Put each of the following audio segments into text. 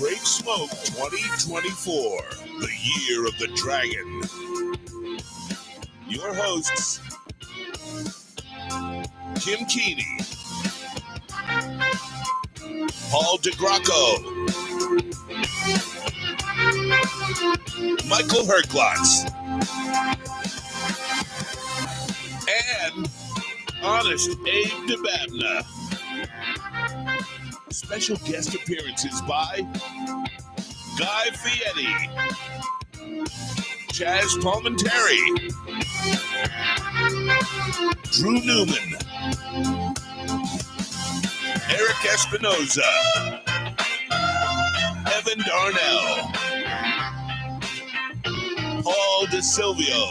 Great Smoke 2024, the year of the dragon. Your hosts, Kim Keeney, Paul DeGracco, Michael Herklotz, and Honest Abe DeBabna. Special guest appearances by Guy Fieri, Chaz Palminteri, Drew Newman, Eric Espinoza, Evan Darnell, Paul DeSilvio,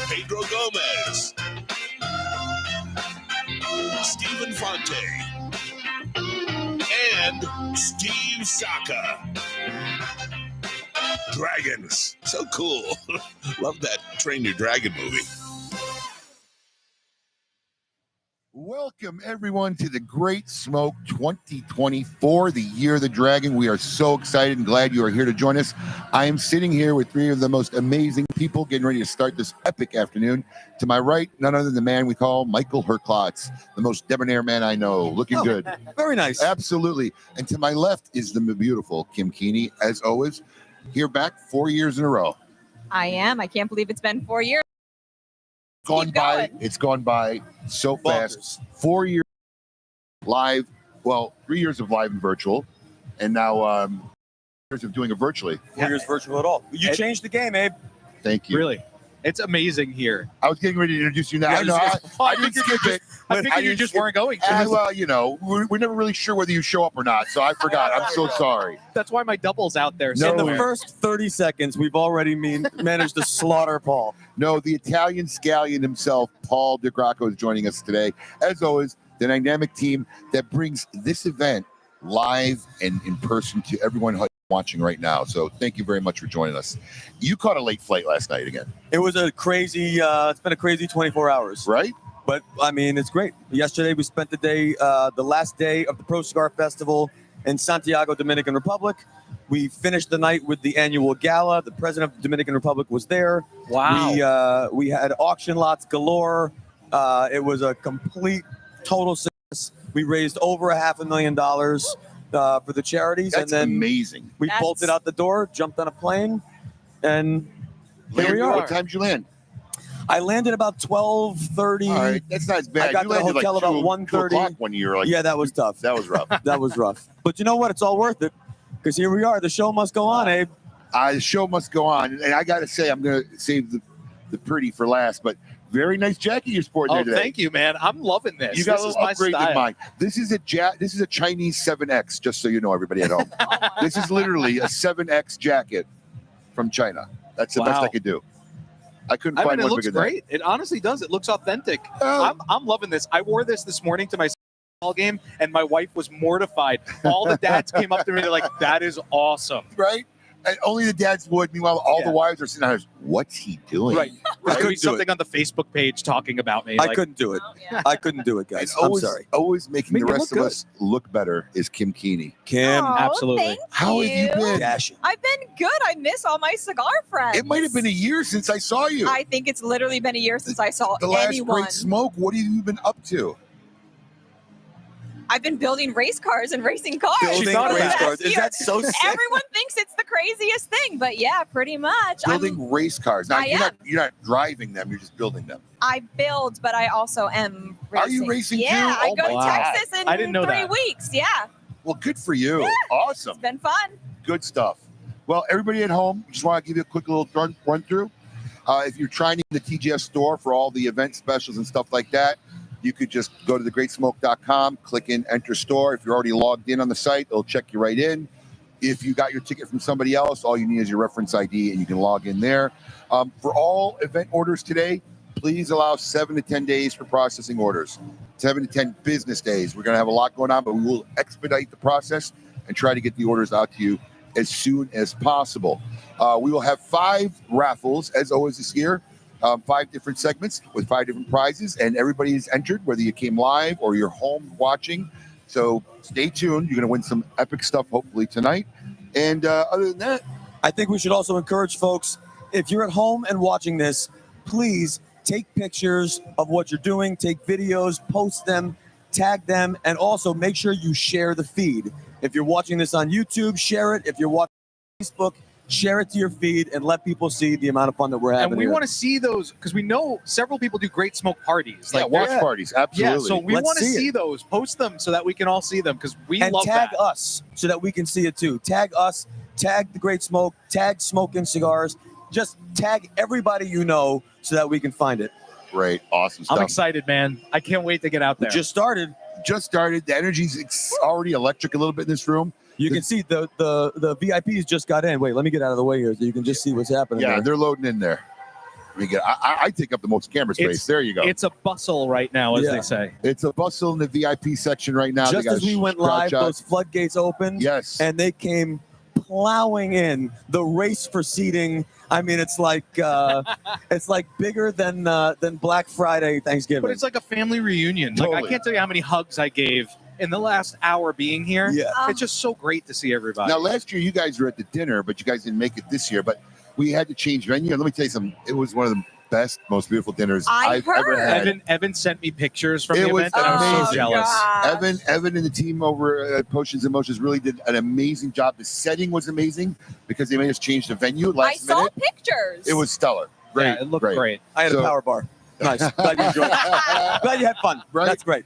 Pedro Gomez, Stephen Fonte, and Steve Saka. Dragons. So cool. Love that Train Your Dragon movie. Welcome, everyone, to the Great Smoke 2024, the year of the dragon. We are so excited and glad you are here to join us. I am sitting here with three of the most amazing people getting ready to start this epic afternoon. To my right, none other than the man we call Michael Herklotz, the most debonair man I know. Looking good. Very nice. Absolutely. And to my left is the beautiful Kim Keeney, as always, here back 4 years in a row. I am. I can't believe it's been 4 years. It's gone by so fast. 4 years live, 3 years of live and virtual, and now years of doing it virtually. 4 years virtual at all. You changed the game, Abe. Thank you. Really, it's amazing here. I was getting ready to introduce you now. I didn't skip it. I figured you just weren't going to. Well, we're never really sure whether you show up or not, so I forgot. I'm so sorry. That's why my double's out there. In the first 30 seconds, we've already managed to slaughter Paul. No, the Italian scallion himself, Paul DeGracco, is joining us today. As always, the dynamic team that brings this event live and in person to everyone watching right now. So thank you very much for joining us. You caught a late flight last night again. It was a crazy, it's been a crazy 24 hours. Right? But, I mean, it's great. Yesterday, we spent the day, the last day of the Pro Cigar Festival in Santiago, Dominican Republic. We finished the night with the annual gala. The president of the Dominican Republic was there. Wow. We had auction lots galore. It was a complete, total success. We raised over $500,000 for the charities. That's and then amazing. We bolted out the door, jumped on a plane, and here we are. What time did you land? I landed about 12:30. All right, that's not as bad. I got you to the landed hotel like about 1:30. 1:30. 1 year. Yeah, that was tough. That was rough. That was rough. But you know what? It's all worth it because here we are. The show must go on, Abe. The show must go on. And I got to say, I'm going to save the pretty for last, but very nice jacket you're sporting there today. Thank you, man. I'm loving this. You got this a is little my upgrade style. than mine. This is a Chinese 7X, just so you know, everybody at home. This is literally a 7X jacket from China. That's the best I could do. I couldn't find it one looks bigger than great. It honestly does. It looks authentic. Oh. I'm loving this. I wore this morning to my ball game, and my wife was mortified. All the dads came up to me. They're like, "That is awesome." Right? And only the dads would. Meanwhile, all the wives are sitting there. What's he doing? Right. There's going to be something on the Facebook page talking about me. I couldn't do it. I couldn't do it, guys. Always, I'm sorry. Always making Make the it rest look of good. us look better is Kim Keeney. Kim, absolutely. Thank How have you been? Dashing. I've been good. I miss all my cigar friends. It might have been a year since I saw you. I think it's literally been a year since I saw The last anyone. Great Smoke. What have you been up to? I've been building race cars and racing cars. Building for the race past cars. Is year. that so sick? Everyone thinks it's the craziest thing, but yeah, pretty much. Building race cars. Now, I you're not driving them. You're just building them. I build, but I also am racing. Are you racing yeah, too? I Oh go my to God. Texas in I didn't know 3 that. weeks. Yeah, Well, good for you. Yeah. Awesome. it's been fun. Good stuff. Well, everybody at home, just want to give you a quick little run through. If you're trying the TGS store for all the event specials and stuff like that, you could just go to thegreatsmoke.com, click in, enter store. If you're already logged in on the site, it'll check you right in. If you got your ticket from somebody else, all you need is your reference ID and you can log in there. For all event orders today, please allow 7 to 10 days for processing orders. 7 to 10 business days. We're going to have a lot going on, but we will expedite the process and try to get the orders out to you as soon as possible. We will have 5 raffles, as always this year. 5 different segments with 5 different prizes, and everybody is entered, whether you came live or you're home watching. So stay tuned. You're going to win some epic stuff hopefully tonight. And other than that, I think we should also encourage folks, if you're at home and watching this, please take pictures of what you're doing, take videos, post them, tag them, and also make sure you share the feed. If you're watching this on YouTube, share it. If you're watching Facebook, share it to your feed and let people see the amount of fun that we're having. And we here. want to see those because we know several people do great smoke parties. like watch parties. Absolutely. Yeah, so we Let's want to see see it. those. Post them so that we can all see them because we and love tag that. us so that we can see it too. Tag us, tag the Great Smoke, tag Smoking Cigars. Just tag everybody you know so that we can find it. Great. Awesome stuff. I'm excited, man. I can't wait to get out there. Just started. Just started. The energy's already electric a little bit in this room. You can see the VIPs just got in. Wait, let me get out of the way here so you can just see what's happening. Yeah, there. they're loading in there. I take up the most camera space. It's- There you go. It's a bustle right now, as Yeah. they say. It's a bustle in the VIP section right now. They Just got as we went crowd live, shot. those floodgates opened. Yes. And they came plowing in. The race for seating. I mean, it's like bigger than Black Friday Thanksgiving. But it's like a family reunion. Like Totally. I can't tell you how many hugs I gave in the last hour being here. Yeah. It's just so great to see everybody. Now, last year you guys were at the dinner, but you guys didn't make it this year. But we had to change venue. And let me tell you something. It was one of the best, most beautiful dinners I've I've ever heard. had. Evan sent me pictures from It the was event, and I was so amazing. jealous. God. Evan and the team over at Potions and Motions really did an amazing job. The setting was amazing because they made us change the venue I last saw minute. pictures. It was stellar. Great. Yeah, it looked great. I had So- a power bar. Nice. Glad you enjoyed it. Glad you had fun. Right? That's great.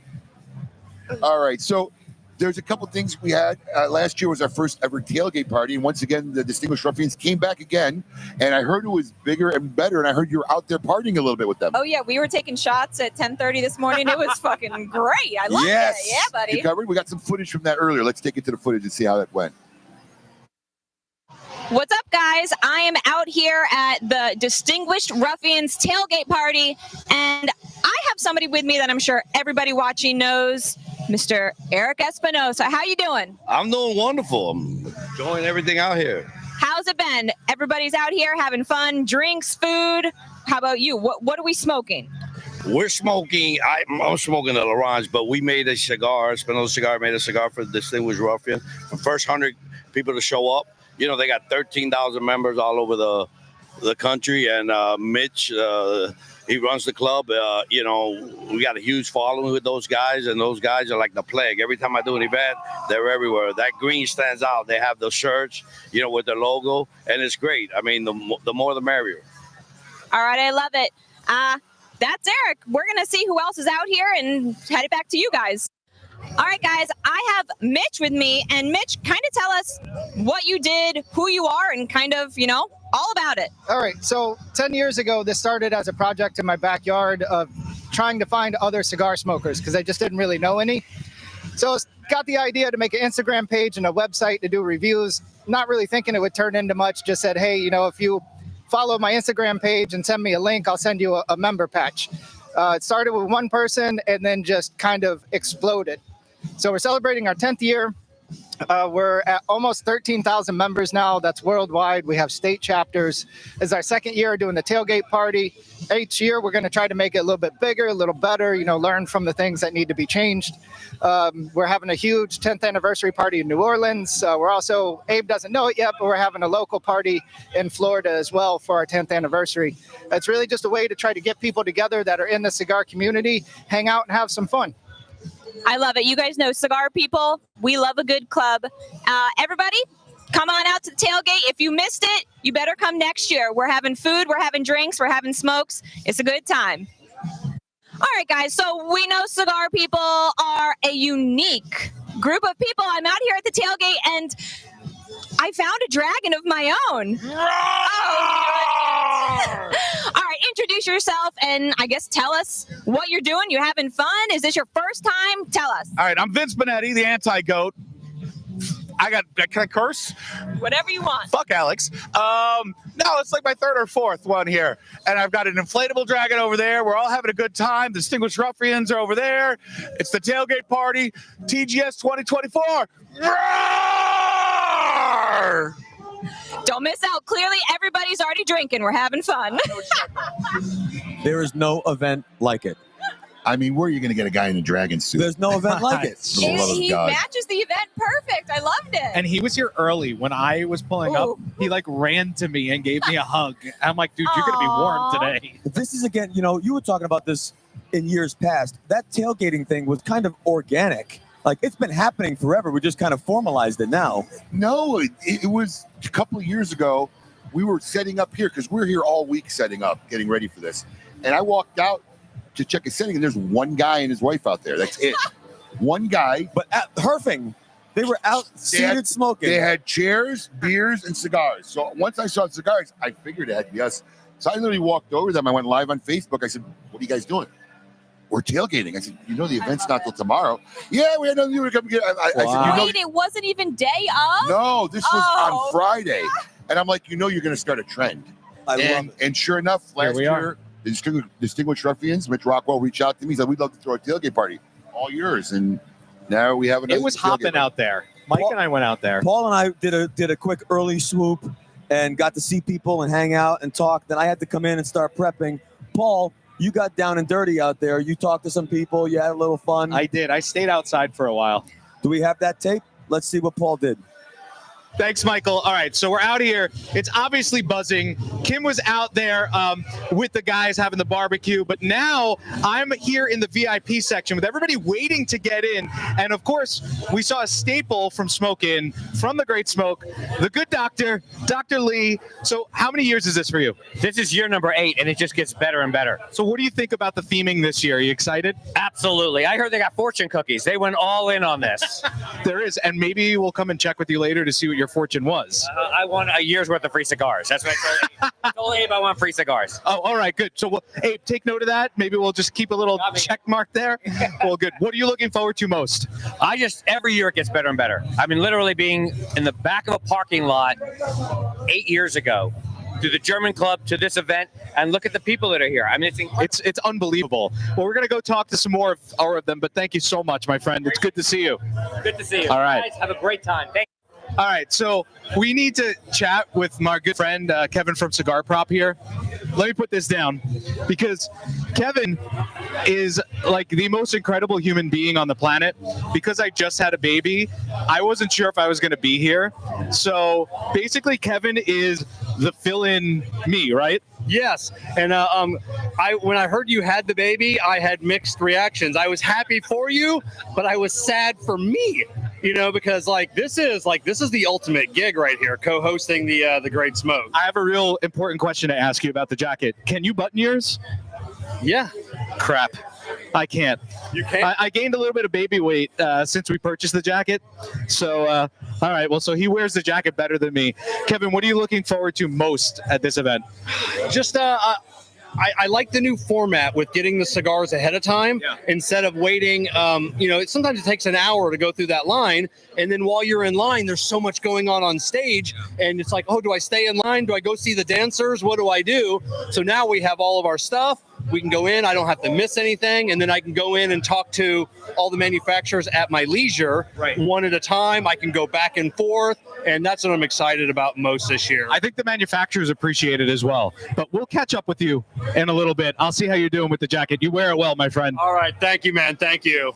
All right. So there's a couple things we had. Last year was our first ever tailgate party. And once again, the Distinguished Ruffians came back again. And I heard it was bigger and better. And I heard you were out there partying a little bit with them. Oh yeah, we were taking shots at 10:30 this morning. It was fucking great. I loved Yes. it. Yeah, buddy. You covered? We got some footage from that earlier. Let's take it to the footage and see how that went. What's up, guys? I am out here at the Distinguished Ruffians tailgate party, and I have somebody with me that I'm sure everybody watching knows, Mr. Eric Espinosa. How you doing? I'm doing wonderful. I'm enjoying everything out here. How's it been? Everybody's out here having fun, drinks, food. How about you? What are we smoking? We're smoking. I'm smoking a L'Orange, but we made a cigar. Espinosa Cigar made a cigar for the Distinguished Ruffian. The first 100 people to show up. You know, they got 13,000 members all over the country, and Mitch, he runs the club. You know, we got a huge following with those guys, and those guys are like the plague. Every time I do an event, they're everywhere. That green stands out. They have the shirts, you know, with their logo, and it's great. I mean, the more the merrier. All right, I love it. That's Eric. We're going to see who else is out here and head it back to you guys. All right, guys, I have Mitch with me, and Mitch, kind of tell us what you did, who you are, and kind of, you know, all about it. All right, so 10 years ago, this started as a project in my backyard of trying to find other cigar smokers because I just didn't really know any. So I got the idea to make an Instagram page and a website to do reviews, not really thinking it would turn into much, just said, hey, you know, if you follow my Instagram page and send me a link, I'll send you a member patch. It started with one person and then just kind of exploded. So we're celebrating our 10th year. We're at almost 13,000 members now. That's worldwide. We have state chapters. It's our second year doing the tailgate party. Each year, we're going to try to make it a little bit bigger, a little better, you know, learn from the things that need to be changed. We're having a huge 10th anniversary party in New Orleans. We're also, Abe doesn't know it yet, but we're having a local party in Florida as well for our 10th anniversary. It's really just a way to try to get people together that are in the cigar community, hang out and have some fun. I love it. You guys know cigar people. We love a good club. Everybody, come on out to the tailgate. If you missed it, you better come next year. We're having food, we're having drinks, we're having smokes. It's a good time. All right, guys. So we know cigar people are a unique group of people. I'm out here at the tailgate, and I found a dragon of my own. All right, introduce yourself and I guess tell us what you're doing. You having fun? Is this your first time? Tell us. All right, I'm Vince Benetti, the anti-goat. Can I curse? Whatever you want. Fuck Alex. No, it's like my third or fourth one here. And I've got an inflatable dragon over there. We're all having a good time. The Distinguished Ruffians are over there. It's the tailgate party. TGS 2024. Roar! Don't miss out. Clearly, everybody's already drinking. We're having fun. There is no event like it. I mean, where are you going to get a guy in a dragon suit? There's no event like it. For the love of He God. matches the event perfect. I loved it. And he was here early when I was pulling up. He like ran to me and gave me a hug. I'm like, dude, you're gonna be warm Aw. today. This is again, you were talking about this in years past. That tailgating thing was kind of organic. Like it's been happening forever. We just kind of formalized it now. No, it was a couple of years ago. We were setting up here because we're here all week setting up, getting ready for this. And I walked out to check a setting, and there's one guy and his wife out there. That's it. One guy. But at Herfing, they were out seated smoking. They had chairs, beers, and cigars. So once I saw the cigars, I figured it had to be us. So I literally walked over to them. I went live on Facebook. I said, "What are you guys doing?" "We're tailgating." I said, "The event's not till tomorrow." "Yeah, we had nothing to do. Come get." I said, Wait, it wasn't even day of? No, this was Oh. on Friday. And I'm like, you're going to start a trend. I love it. And sure enough, last we year, are. the Distinguished Ruffians, Mitch Rockwell, reached out to me. He said, "We'd love to throw a tailgate party. All yours." And now we have another It was tailgate hopping party. out there. Mike and I went out there. Paul and I did a quick early swoop and got to see people and hang out and talk. Then I had to come in and start prepping. Paul, you got down and dirty out there. You talked to some people. You had a little fun. I did. I stayed outside for a while. Do we have that tape? Let's see what Paul did. Thanks, Michael. All right, so we're out here. It's obviously buzzing. Kim was out there with the guys having the barbecue, but now I'm here in the VIP section with everybody waiting to get in. And of course, we saw a staple from Smoke Inn, from the Great Smoke, the good doctor, Dr. Lee. So how many years is this for you? This is year number 8, and it just gets better and better. So what do you think about the theming this year? Are you excited? Absolutely. I heard they got fortune cookies. They went all in on this. There is, and maybe we'll come and check with you later to see what your fortune was. I won a year's worth of free cigars. That's what I told Abe. I told Abe I want free cigars. Oh, all right, good. So, Abe, take note of that. Maybe we'll just keep a little check mark there. Well, good. What are you looking forward to most? Every year it gets better and better. I mean, literally being in the back of a parking lot 8 years ago, to the German club, to this event, and look at the people that are here. I mean, it's incredible. It's unbelievable. Well, we're going to go talk to some more of them, but thank you so much, my friend. It's good to see you. Good to see you. All right. Guys, have a great time. Thank you. All right, so we need to chat with my good friend Kevin from Cigar Prop here. Let me put this down because Kevin is like the most incredible human being on the planet. Because I just had a baby, I wasn't sure if I was going to be here. So basically, Kevin is the fill-in me, right? Yes, and when I heard you had the baby, I had mixed reactions. I was happy for you, but I was sad for me. Because this is the ultimate gig right here, co-hosting the Great Smoke. I have a real important question to ask you about the jacket. Can you button yours? Yeah. Crap. I can't. You can't? I gained a little bit of baby weight since we purchased the jacket. So, all right. Well, so he wears the jacket better than me. Kevin, what are you looking forward to most at this event? Just I like the new format with getting the cigars ahead of time instead of waiting. Sometimes it takes an hour to go through that line. And then while you're in line, there's so much going on stage. And it's like, oh, do I stay in line? Do I go see the dancers? What do I do? So now we have all of our stuff. We can go in. I don't have to miss anything. And then I can go in and talk to all the manufacturers at my leisure, one at a time. I can go back and forth. And that's what I'm excited about most this year. I think the manufacturers appreciate it as well. But we'll catch up with you in a little bit. I'll see how you're doing with the jacket. You wear it well, my friend. All right. Thank you, man. Thank you.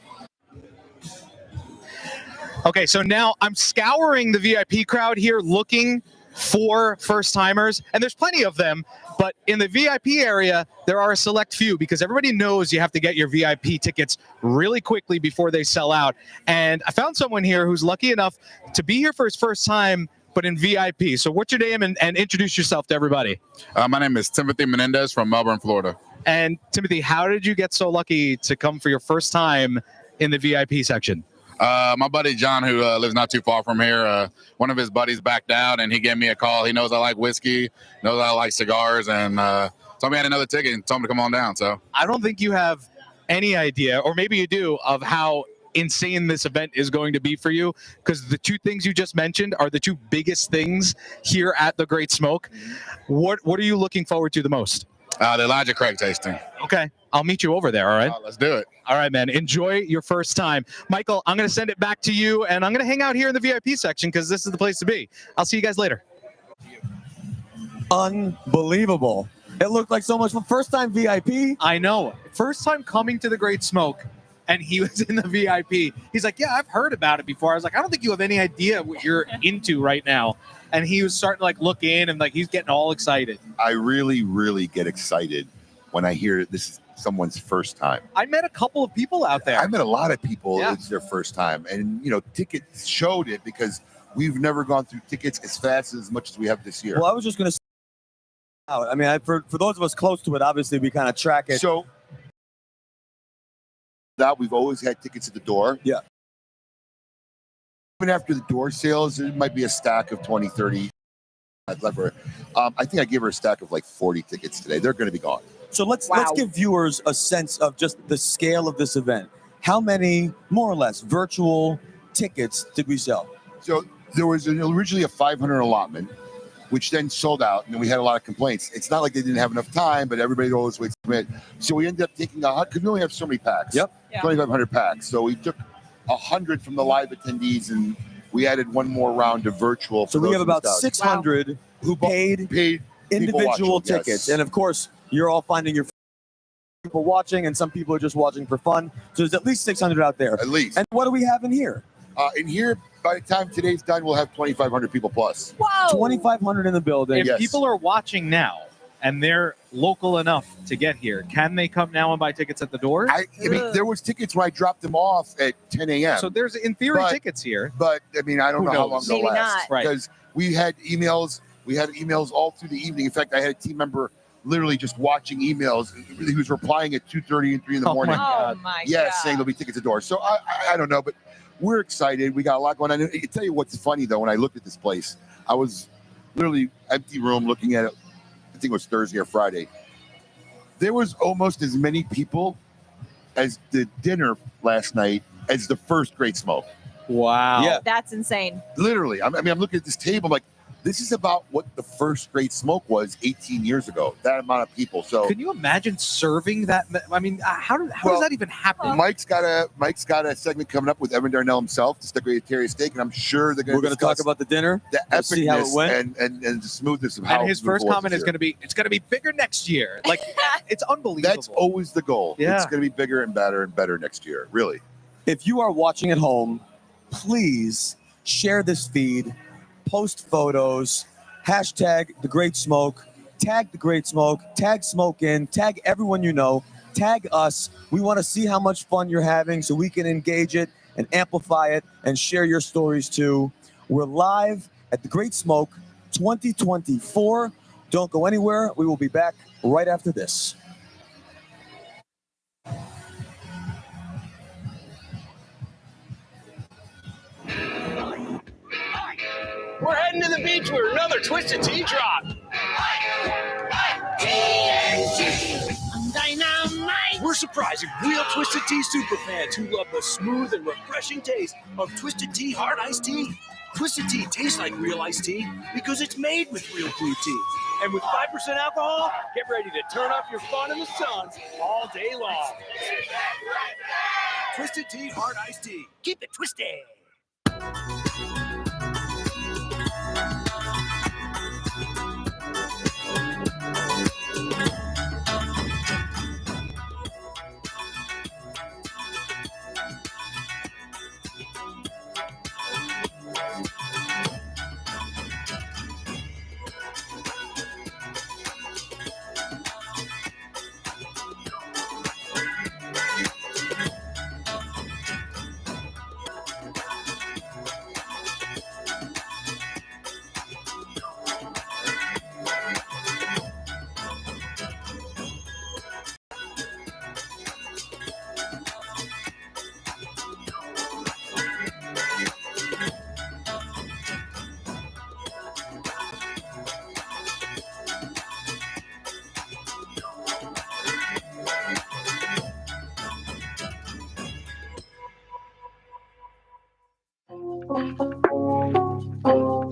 Okay, so now I'm scouring the VIP crowd here looking for first-timers, and there's plenty of them, but in the VIP area, there are a select few because everybody knows you have to get your VIP tickets really quickly before they sell out. And I found someone here who's lucky enough to be here for his first time, but in VIP. So what's your name and introduce yourself to everybody? My name is Timothy Menendez from Melbourne, Florida. And Timothy, how did you get so lucky to come for your first time in the VIP section? My buddy John, who lives not too far from here, one of his buddies backed out, and he gave me a call. He knows I like whiskey, knows I like cigars, and told me I had another ticket and told me to come on down. So I don't think you have any idea, or maybe you do, of how insane this event is going to be for you, because the two things you just mentioned are the two biggest things here at the Great Smoke. What are you looking forward to the most? The Elijah Craig tasting. Okay, I'll meet you over there, all right? Let's do it. All right, man. Enjoy your first time. Michael, I'm going to send it back to you, and I'm going to hang out here in the VIP section because this is the place to be. I'll see you guys later. Unbelievable. It looked like so much fun. First time VIP. I know. First time coming to the Great Smoke, and he was in the VIP. He's like, yeah, I've heard about it before. I was like, I don't think you have any idea what you're into right now. And he was starting to like look in and like he's getting all excited. I really, really get excited when I hear this is someone's first time. I met a couple of people out there. I met a lot of people. Yeah. It's their first time, and tickets showed it because we've never gone through tickets as fast as much as we have this year. Well, I was just going to say, I mean, for those of us close to it, obviously we kind of track it. So that we've always had tickets at the door. Yeah. Even after the door sales, it might be a stack of 20, 30. I think I gave her a stack of like 40 tickets today. They're going to be gone. So let's give viewers a sense of just the scale of this event. How many, more or less, virtual tickets did we sell? So there was originally a 500 allotment, which then sold out, and then we had a lot of complaints. It's not like they didn't have enough time, but everybody always waits to commit. So we ended up taking because we only have so many packs. Yep. 2,500 packs. So we took 100 from the live attendees, and we added one more round of virtual. So we have about 600 who paid individual tickets. Yes. And of course, you're all finding your people watching, and some people are just watching for fun. So there's at least 600 out there. At least. And what do we have in here? In here, by the time today's done, we'll have 2,500 people plus. Whoa! 2,500 in the building. If people are watching now and they're local enough to get here, can they come now and buy tickets at the door? I mean, there was tickets when I dropped them off at 10 a.m. So there's, in theory, tickets here. But, I mean, I don't know how long they'll Maybe last. not. Right. Because we had emails all through the evening. In fact, I had a team member literally just watching emails. He was replying at 2:30 and 3 in the morning. Oh my Yes, God. saying there'll be tickets at the door. So I don't know, but we're excited. We got a lot going on. I can tell you what's funny, though, when I looked at this place, I was literally empty room looking at it. I think it was Thursday or Friday. There was almost as many people as the dinner last night as the first Great Smoke. Wow. Yeah. That's insane. Literally. I mean, I'm looking at this table. I'm like, this is about what the first Great Smoke was 18 years ago. That amount of people. So Can you imagine serving that? I mean, how does that even happen? Mike's got a segment coming up with Evan Darnell himself to Secretary of State, and I'm sure they're going We're going to talk about the dinner. the We'll see how it epicness went. and the smoothness of how. And his first beautiful it comment is here. going to be, it's going to be bigger next year. Like, it's unbelievable. That's always the goal. Yeah. It's going to be bigger and better next year. Really. If you are watching at home, please share this feed, post photos, hashtag The Great Smoke, tag The Great Smoke, tag Smoke In, tag everyone you know, tag us. We want to see how much fun you're having so we can engage it and amplify it and share your stories too. We're live at The Great Smoke 2024. Don't go anywhere. We will be back right after this. We're heading to the beach with another Twisted Tea drop. We're surprising real Twisted Tea superfans who love the smooth and refreshing taste of Twisted Tea Hard Iced Tea. Twisted Tea tastes like real iced tea because it's made with real blue tea. And with 5% alcohol, get ready to turn up your fun in the sun all day long. Twisted Tea Hard Iced Tea. Keep it twisted.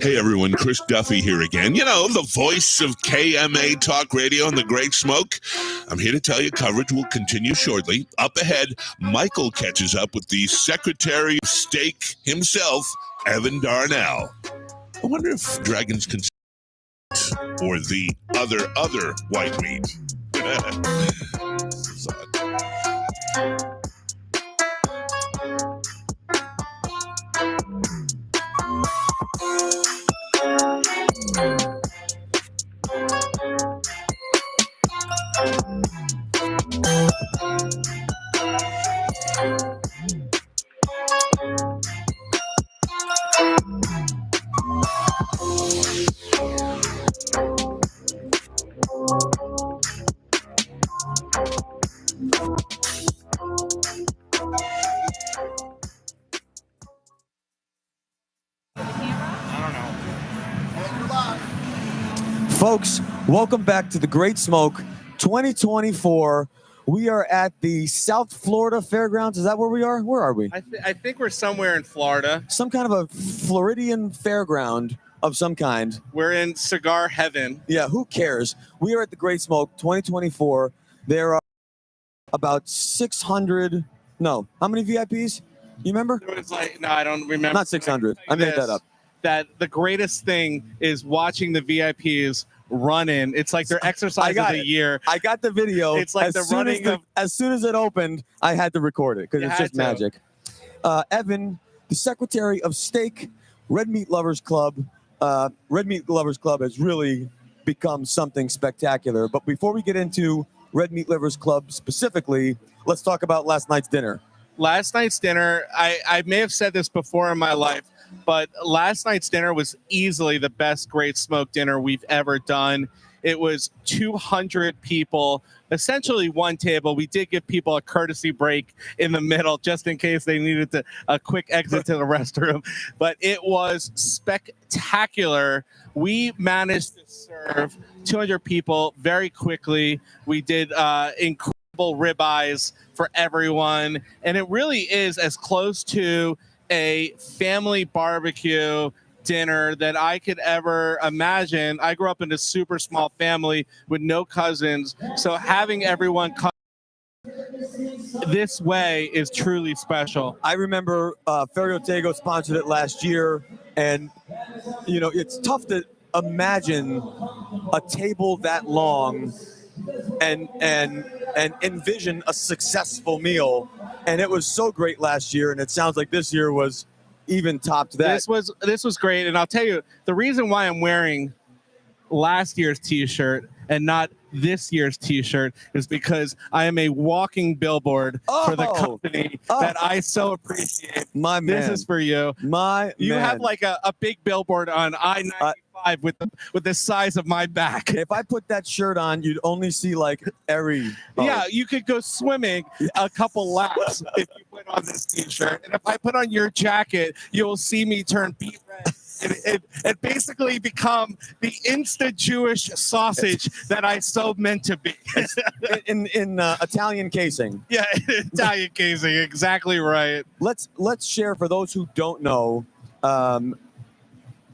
Hey everyone, Chris Duffy here again. You know, the voice of KMA Talk Radio and the Great Smoke. I'm here to tell you coverage will continue shortly. Up ahead, Michael catches up with the Secretary of State himself, Evan Darnell. I wonder if dragons can or the other white meat. Folks, welcome back to the Great Smoke 2024. We are at the South Florida Fairgrounds. Is that where we are? Where are we? I think we're somewhere in Florida. Some kind of a Floridian fairground of some kind. We're in cigar heaven. Yeah, who cares? We are at the Great Smoke 2024. There are about 600. No, how many VIPs? You remember? It was like, no, I don't remember. Not 600. I made that up. That the greatest thing is watching the VIPs run in. It's like their exercise of the year. I got the video. It's like the running of. As soon as it opened, I had to record it because it's just magic. Evan, the Secretary of Steak, Red Meat Lovers Club. Red Meat Lovers Club has really become something spectacular. But before we get into Red Meat Lovers Club specifically, let's talk about last night's dinner. Last night's dinner, I may have said this before in my life, but last night's dinner was easily the best Great Smoke dinner we've ever done. It was 200 people, essentially one table. We did give people a courtesy break in the middle just in case they needed a quick exit to the restroom. But it was spectacular. We managed to serve 200 people very quickly. We did incredible ribeyes for everyone. And it really is as close to a family barbecue dinner that I could ever imagine. I grew up in a super small family with no cousins, so having everyone come this way is truly special. I remember Ferio Tego sponsored it last year, and you know it's tough to imagine a table that long and envision a successful meal. And it was so great last year, and it sounds like this year was even topped that. This was great, and I'll tell you the reason why I'm wearing last year's T-shirt and not this year's T-shirt is because I am a walking billboard for the company that I so appreciate. My man, this is for you. You have like a big billboard on I-95 with the size of my back. If I put that shirt on, you'd only see like Eri. Yeah, you could go swimming a couple laps if you put on this T-shirt. And if I put on your jacket, you'll see me turn beet red and basically become the Insta-Jewish sausage that I so meant to be. in Italian casing. Yeah, Italian casing, exactly right. Let's share for those who don't know,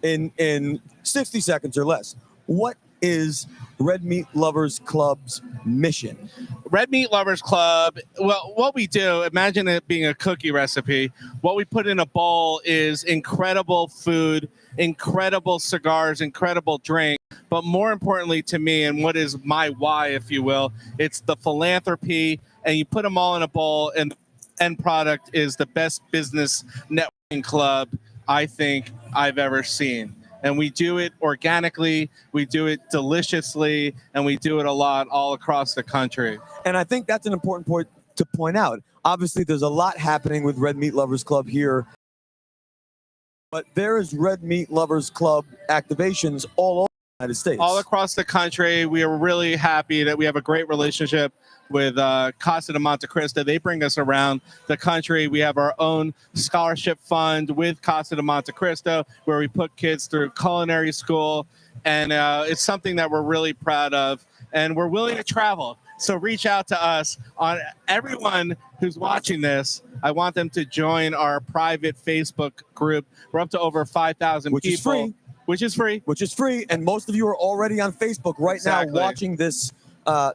in 60 seconds or less, what is Red Meat Lovers Club's mission? Red Meat Lovers Club, well, what we do, imagine it being a cookie recipe. What we put in a bowl is incredible food, incredible cigars, incredible drink. But more importantly to me, and what is my why, if you will, it's the philanthropy, and you put them all in a bowl, and the end product is the best business networking club I think I've ever seen. And we do it organically, we do it deliciously, and we do it a lot all across the country. And I think that's an important point to point out. Obviously, there's a lot happening with Red Meat Lovers Club here, but there is Red Meat Lovers Club activations all over the United States. All across the country. We are really happy that we have a great relationship with Casa de Monte Cristo. They bring us around the country. We have our own scholarship fund with Casa de Monte Cristo where we put kids through culinary school. And it's something that we're really proud of. And we're willing to travel. So reach out to us. On everyone who's watching this, I want them to join our private Facebook group. We're up to over 5,000 people. Is free. Which is free. Which is free. And most of you are already on Facebook right now watching this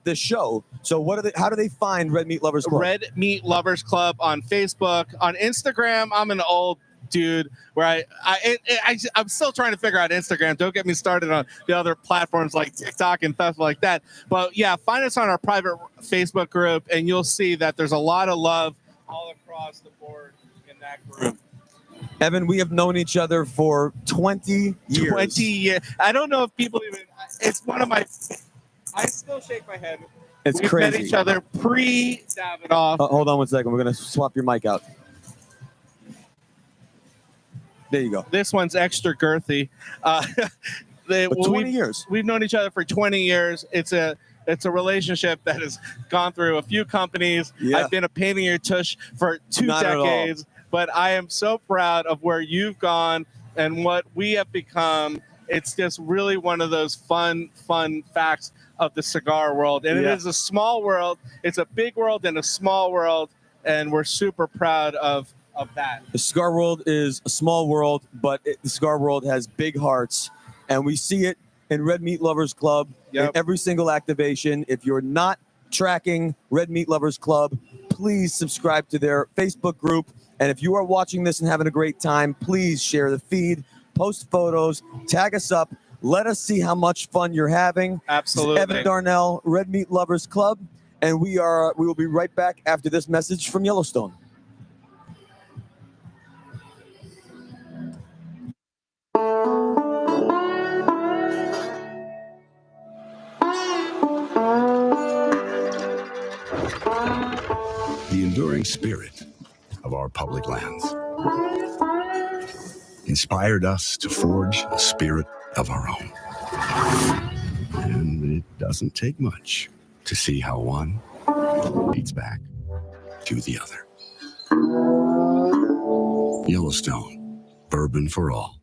this show. So how do they find Red Meat Lovers Club? Red Meat Lovers Club on Facebook. On Instagram, I'm an old dude. Where I'm still trying to figure out Instagram. Don't get me started on the other platforms like TikTok and stuff like that. But yeah, find us on our private Facebook group, and you'll see that there's a lot of love all across the board in that group. Evan, we have known each other for 20 years. 20 years. I don't know if people even. It's one of my. I still shake my head. It's We've crazy. met each other pre-Davidoff. Hold on one second. We're going to swap your mic out. There you go. This one's extra girthy. 20 years. We've known each other for 20 years. It's a relationship that has gone through a few companies. Yeah. I've been a pain in your tush for 2 Not at all. decades, but I am so proud of where you've gone and what we have become. It's just really one of those fun facts of the cigar world. And It is a small world. It's a big world and a small world, and we're super proud of that. The cigar world is a small world, but the cigar world has big hearts, and we see it in Red Meat Lovers Club in every single activation. If you're not tracking Red Meat Lovers Club, please subscribe to their Facebook group. And if you are watching this and having a great time, please share the feed, post photos, tag us up. Let us see how much fun you're having. Absolutely. Evan Darnell, Red Meat Lovers Club, and we will be right back after this message from Yellowstone. The enduring spirit of our public lands inspired us to forge a spirit of our own. And it doesn't take much to see how one leads back to the other. Yellowstone, bourbon for all.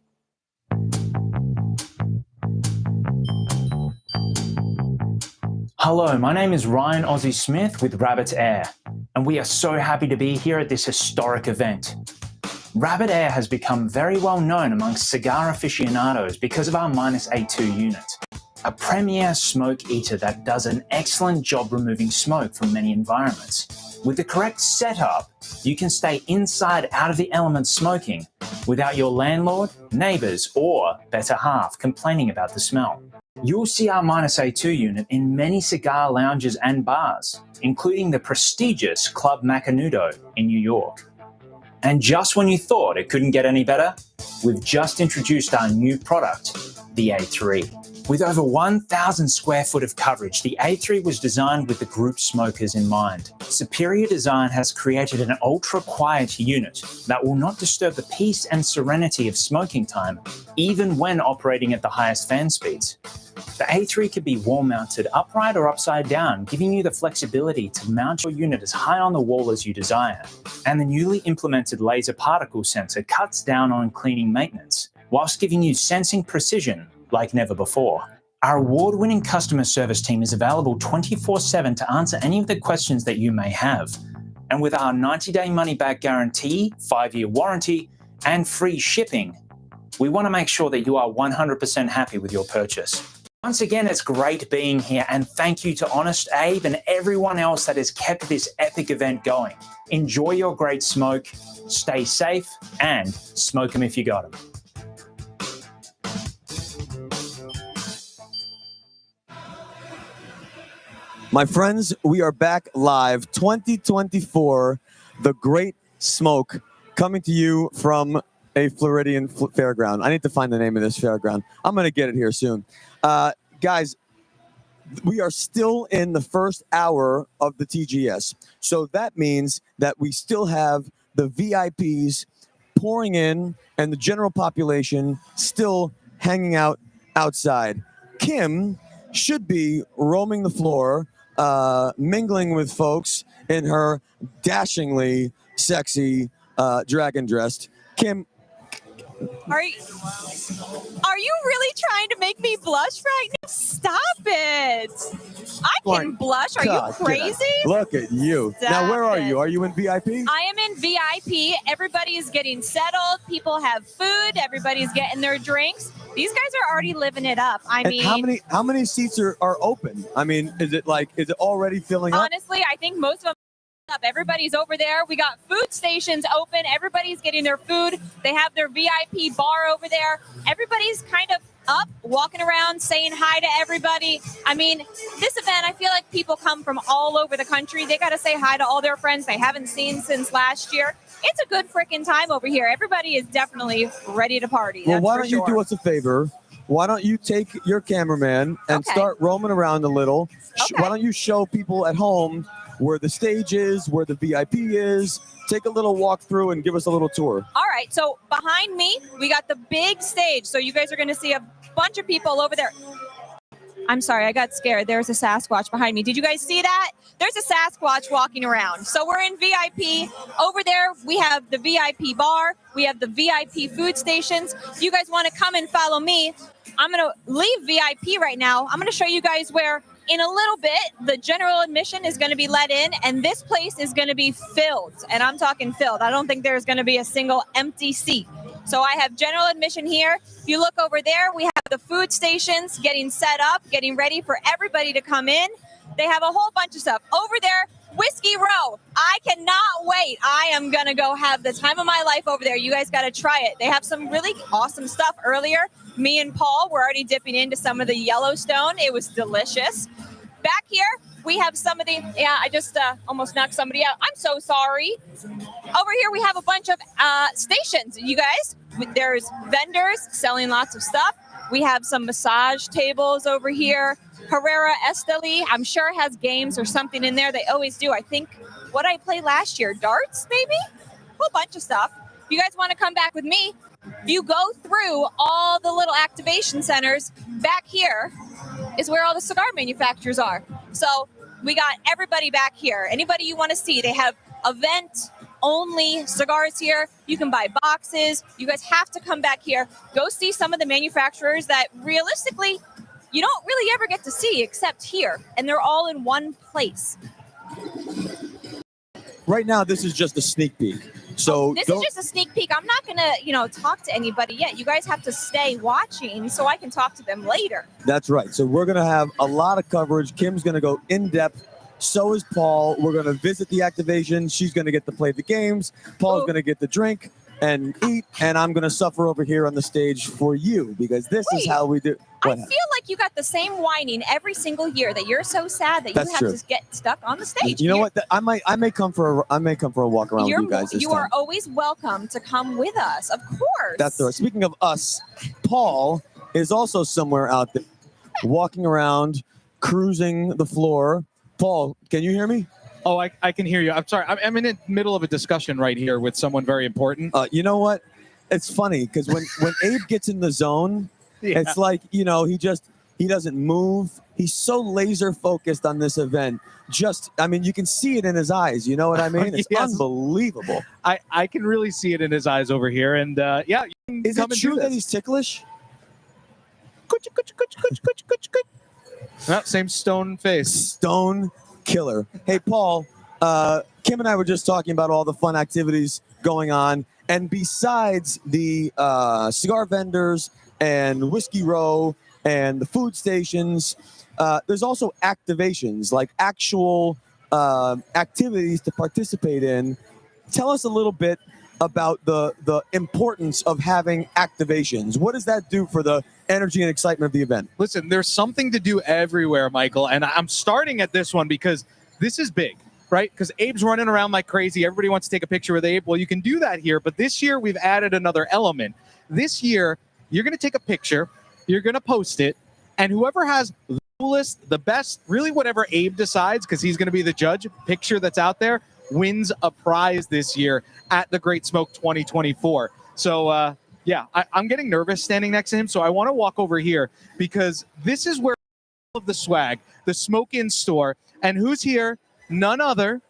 Hello, my name is Ryan Ozzie Smith with Rabbit Air, and we are so happy to be here at this historic event. Rabbit Air has become very well known amongst cigar aficionados because of our -A2 unit, a premier smoke eater that does an excellent job removing smoke from many environments. With the correct setup, you can stay inside out of the elements smoking without your landlord, neighbors, or better half complaining about the smell. You'll see our -A2 unit in many cigar lounges and bars, including the prestigious Club Macanudo in New York. And just when you thought it couldn't get any better, we've just introduced our new product, the A3. With over 1,000 square foot of coverage, the A3 was designed with the group smokers in mind. Superior design has created an ultra-quiet unit that will not disturb the peace and serenity of smoking time, even when operating at the highest fan speeds. The A3 can be wall-mounted upright or upside down, giving you the flexibility to mount your unit as high on the wall as you desire. And the newly implemented laser particle sensor cuts down on cleaning maintenance, whilst giving you sensing precision like never before. Our award-winning customer service team is available 24/7 to answer any of the questions that you may have. And with our 90-day money-back guarantee, 5-year warranty, and free shipping, we want to make sure that you are 100% happy with your purchase. Once again, it's great being here, and thank you to Honest Abe and everyone else that has kept this epic event going. Enjoy your great smoke, stay safe, and smoke them if you got them. My friends, we are back live, 2024, The Great Smoke, coming to you from a Floridian fairground. I need to find the name of this fairground. I'm going to get it here soon. Guys, we are still in the first hour of the TGS. So that means that we still have the VIPs pouring in and the general population still hanging out outside. Kim should be roaming the floor, mingling with folks in her dashingly sexy dragon dress. Kim, Are you really trying to make me blush right now? Stop it. I can blush. Are God, you crazy? look at you. Now, where are you? Are you in VIP? I am in VIP. Everybody is getting settled. People have food. Everybody's getting their drinks. These guys are already living it up. I And mean, how many seats are open? I mean, is it already filling up? honestly, I think most of them up. Everybody's over there. We got food stations open. Everybody's getting their food. They have their VIP bar over there. Everybody's kind of up, walking around, saying hi to everybody. I mean, this event, I feel like people come from all over the country. They got to say hi to all their friends they haven't seen since last year. It's a good freaking time over here. Everybody is definitely ready to party. Well, that's why for don't you sure. do us a favor? Why don't you take your cameraman and Okay. start roaming around a little? Okay. Why don't you show people at home where the stage is, where the VIP is? Take a little walk through and give us a little tour. All right, so behind me, we got the big stage. So you guys are going to see a bunch of people over there. I'm sorry, I got scared. There's a Sasquatch behind me. Did you guys see that? There's a Sasquatch walking around. So we're in VIP. Over there, we have the VIP bar. We have the VIP food stations. If you guys want to come and follow me, I'm going to leave VIP right now. I'm going to show you guys where, in a little bit, the general admission is going to be let in, and this place is going to be filled. And I'm talking filled. I don't think there's going to be a single empty seat. So I have general admission here. If you look over there, we have the food stations getting set up, getting ready for everybody to come in. They have a whole bunch of stuff. Over there, Whiskey Row. I cannot wait. I am going to go have the time of my life over there. You guys got to try it. They have some really awesome stuff earlier. Me and Paul were already dipping into some of the Yellowstone. It was delicious. Back here, we have some of the, I just almost knocked somebody out. I'm so sorry. Over here, we have a bunch of stations. You guys, there's vendors selling lots of stuff. We have some massage tables over here. Herrera Esteli, I'm sure has games or something in there. They always do. I think what I played last year, darts maybe? A whole bunch of stuff. If you guys want to come back with me, you go through all the little activation centers. Back here is where all the cigar manufacturers are. So we got everybody back here. Anybody you want to see, they have event only cigars here. You can buy boxes. You guys have to come back here. Go see some of the manufacturers that realistically you don't really ever get to see except here. And they're all in one place. Right now, this is just a sneak peek. So This is just a sneak peek. I'm not going to, talk to anybody yet. You guys have to stay watching so I can talk to them later. That's right. So we're going to have a lot of coverage. Kim's going to go in depth. So is Paul. We're going to visit the activation. She's going to get to play the games. Paul's going to get the drink and eat. And I'm going to suffer over here on the stage for you because this is how we do. I feel like you got the same whining every single year that you're so sad that That's you have true. to get stuck on the stage. You know what? I may come for a walk around with you guys this You time. are always welcome to come with us, of course. That's right. Speaking of us, Paul is also somewhere out there walking around, cruising the floor. Paul, can you hear me? Oh, I can hear you. I'm sorry. I'm in the middle of a discussion right here with someone very important. You know what? It's funny because when Abe gets in the zone, it's like, he doesn't move. He's so laser focused on this event. You can see it in his eyes. You know what I mean? It's Yes. unbelievable. I can really see it in his eyes over here. And yeah, you can Is come it and true do that this. he's ticklish? No, same stone face. Stone killer. Hey, Paul, Kim and I were just talking about all the fun activities going on. And besides the cigar vendors and Whiskey Row and the food stations, there's also activations, like actual activities to participate in. Tell us a little bit about the importance of having activations. What does that do for the energy and excitement of the event? Listen, there's something to do everywhere, Michael. And I'm starting at this one because this is big, right? Because Abe's running around like crazy. Everybody wants to take a picture with Abe. Well, you can do that here. But this year, we've added another element. This year, you're going to take a picture. You're going to post it. And whoever has the coolest, the best, really whatever Abe decides, because he's going to be the judge, picture that's out there, wins a prize this year at the Great Smoke 2024. So, yeah, I'm getting nervous standing next to him. So I want to walk over here because this is where all of the swag, the Smoke Inn store, and who's here? None other,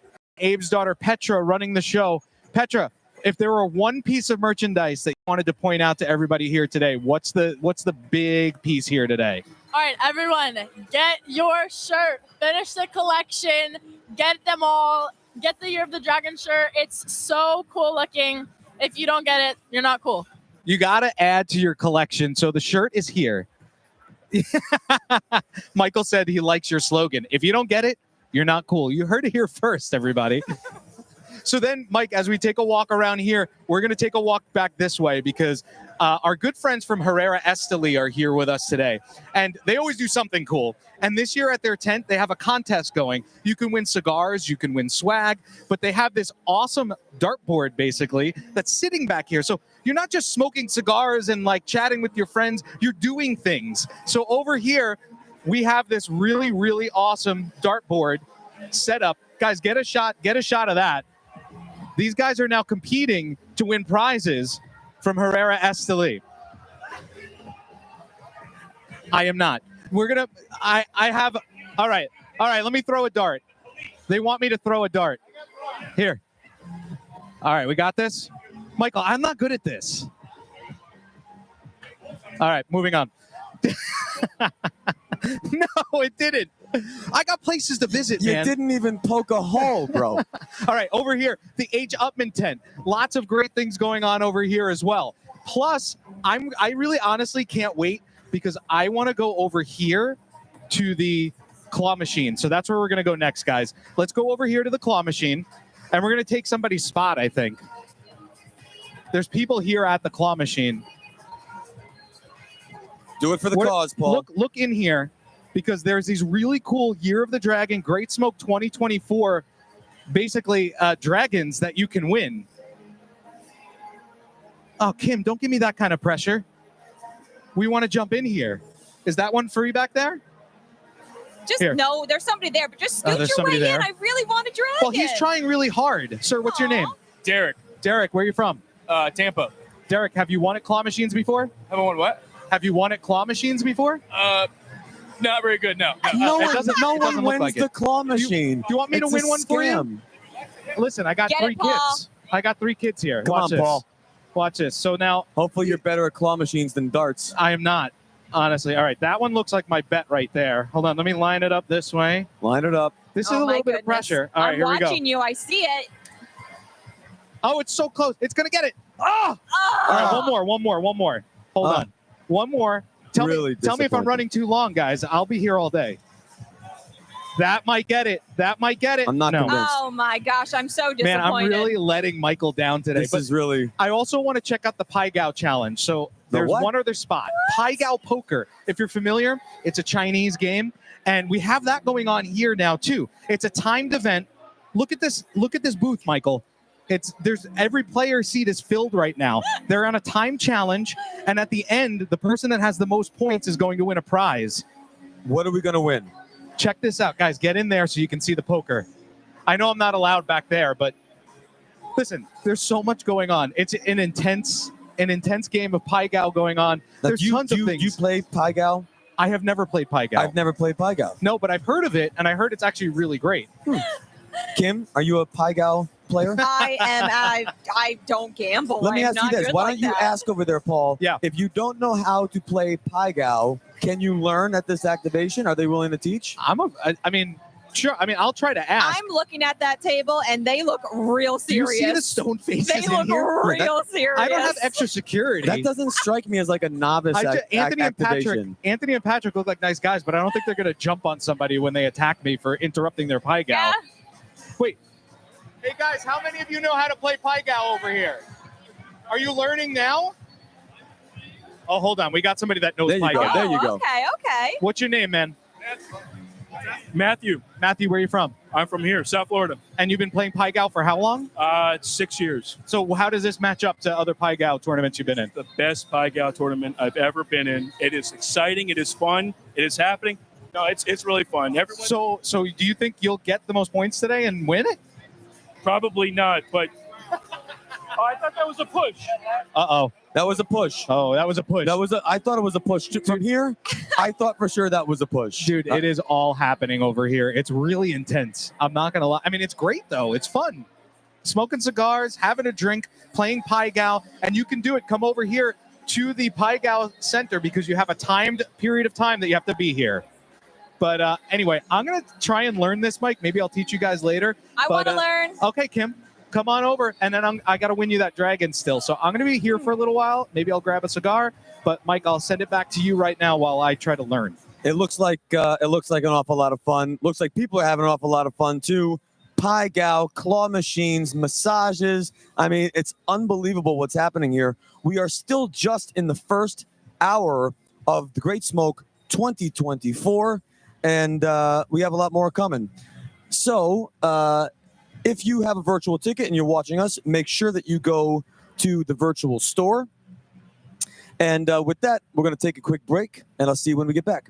Abe's daughter, Petra, running the show. Petra, if there were one piece of merchandise that you wanted to point out to everybody here today, what's the big piece here today? All right, everyone, get your shirt. Finish the collection. Get them all. Get the Year of the Dragon shirt. It's so cool looking. If you don't get it, you're not cool. You got to add to your collection. So the shirt is here. Michael said he likes your slogan. If you don't get it, You're not cool. You heard it here first, everybody. So then, Mike, as we take a walk around here, we're going to take a walk back this way because our good friends from Herrera Esteli are here with us today. And they always do something cool. And this year at their tent, they have a contest going. You can win cigars, you can win swag, but they have this awesome dartboard, basically, that's sitting back here. So you're not just smoking cigars and like chatting with your friends, you're doing things. So over here, we have this really, really awesome dartboard set up. Guys, get a shot of that. These guys are now competing to win prizes from Herrera Esteli. I am not. I have, all right, let me throw a dart. They want me to throw a dart. Here. All right, we got this? Michael, I'm not good at this. All right, moving on. No, it didn't. I got places to visit, man. You didn't even poke a hole, bro. All right, over here, the H. Upman tent. Lots of great things going on over here as well. Plus, I really honestly can't wait because I want to go over here to the claw machine. So that's where we're going to go next, guys. Let's go over here to the claw machine, and we're going to take somebody's spot, I think. There's people here at the claw machine. Do it for the cause, Paul. Look in here. Because there's these really cool Year of the Dragon Great Smoke 2024, basically dragons that you can win. Oh, Kim, don't give me that kind of pressure. We want to jump in here. Is that one free back there? Just Here. no, there's somebody there, but just scoot there's your somebody way there. in. I really want a dragon. Well, he's trying really hard. Sir, what's your name? Derek. Derek, where are you from? Tampa. Derek, have you won at claw machines before? Haven't won what? Have you won at claw machines before? Not very good, no. No It one, doesn't- no it doesn't one look wins like the it. claw machine. Do you want me to It's win a one for you? scam. Listen, I got Get 3 it, Paul. kids. I got 3 kids here. Come Watch on, this. Paul. Watch this. So now Hopefully you're better at claw machines than darts. I am not, honestly. All right, that one looks like my bet right there. Hold on, let me line it up this way. Line it up. This is Oh a my little bit of goodness. pressure. All right, I'm here we go. watching you. I see it. Oh, it's so close. It's gonna get it. Oh! All right, one more. Hold on. One more. Tell me if I'm disappointing. running too long, guys. I'll be here all day. That might get it. I'm not No. convinced. Oh my gosh, I'm so disappointed. Man, I'm really letting Michael down today. This But is really. I also want to check out the Pai Gow challenge. So The there's what? one other spot. Pai Gow Poker. If you're familiar, it's a Chinese game. And we have that going on here now too. It's a timed event. Look at this booth, Michael. There's every player seat is filled right now. They're on a time challenge, and at the end, the person that has the most points is going to win a prize. What are we going to win? Check this out, guys. Get in there so you can see the poker. I know I'm not allowed back there, but listen, there's so much going on. It's an intense game of Pai Gow going on. There's tons of things. You play Pai Gow? I have never played Pai Gow. I've never played Pai Gow. No, but I've heard of it, and I heard it's actually really great. Kim, are you a Pai Gow player? I don't gamble. Let me I'm ask you not this. good Why like don't you that. ask over there, Paul? Yeah. If you don't know how to play Pai Gow, can you learn at this activation? Are they willing to teach? Sure. I mean, I'll try to ask. I'm looking at that table, and they look real Do you serious. see the stone faces They in look here? real serious. I don't have extra security. That doesn't strike me as like a novice Anthony and activation. Patrick look like nice guys, but I don't think they're going to jump on somebody when they attack me for interrupting their Pai Gow. Yeah. Wait. Hey guys, how many of you know how to play Pai Gow over here? Are you learning now? Oh, hold on. We got somebody that knows There you Pai go. Gow. There you go. Okay. What's your name, man? Matthew. Matthew, where are you from? I'm from here, South Florida. And you've been playing Pai Gow for how long? It's 6 years. So how does this match up to other Pai Gow tournaments you've been in? The best Pai Gow tournament I've ever been in. It is exciting. It is fun. It is happening. No, it's really fun. Everyone, So do you think you'll get the most points today and win it? probably not, but I thought that was a push. Uh-oh. That was a push. Oh, that was a push. I thought it was a push. From here, I thought for sure that was a push. Dude, it is all happening over here. It's really intense. I'm not going to lie. I mean, it's great, though. It's fun. Smoking cigars, having a drink, playing Pai Gow, and you can do it. Come over here to the Pai Gow Center because you have a timed period of time that you have to be here. But anyway, I'm going to try and learn this, Mike. Maybe I'll teach you guys later. I want to learn. Okay, Kim, come on over. And then I got to win you that dragon still. So I'm going to be here for a little while. Maybe I'll grab a cigar. But, Mike, I'll send it back to you right now while I try to learn. It looks like an awful lot of fun. Looks like people are having an awful lot of fun too. Pie Gow, claw machines, massages. I mean, it's unbelievable what's happening here. We are still just in the first hour of the Great Smoke 2024, and we have a lot more coming. So if you have a virtual ticket and you're watching us, make sure that you go to the virtual store. And with that, we're going to take a quick break, and I'll see you when we get back.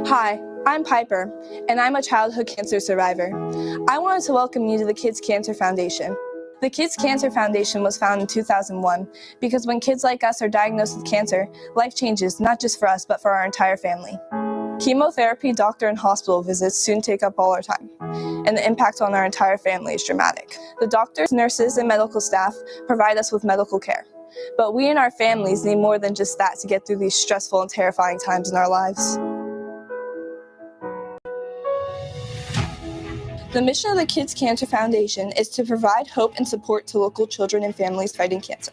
Hi, I'm Piper, and I'm a childhood cancer survivor. I wanted to welcome you to the Kids Cancer Foundation. The Kids Cancer Foundation was founded in 2001 because when kids like us are diagnosed with cancer, life changes not just for us, but for our entire family. Chemotherapy, doctor, and hospital visits soon take up all our time, and the impact on our entire family is dramatic. The doctors, nurses, and medical staff provide us with medical care, but we and our families need more than just that to get through these stressful and terrifying times in our lives. The mission of the Kids Cancer Foundation is to provide hope and support to local children and families fighting cancer.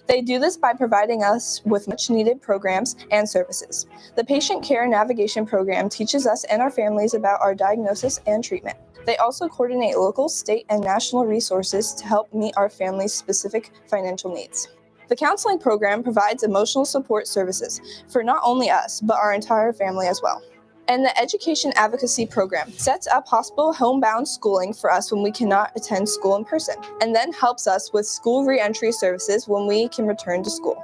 They do this by providing us with much-needed programs and services. The Patient Care Navigation Program teaches us and our families about our diagnosis and treatment. They also coordinate local, state, and national resources to help meet our families' specific financial needs. The counseling program provides emotional support services for not only us, but our entire family as well. And the Education Advocacy Program sets up hospital homebound schooling for us when we cannot attend school in person, and then helps us with school reentry services when we can return to school.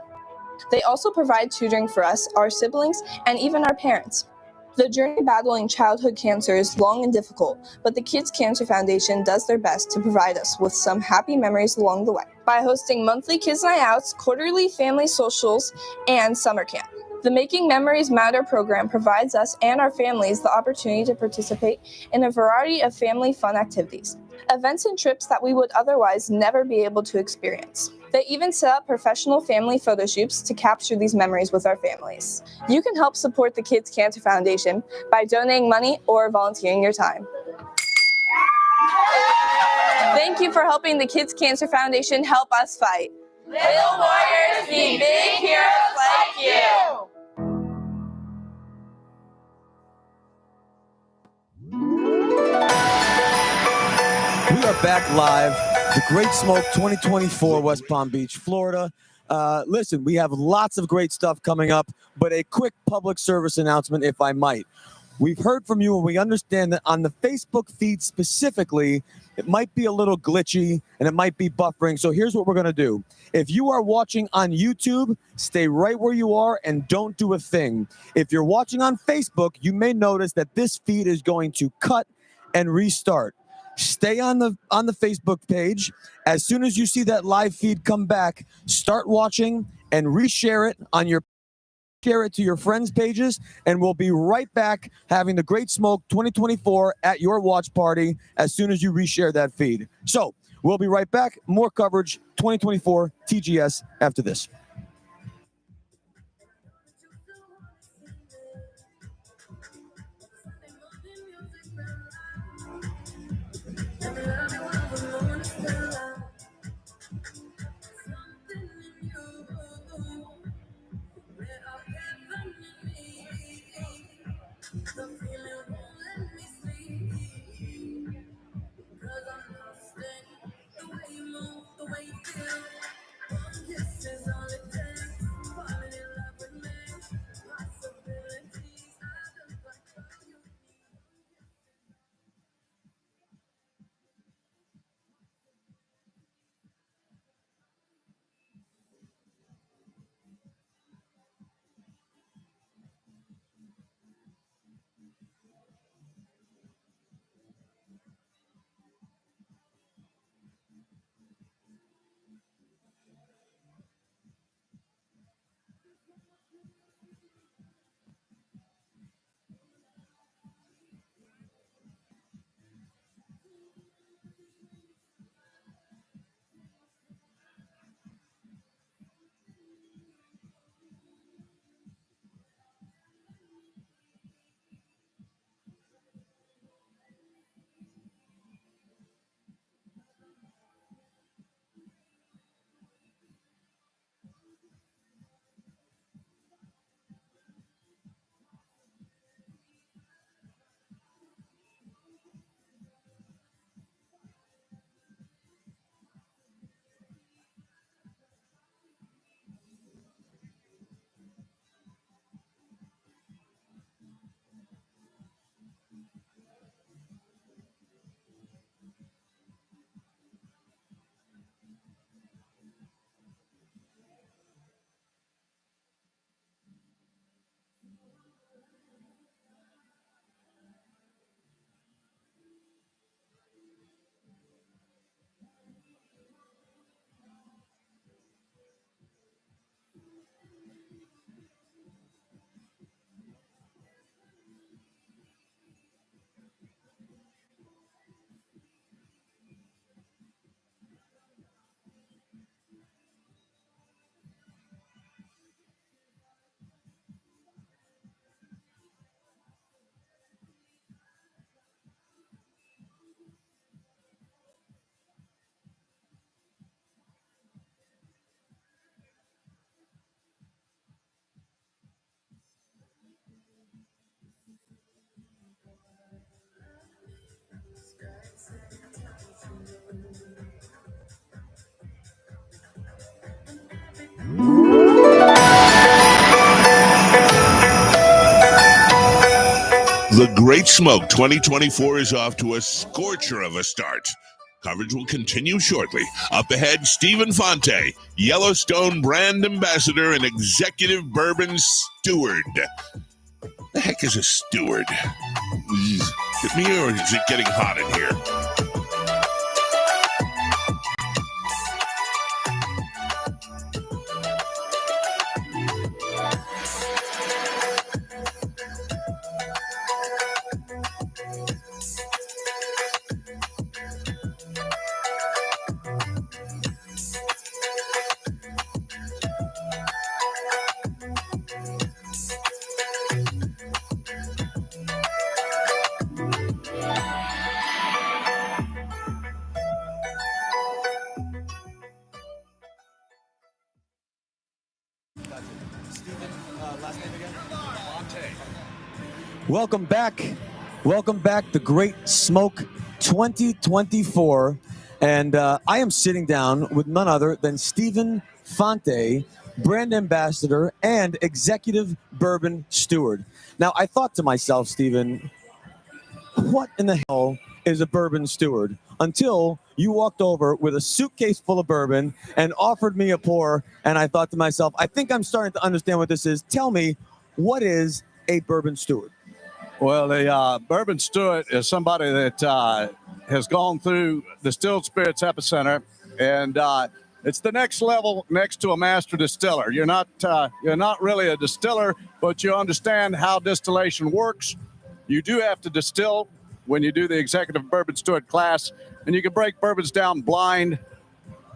They also provide tutoring for us, our siblings, and even our parents. The journey battling childhood cancer is long and difficult, but the Kids Cancer Foundation does their best to provide us with some happy memories along the way by hosting monthly Kids Night Outs, quarterly family socials, and summer camp. The Making Memories Matter program provides us and our families the opportunity to participate in a variety of family fun activities, events and trips that we would otherwise never be able to experience. They even set up professional family photo shoots to capture these memories with our families. You can help support the Kids Cancer Foundation by donating money or volunteering your time. Thank you for helping the Kids Cancer Foundation help us fight. Little warriors need big heroes like you. We are back live, the Great Smoke 2024, West Palm Beach, Florida. Listen, we have lots of great stuff coming up, but a quick public service announcement, if I might. We've heard from you, and we understand that on the Facebook feed specifically, it might be a little glitchy and it might be buffering. So here's what we're going to do. If you are watching on YouTube, stay right where you are and don't do a thing. If you're watching on Facebook, you may notice that this feed is going to cut and restart. Stay on the Facebook page. As soon as you see that live feed come back, start watching and reshare it on your share it to your friends' pages, and we'll be right back having the Great Smoke 2024 at your watch party as soon as you reshare that feed. So we'll be right back. More coverage 2024 TGS after this. The way you move, the way you feel. One kiss is all it The Great Smoke 2024 is off to a scorcher of a start. Coverage will continue shortly. Up ahead, Stephen Fonte, Yellowstone brand ambassador and executive bourbon steward. The heck is a steward? Is it me or is it getting hot in here? Welcome back. Welcome back to Great Smoke 2024. And I am sitting down with none other than Stephen Fonte, brand ambassador and executive bourbon steward. Now, I thought to myself, Stephen, what in the hell is a bourbon steward? Until you walked over with a suitcase full of bourbon and offered me a pour. And I thought to myself, I think I'm starting to understand what this is. Tell me, what is a bourbon steward? Well, the bourbon steward is somebody that has gone through Distilled Spirits Epicenter, and it's the next level next to a master distiller. You're not really a distiller, but you understand how distillation works. You do have to distill when you do the executive bourbon steward class, and you can break bourbons down blind.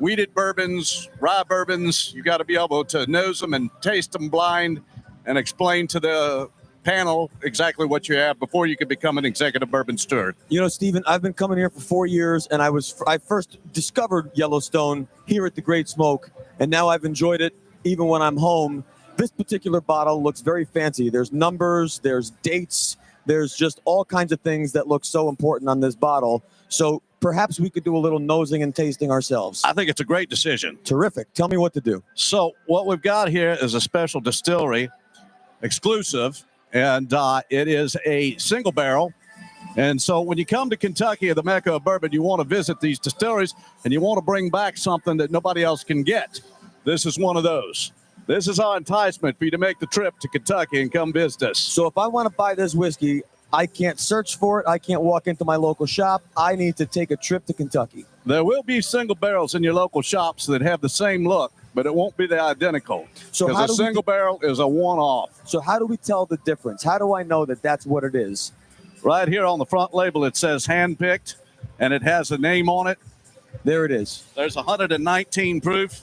Wheated bourbons, rye bourbons, you got to be able to nose them and taste them blind and explain to the panel exactly what you have before you can become an executive bourbon steward. You know, Stephen, I've been coming here for 4 years, and I first discovered Yellowstone here at the Great Smoke, and now I've enjoyed it even when I'm home. This particular bottle looks very fancy. There's numbers, there's dates, there's just all kinds of things that look so important on this bottle. So perhaps we could do a little nosing and tasting ourselves. I think it's a great decision. Terrific. Tell me what to do. So what we've got here is a special distillery exclusive, and it is a single barrel. And so when you come to Kentucky, the Mecca of bourbon, you want to visit these distilleries and you want to bring back something that nobody else can get. This is one of those. This is our enticement for you to make the trip to Kentucky and come visit us. So if I want to buy this whiskey, I can't search for it. I can't walk into my local shop. I need to take a trip to Kentucky. There will be single barrels in your local shops that have the same look, but it won't be the identical. So because a single barrel is a one-off. So how do we tell the difference? How do I know that that's what it is? Right here on the front label, it says handpicked, and it has a name on it. There it is. There's 119 proof,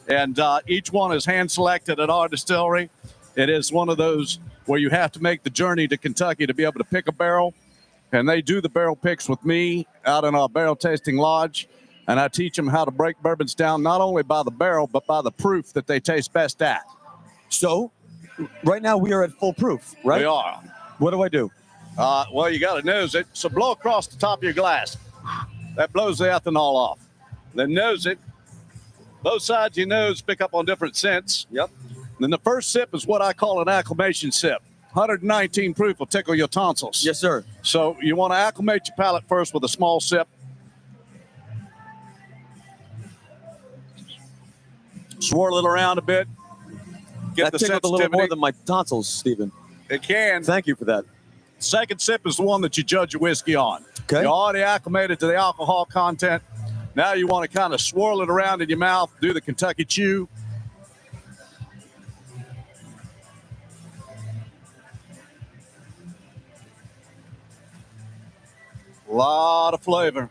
and each one is hand-selected at our distillery. It is one of those where you have to make the journey to Kentucky to be able to pick a barrel, and they do the barrel picks with me out in our barrel tasting lodge, and I teach them how to break bourbons down not only by the barrel, but by the proof that they taste best at. So right now we are at full proof, right? We are. What do I do? Well, you got to nose it. So blow across the top of your glass. That blows the ethanol off. Then nose it. Both sides of your nose pick up on different scents. Yep. Then the first sip is what I call an acclimation sip. 119 proof will tickle your tonsils. Yes, sir. So you want to acclimate your palate first with a small sip. Swirl it around a bit. Get that the tickled a little sensitivity. more than my tonsils, Stephen. It can. Thank you for that. Second sip is the one that you judge your whiskey on. Okay. You're already acclimated to the alcohol content. Now you want to kind of swirl it around in your mouth, do the Kentucky chew. A lot of flavor.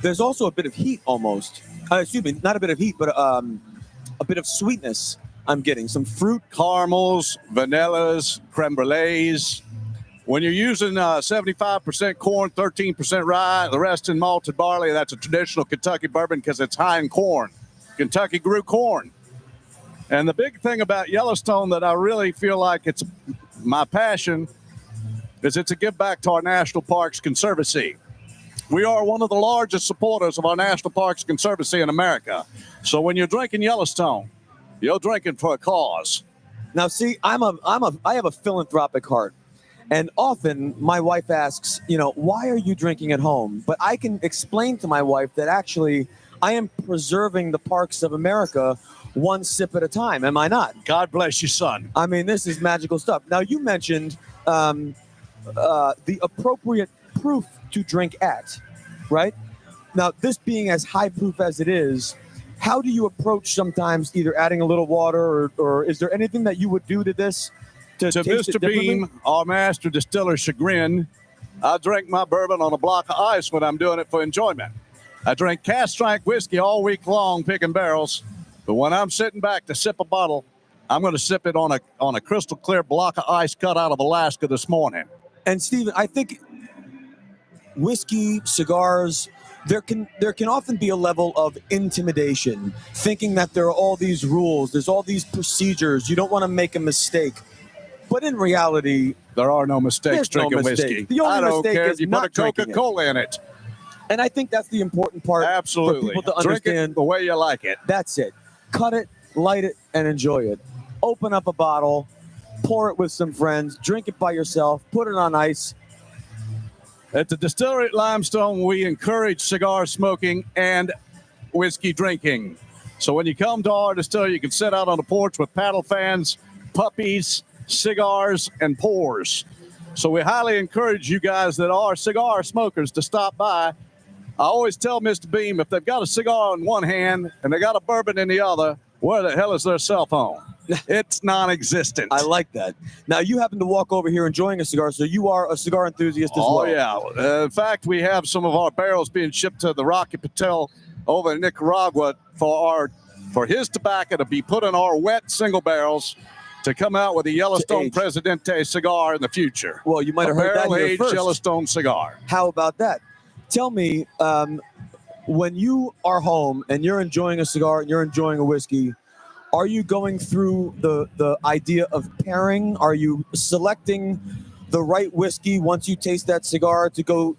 There's also a bit of heat almost. Excuse me, not a bit of heat, but a bit of sweetness I'm getting. Some fruit. Caramels, vanillas, creme brulees. When you're using 75% corn, 13% rye, the rest in malted barley, that's a traditional Kentucky bourbon because it's high in corn. Kentucky grew corn. And the big thing about Yellowstone that I really feel like it's my passion is it's a give back to our National Parks Conservancy. We are one of the largest supporters of our National Parks Conservancy in America. So when you're drinking Yellowstone, you're drinking for a cause. Now, see, I have a philanthropic heart. And often my wife asks, why are you drinking at home? But I can explain to my wife that actually I am preserving the parks of America one sip at a time. Am I not? God bless you, son. I mean, this is magical stuff. Now, you mentioned the appropriate proof to drink at, right? Now, this being as high proof as it is, how do you approach sometimes either adding a little water or is there anything that you would do to this to taste Mr. it differently? Beam, our master distiller's chagrin, I drink my bourbon on a block of ice when I'm doing it for enjoyment. I drink cast strength whiskey all week long picking barrels, but when I'm sitting back to sip a bottle, I'm going to sip it on a crystal clear block of ice cut out of Alaska this morning. And Stephen, I think whiskey, cigars, there can often be a level of intimidation, thinking that there are all these rules, there's all these procedures, you don't want to make a mistake. But in reality, there are no mistakes drinking mistake. whiskey. The only I don't mistake care is if you not put a drinking it. Coca-Cola in it. And I think that's the important part Absolutely. for people to Drink understand. it the way you like it. That's it. Cut it, light it, and enjoy it. Open up a bottle, pour it with some friends, drink it by yourself, put it on ice. At the distillery at Limestone, we encourage cigar smoking and whiskey drinking. So when you come to our distillery, you can sit out on the porch with paddle fans, puppies, cigars, and pours. So we highly encourage you guys that are cigar smokers to stop by. I always tell Mr. Beam, if they've got a cigar in one hand and they got a bourbon in the other, where the hell is their cell phone? It's non-existent. I like that. Now, you happen to walk over here enjoying a cigar, so you are a cigar enthusiast as well. Oh, yeah. In fact, we have some of our barrels being shipped to the Rocky Patel over in Nicaragua for his tobacco to be put in our wet single barrels to come out with a Yellowstone Presidente cigar in the future. Well, you might have heard that here barrel-aged first. Yellowstone cigar. How about that? Tell me, when you are home and you're enjoying a cigar and you're enjoying a whiskey, are you going through the idea of pairing? Are you selecting the right whiskey once you taste that cigar to go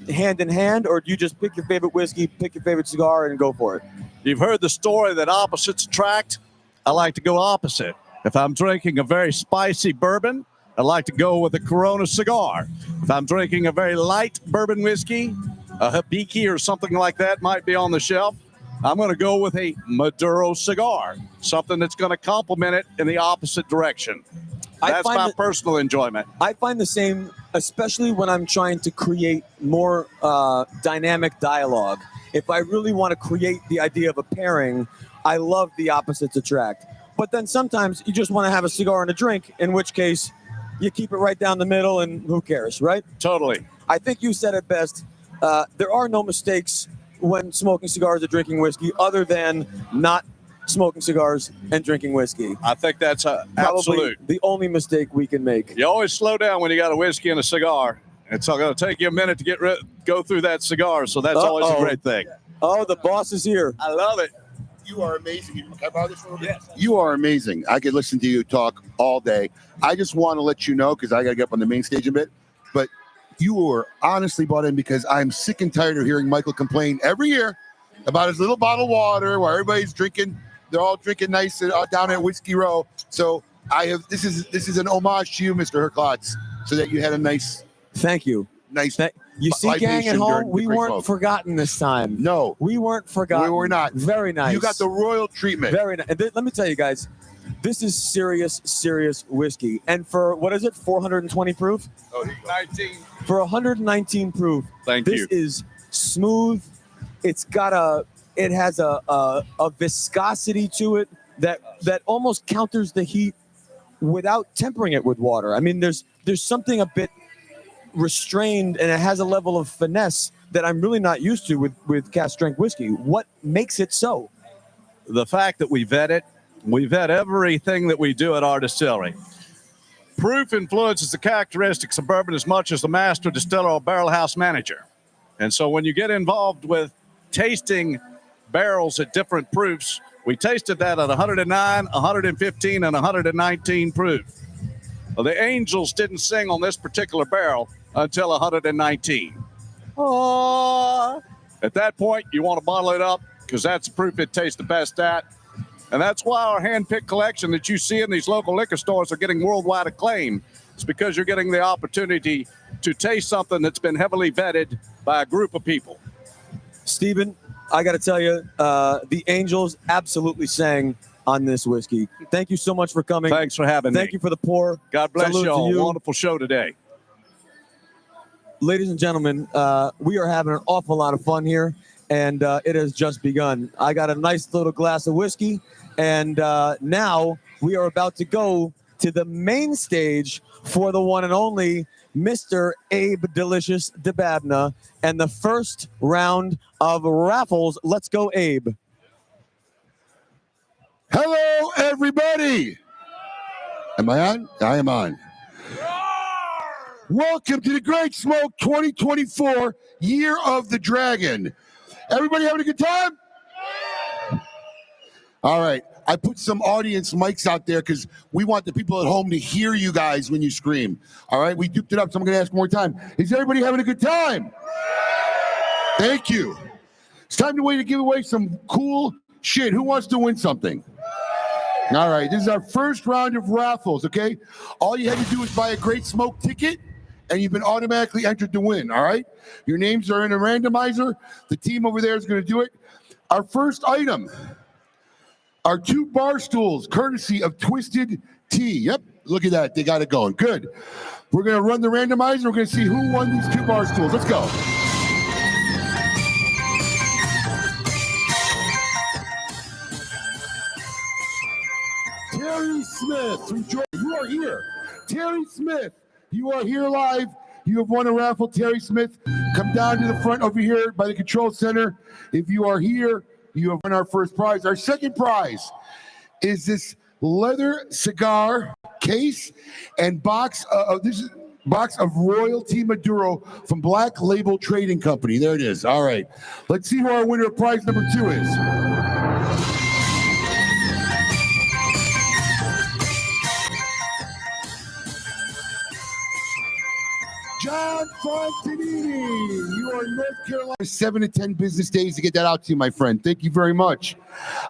hand in hand, or do you just pick your favorite whiskey, pick your favorite cigar, and go for it? You've heard the story that opposites attract. I like to go opposite. If I'm drinking a very spicy bourbon, I like to go with a Corona cigar. If I'm drinking a very light bourbon whiskey, a Hibiki or something like that might be on the shelf, I'm going to go with a Maduro cigar, something that's going to complement it in the opposite direction. That's my personal enjoyment. I find the same, especially when I'm trying to create more dynamic dialogue. If I really want to create the idea of a pairing, I love the opposites attract. But then sometimes you just want to have a cigar and a drink, in which case you keep it right down the middle and who cares, right? Totally. I think you said it best. There are no mistakes when smoking cigars or drinking whiskey other than not smoking cigars and drinking whiskey. I think that's Probably absolute. the only mistake we can make. You always slow down when you got a whiskey and a cigar. It's going to take you a minute to go through that cigar, so that's always a great thing. Oh, the boss is here. I love it. You are amazing. Can I borrow this for a little bit? You are amazing. I could listen to you talk all day. I just want to let you know, because I got to get up on the main stage a bit, but you were honestly brought in because I'm sick and tired of hearing Michael complain every year about his little bottle of water while everybody's drinking. They're all drinking nice down at Whiskey Row. So this is an homage to you, Mr. Herklotz, so that you had a nice. Thank you. Nice. You see, gang at libation home, during the we Great weren't Smoke. forgotten this time. No. We weren't forgotten. We were not. Very nice. You got the royal treatment. Very nice. And let me tell you guys, this is serious, serious whiskey. And for, what is it, 420 proof? Oh, 19. For 119 proof, Thank this you. is smooth. It has a viscosity to it that almost counters the heat without tempering it with water. I mean, there's something a bit restrained, and it has a level of finesse that I'm really not used to with cast strength whiskey. What makes it so? The fact that we vet it. We vet everything that we do at our distillery. Proof influences the characteristics of bourbon as much as the master distiller or barrel house manager. And so when you get involved with tasting barrels at different proofs, we tasted that at 109, 115, and 119 proof. Well, the angels didn't sing on this particular barrel until 119. At that point, you want to bottle it up because that's the proof it tastes the best at. And that's why our hand-picked collection that you see in these local liquor stores are getting worldwide acclaim. It's because you're getting the opportunity to taste something that's been heavily vetted by a group of people. Stephen, I got to tell you, the Angels absolutely sang on this whiskey. Thank you so much for coming. Thanks for having me. Thank you for the pour. God bless Salute you to all. Wonderful show today. Ladies and gentlemen, we are having an awful lot of fun here, and it has just begun. I got a nice little glass of whiskey, and now we are about to go to the main stage for the one and only Mr. Abe Delicious DeBabna and the first round of raffles. Let's go, Abe. Hello, everybody. Am I on? I am on. Welcome to the Great Smoke 2024 Year of the Dragon. Everybody having a good time? All right. I put some audience mics out there because we want the people at home to hear you guys when you scream. All right. We duped it up, so I'm going to ask more time. Is everybody having a good time? Thank you. It's time to give away some cool shit. Who wants to win something? All right. This is our first round of raffles, okay? All you had to do was buy a Great Smoke ticket, and you've been automatically entered to win, all right? Your names are in a randomizer. The team over there is going to do it. Our first item are 2 bar stools, courtesy of Twisted Tea. Yep, look at that. They got it going. Good. We're going to run the randomizer. We're going to see who won these 2 bar stools. Let's go. Terry Smith from Georgia. You are here. Terry Smith, you are here live. You have won a raffle. Terry Smith, come down to the front over here by the control center. If you are here, you have won our first prize. Our second prize is this leather cigar case and box of Royalty Maduro from Black Label Trading Company. There it is. All right. Let's see who our winner of prize number 2 is. John Fontanini, you are in North Carolina. 7 to 10 business days to get that out to you, my friend. Thank you very much.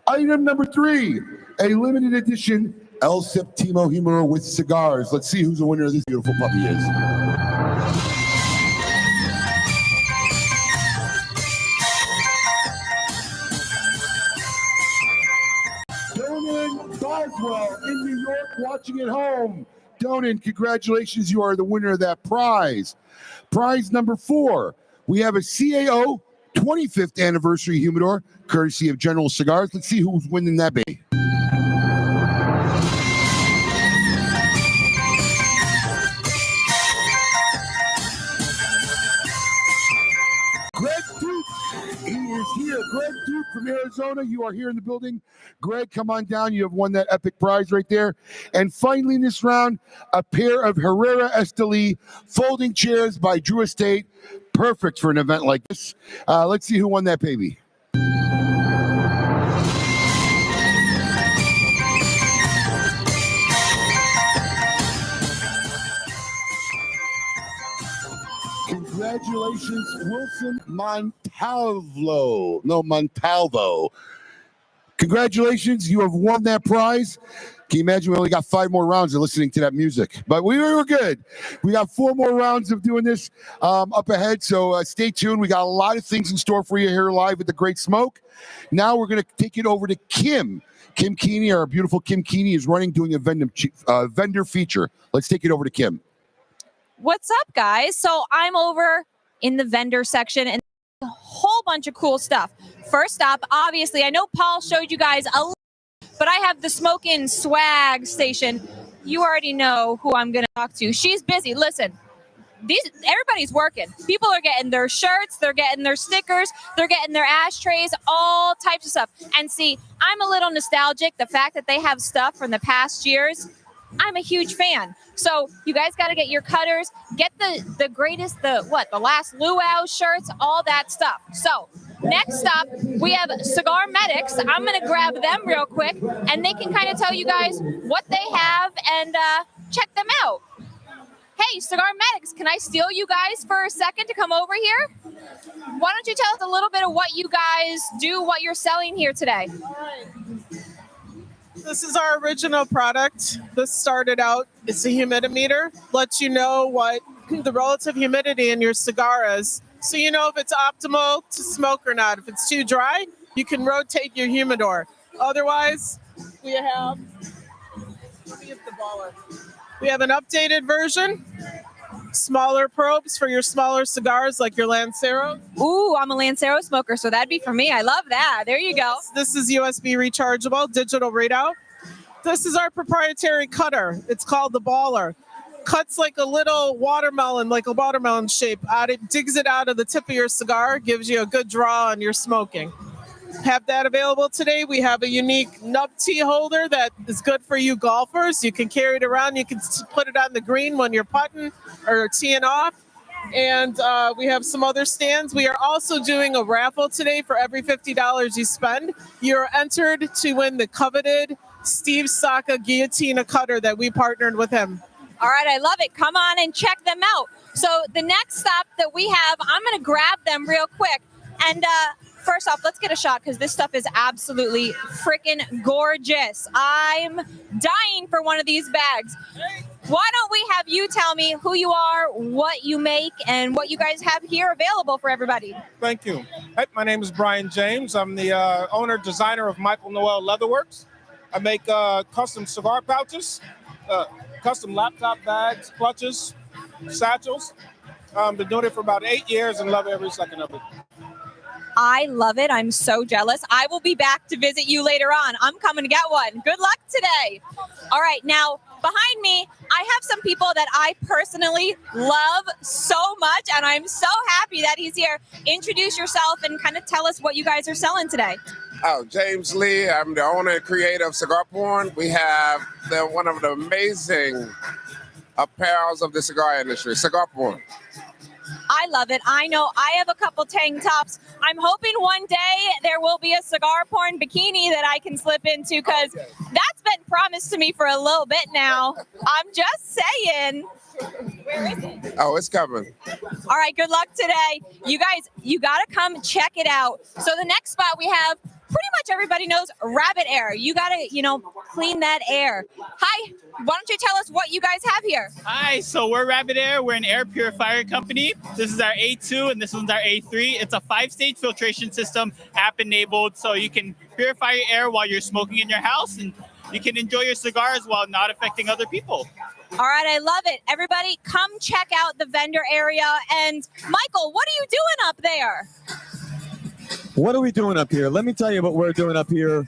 Item number 3, a limited edition El Septimo Humidor with cigars. Let's see who's the winner of this beautiful puppy is. Donan Boswell in New York, watching at home. Donan, congratulations. You are the winner of that prize. Prize number 4, we have a CAO 25th anniversary humidor, courtesy of General Cigars. Let's see who's winning that baby. Greg Duke, he is here. Greg Duke from Arizona, you are here in the building. Greg, come on down. You have won that epic prize right there. And finally in this round, a pair of Herrera Esteli folding chairs by Drew Estate. Perfect for an event like this. Let's see who won that baby. Congratulations, Wilson Montalvo. No, Montalvo. Congratulations, you have won that prize. Can you imagine we only got 5 more rounds of listening to that music? But we were good. We got 4 more rounds of doing this up ahead, so stay tuned. We got a lot of things in store for you here live at the Great Smoke. Now we're going to take it over to Kim. Kim Keeney, our beautiful Kim Keeney, is doing a vendor feature. Let's take it over to Kim. What's up, guys? So I'm over in the vendor section and a whole bunch of cool stuff. First up, obviously, I know Paul showed you guys but I have the Smokin' Swag station. You already know who I'm going to talk to. She's busy. Listen, everybody's working. People are getting their shirts, they're getting their stickers, they're getting their ashtrays, all types of stuff. And see, I'm a little nostalgic. The fact that they have stuff from the past years, I'm a huge fan. So you guys got to get your cutters, get the greatest, the last luau shirts, all that stuff. So next up, we have Cigar Medics. I'm going to grab them real quick, and they can kind of tell you guys what they have and check them out. Hey, Cigar Medics, can I steal you guys for a second to come over here? Why don't you tell us a little bit of what you guys do, what you're selling here today? This is our original product. This started out, it's a humidimeter, lets you know what the relative humidity in your cigar is. So you know if it's optimal to smoke or not. If it's too dry, you can rotate your humidor. Otherwise, we have, let me get the baller. We have an updated version. Smaller probes for your smaller cigars like your Lancero. Ooh, I'm a Lancero smoker, so that'd be for me. I love that. There you go. This is USB rechargeable, digital readout. This is our proprietary cutter. It's called the Baller. Cuts like a little watermelon, like a watermelon shape. It digs it out of the tip of your cigar, gives you a good draw on your smoking. Have that available today. We have a unique nub tea holder that is good for you golfers. You can carry it around. You can put it on the green when you're putting or teeing off. And we have some other stands. We are also doing a raffle today. For every $50 you spend, you're entered to win the coveted Steve Saka Guillotina cutter that we partnered with him. All right, I love it. Come on and check them out. So the next stop that we have, I'm going to grab them real quick. And first off, let's get a shot because this stuff is absolutely freaking gorgeous. I'm dying for one of these bags. Why don't we have you tell me who you are, what you make, and what you guys have here available for everybody? Thank you. Hey, my name is Brian James. I'm the owner, designer of Michael Noel Leatherworks. I make custom cigar pouches, custom laptop bags, clutches, satchels. Been doing it for about 8 years and love every second of it. I love it. I'm so jealous. I will be back to visit you later on. I'm coming to get one. Good luck today. All right, now behind me, I have some people that I personally love so much, and I'm so happy that he's here. Introduce yourself and kind of tell us what you guys are selling today. Oh, James Lee. I'm the owner and creator of Cigar Porn. We have one of the amazing apparels of the cigar industry, Cigar Porn. I love it. I know I have a couple tank tops. I'm hoping one day there will be a cigar porn bikini that I can slip into because that's been promised to me for a little bit now. I'm just saying. Where is it? Oh, it's coming. All right, good luck today. You guys, you got to come check it out. So the next spot we have, pretty much everybody knows Rabbit Air. You got to, clean that air. Hi, why don't you tell us what you guys have here? Hi, so we're Rabbit Air. We're an air purifier company. This is our A2 and this one's our A3. It's a 5-stage filtration system, app enabled, so you can purify your air while you're smoking in your house and you can enjoy your cigars while not affecting other people. All right, I love it. Everybody, come check out the vendor area. And Michael, what are you doing up there? What are we doing up here? Let me tell you what we're doing up here.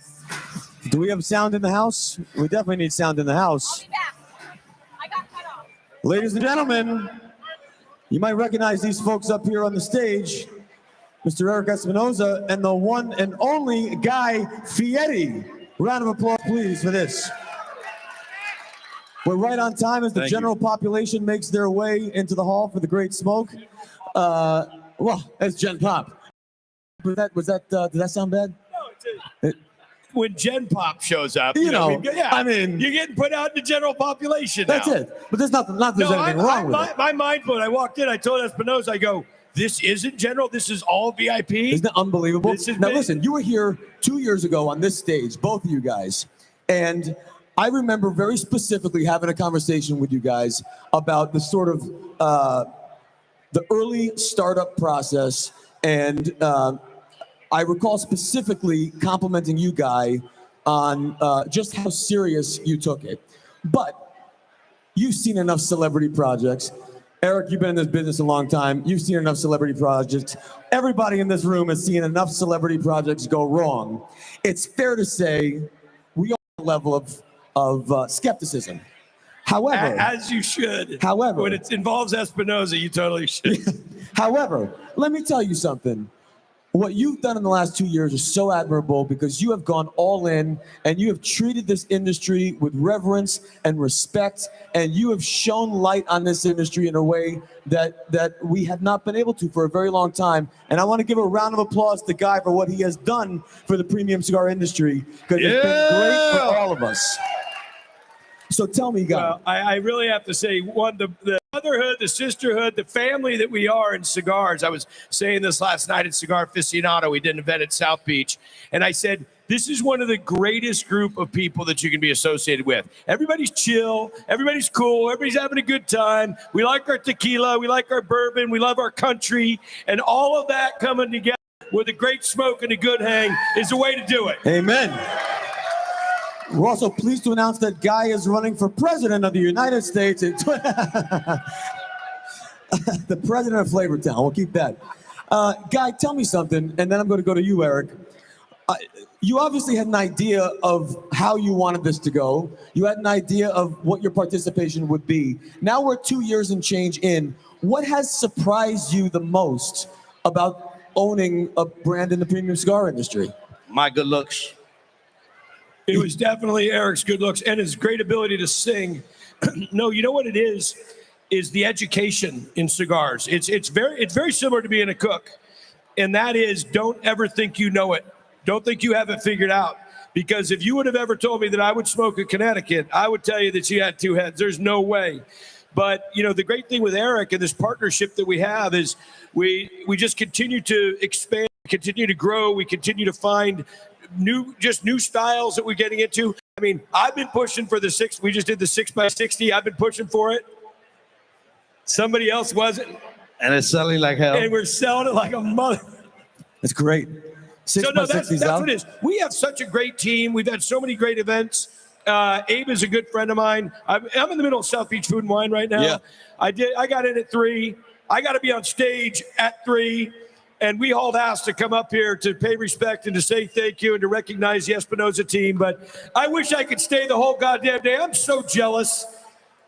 Do we have sound in the house? We definitely need sound in the house. I'll be back. I got cut off. Ladies and gentlemen, you might recognize these folks up here on the stage. Mr. Eric Espinoza and the one and only Guy Fieri. Round of applause, please, for this. We're right on time as the general population makes their way into the hall for the Great Smoke. Well, that's Gen Pop. Did that sound bad? No, when Gen Pop shows up, I mean, you're getting put out in the general population now. That's it. But there's nothing. Not there's anything wrong with it. My mind, when I walked in, I told Espinoza, I go, "This isn't general. This is all VIP." Isn't that unbelievable? Now listen, you were here 2 years ago on this stage, both of you guys, and I remember very specifically having a conversation with you guys about the sort of the early startup process, and I recall specifically complimenting you, Guy, on just how serious you took it. But you've seen enough celebrity projects. Eric, you've been in this business a long time. You've seen enough celebrity projects. Everybody in this room has seen enough celebrity projects go wrong. It's fair to say we are at a level of skepticism. However, as you should. However, when it involves Espinoza, you totally should. However, let me tell you something. What you've done in the last 2 years is so admirable because you have gone all in and you have treated this industry with reverence and respect, and you have shone light on this industry in a way that we have not been able to for a very long time. And I want to give a round of applause to Guy for what he has done for the premium cigar industry, because it's been great for all of us. So tell me, Guy. Well, I really have to say, the brotherhood, the sisterhood, the family that we are in cigars. I was saying this last night at Cigar Aficionado. We did an event at South Beach. And I said, This is one of the greatest group of people that you can be associated with. Everybody's chill. Everybody's cool. Everybody's having a good time. We like our tequila. We like our bourbon. We love our country. And all of that coming together with a great smoke and a good hang is the way to do it. Amen. We're also pleased to announce that Guy is running for president of the United States. The president of Flavortown. We'll keep that. Guy, tell me something, and then I'm going to go to you, Eric. You obviously had an idea of how you wanted this to go. You had an idea of what your participation would be. Now we're 2 years and change in. What has surprised you the most about owning a brand in the premium cigar industry? My good looks. It was definitely Eric's good looks and his great ability to sing. No, you know what it is the education in cigars. It's very similar to being a cook. And that is, don't ever think you know it. Don't think you have it figured out. Because if you would have ever told me that I would smoke a Connecticut, I would tell you that you had two heads. There's no way. But, you know, the great thing with Eric and this partnership that we have is we just continue to expand, continue to grow. We continue to find new styles that we're getting into. I mean, I've been pushing for we just did the 6x60. I've been pushing for it. Somebody else wasn't. And it's selling like hell. And we're selling it like a mother. That's great. That's what it is. We have such a great team. We've had so many great events. Abe is a good friend of mine. I'm in the middle of South Beach Food and Wine right now. Yeah. I got in at 3. I got to be on stage at 3. And we hauled ass to come up here to pay respect and to say thank you and to recognize the Espinosa team. But I wish I could stay the whole goddamn day. I'm so jealous.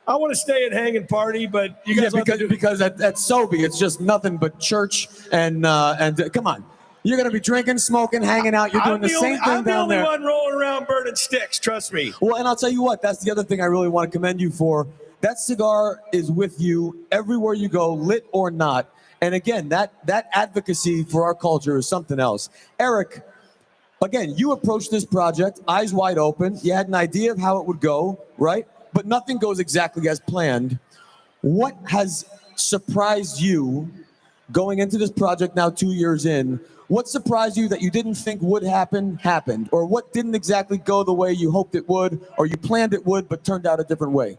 I want to stay and hang and party, but you guys because at Sobe, it's just nothing but church and come on. You're going to be drinking, smoking, hanging out. You're doing the same thing down there. I'm the only one rolling around burning sticks, trust me. Well, and I'll tell you what, that's the other thing I really want to commend you for. That cigar is with you everywhere you go, lit or not. And again, that advocacy for our culture is something else. Eric, again, you approached this project, eyes wide open. You had an idea of how it would go, right? But nothing goes exactly as planned. What has surprised you going into this project now 2 years in? What surprised you that you didn't think would happen, happened? Or what didn't exactly go the way you hoped it would, or you planned it would, but turned out a different way?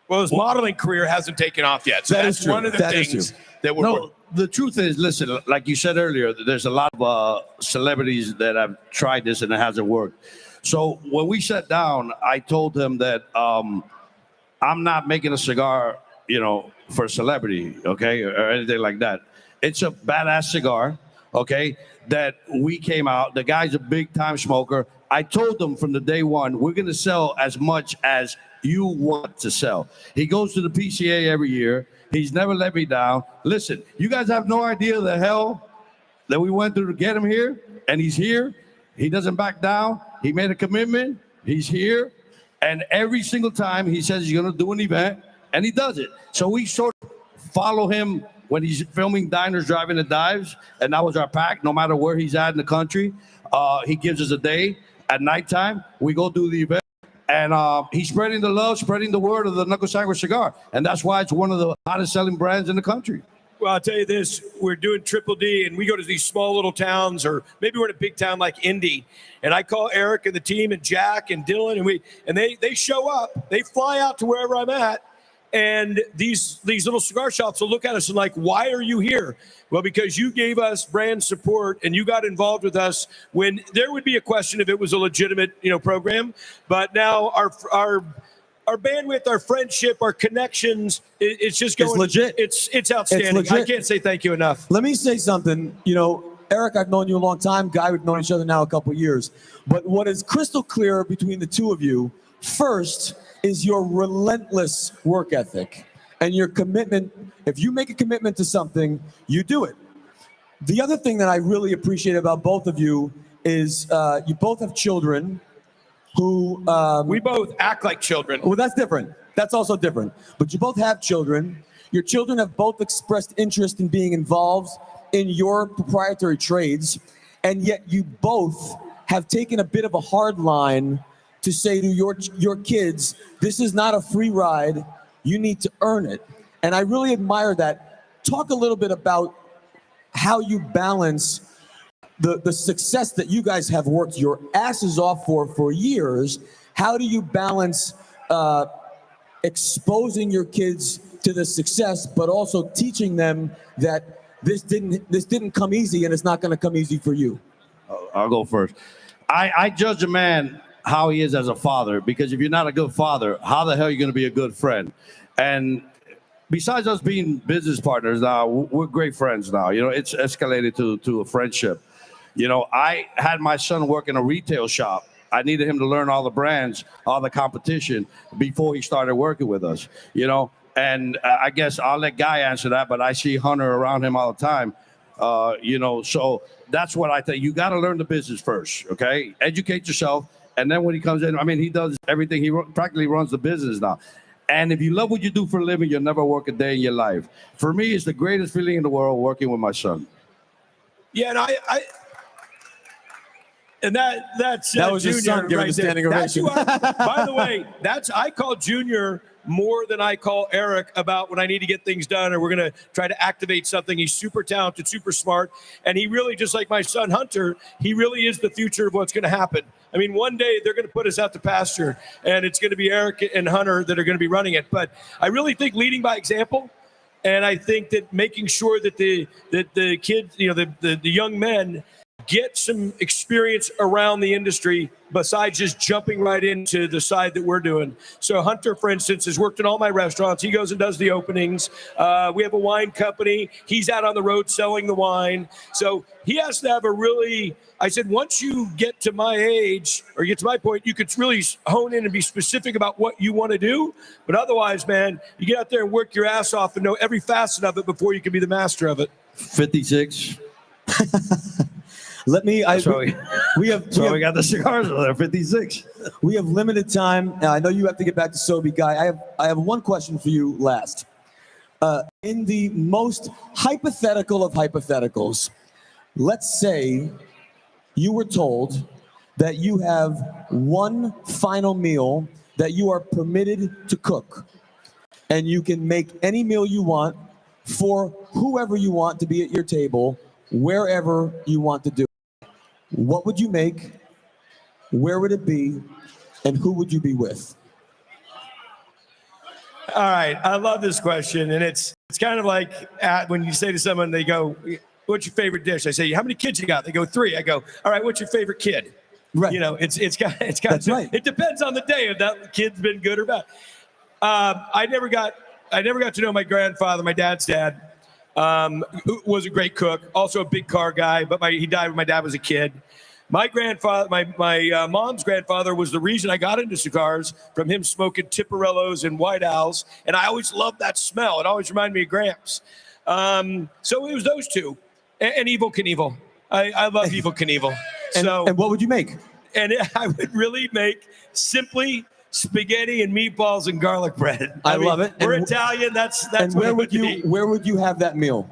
Well, his modeling career hasn't taken off yet. So that's one of the things that we're... No, the truth is, listen, like you said earlier, there's a lot of celebrities that have tried this and it hasn't worked. So when we sat down, I told him that I'm not making a cigar, for a celebrity, okay, or anything like that. It's a badass cigar, okay, that we came out. The guy's a big time smoker. I told him from the day one, we're going to sell as much as you want to sell. He goes to the PCA every year. He's never let me down. Listen, you guys have no idea the hell that we went through to get him here, and he's here. He doesn't back down. He made a commitment. He's here. And every single time he says he's going to do an event, and he does it. So we sort of follow him when he's filming Diners, Driving, and Dives, and that was our pack, no matter where he's at in the country. He gives us a day. At nighttime, we go do the event. And he's spreading the love, spreading the word of the Knuckle Sangre cigar. And that's why it's one of the hottest selling brands in the country. Well, I'll tell you this, we're doing Triple D, and we go to these small little towns, or maybe we're in a big town like Indy, and I call Eric and the team and Jack and Dylan, and they show up. They fly out to wherever I'm at, and these little cigar shops will look at us and like, why are you here? Well, because you gave us brand support and you got involved with us when there would be a question if it was a legitimate, program. But now our bandwidth, our friendship, our connections, it's just going. It's legit. It's outstanding. It's legit. I can't say thank you enough. Let me say something. Eric, I've known you a long time. Guy, we've known each other now a couple of years. But what is crystal clear between the two of you, first, is your relentless work ethic and your commitment. If you make a commitment to something, you do it. The other thing that I really appreciate about both of you is you both have children who... we both act like children. Well, that's different. That's also different. But you both have children. Your children have both expressed interest in being involved in your proprietary trades, and yet you both have taken a bit of a hard line to say to your kids, this is not a free ride, you need to earn it. And I really admire that. Talk a little bit about how you balance the success that you guys have worked your asses off for years, how do you balance exposing your kids to the success, but also teaching them that this didn't come easy and it's not going to come easy for you? I'll go first. I judge a man how he is as a father, because if you're not a good father, how the hell are you going to be a good friend? And besides us being business partners now, we're great friends now. You know, it's escalated to a friendship. You know, I had my son work in a retail shop. I needed him to learn all the brands, all the competition before he started working with us, you know. And I guess I'll let Guy answer that, but I see Hunter around him all the time, you know. So that's what I think. You got to learn the business first, okay? Educate yourself. And then when he comes in, I mean, he does everything. He practically runs the business now. And if you love what you do for a living, you'll never work a day in your life. For me, it's the greatest feeling in the world working with my son. Yeah, and that's that was Junior his son giving right the standing there. ovation. By the way, I call Junior more than I call Eric about when I need to get things done, or we're going to try to activate something. He's super talented, super smart, and he really, just like my son Hunter, he really is the future of what's going to happen. I mean, one day they're going to put us out to pasture, and it's going to be Eric and Hunter that are going to be running it. But I really think leading by example, and I think that making sure that the kids, you know, the young men get some experience around the industry besides just jumping right into the side that we're doing. So Hunter, for instance, has worked in all my restaurants. He goes and does the openings. We have a wine company. He's out on the road selling the wine. So he has to have I said, once you get to my age or get to my point, you could really hone in and be specific about what you want to do. But otherwise, man, you get out there and work your ass off and know every facet of it before you can be the master of it. 56. We got the cigars over there, 56. We have limited time. I know you have to get back to Sobe, Guy. I have one question for you last. In the most hypothetical of hypotheticals, let's say you were told that you have one final meal that you are permitted to cook, and you can make any meal you want for whoever you want to be at your table, wherever you want to do it. What would you make? Where would it be? And who would you be with? All right, I love this question, and it's kind of like when you say to someone, they go, "What's your favorite dish?" I say, "How many kids you got?" They go, 3. I go, "All right, what's your favorite kid?" Right. You know, it's kind That's of, right. It depends on the day if that kid's been good or bad. I never got to know my grandfather, my dad's dad. Who was a great cook, also a big car guy, but he died when my dad was a kid. My grandfather, my mom's grandfather, was the reason I got into cigars, from him smoking Tiparellos and White Owls, and I always loved that smell. It always reminded me of Gramps. So it was those two, and Evel Knievel. I love Evel Knievel. And what would you make? And I would really make simply spaghetti and meatballs and garlic bread. I love it. We're And Italian. That's And what where it would you be. where would you have that meal?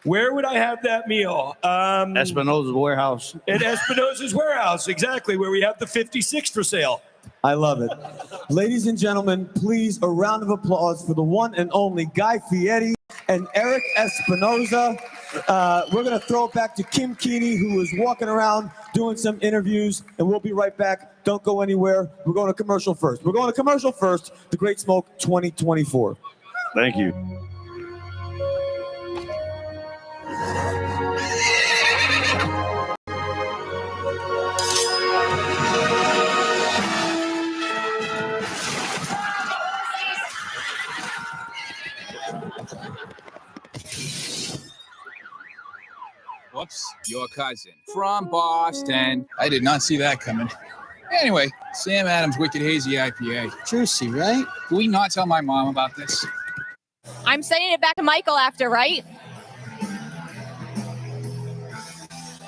Where would I have that meal? Espinosa's warehouse. At Espinosa's warehouse, exactly, where we have the 56 for sale. I love it. Ladies and gentlemen, please a round of applause for the one and only Guy Fieri and Eric Espinosa. We're going to throw it back to Kim Keeney, who is walking around doing some interviews, and we'll be right back. Don't go anywhere. We're going to commercial first. The Great Smoke 2024. Thank you. Whoops, your cousin from Boston. I did not see that coming. Anyway, Sam Adams Wicked Hazy IPA. Juicy, right? Can we not tell my mom about this? I'm sending it back to Michael after, right?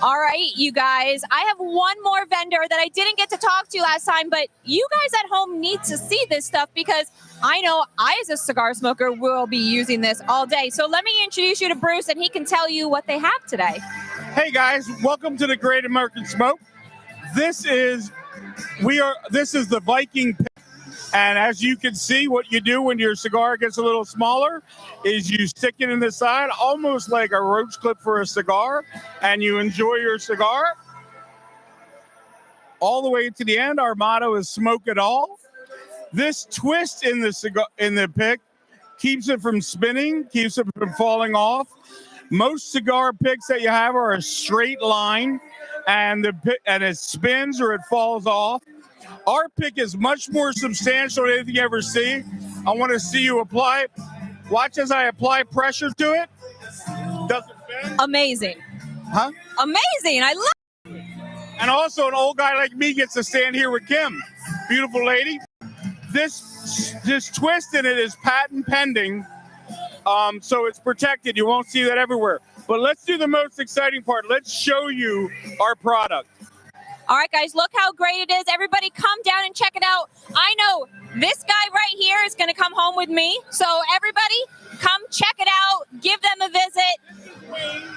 All right, you guys. I have one more vendor that I didn't get to talk to last time, but you guys at home need to see this stuff because I know I, as a cigar smoker, will be using this all day. So let me introduce you to Bruce, and he can tell you what they have today. Hey guys, welcome to the Great American Smoke. This is the Viking Pick And as you can see, what you do when your cigar gets a little smaller is you stick it in the side, almost like a roach clip for a cigar, and you enjoy your cigar all the way to the end. Our motto is smoke it all. This twist in the cigar, in the pick, keeps it from spinning, keeps it from falling off. Most cigar picks that you have are a straight line, and it spins or it falls off. Our pick is much more substantial than anything you ever see. I want to see you apply it. Watch as I apply pressure to it. Does it bend? Amazing. Huh? Amazing. I love it. And also, an old guy like me gets to stand here with Kim. Beautiful lady. This twist in it is patent pending, so it's protected. You won't see that everywhere. But let's do the most exciting part. Let's show you our product. All right, guys, look how great it is. Everybody come down and check it out. I know this guy right here is going to come home with me. So everybody come check it out. Give them a visit.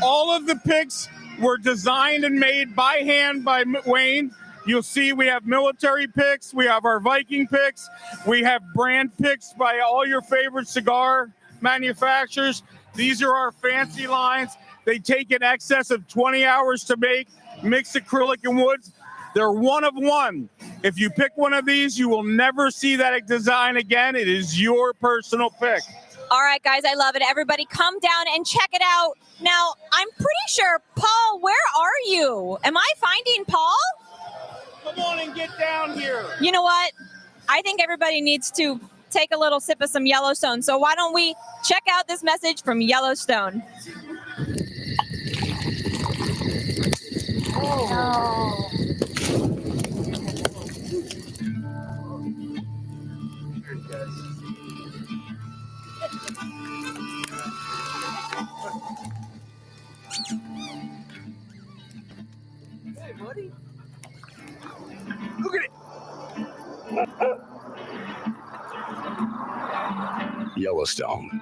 All of the picks were designed and made by hand by Wayne. You'll see we have military picks. We have our Viking picks. We have brand picks by all your favorite cigar manufacturers. These are our fancy lines. They take in excess of 20 hours to make, mixed acrylic and woods. They're one of one. If you pick one of these, you will never see that design again. It is your personal pick. All right, guys, I love it. Everybody come down and check it out. Now, I'm pretty sure, Paul, where are you? Am I finding Paul? Come on and get down here. You know what? I think everybody needs to take a little sip of some Yellowstone. So why don't we check out this message from Yellowstone? Oh. Hey, buddy. Look at it. Yellowstone.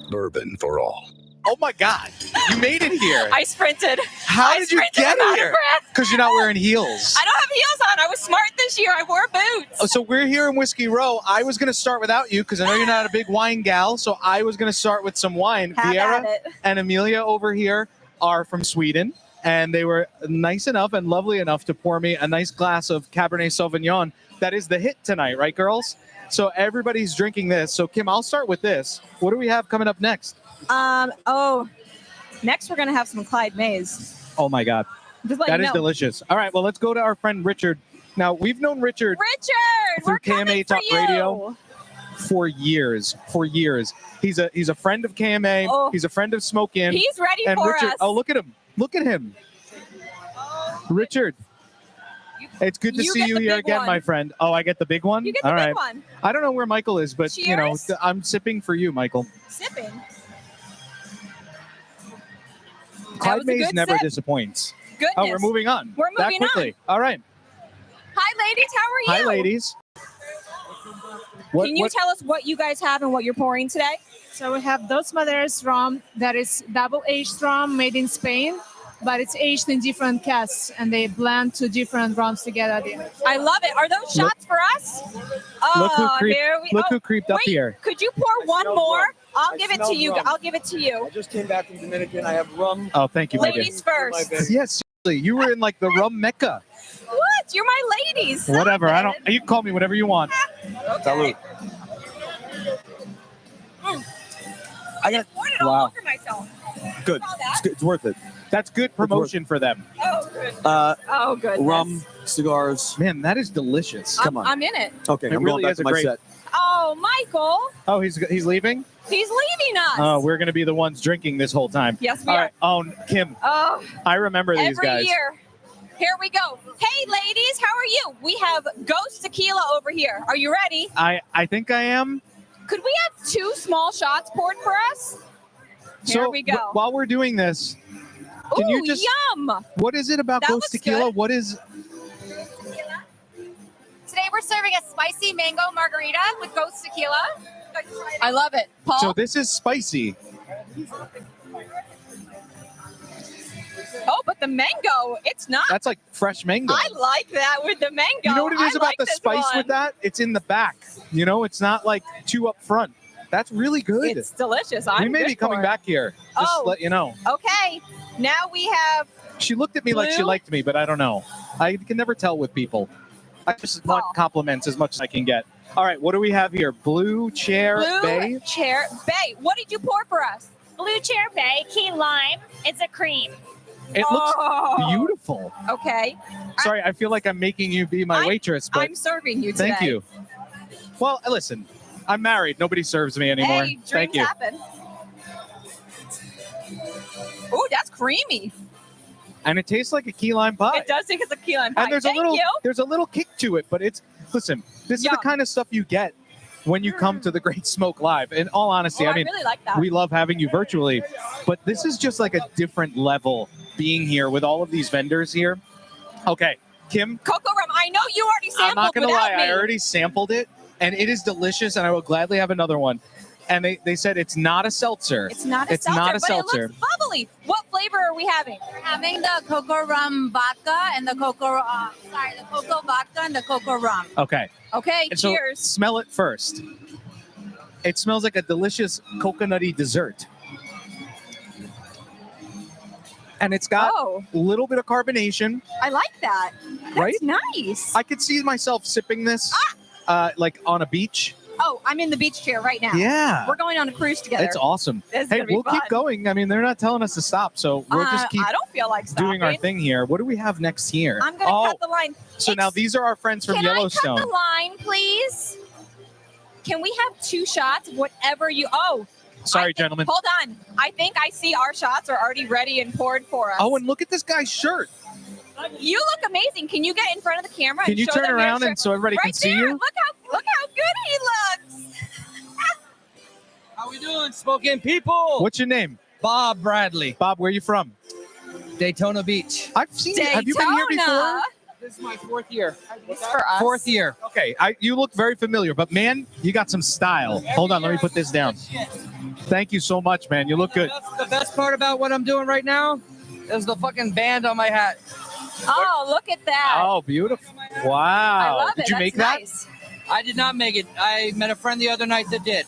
Bourbon for all. Oh my God, you made it here. I sprinted. How did you get here? Because you're not wearing heels. I don't have heels on. I was smart this year. I wore boots. Oh, so we're here in Whiskey Row. I was going to start without you because I know you're not a big wine gal. So I was going to start with some wine. Have at Viera it. and Amelia over here are from Sweden. And they were nice enough and lovely enough to pour me a nice glass of Cabernet Sauvignon. That is the hit tonight, right, girls? So everybody's drinking this. So, Kim, I'll start with this. What do we have coming up next? Next we're going to have some Clyde Mays. Oh, my God. Just let That you is know. delicious. All right, well, let's go to our friend Richard. Now, we've known Richard Richard, through we're coming KMA for Talk you. Radio for years. He's a friend of KMA. Oh. He's a friend of Smoke In. He's ready and for Richard, us. Oh, look at him. Look at him. Richard. It's good to You see get you the here big again, one. my friend. Oh, I get the big one? You get the All big right. one. I don't know where Michael is, but, you know, Cheers. I'm sipping for you, Michael. Sipping. Clyde was a Mays good never sip. disappoints. Goodness. Oh, we're moving on. We're moving that quickly. All right. Hi, ladies. How are you? Hi, ladies. What- Can you what- tell us what you guys have and what you're pouring today? So we have Dos Maderas rum that is double-aged rum made in Spain, but it's aged in different casks and they blend two different rums together. I love it. Are those Look- shots for us? Oh, Look who creeped, here we look oh, who creeped up wait, here. Could you pour one smell more? rum. I'll I give it to smell you. rum. I'll give it to you. I just came back from Dominican. I have rum. Oh, thank you, my dear. Ladies first. Yes, seriously, you were in like the rum mecca. What? You're my ladies. Whatever. I don't. You can call me whatever you want. Salud. I just poured it all Wow. over myself. Good. It's worth it. That's good promotion for them. Oh, good. Oh, goodness. Rum, cigars. Man, that is delicious. Come on. I'm in it. Okay, It I'm really going back is to a my great- set. Oh, Michael. Oh, he's leaving. He's leaving us. Oh, we're gonna be the ones drinking this whole time. Yes, we All are. right. Oh, Kim, Oh, I remember these every guys. year. Here we go. Hey, ladies, how are you? We have Ghost Tequila over here. Are you ready? I think I am. Could we have 2 small shots poured for us? Here So we go. while we're doing this, can you Ooh, just? yum. What is it about That Ghost looks Tequila? good. What is? Today we're serving a spicy mango margarita with Ghost Tequila. I love it. Paul? So this is spicy. Oh, but the mango, it's not. That's like fresh mango. I like that with the mango. You know what it is I about like the this spice one. with that? It's in the back. You know, it's not like too up front. That's really good. It's delicious. we I'm may good be coming for it. back here. Just Oh. to let you know. Okay, now we have She looked at me like she Blue? liked me, but I don't know. I can never tell with people. I just want compliments as much as I can get. All right, what do we have here? Blue chair Blue bay. Chair Bay. What did you pour for us? Blue Chair Bay, key lime. It's a cream. It looks Oh. beautiful. Okay, Sorry, I feel like I'm making you be my waitress, but I'm serving you today. thank you. Well, listen, I'm married. Nobody serves me anymore. Hey, dreams Thank you. happen. Ooh, that's creamy. And it tastes like a key lime pie. It does think it's a key lime pie. And Thank you. there's a little kick to it, but it's listen, this is the kind of stuff you get when you come to the Great Smoke Live. In all honesty, Oh, I I mean, really like that. we love having you virtually, but this is just like a different level being here with all of these vendors here. Okay, Kim, Cocoa rum. I know you already sampled I'm not gonna without lie, me. I already sampled it, and it is delicious, and I will gladly have another one. And they said it's not a seltzer. It's not a seltzer, not a but seltzer. it looks bubbly. What flavor are we having? We're having the cocoa rum vodka and the cocoa vodka and the cocoa rum. Okay. Okay, And so cheers. smell it first. It smells like a delicious coconutty dessert. And it's got a little bit of carbonation, I like that. That's right? nice. I could see myself sipping this like on a beach. Oh, I'm in the beach chair right now. Yeah. We're going on a cruise together. It's awesome. It's Hey, gonna be we'll fun. keep going. I mean, they're not telling us to stop, so we'll just keep I don't feel like stopping. doing our thing here. What do we have next here? I'm going to cut the line. So now these are our friends from Can Yellowstone. I cut the line, please? Can we have 2 shots of whatever you... Oh, Sorry, gentlemen. hold on. I think I see our shots are already ready and poured for us. Oh, and look at this guy's shirt. You look amazing. Can you get in front of the camera? Can and you show turn them your around shirt? and so everybody can Right see there. you? Look how good he looks. How we doing, Spokane people? What's your name? Bob Bradley. Bob, where are you from? Daytona Beach. I've seen you. Have you been here before? This is my 4th year. For us. 4th year. Okay, you look very familiar, but man, you got some style. Hold on, let me put this down. Thank you so much, man. You look good. The best part about what I'm doing right now is the fucking band on my hat. Oh, look at that. Oh, beautiful. Wow. I love it. Did you That's make that? nice. I did not make it. I met a friend the other night that did.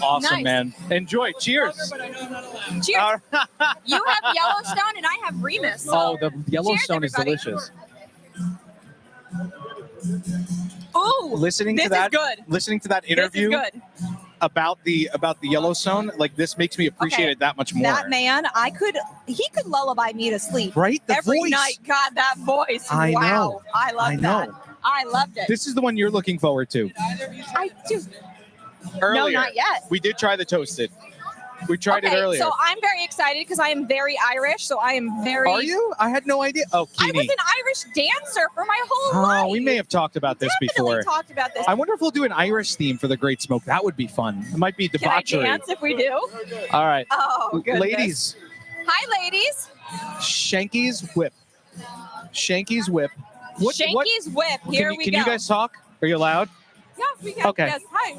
Awesome, Nice. man. Enjoy. Cheers. Cheers. You have Yellowstone and I have Remus. Oh, the Yellowstone is everybody. delicious. Ooh, Listening this to that, is good. listening to that This is interview good. about the Yellowstone, like this makes me appreciate Okay. it that much more. That man, he could lullaby me to sleep. Right? The Every voice. night. God, that voice. I wow. know. I love I that. know. I loved it. This is the one you're looking forward to. I do. Earlier, No, not yet. We did try the toasted. We tried okay, it earlier. so I'm very excited because I am very Irish. So I am very. Are you? I had no idea. Oh, I was Keeney. an Irish dancer for my whole life. Oh, we may have talked about this Definitely before. talked about this. I wonder if we'll do an Irish theme for the Great Smoke. That would be fun. It might be Can I debauchery. dance if we do? All right. Oh, goodness. Ladies, Hi, ladies. Shanky's Whip. Shanky's Whip. Shanky's Whip. Here we can go. you guys talk? Are you allowed? Yeah, we can. Okay. Yes, hi.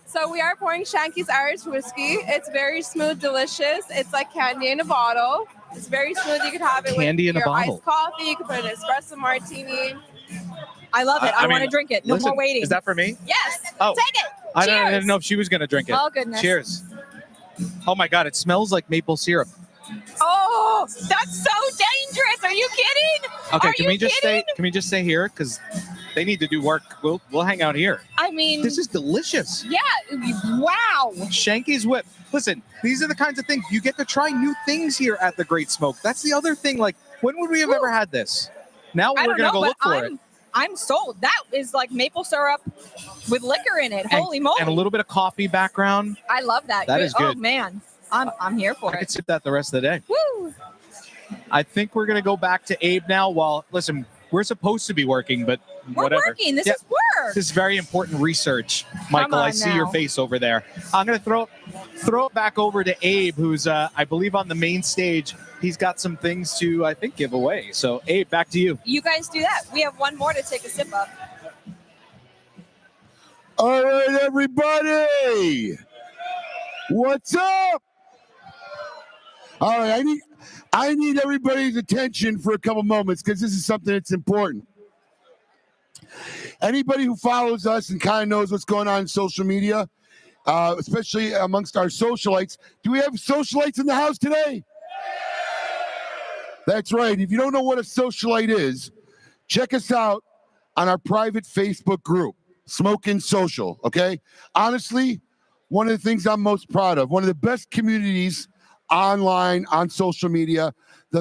So we are pouring Shanky's Irish whiskey. It's very smooth, delicious. It's like candy in a bottle. It's very smooth. You could have it Candy with in a your bottle. iced coffee. You could put an espresso martini. I love it. I, want to mean, drink it. No listen, more waiting. Is that for me? Yes. Oh. Take it. I Cheers. didn't know if she was going to drink it. Oh, goodness. Cheers. Oh my God, it smells like maple syrup. Oh, that's so dangerous. Are you kidding? Okay, Are can you we just kidding? stay? Can we just stay here? Because they need to do work. We'll hang out here. I mean, This is delicious. yeah. Wow. Shanky's Whip. Listen, these are the kinds of things you get to try new things here at the Great Smoke. That's the other thing. Like, when would we have ever had this? Now I we're don't gonna know, go but look for it. I'm sold. That is like maple syrup with liquor in it. And- Holy moly. And a little bit of coffee background. I love that. That is good. Oh man, I'm here for I it. could sip that the rest of the day. Woo. I think we're gonna go back to Abe now. Well, listen, we're supposed to be working, but We're whatever. working. This Yeah. is work. This is very important research, Michael. I on see your now. face over there. I'm gonna throw it back over to Abe, who's I believe on the main stage. He's got some things to I think give away. So Abe, back to you. You guys do that. We have one more to take a sip of. All right, everybody. What's up? All right, I need everybody's attention for a couple moments because this is something that's important. Anybody who follows us and kind of knows what's going on in social media, especially amongst our socialites, do we have socialites in the house today? That's right. If you don't know what a socialite is, check us out on our private Facebook group, Smokin' Social, okay? Honestly, one of the things I'm most proud of, one of the best communities online, on social media,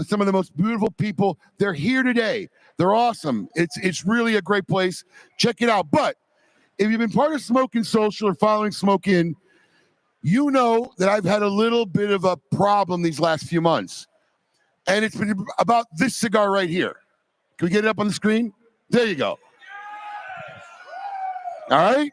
some of the most beautiful people, they're here today. They're awesome. It's really a great place. Check it out. But if you've been part of Smokin' Social or following Smokin', you know that I've had a little bit of a problem these last few months. And it's been about this cigar right here. Can we get it up on the screen? There you go. All right.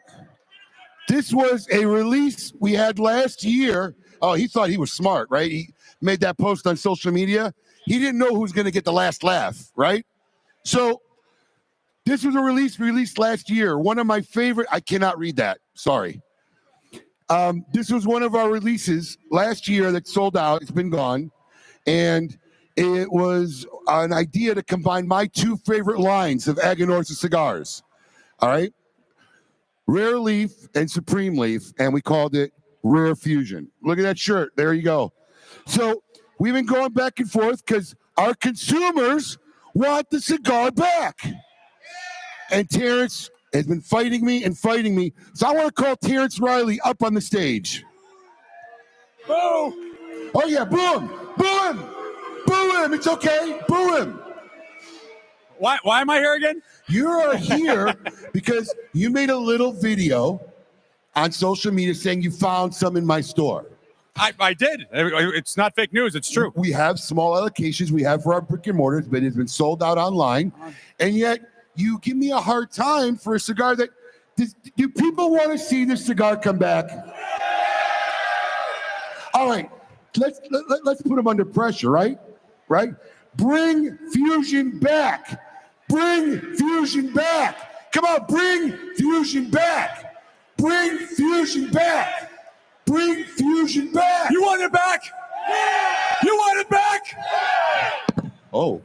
This was a release we had last year. Oh, he thought he was smart, right? He made that post on social media. He didn't know who was going to get the last laugh, right? So this was a release released last year. One of my favorite. I cannot read that. Sorry. This was one of our releases last year that sold out. It's been gone. And it was an idea to combine my two favorite lines of Aganorsa cigars. All right. Rare Leaf and Supreme Leaf. And we called it Rare Fusion. Look at that shirt. There you go. So we've been going back and forth because our consumers want the cigar back. And Terrence has been fighting me. So I want to call Terrence Riley up on the stage. Boo! Oh, yeah, boo him. Boo him. Boo him. It's okay. Boo him. Why am I here again? You are here because you made a little video on social media saying you found some in my store. I did. It's not fake news. It's true. We have small allocations we have for our brick and mortars, but it's been sold out online. And yet you give me a hard time for a cigar that, do people want to see this cigar come back? All right, let's put them under pressure, right? Right? Bring Fusion back. Bring Fusion back. Come on, bring Fusion back. Bring Fusion back. Bring Fusion back. You want it back? Yeah. You want it back? Yeah. Oh.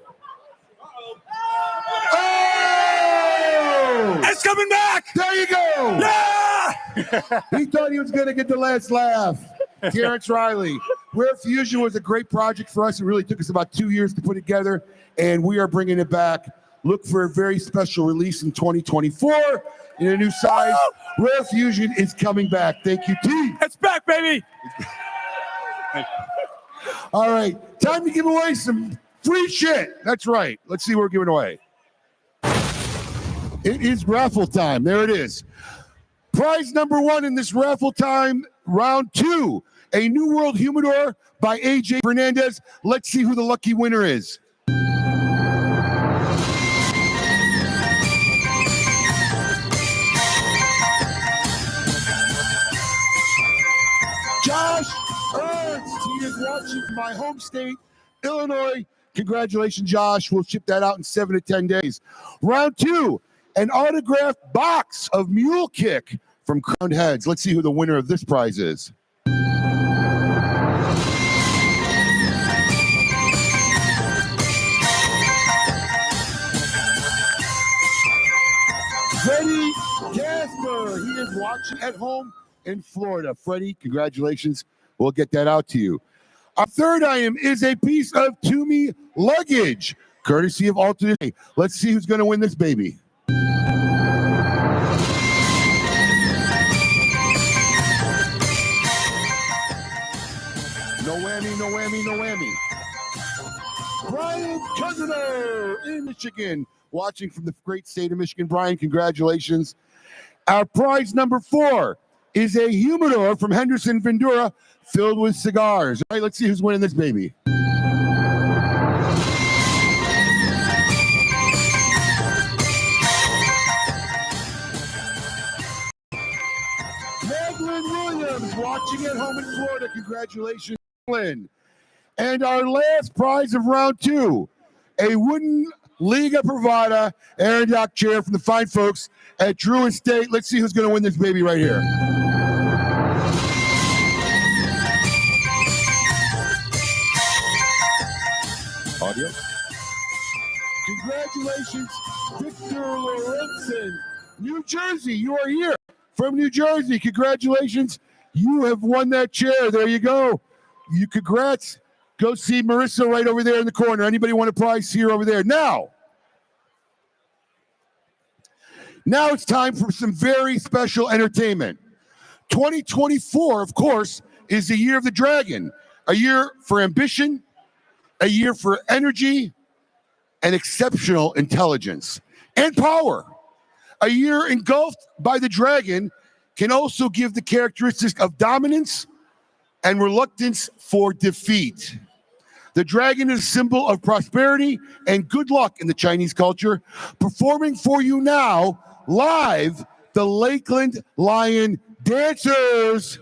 Oh! It's coming back. There you go. Yeah. He thought he was going to get the last laugh. Terrence Riley. Rare Fusion was a great project for us. It really took us about 2 years to put together, and we are bringing it back. Look for a very special release in 2024 in a new size. Woo! Rare Fusion is coming back. Thank you, T. It's back, baby. All right, time to give away some free shit. That's right. Let's see what we're giving away. It is raffle time. There it is. Prize number 1 in this raffle time, round 2, a New World Humidor by AJ Fernandez. Let's see who the lucky winner is. Josh Ernst. He is watching from my home state, Illinois. Congratulations, Josh. We'll ship that out in 7 to 10 days. Round 2, an autographed box of Mule Kick from Crowned Heads. Let's see who the winner of this prize is. No Freddie Casper. He is watching at home in Florida. Freddie, congratulations. We'll get that out to you. Our third item is a piece of Toomey luggage, courtesy of Alternate. Let's see who's going to win this baby. No whammy, no whammy, no whammy. Brian Cousino in Michigan, watching from the great state of Michigan. Brian, congratulations. Our prize number 4 is a humidor from Henderson Vendura filled with cigars. All right, let's see who's winning this baby. Madeline Williams, watching at home in Florida. Congratulations, Madeline. And our last prize of round 2, a wooden Liga Privada Aerodoc chair from the fine folks at Drew Estate. Let's see who's going to win this baby right here. audio. Congratulations, Victor Lorenzen. New Jersey, you are here from New Jersey. Congratulations. You have won that chair. There you go. You congrats. Go see Marissa right over there in the corner. Anybody want a prize? See her over there. Now it's time for some very special entertainment. 2024, of course, is the year of the dragon, a year for ambition, a year for energy and exceptional intelligence and power. A year engulfed by the dragon can also give the characteristics of dominance and reluctance for defeat. The dragon is a symbol of prosperity and good luck in the Chinese culture. Performing for you now, live, the Lakeland Lion Dancers.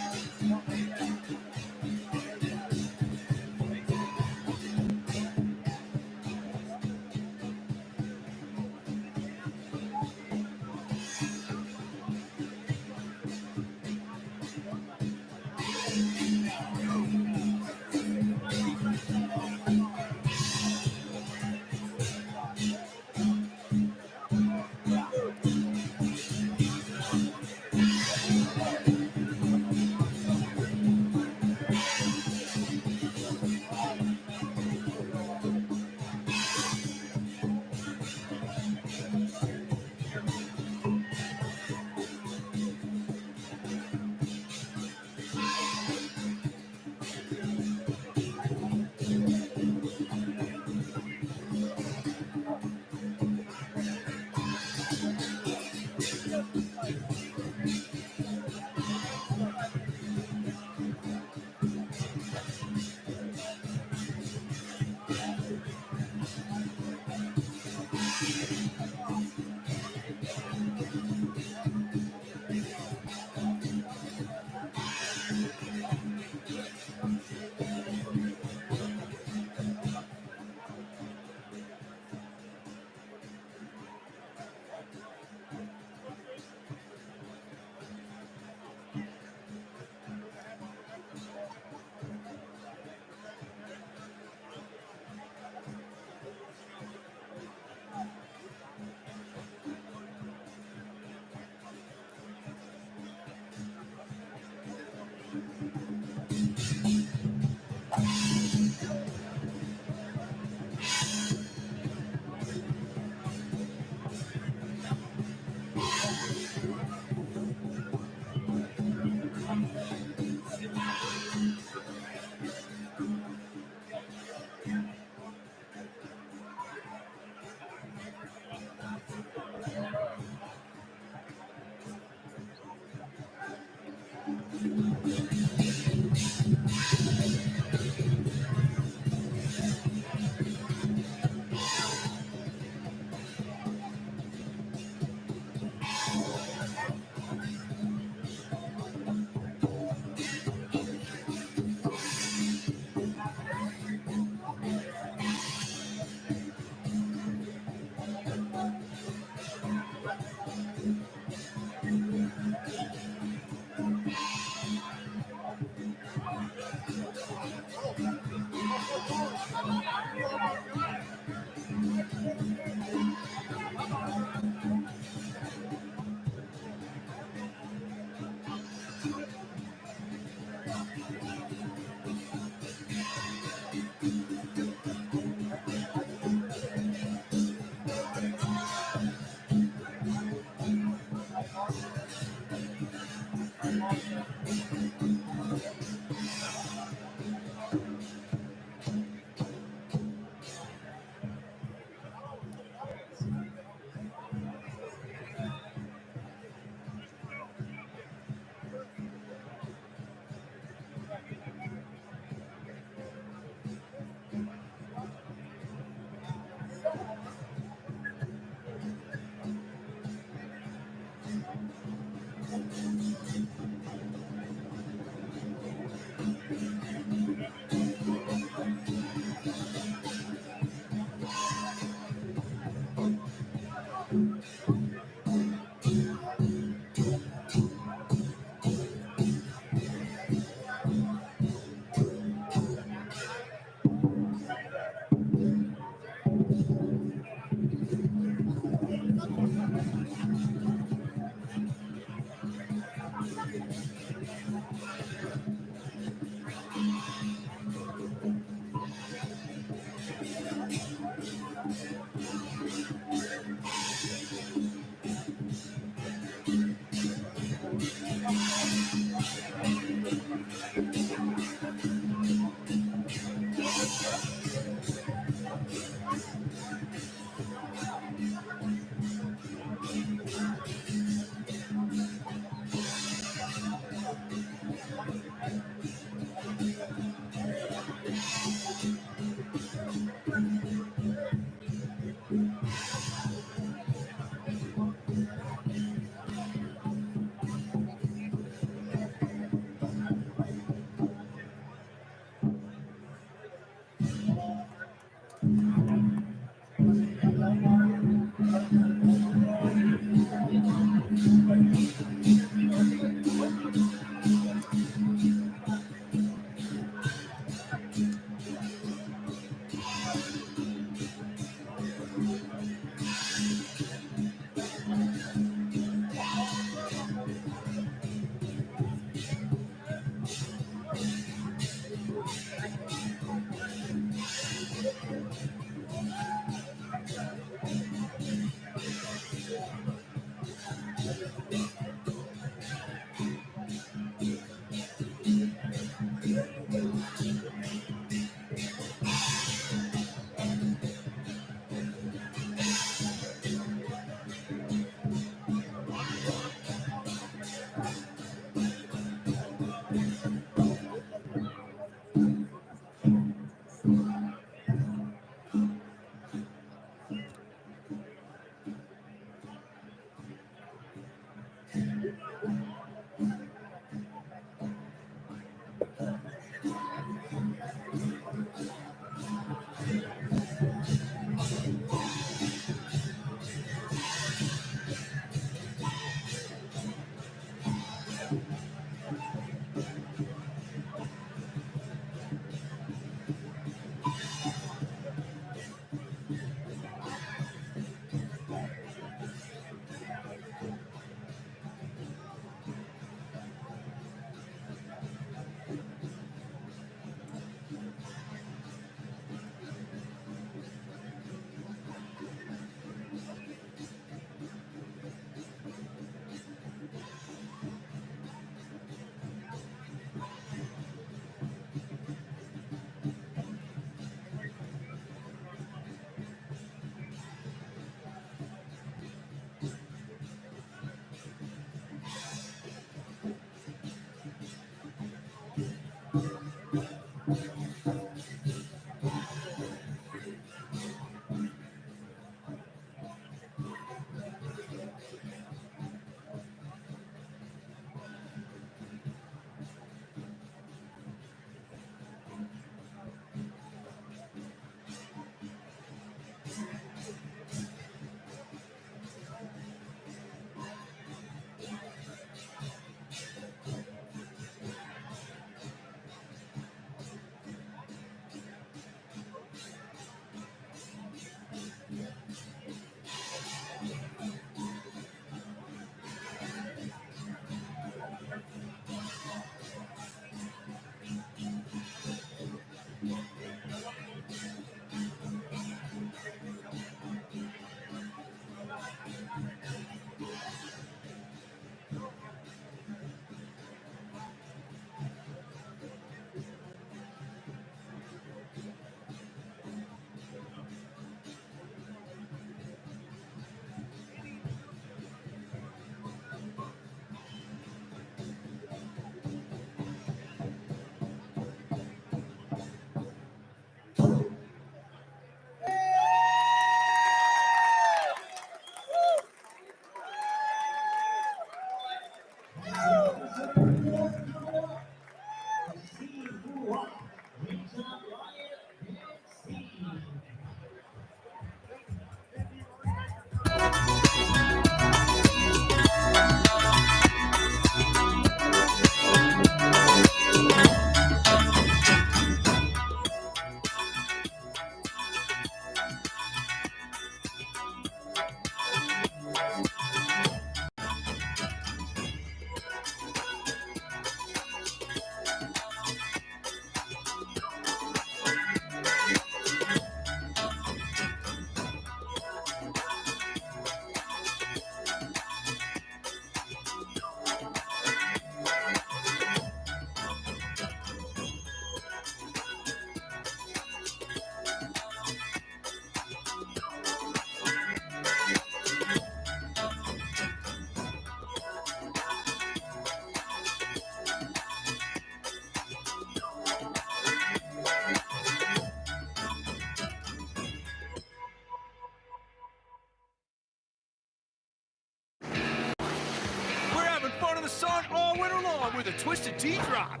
the sun all winter long with a Twisted Tea drop.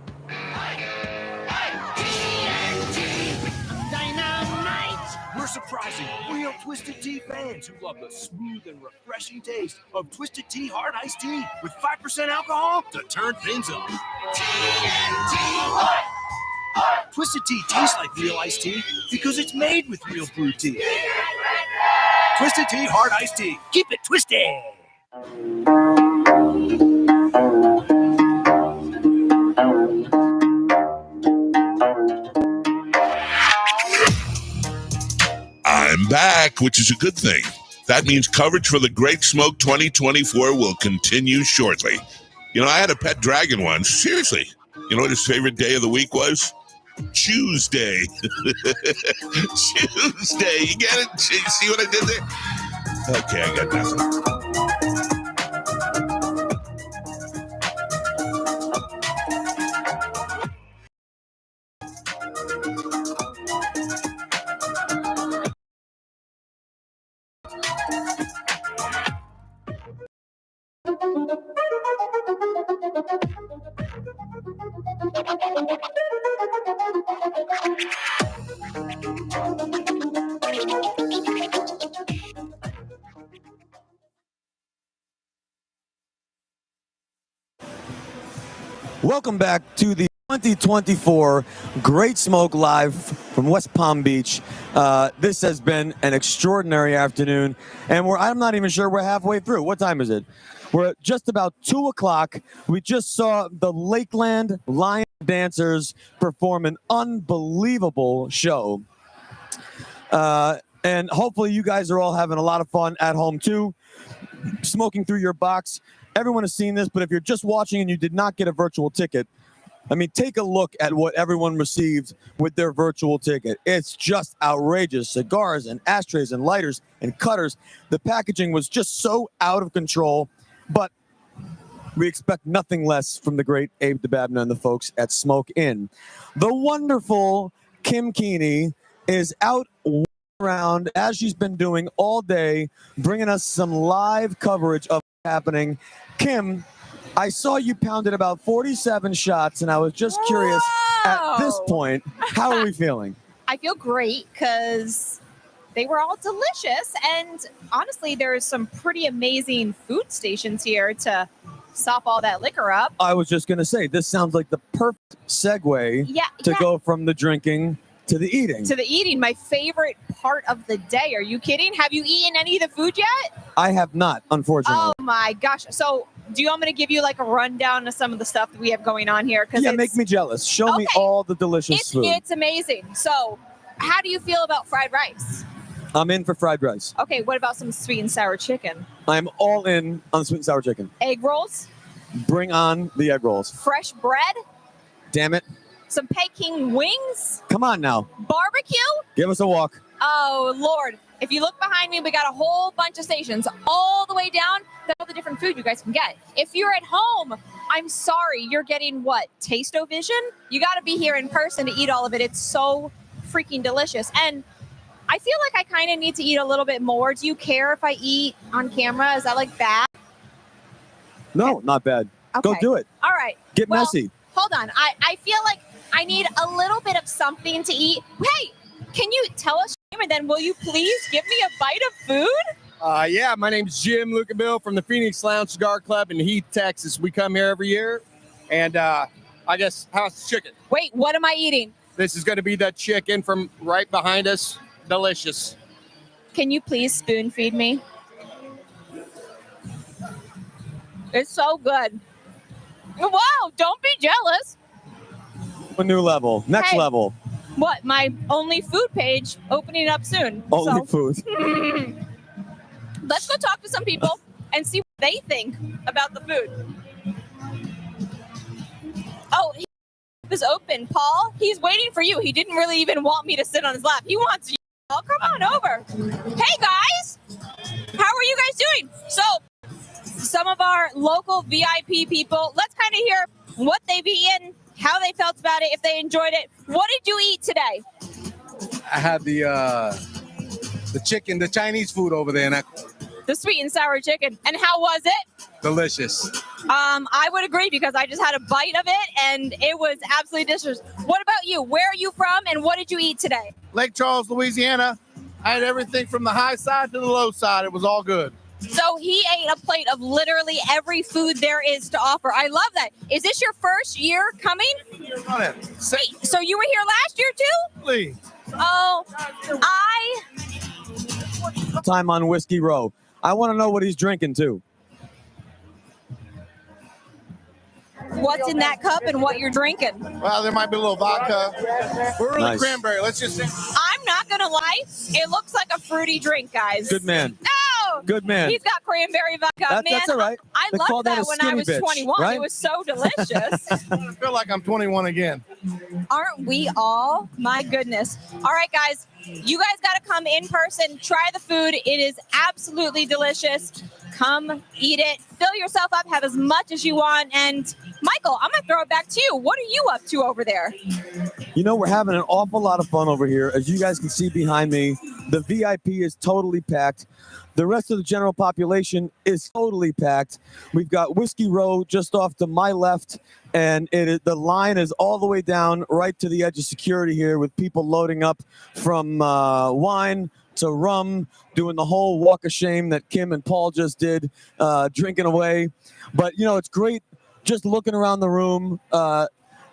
Dynamite! We're surprising real Twisted Tea fans who love the smooth and refreshing taste of Twisted Tea Hard Iced Tea with 5% alcohol to turn things up. Twisted Tea tastes like real iced tea because it's made with real brewed tea. Twisted Tea Hard Iced Tea. Keep it twisted. I'm back, which is a good thing. That means coverage for the Great Smoke 2024 will continue shortly. You know, I had a pet dragon once. Seriously. You know what his favorite day of the week was? Tuesday. Tuesday. You get it? See what I did there? Okay, I got nothing. Welcome back to the 2024 Great Smoke Live from West Palm Beach. This has been an extraordinary afternoon, and I'm not even sure we're halfway through. What time is it? We're at just about 2 o'clock. We just saw the Lakeland Lion Dancers perform an unbelievable show. And hopefully you guys are all having a lot of fun at home too, smoking through your box. Everyone has seen this, but if you're just watching and you did not get a virtual ticket, I mean, take a look at what everyone received with their virtual ticket. It's just outrageous. Cigars and ashtrays and lighters and cutters. The packaging was just so out of control, but we expect nothing less from the great Abe Dababneh and the folks at Smoke Inn. The wonderful Kim Keeney is out around, as she's been doing all day, bringing us some live coverage of what's happening. Kim, I saw you pounded about 47 shots, and I was just curious, at this point, how are we feeling? I feel great because they were all delicious. And honestly, there's some pretty amazing food stations here to sop all that liquor up. I was just going to say, this sounds like the perfect segue to go from the drinking to the eating. To the eating, my favorite part of the day. Are you kidding? Have you eaten any of the food yet? I have not, unfortunately. Oh my gosh. So do you want me to give you like a rundown of some of the stuff that we have going on here? Yeah, make me jealous. Show me all the delicious food. It's amazing. So how do you feel about fried rice? I'm in for fried rice. Okay, what about some sweet and sour chicken? I'm all in on sweet and sour chicken. Egg rolls? Bring on the egg rolls. Fresh bread? Damn it. Some Peking wings? Come on now. Barbecue? Give us a walk. Oh, Lord. If you look behind me, we got a whole bunch of stations all the way down to all the different food you guys can get. If you're at home, I'm sorry, you're getting what? Taste-O-Vision? You got to be here in person to eat all of it. It's so freaking delicious. And I feel like I kind of need to eat a little bit more. Do you care if I eat on camera? Is that like bad? No, not bad. Go Okay. do it. All right. Get Well, messy. Hold on. I feel like I need a little bit of something to eat. Hey, can you tell us, and then will you please give me a bite of food? Yeah, my name's Jim Lucabill from the Phoenix Lounge Cigar Club in Heath, Texas. We come here every year, and I guess how's the chicken? Wait, what am I eating? This is going to be the chicken from right behind us. Delicious. Can you please spoon feed me? It's so good. Wow, don't be jealous. A new level. Next Hey. level. What? My only food page opening up soon. Only food. Let's go talk to some people and see what they think about the food. Oh, he is open, Paul. He's waiting for you. He didn't really even want me to sit on his lap. He wants you. Oh, come on over. Hey, guys. How are you guys doing? So, some of our local VIP people, let's kind of hear what they've eaten, how they felt about it, if they enjoyed it. What did you eat today? I had the chicken, the Chinese food over there, and The sweet and sour chicken. And how was it? delicious. I would agree because I just had a bite of it and it was absolutely delicious. What about you? Where are you from and what did you eat today? Lake Charles, Louisiana. I had everything from the high side to the low side. It was all good. So he ate a plate of literally every food there is to offer. I love that. Is this your first year coming? Wait, so you were here last year too? Please. Oh, Time on Whiskey Row. I want to know what he's drinking too. what's in that cup and what you're drinking? Well, there might be a little vodka. We're really Nice. cranberry. Let's just say. I'm not going to lie. It looks like a fruity drink, guys. Good man. Oh, Good man. He's got cranberry vodka. That's Man, all right. I They call loved that that a when I skinny was bitch, 21. right? It was so delicious. I feel like I'm 21 again. Aren't we all? My goodness. All right, guys. You guys got to come in person. Try the food. It is absolutely delicious. Come eat it. Fill yourself up. Have as much as you want. And Michael, I'm going to throw it back to you. What are you up to over there? You know, we're having an awful lot of fun over here. As you guys can see behind me, the VIP is totally packed. The rest of the general population is totally packed. We've got Whiskey Row just off to my left, and the line is all the way down right to the edge of security here with people loading up from wine to rum, doing the whole walk of shame that Kim and Paul just did, drinking away. But, you know, it's great just looking around the room.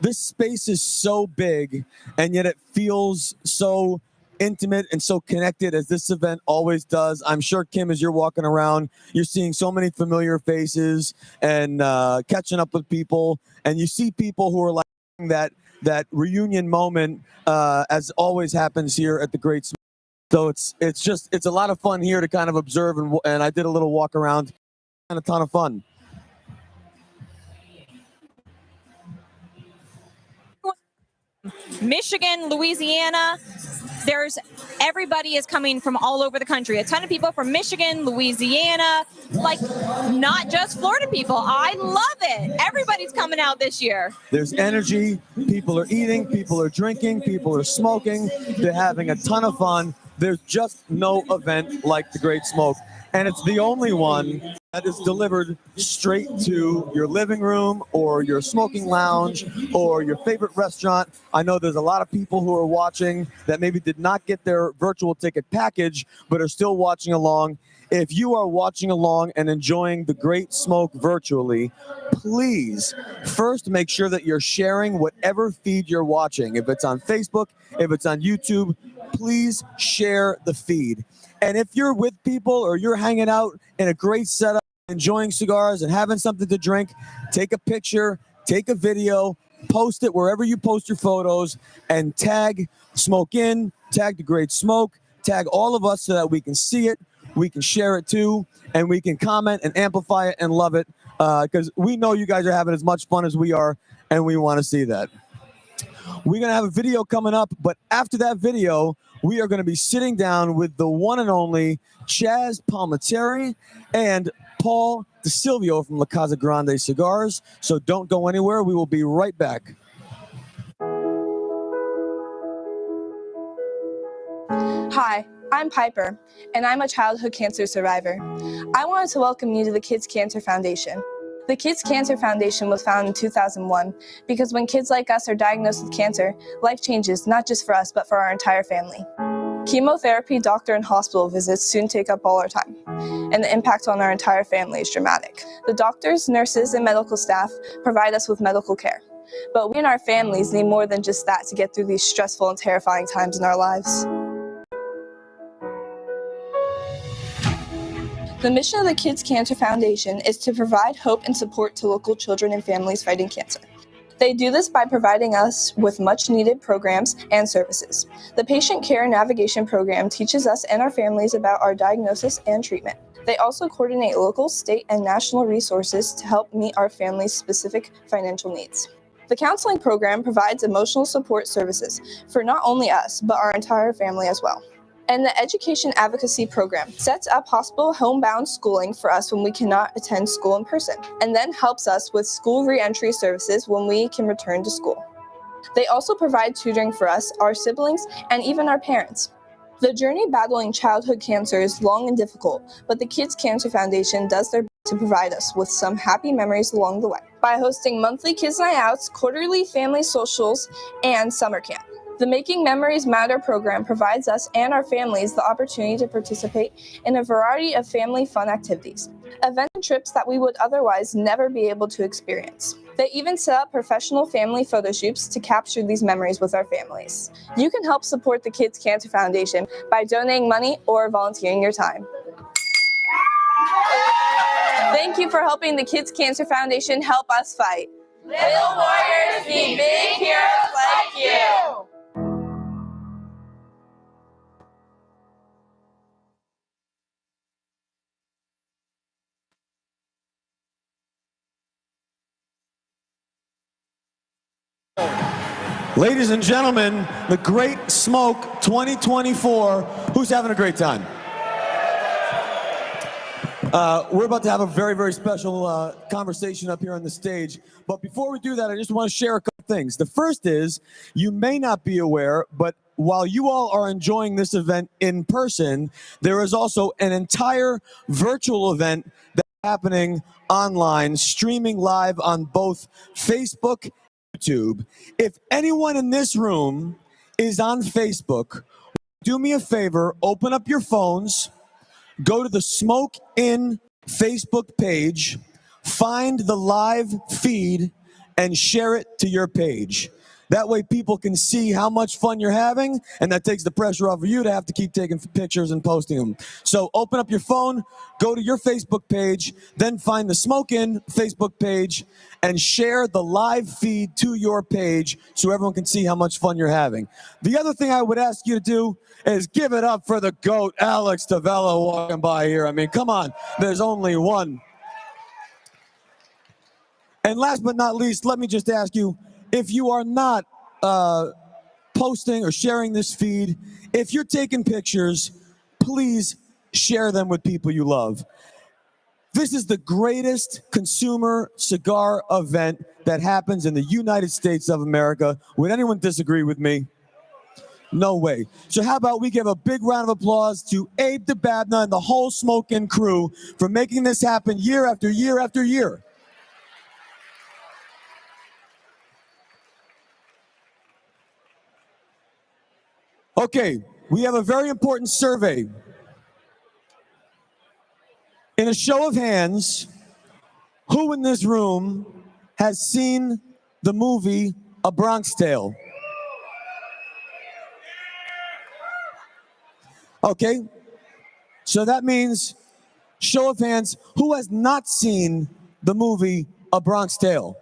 This space is so big, and yet it feels so intimate and so connected as this event always does. I'm sure, Kim, as you're walking around, you're seeing so many familiar faces and catching up with people, and you see people who are like that reunion moment, as always happens here at the Great Smoke. So it's a lot of fun here to kind of observe, and I did a little walk around, and a ton of fun. Michigan, Louisiana. Everybody is coming from all over the country. A ton of people from Michigan, Louisiana, like not just Florida people. I love it. Everybody's coming out this year. There's energy. People are eating. People are drinking. People are smoking. They're having a ton of fun. There's just no event like the Great Smoke. And it's the only one that is delivered straight to your living room or your smoking lounge or your favorite restaurant. I know there's a lot of people who are watching that maybe did not get their virtual ticket package, but are still watching along. If you are watching along and enjoying the Great Smoke virtually, please first make sure that you're sharing whatever feed you're watching. If it's on Facebook, if it's on YouTube, please share the feed. And if you're with people or you're hanging out in a great setup, enjoying cigars and having something to drink, take a picture, take a video, post it wherever you post your photos, and tag Smoke In, tag the Great Smoke, tag all of us so that we can see it, we can share it too, and we can comment and amplify it and love it, because we know you guys are having as much fun as we are, and we want to see that. We're going to have a video coming up, but after that video, we are going to be sitting down with the one and only Chaz Palminteri and Paul DeSilvio from La Casa Grande Cigars. So don't go anywhere. We will be right back. Hi, I'm Piper, and I'm a childhood cancer survivor. I wanted to welcome you to the Kids Cancer Foundation. The Kids Cancer Foundation was founded in 2001 because when kids like us are diagnosed with cancer, life changes not just for us, but for our entire family. Chemotherapy, doctor, and hospital visits soon take up all our time, and the impact on our entire family is dramatic. The doctors, nurses, and medical staff provide us with medical care, but we and our families need more than just that to get through these stressful and terrifying times in our lives. The mission of the Kids Cancer Foundation is to provide hope and support to local children and families fighting cancer. They do this by providing us with much-needed programs and services. The Patient Care Navigation Program teaches us and our families about our diagnosis and treatment. They also coordinate local, state, and national resources to help meet our families' specific financial needs. The counseling program provides emotional support services for not only us, but our entire family as well. And the Education Advocacy Program sets up hospital homebound schooling for us when we cannot attend school in person, and then helps us with school reentry services when we can return to school. They also provide tutoring for us, our siblings, and even our parents. The journey battling childhood cancer is long and difficult, but the Kids Cancer Foundation does their best to provide us with some happy memories along the way by hosting monthly Kids Night Outs, quarterly family socials, and summer camp. The Making Memories Matter program provides us and our families the opportunity to participate in a variety of family fun activities, events and trips that we would otherwise never be able to experience. They even set up professional family photo shoots to capture these memories with our families. You can help support the Kids Cancer Foundation by donating money or volunteering your time. Thank you for helping the Kids Cancer Foundation help us fight. Little warriors need big heroes like you. Ladies and gentlemen, the Great Smoke 2024. Who's having a great time? We're about to have a very, very special conversation up here on the stage. But before we do that, I just want to share a couple things. The first is, you may not be aware, but while you all are enjoying this event in person, there is also an entire virtual event that's happening online, streaming live on both Facebook and YouTube. If anyone in this room is on Facebook, do me a favor, open up your phones, go to the Smoke In Facebook page, find the live feed, and share it to your page. That way people can see how much fun you're having, and that takes the pressure off of you to have to keep taking pictures and posting them. So open up your phone, go to your Facebook page, then find the Smoke In Facebook page, and share the live feed to your page so everyone can see how much fun you're having. The other thing I would ask you to do is give it up for the GOAT, Alex Tavello, walking by here. I mean, come on, there's only one. And last but not least, let me just ask you, if you are not posting or sharing this feed, if you're taking pictures, please share them with people you love. This is the greatest consumer cigar event that happens in the United States of America. Would anyone disagree with me? No way. So how about we give a big round of applause to Abe Dababneh and the whole Smoke In crew for making this happen year after year after year. Okay, we have a very important survey. In a show of hands, who in this room has seen the movie A Bronx Tale? Okay, so that means, show of hands, who has not seen the movie A Bronx Tale?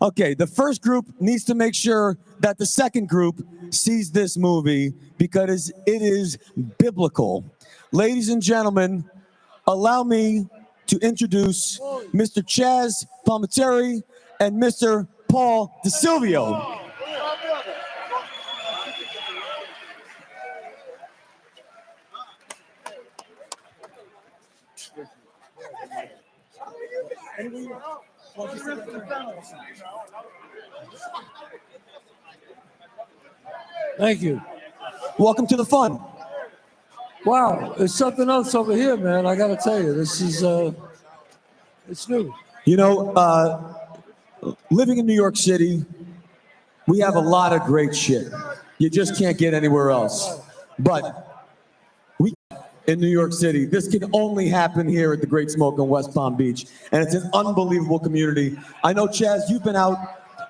Okay, the first group needs to make sure that the second group sees this movie because it is biblical. Ladies and gentlemen, allow me to introduce Mr. Chaz Palminteri and Mr. Paul DeSilvio. Thank you. Welcome to the fun. Wow, there's something else over here, man. I gotta tell you, this is it's new. You know, living in New York City, we have a lot of great shit. You just can't get anywhere else. But we in New York City, this can only happen here at the Great Smoke in West Palm Beach, and it's an unbelievable community. I know, Chaz, you've been out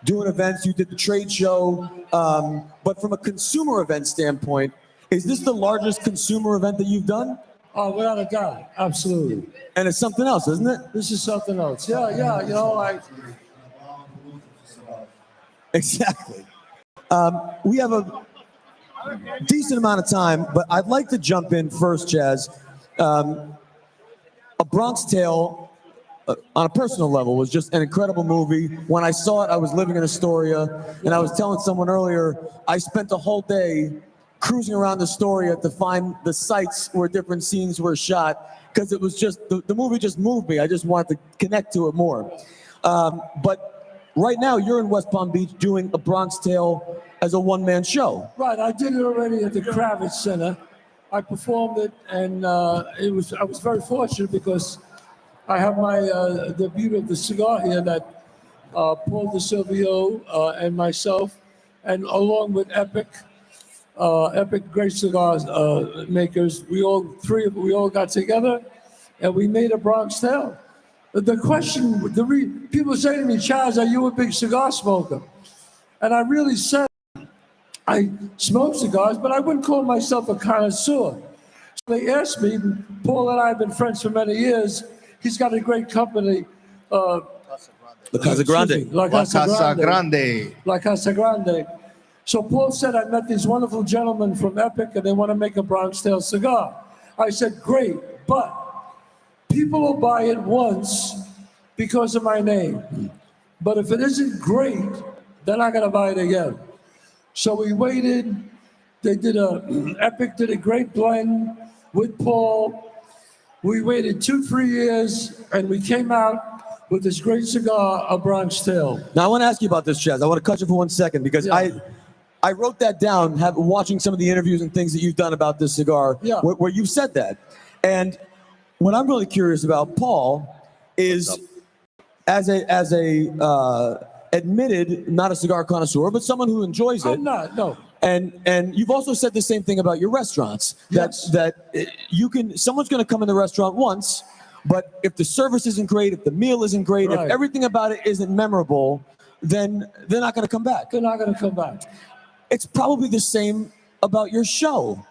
doing events, you did the trade show, but from a consumer event standpoint, is this the largest consumer event that you've done? Oh, without a doubt, absolutely. And it's something else, isn't it? This is something else. Yeah, you know, Exactly. We have a decent amount of time, but I'd like to jump in first, Chaz. A Bronx Tale, on a personal level, was just an incredible movie. When I saw it, I was living in Astoria, and I was telling someone earlier, I spent a whole day cruising around Astoria to find the sites where different scenes were shot, because it was just, the movie just moved me. I just wanted to connect to it more. But right now, you're in West Palm Beach doing A Bronx Tale as a one-man show. right. I did it already at the Kravitz Center. I performed it, and I was very fortunate because I have my the beauty of the cigar here that Paul DeSilvio and myself, and along with Epic Great Cigars makers, we all got together and we made A Bronx Tale. The question, people say to me, Chaz, are you a big cigar smoker? And I really said, I smoke cigars, but I wouldn't call myself a connoisseur. So they asked me, Paul and I have been friends for many years. He's got a great company. La Casa Grande. La Casa Grande. La Casa Grande. So Paul said, I met these wonderful gentlemen from Epic and they want to make a Bronx Tale cigar. I said, great, but people will buy it once because of my name. But if it isn't great, they're not going to buy it again. So we waited. They did Epic did a great blend with Paul. We waited 2-3 years, and we came out with this great cigar, a Bronx Tale. Now I want to ask you about this, Chaz. I want to cut you for 1 second because I wrote that down, watching some of the interviews and things that you've done about this cigar, where you've said that. And what I'm really curious about, Paul, is as a admitted, not a cigar connoisseur, but someone who enjoys it. I'm not, no. And you've also said the same thing about your restaurants. That you can, someone's going to come in the restaurant once, but if the service isn't great, if the meal isn't great, if everything about it isn't memorable, then they're not going to come back. They're not going to come back. It's probably the same about your show,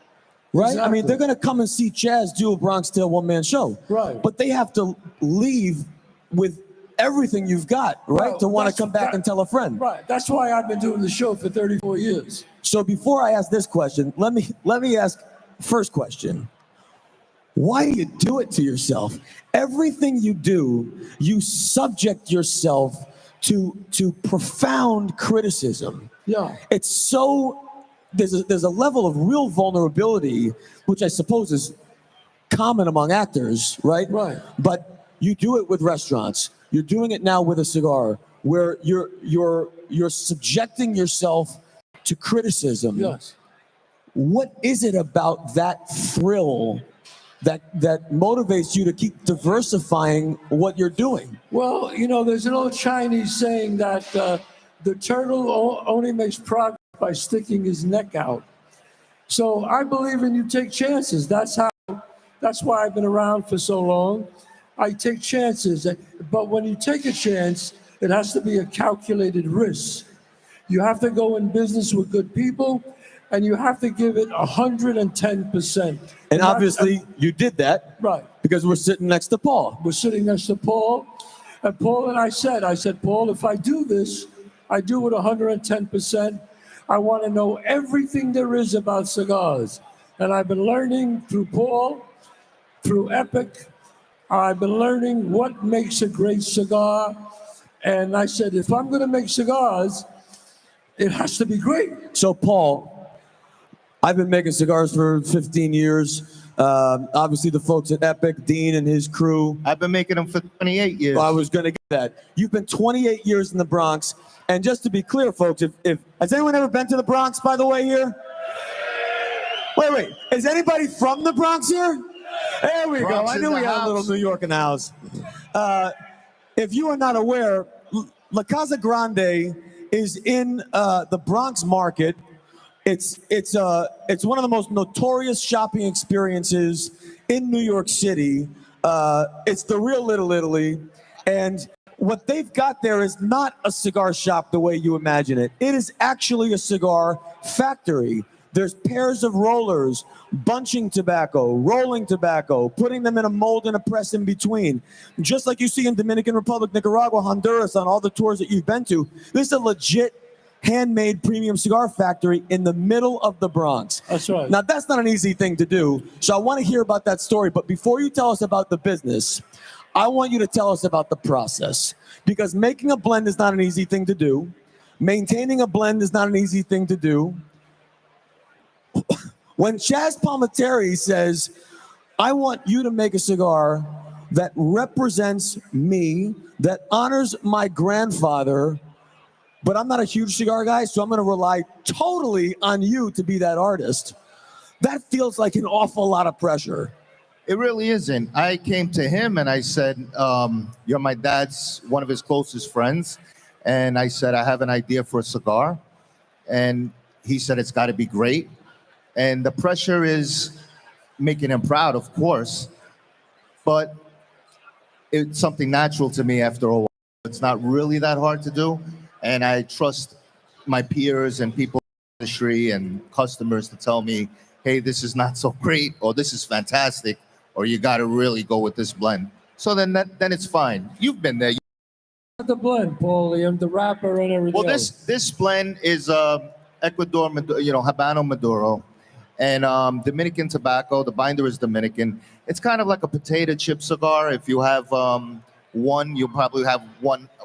right? Exactly. I mean, they're going to come and see Chaz do a Bronx Tale one-man show. Right. But they have to leave with everything you've got, right? Well, to want to come back and tell a friend. Right. That's why I've been doing the show for 34 years. So before I ask this question, let me ask first question. Why do you do it to yourself? Everything you do, you subject yourself to profound criticism. Yeah. It's so there's a level of real vulnerability, which I suppose is common among actors, right? Right. But you do it with restaurants. You're doing it now with a cigar, where you're subjecting yourself to criticism. Yes. What is it about that thrill that motivates you to keep diversifying what you're doing? Well, you know, there's an old Chinese saying that the turtle only makes progress by sticking his neck out. So I believe in you take chances. That's why I've been around for so long. I take chances, but when you take a chance, it has to be a calculated risk. You have to go in business with good people, and you have to give it 110%. And obviously, you did that, right? Because we're sitting next to Paul. We're sitting next to Paul, and Paul and I said, Paul, if I do this, I do it 110%. I want to know everything there is about cigars, and I've been learning through Paul, through Epic. I've been learning what makes a great cigar, and I said, if I'm going to make cigars, it has to be great. So, Paul, I've been making cigars for 15 years. Obviously, the folks at Epic, Dean and his crew. I've been making them for 28 years. Well, I was going to get that. You've been 28 years in the Bronx. And just to be clear, folks, if has anyone ever been to the Bronx, by the way, here? Wait. Is anybody from the Bronx here? There we go. I knew we had a little New York in the house. If you are not aware, La Casa Grande is in the Bronx market. It's one of the most notorious shopping experiences in New York City. It's the real Little Italy, and what they've got there is not a cigar shop the way you imagine it. It is actually a cigar factory. There's pairs of rollers, bunching tobacco, rolling tobacco, putting them in a mold and a press in between. Just like you see in Dominican Republic, Nicaragua, Honduras, on all the tours that you've been to. This is a legit handmade premium cigar factory in the middle of the Bronx. That's right. Now, that's not an easy thing to do, so I want to hear about that story. But before you tell us about the business, I want you to tell us about the process. Because making a blend is not an easy thing to do. Maintaining a blend is not an easy thing to do. When Chaz Palminteri says, I want you to make a cigar that represents me, that honors my grandfather, but I'm not a huge cigar guy, so I'm going to rely totally on you to be that artist. That feels like an awful lot of pressure. It really isn't. I came to him and I said, you're my dad's, one of his closest friends. And I said, I have an idea for a cigar. And he said, it's got to be great. And the pressure is making him proud, of course. But it's something natural to me after a while. It's not really that hard to do. And I trust my peers and people in the industry and customers to tell me, hey, this is not so great, or this is fantastic, or you got to really go with this blend. So then it's fine. You've been there. The blend, Paulie, and the wrapper and everything. Well, this blend is Ecuador, Habano Maduro, and Dominican tobacco. The binder is Dominican. It's kind of like a potato chip cigar. If you have one, you'll probably have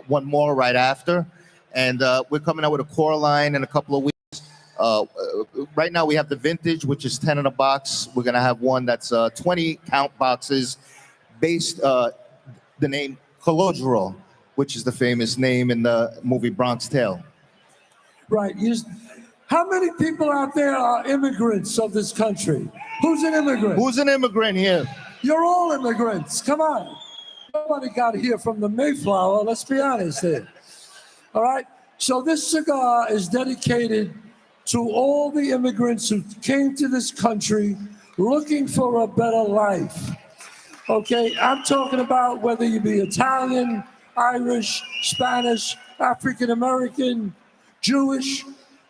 one more right after. And we're coming out with a core line in a couple of weeks. Right now we have the vintage, which is 10 in a box. We're going to have one that's 20 count boxes based the name Calogero, which is the famous name in the movie Bronx Tale. Right. How many people out there are immigrants of this country? Who's an immigrant? Who's an immigrant here? You're all immigrants. Come on. Nobody got here from the Mayflower. Let's be honest here. All right. So this cigar is dedicated to all the immigrants who came to this country looking for a better life. Okay. I'm talking about whether you be Italian, Irish, Spanish, African American, Jewish.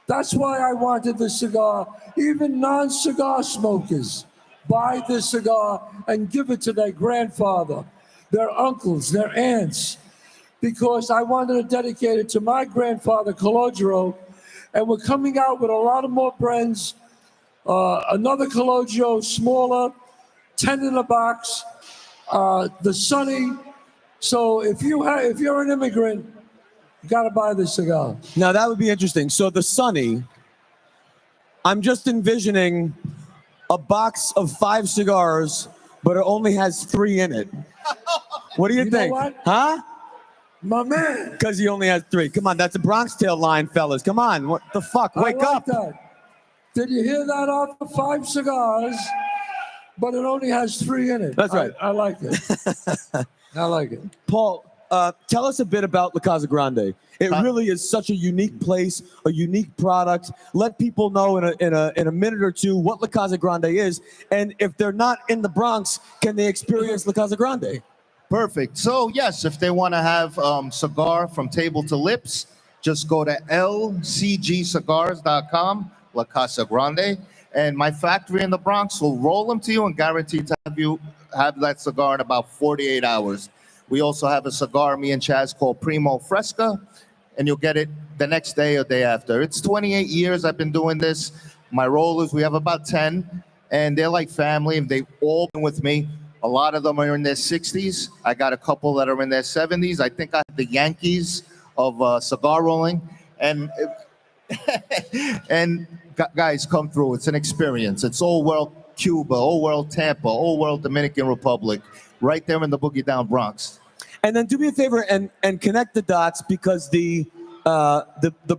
That's why I wanted this cigar. Even non-cigar smokers buy this cigar and give it to their grandfather, their uncles, their aunts, because I wanted to dedicate it to my grandfather, Calogero. And we're coming out with a lot of more brands. Another Calogero, smaller, 10 in a box, the Sunny. So if you're an immigrant, you got to buy this cigar. Now, that would be interesting. So the Sunny, I'm just envisioning a box of 5 cigars, but it only has 3 in it. What do you think? Know what? Huh? My man. Because he only has 3. Come on, that's a Bronx Tale line, fellas. Come on. What the fuck? Wake up. That. Did you hear that? Off the 5 cigars, but it only has 3 in it. That's right. I like it. I like it. Paul, tell us a bit about La Casa Grande. It really is such a unique place, a unique product. Let people know in a minute or two what La Casa Grande is, and if they're not in the Bronx, can they experience La Casa Grande? Perfect. So yes, if they want to have cigar from table to lips, just go to lcgcigars.com, La Casa Grande, and my factory in the Bronx will roll them to you and guarantee to have that cigar in about 48 hours. We also have a cigar, me and Chaz, called Primo Fresca, and you'll get it the next day or day after. It's 28 years I've been doing this. My rollers, we have about 10, and they're like family, and they've all been with me. A lot of them are in their 60s. I got a couple that are in their 70s. I think I have the Yankees of cigar rolling. And guys, come through. It's an experience. It's Old World Cuba, Old World Tampa, Old World Dominican Republic, right there in the Boogie Down Bronx. And then do me a favor and connect the dots, because the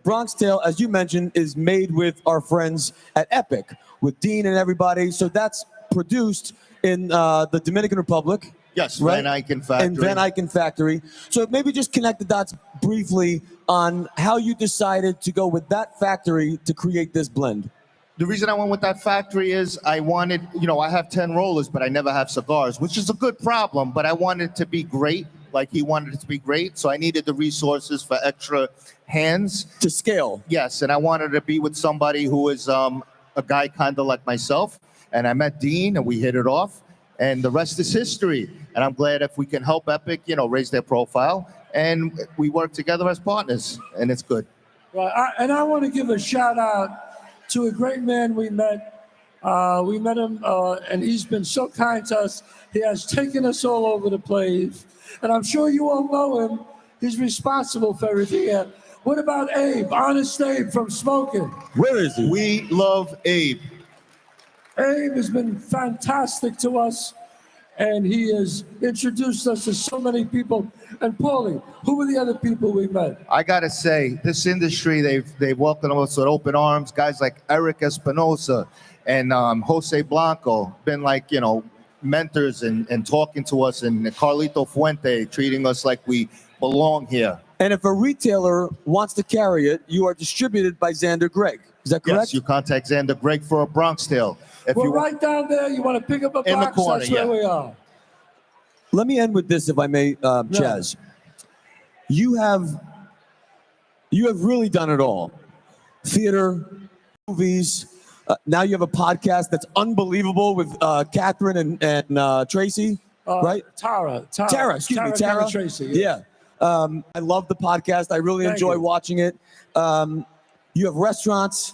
Bronx Tale, as you mentioned, is made with our friends at Epic, with Dean and everybody. So that's produced in the Dominican Republic. Yes, right? Van Eycken Factory. In Van Eycken Factory. So maybe just connect the dots briefly on how you decided to go with that factory to create this blend. The reason I went with that factory is I wanted, I have 10 rollers, but I never have cigars, which is a good problem, but I wanted it to be great, like he wanted it to be great. So I needed the resources for extra hands. To scale. Yes, and I wanted to be with somebody who is a guy kind of like myself. And I met Dean, and we hit it off, and the rest is history. And I'm glad if we can help Epic, raise their profile, and we work together as partners, and it's good. Right, and I want to give a shout out to a great man we met. We met him, and he's been so kind to us. He has taken us all over the place, and I'm sure you all know him. He's responsible for everything here. What about Abe, Honest Abe from Smoking? Where is he? We love Abe. Abe has been fantastic to us, and he has introduced us to so many people. And Paulie, who were the other people we met? I gotta say, this industry, they've welcomed us with open arms. Guys like Eric Espinosa and Jose Blanco, been like, mentors and talking to us, and Carlito Fuente treating us like we belong here. And if a retailer wants to carry it, you are distributed by Xander Gregg. Is that correct? Yes, you contact Xander Gregg for a Bronx Tale. We're right down there. You want to pick up a box? In the corner, that's where we are. Let me end with this, if I may, Chaz. You have really done it all. Theater, movies. Now you have a podcast that's unbelievable with Catherine and Tracy, right? Tara, excuse me, Tara. Tracy. Yeah. I love the podcast. I really enjoy watching it. You have restaurants.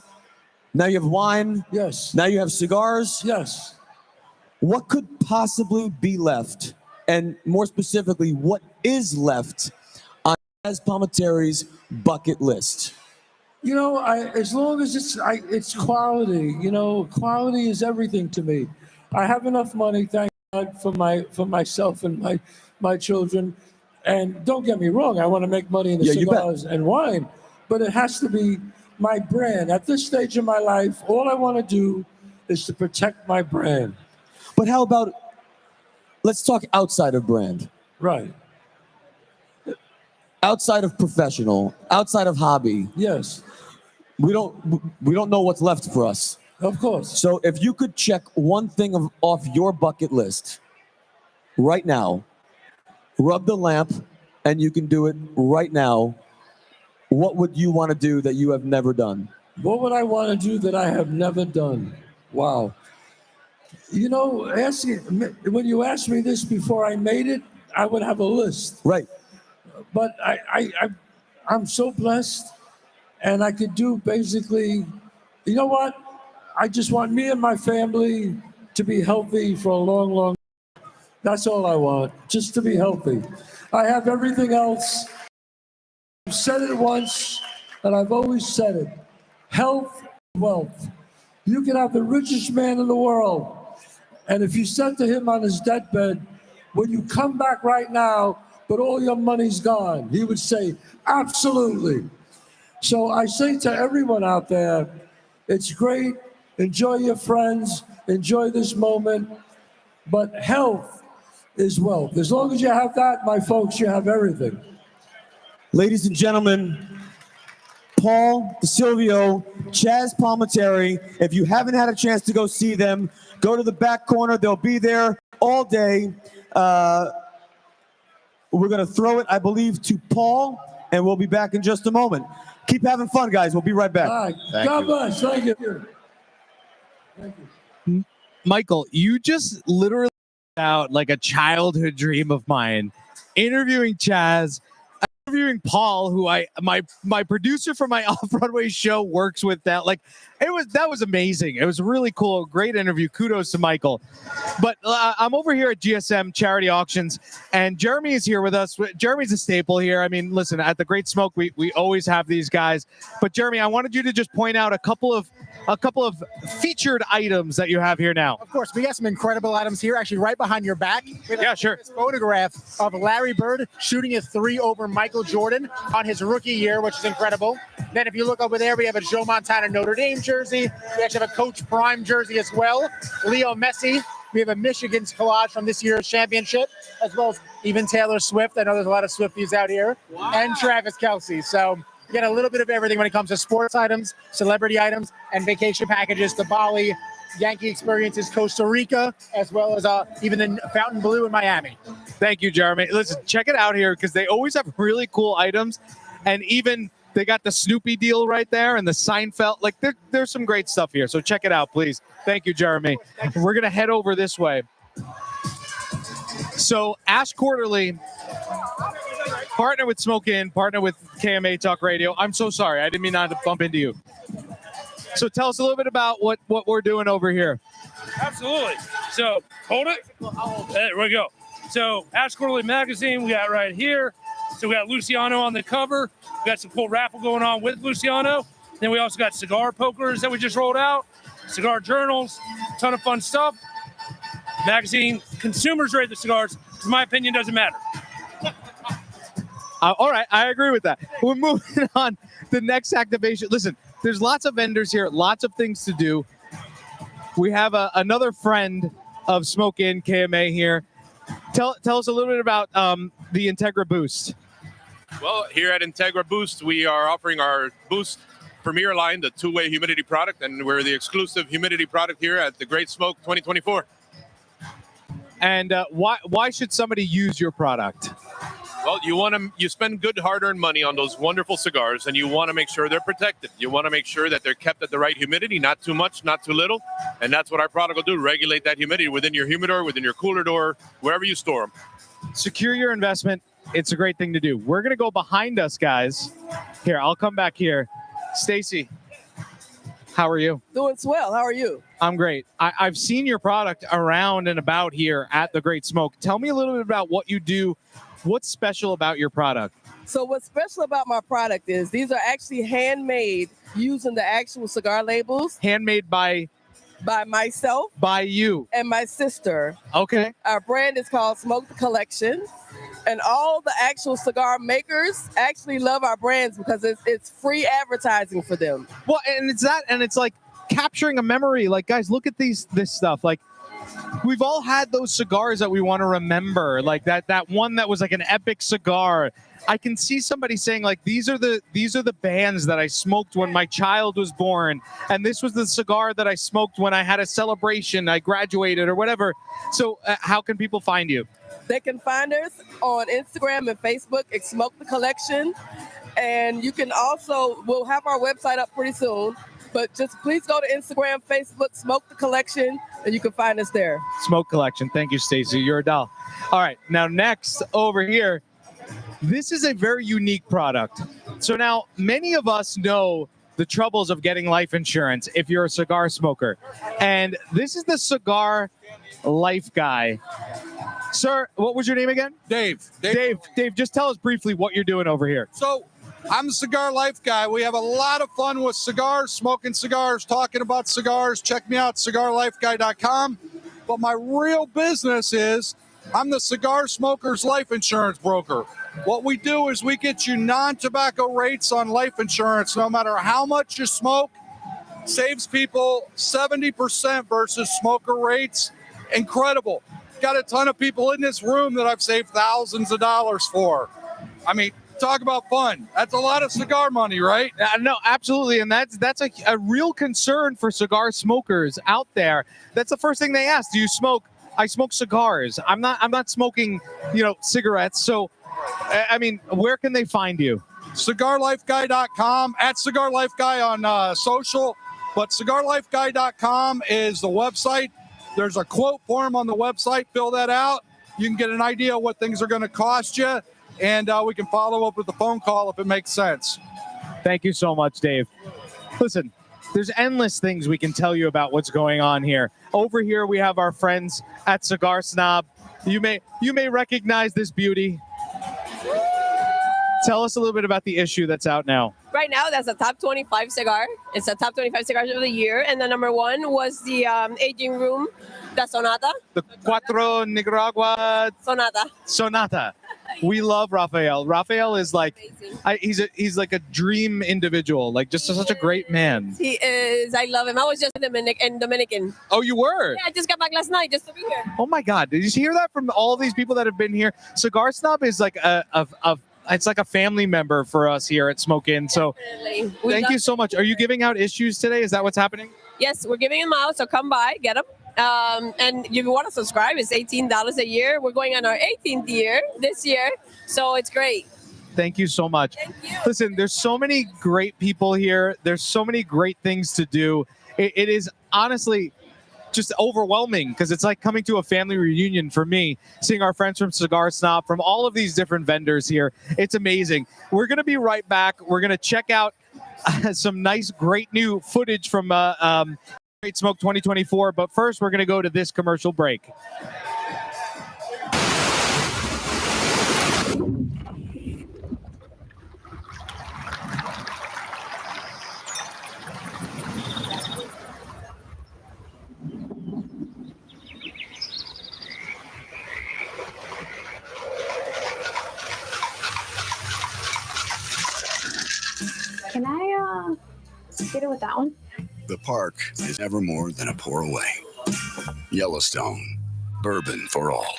Now you have wine. Yes. Now you have cigars. Yes. What could possibly be left? And more specifically, what is left Chaz Palminteri's bucket list? You know, as long as it's quality. You know, quality is everything to me. I have enough money, thank God, for myself and my children. And don't get me wrong, I want to make money in the cigars and wine, but it has to be my brand. At this stage in my life, all I want to do is to protect my brand. But how about, let's talk outside of brand. Right. Outside of professional, outside of hobby. Yes. We don't know what's left for us. Of course. So if you could check one thing off your bucket list right now, rub the lamp, and you can do it right now, what would you want to do that you have never done? What would I want to do that I have never done? Wow. You know, when you asked me this before I made it, I would have a list. Right. But I'm so blessed, and I could do basically, you know what? I just want me and my family to be healthy for a long, long time. That's all I want, just to be healthy. I have everything else. I've said it once, and I've always said it. Health, wealth. You can have the richest man in the world, and if you said to him on his deathbed, when you come back right now, but all your money's gone, he would say, absolutely. So I say to everyone out there, it's great, enjoy your friends, enjoy this moment, but health is wealth. As long as you have that, my folks, you have everything. Ladies and gentlemen, Paul DeSilvio, Chaz Palminteri. If you haven't had a chance to go see them, go to the back corner. They'll be there all day. We're going to throw it, I believe, to Paul, and we'll be back in just a moment. Keep having fun, guys. We'll be right back. All right. God bless. Thank you. Thank you. Michael, you just literally out like a childhood dream of mine, interviewing Chaz, interviewing Paul, who my producer for my off-Broadway show works with that. Like, that was amazing. It was really cool. Great interview. Kudos to Michael. But I'm over here at GSM Charity Auctions, and Jeremy is here with us. Jeremy's a staple here. I mean, listen, at the Great Smoke, we always have these guys. But Jeremy, I wanted you to just point out a couple of featured items that you have here now. Of course, we got some incredible items here, actually right behind your back. Yeah, sure. This photograph of Larry Bird shooting a 3 over Michael Jordan on his rookie year, which is incredible. Then if you look over there, we have a Joe Montana Notre Dame jersey. We actually have a Coach Prime jersey as well. Leo Messi. We have a Michigan's collage from this year's championship, as well as even Taylor Swift. I know there's a lot of Swifties out here. Wow. And Travis Kelce. So you get a little bit of everything when it comes to sports items, celebrity items, and vacation packages to Bali, Yankee experiences, Costa Rica, as well as even the Fountain Blue in Miami. Thank you, Jeremy. Listen, check it out here because they always have really cool items, and even they got the Snoopy deal right there and the Seinfeld. Like there's some great stuff here. So check it out, please. Thank you, Jeremy. We're gonna head over this way. So Ash Quarterly, partner with Smoke Inn, partner with KMA Talk Radio. I'm so sorry. I didn't mean not to bump into you. So tell us a little bit about what we're doing over here. Absolutely. So hold it. There we go. So Ash Quarterly Magazine, we got right here. So we got Luciano on the cover. We got some cool raffle going on with Luciano. Then we also got cigar pokers that we just rolled out, cigar journals, a ton of fun stuff. Magazine, consumers rate the cigars. In my opinion, doesn't matter. All right, I agree with that. We're moving on. The next activation. Listen, there's lots of vendors here, lots of things to do. We have another friend of Smoke Inn, KMA here. Tell us a little bit about the Integra Boost. Well, here at Integra Boost, we are offering our Boost Premier line, the two-way humidity product, and we're the exclusive humidity product here at the Great Smoke 2024. And why should somebody use your product? Well, you spend good hard-earned money on those wonderful cigars, and you want to make sure they're protected. You want to make sure that they're kept at the right humidity, not too much, not too little, and that's what our product will do, regulate that humidity within your humidor, within your cooler door, wherever you store them. Secure your investment. It's a great thing to do. We're going to go behind us, guys. Here, I'll come back here. Stacy, how are you? Doing swell. How are you? I'm great. I've seen your product around and about here at the Great Smoke. Tell me a little bit about what you do. What's special about your product? So what's special about my product is these are actually handmade using the actual cigar labels. Handmade by myself. By you. And my sister. Okay. Our brand is called Smoke the Collection. And all the actual cigar makers actually love our brands because it's free advertising for them. Well, and it's that, and it's like capturing a memory. Like, guys, look at this stuff. Like, we've all had those cigars that we want to remember. Like that one that was like an epic cigar. I can see somebody saying like, these are the bands that I smoked when my child was born, and this was the cigar that I smoked when I had a celebration, I graduated or whatever. So how can people find you? They can find us on Instagram and Facebook at Smoke the Collection. And you can also, we'll have our website up pretty soon, but just please go to Instagram, Facebook, Smoke the Collection, and you can find us there. Smoke Collection. Thank you, Stacey. You're a doll. All right. Now, next over here, this is a very unique product. So now many of us know the troubles of getting life insurance if you're a cigar smoker. And this is the Cigar Life Guy. Sir, what was your name again? Dave. Dave, just tell us briefly what you're doing over here. So I'm the Cigar Life Guy. We have a lot of fun with cigars, smoking cigars, talking about cigars. Check me out, cigarlifeguy.com. But my real business is I'm the cigar smoker's life insurance broker. What we do is we get you non-tobacco rates on life insurance no matter how much you smoke. Saves people 70% versus smoker rates. Incredible. Got a ton of people in this room that I've saved thousands of dollars for. I mean, talk about fun. That's a lot of cigar money, right? No, absolutely. And that's a real concern for cigar smokers out there. That's the first thing they ask. Do you smoke? I smoke cigars. I'm not smoking, cigarettes. So, I mean, where can they find you? CigarLifeGuy.com, at CigarLifeGuy on social, but CigarLifeGuy.com is the website. There's a quote form on the website. Fill that out. You can get an idea of what things are going to cost you, and we can follow up with a phone call if it makes sense. Thank you so much, Dave. Listen, there's endless things we can tell you about what's going on here. Over here, we have our friends at Cigar Snob. You may recognize this beauty. Tell us a little bit about the issue that's out now. Right now, that's a top 25 cigar. It's a top 25 cigars of the year. And the number one was the aging room, the Sonata. The Cuatro Nicaragua Sonata. We love Rafael. Rafael is like, he's like a dream individual, like just such a great man. He is. I love him. I was just Dominican. Oh, you were? Yeah, I just got back last night just to be here. Oh my God. Did you hear that from all these people that have been here? Cigar Snob is like it's like a family member for us here at Smoke In. So thank you so much. Are you giving out issues today? Is that what's happening? Yes, we're giving them out. So come by, get them. And if you want to subscribe, it's $18 a year. We're going on our 18th year this year. So it's great. Thank you so much. Thank you. Listen, there's so many great people here. There's so many great things to do. It is honestly just overwhelming because it's like coming to a family reunion for me, seeing our friends from Cigar Snob, from all of these different vendors here. It's amazing. We're going to be right back. We're going to check out some nice, great new footage from Great Smoke 2024. But first, we're going to go to this commercial break. Can I get it with that one? The park is never more than a pour away. Yellowstone, bourbon for all.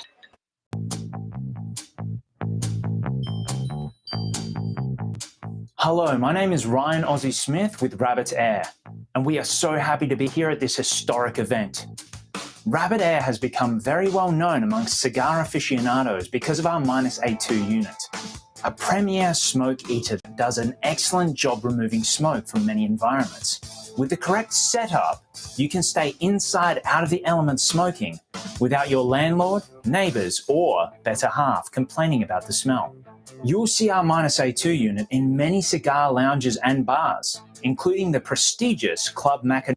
Hello, my name is Ryan Ozzie Smith with Rabbit Air, and we are so happy to be here at this historic event. Rabbit Air has become very well known amongst cigar aficionados because of our -A2 unit, a premier smoke eater that does an excellent job removing smoke from many environments. With the correct setup, you can stay inside out of the elements smoking without your landlord, neighbors, or better half complaining about the smell. You'll see our -A2 unit in many cigar lounges and bars, including the prestigious Club Mac.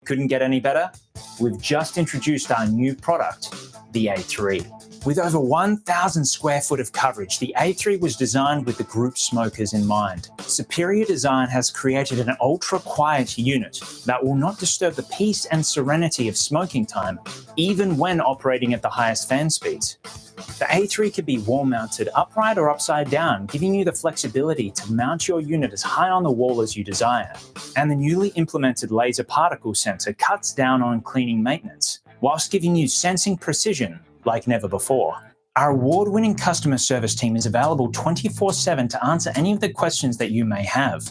Couldn't get any better? We've just introduced our new product, the A3. With over 1,000 square foot of coverage, the A3 was designed with the group smokers in mind. Superior design has created an ultra-quiet unit that will not disturb the peace and serenity of smoking time, even when operating at the highest fan speeds. The A3 can be wall-mounted upright or upside down, giving you the flexibility to mount your unit as high on the wall as you desire. And the newly implemented laser particle sensor cuts down on cleaning maintenance, whilst giving you sensing precision like never before. Our award-winning customer service team is available 24/7 to answer any of the questions that you may have.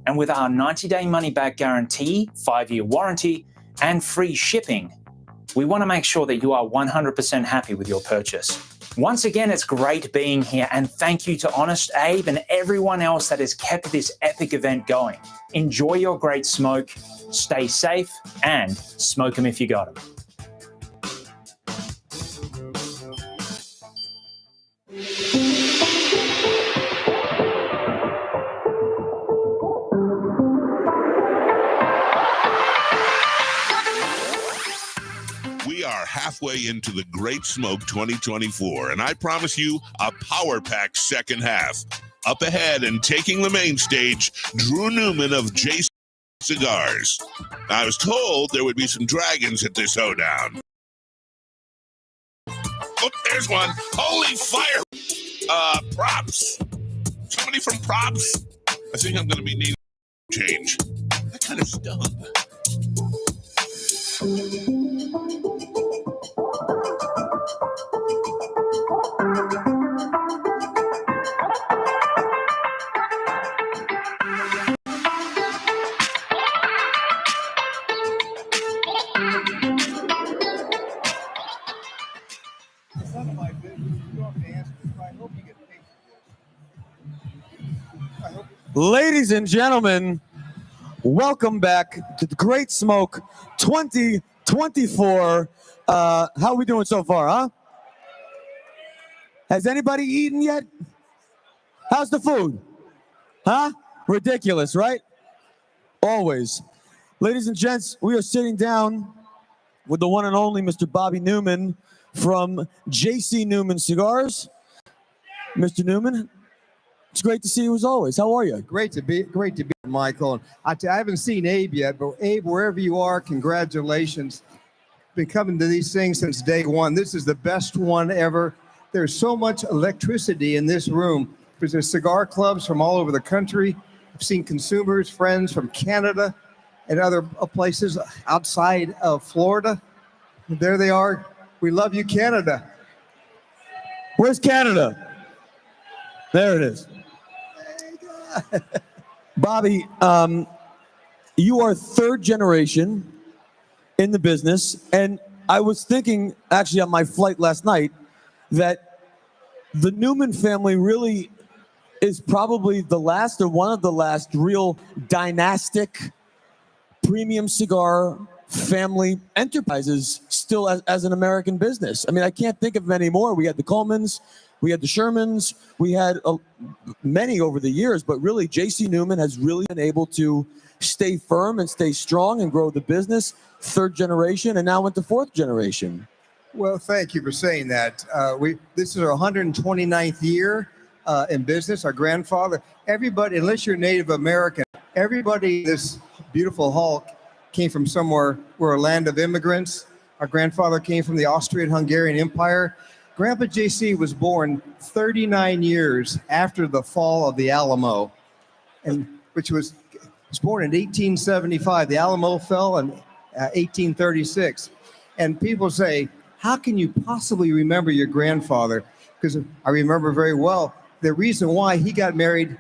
And with our 90-day money-back guarantee, 5-year warranty, and free shipping, we want to make sure that you are 100% happy with your purchase. Once again, it's great being here, and thank you to Honest Abe and everyone else that has kept this epic event going. Enjoy your great smoke, stay safe, and smoke 'em if you got 'em. We are halfway into the Great Smoke 2024, and I promise you a power-packed second half. Up ahead and taking the main stage, Drew Newman of J Cigars. I was told there would be some dragons at this hoedown. Oh, there's one. Holy fire! Props. Somebody from Props? I think I'm going to be needing change. That kind of stung. Ladies and gentlemen, welcome back to the Great Smoke 2024. How are we doing so far, huh? Has anybody eaten yet? How's the food? Huh? Ridiculous, right? Always. Ladies and gents, we are sitting down with the one and only Mr. Bobby Newman from J.C. Newman Cigars. Mr. Newman, it's great to see you as always. How are you? Great to be, Michael. I haven't seen Abe yet, but Abe, wherever you are, congratulations. Been coming to these things since day one. This is the best one ever. There's so much electricity in this room. There's cigar clubs from all over the country. I've seen consumers, friends from Canada and other places outside of Florida. There they are. We love you, Canada. Where's Canada? There it is. Bobby, you are third generation in the business, and I was thinking actually on my flight last night that the Newman family really is probably the last or one of the last real dynastic premium cigar family enterprises still as an American business. I mean, I can't think of many more. We had the Colemans, we had the Shermans, we had many over the years, but really J.C. Newman has really been able to stay firm and stay strong and grow the business, third generation, and now into fourth generation. Well, thank you for saying that. This is our 129th year in business. Our grandfather, everybody, unless you're Native American, everybody in this beautiful hall came from somewhere. We're a land of immigrants. Our grandfather came from the Austrian-Hungarian Empire. Grandpa JC was born 39 years after the fall of the Alamo, and which was born in 1875. The Alamo fell in 1836. And people say, how can you possibly remember your grandfather? Because I remember very well the reason why he got married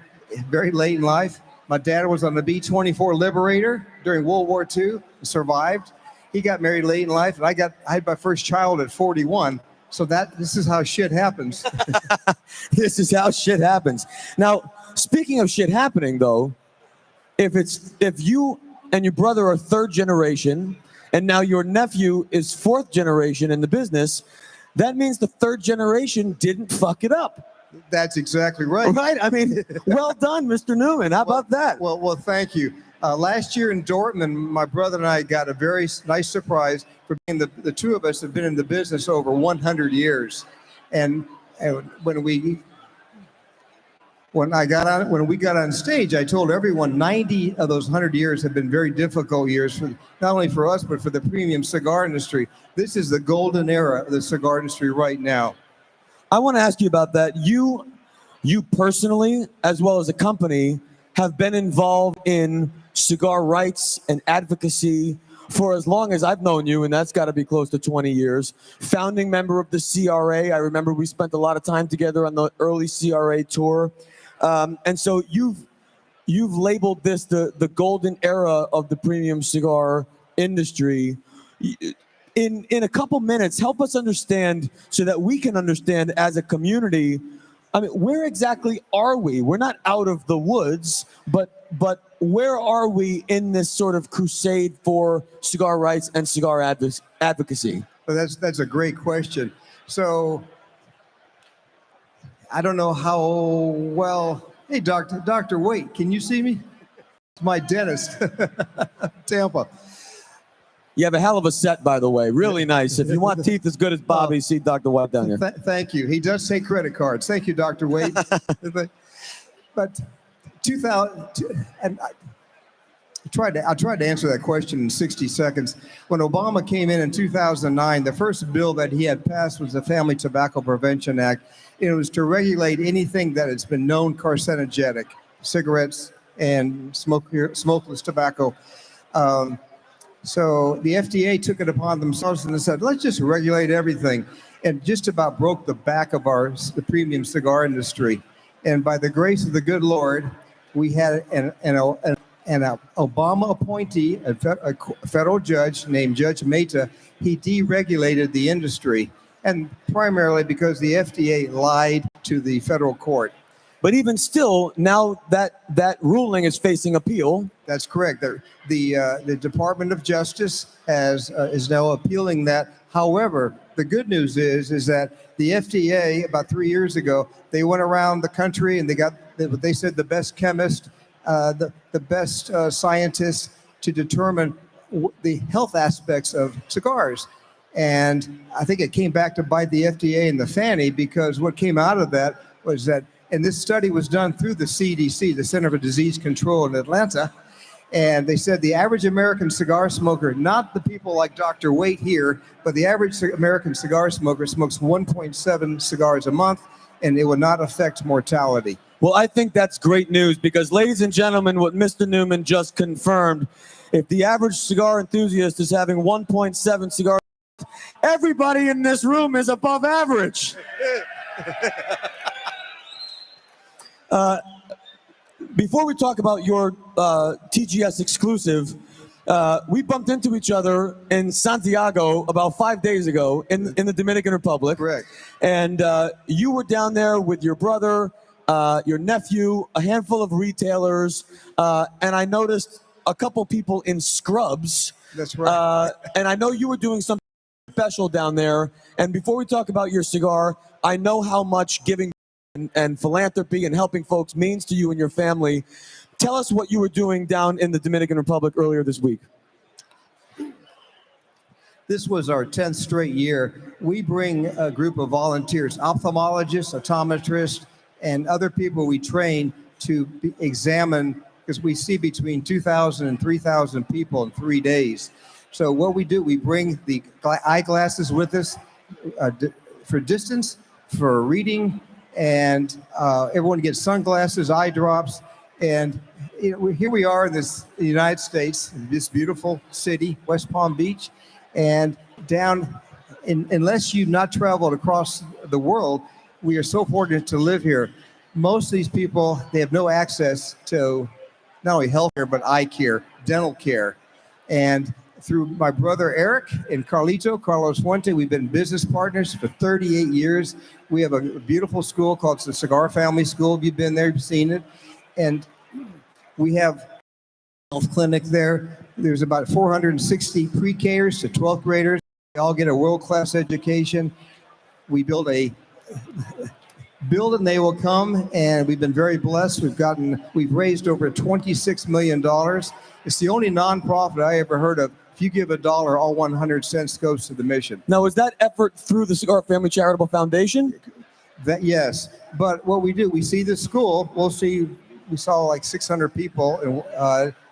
very late in life. My dad was on the B-24 Liberator during World War II, survived. He got married late in life, and I had my first child at 41. So this is how shit happens. This is how shit happens. Now, speaking of shit happening, though, if you and your brother are third generation, and now your nephew is fourth generation in the business, that means the third generation didn't fuck it up. That's exactly right. Right? I mean, well done, Mr. Newman. How about that? Well, thank you. Last year in Dortmund, my brother and I got a very nice surprise for being the two of us have been in the business over 100 years. And when we got on stage, I told everyone 90 of those 100 years have been very difficult years for not only for us, but for the premium cigar industry. This is the golden era of the cigar industry right now. I want to ask you about that. You personally, as well as a company, have been involved in cigar rights and advocacy for as long as I've known you, and that's got to be close to 20 years. Founding member of the CRA. I remember we spent a lot of time together on the early CRA tour. And so you've labeled this the golden era of the premium cigar industry. In a couple minutes, help us understand so that we can understand as a community. I mean, where exactly are we? We're not out of the woods, but where are we in this sort of crusade for cigar rights and cigar advocacy? Well, that's a great question. So I don't know how well. Hey, Dr. Waite, can you see me? It's my dentist, Tampa. You have a hell of a set, by the way. Really nice. If you want teeth as good as Bobby, see Dr. Waite down here. Thank you. He does take credit cards. Thank you, Dr. Waite. but 2000, and I tried to answer that question in 60 seconds. When Obama came in 2009, the first bill that he had passed was the Family Tobacco Prevention Act. It was to regulate anything that has been known carcinogenic, cigarettes and smokeless tobacco. So the FDA took it upon themselves and said, let's just regulate everything, and just about broke the back of the premium cigar industry. And by the grace of the good Lord, we had an Obama appointee, a federal judge named Judge Mehta. He deregulated the industry, and primarily because the FDA lied to the federal court. But even still, now that ruling is facing appeal. That's correct. The Department of Justice is now appealing that. However, the good news is that the FDA about 3 years ago, they went around the country and they got what they said the best chemists, the best scientists to determine the health aspects of cigars. And I think it came back to bite the FDA in the fanny, because what came out of that was that, and this study was done through the CDC, the Center for Disease Control in Atlanta, and they said the average American cigar smoker, not the people like Dr. Waite here, but the average American cigar smoker smokes 1.7 cigars a month, and it would not affect mortality. Well, I think that's great news, because, ladies and gentlemen, what Mr. Newman just confirmed, if the average cigar enthusiast is having 1.7 cigars, everybody in this room is above average. Before we talk about your TGS exclusive, we bumped into each other in Santiago about 5 days ago in the Dominican Republic. Correct. And you were down there with your brother, your nephew, a handful of retailers, and I noticed a couple people in scrubs. That's right. And I know you were doing something special down there. And before we talk about your cigar, I know how much giving and philanthropy and helping folks means to you and your family. Tell us what you were doing down in the Dominican Republic earlier this week. This was our 10th straight year. We bring a group of volunteers, ophthalmologists, optometrists, and other people we train to examine, because we see between 2,000 and 3,000 people in 3 days. So what we do, we bring the eyeglasses with us for distance, for reading, and everyone gets sunglasses, eye drops, and here we are in the United States, in this beautiful city, West Palm Beach, and unless you've not traveled across the world, we are so fortunate to live here. Most of these people, they have no access to not only health care, but eye care, dental care. And through my brother Eric and Carlos Fuente, we've been business partners for 38 years. We have a beautiful school called the Cigar Family School. If you've been there, you've seen it. And we have a health clinic there. There's about 460 pre-Kers to 12th graders. They all get a world-class education. We build and they will come, and we've been very blessed. We've raised over $26 million. It's the only nonprofit I ever heard of if you give $1, all 100 cents goes to the mission. Now, is that effort through the Cigar Family Charitable Foundation? That yes, but what we do, we see the school. We saw like 600 people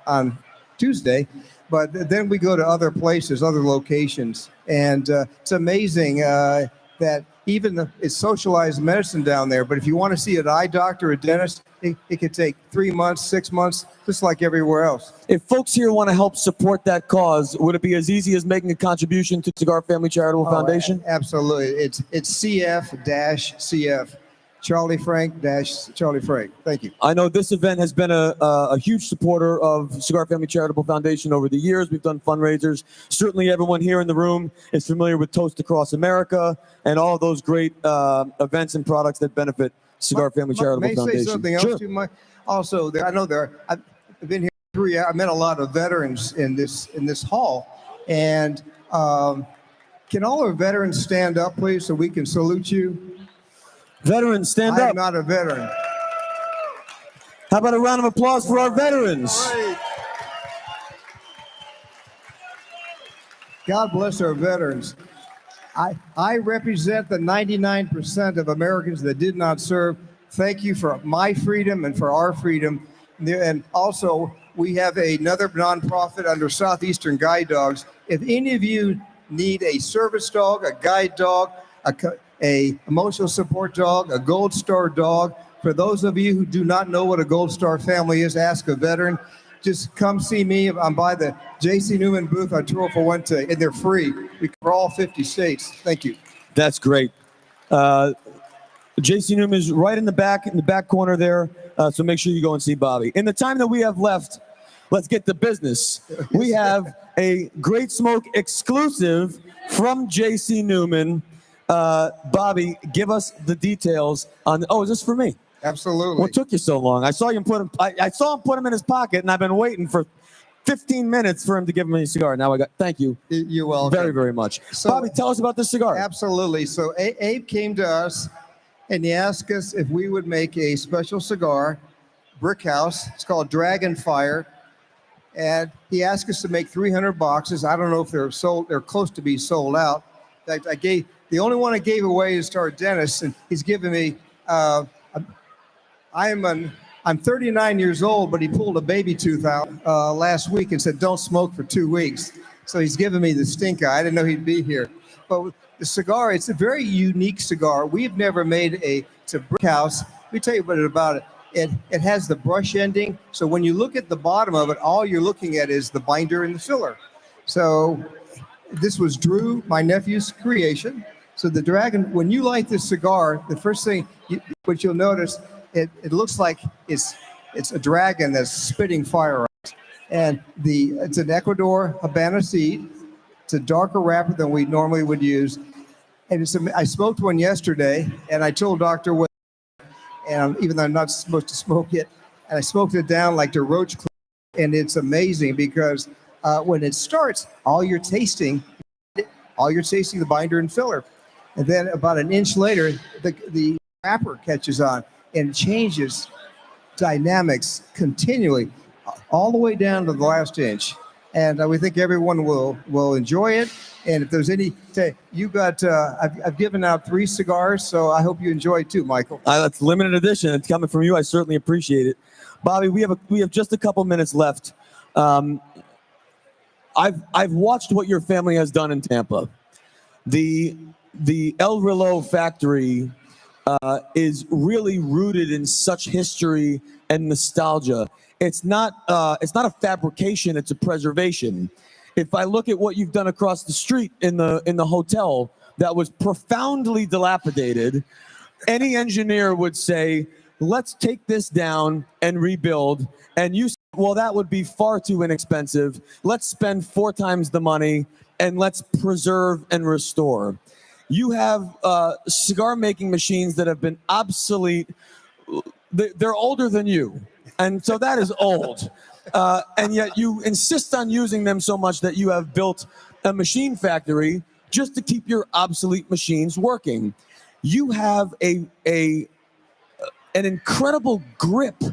on Tuesday, but then we go to other places, other locations, and it's amazing that even it's socialized medicine down there. But if you want to see an eye doctor, a dentist, it could take 3 months, 6 months, just like everywhere else. If folks here want to help support that cause, would it be as easy as making a contribution to Cigar Family Charitable Foundation? Absolutely. It's CF-CF. Charlie Frank-Charlie Frank. Thank you. I know this event has been a huge supporter of Cigar Family Charitable Foundation over the years. We've done fundraisers. Certainly everyone here in the room is familiar with Toast Across America and all of those great events and products that benefit Cigar Family Charitable Foundation. May I say something else too, Mike? Also, I've been here 3 years. I met a lot of veterans in this hall. And can all our veterans stand up, please, so we can salute you? Veterans, stand up. I'm not a veteran. How about a round of applause for our veterans? God bless our veterans. I represent the 99% of Americans that did not serve. Thank you for my freedom and for our freedom. And also, we have another nonprofit under Southeastern Guide Dogs. If any of you need a service dog, a guide dog, a emotional support dog, a Gold Star dog. For those of you who do not know what a Gold Star family is, ask a veteran. Just come see me. I'm by the J.C. Newman booth on Toro Fuente, and they're free. We cover all 50 states. Thank you. That's great. J.C. Newman is right in the back corner there, so make sure you go and see Bobby. In the time that we have left, let's get to business. We have a Great Smoke exclusive from J.C. Newman. Bobby, give us the details on. Oh, is this for me? Absolutely. What took you so long? I saw him put him in his pocket, and I've been waiting for 15 minutes for him to give me a cigar. Now thank you. You're welcome. Very, very much. So, Bobby, tell us about this cigar. Absolutely. So Abe came to us, and he asked us if we would make a special cigar, Brick House. It's called Dragon Fire. And he asked us to make 300 boxes. I don't know if they're sold. They're close to be sold out. In fact, the only one I gave away is to our dentist, and he's given me. I'm 39 years old, but he pulled a baby tooth out last week and said, "Don't smoke for 2 weeks." So he's given me the stink eye. I didn't know he'd be here. But the cigar, it's a very unique cigar. We've never made it's a Brick House. Let me tell you a bit about it. It has the brush ending. So when you look at the bottom of it, all you're looking at is the binder and the filler. So this was Drew, my nephew's creation. So the Dragon, when you light this cigar, the first thing what you'll notice, it looks like it's a dragon that's spitting fire out. And it's an Ecuador Habana seed. It's a darker wrapper than we normally would use. And I smoked one yesterday, and I told Dr. Will, and even though I'm not supposed to smoke it, and I smoked it down like the roach clip. And it's amazing because when it starts, all you're tasting the binder and filler. And then about an inch later, the wrapper catches on and changes dynamics continually all the way down to the last inch. And we think everyone will enjoy it. And if there's any, I've given out 3 cigars, so I hope you enjoy it too, Michael. That's limited edition. It's coming from you. I certainly appreciate it. Bobby, we have just a couple minutes left. I've watched what your family has done in Tampa. The El Reloj factory is really rooted in such history and nostalgia. It's not a fabrication; it's a preservation. If I look at what you've done across the street in the hotel that was profoundly dilapidated, any engineer would say, "Let's take this down and rebuild." And you say, "Well, that would be far too inexpensive. Let's spend 4 times the money and let's preserve and restore." You have cigar making machines that have been obsolete. They're older than you. And so that is old. And yet you insist on using them so much that you have built a machine factory just to keep your obsolete machines working. You have an incredible grip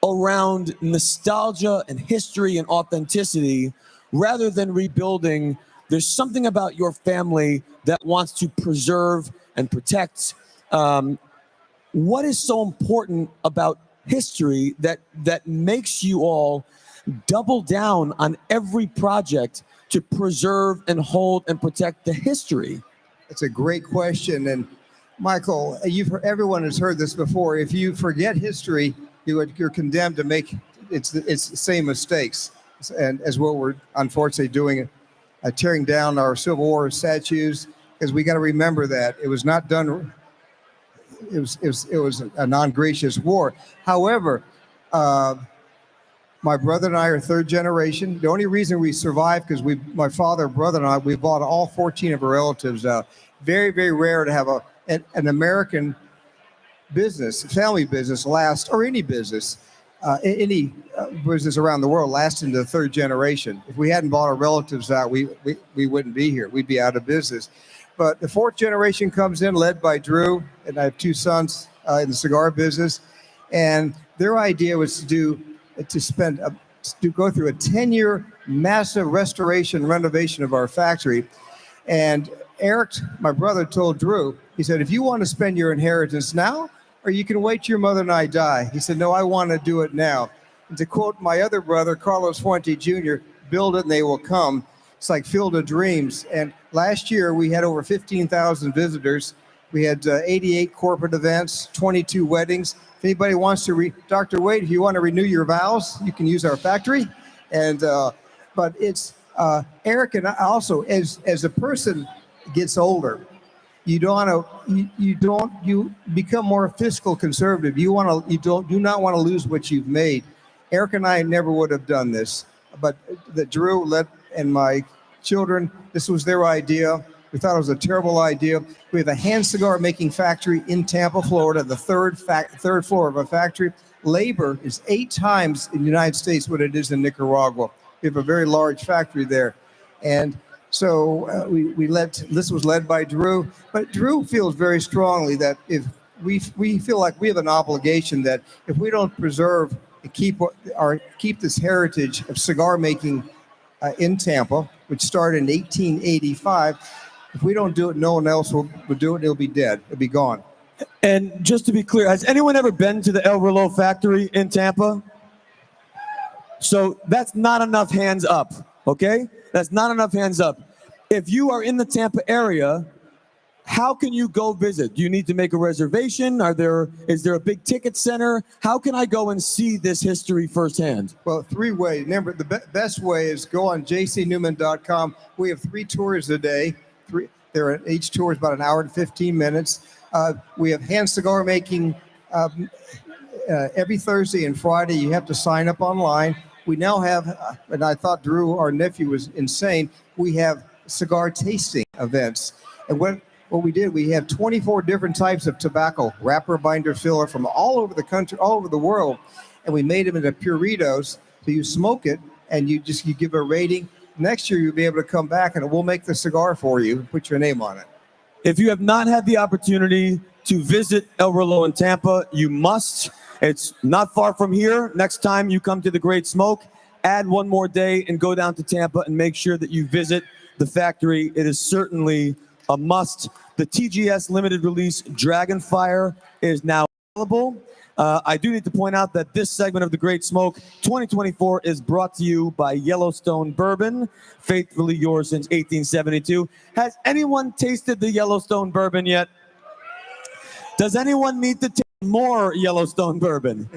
around nostalgia and history and authenticity rather than rebuilding. There's something about your family that wants to preserve and protect. What is so important about history that makes you all double down on every project to preserve and hold and protect the history? It's a great question. And Michael, everyone has heard this before. If you forget history, you're condemned to make it's the same mistakes. And as what we're unfortunately doing, tearing down our Civil War statues, because we got to remember that it was not done. It was a non-gracious war. However, my brother and I are third generation. The only reason we survived because my father, brother, and I, we bought all 14 of our relatives out. Very, very rare to have an American business, family business last, or any business, any business around the world last into the third generation. If we hadn't bought our relatives out, we wouldn't be here. We'd be out of business. But the fourth generation comes in, led by Drew, and I have two sons in the cigar business. And their idea was to go through a 10-year massive restoration, renovation of our factory. And Eric, my brother, told Drew, he said, if you want to spend your inheritance now, or you can wait till your mother and I die. He said, no, I want to do it now. And to quote my other brother, Carlos Fuente Jr., build it and they will come. It's like Field of Dreams. And last year we had over 15,000 visitors. We had 88 corporate events, 22 weddings. If anybody wants to, Dr. Wade, if you want to renew your vows, you can use our factory. And but it's Eric and I also, as a person gets older, you become more fiscal conservative. You do not want to lose what you've made. Eric and I never would have done this, but Drew and my children, this was their idea. We thought it was a terrible idea. We have a hand cigar making factory in Tampa, Florida, the third floor of a factory. Labor is 8 times in the United States what it is in Nicaragua. We have a very large factory there. And so this was led by Drew, but Drew feels very strongly that if we feel like we have an obligation that if we don't preserve and keep this heritage of cigar making in Tampa, which started in 1885, if we don't do it, no one else will do it. It'll be dead. It'll be gone. And just to be clear, has anyone ever been to the El Reloj factory in Tampa? So that's not enough hands up, okay? That's not enough hands up. If you are in the Tampa area, how can you go visit? Do you need to make a reservation? Is there a big ticket center? How can I go and see this history firsthand? Well, 3 ways. Remember, the best way is go on jcnewman.com. We have 3 tours a day. Each tour is about an hour and 15 minutes. We have hand cigar making every Thursday and Friday. You have to sign up online. We now have, and I thought Drew, our nephew, was insane. We have cigar tasting events. And what we did, we have 24 different types of tobacco, wrapper, binder, filler from all over the country, all over the world. And we made them into puritos. So you smoke it and you give a rating. Next year, you'll be able to come back and we'll make the cigar for you and put your name on it. If you have not had the opportunity to visit El Reloj in Tampa, you must. It's not far from here. Next time you come to the Great Smoke, add 1 more day and go down to Tampa and make sure that you visit the factory. It is certainly a must. The TGS limited release Dragonfire is now available. I do need to point out that this segment of the Great Smoke 2024 is brought to you by Yellowstone Bourbon, faithfully yours since 1872. Has anyone tasted the Yellowstone Bourbon yet? Does anyone need to taste more Yellowstone Bourbon?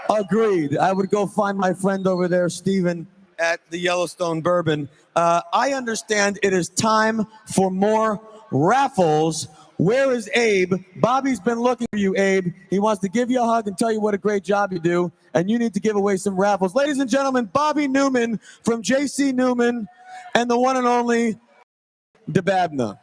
Agreed. I would go find my friend over there, Steven, at the Yellowstone Bourbon. I understand it is time for more raffles. Where is Abe? Bobby's been looking for you, Abe. He wants to give you a hug and tell you what a great job you do, and you need to give away some raffles. Ladies and gentlemen, Bobby Newman from J.C. Newman and the one and only DeBabna.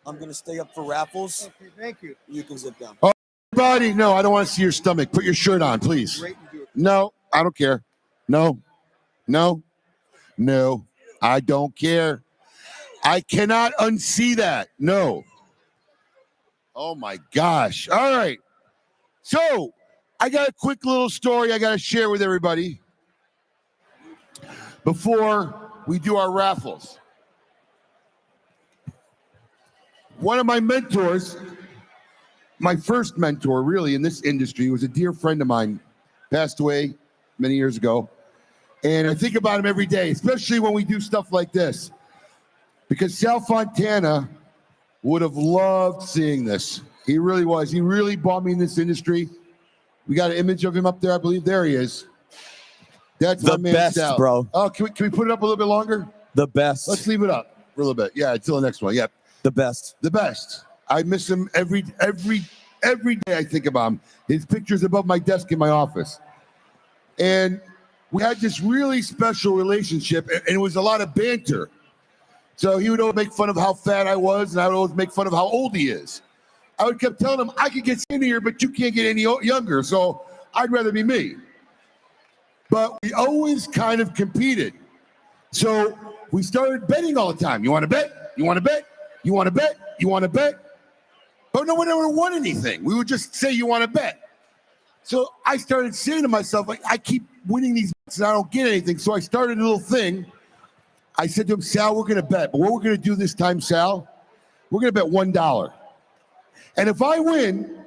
I'm going to stay up for raffles. Okay, thank you. You can sit down. Oh, everybody, no, I don't want to see your stomach. Put your shirt on, please. No, I don't care. No, I don't care. I cannot unsee that. No. Oh my gosh. All right. So I got a quick little story I got to share with everybody before we do our raffles. One of my mentors, my first mentor really in this industry, was a dear friend of mine, passed away many years ago. And I think about him every day, especially when we do stuff like this. Because Sal Fontana would have loved seeing this. He really was. He really brought me in this industry. We got an image of him up there, I believe. There he is. That's The my man, best, Sal. bro. Oh, can we put it up a little bit longer? The best. Let's leave it up for a little bit. Yeah, until the next one. Yep. The best. The best. I miss him every day. I think about him. His picture's above my desk in my office. And we had this really special relationship, and it was a lot of banter. So he would always make fun of how fat I was, and I would always make fun of how old he is. I would keep telling him, I could get skinnier, but you can't get any younger, so I'd rather be me. But we always kind of competed. So we started betting all the time. You want to bet? You want to bet? You want to bet? You want to bet? But no one ever won anything. We would just say, you want to bet? So I started saying to myself, like, I keep winning these bets and I don't get anything. So I started a little thing. I said to him, Sal, we're going to bet. But what we're going to do this time, Sal, we're going to bet $1. And if I win,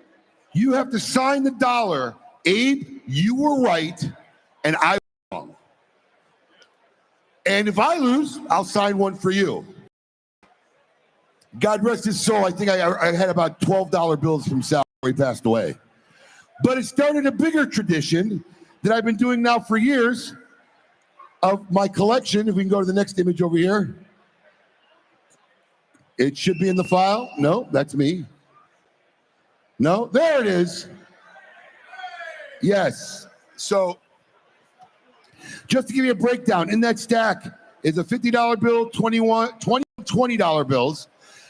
you have to sign the dollar. Abe, you were right, and I was wrong. And if I lose, I'll sign one for you. God rest his soul. I think I had about $12 bills from Sal before he passed away. But it started a bigger tradition that I've been doing now for years of my collection. If we can go to the next image over here. It should be in the file. No, that's me. No, there it is. Yes. So just to give you a breakdown, in that stack is a $50 bill, 20 $20 bills,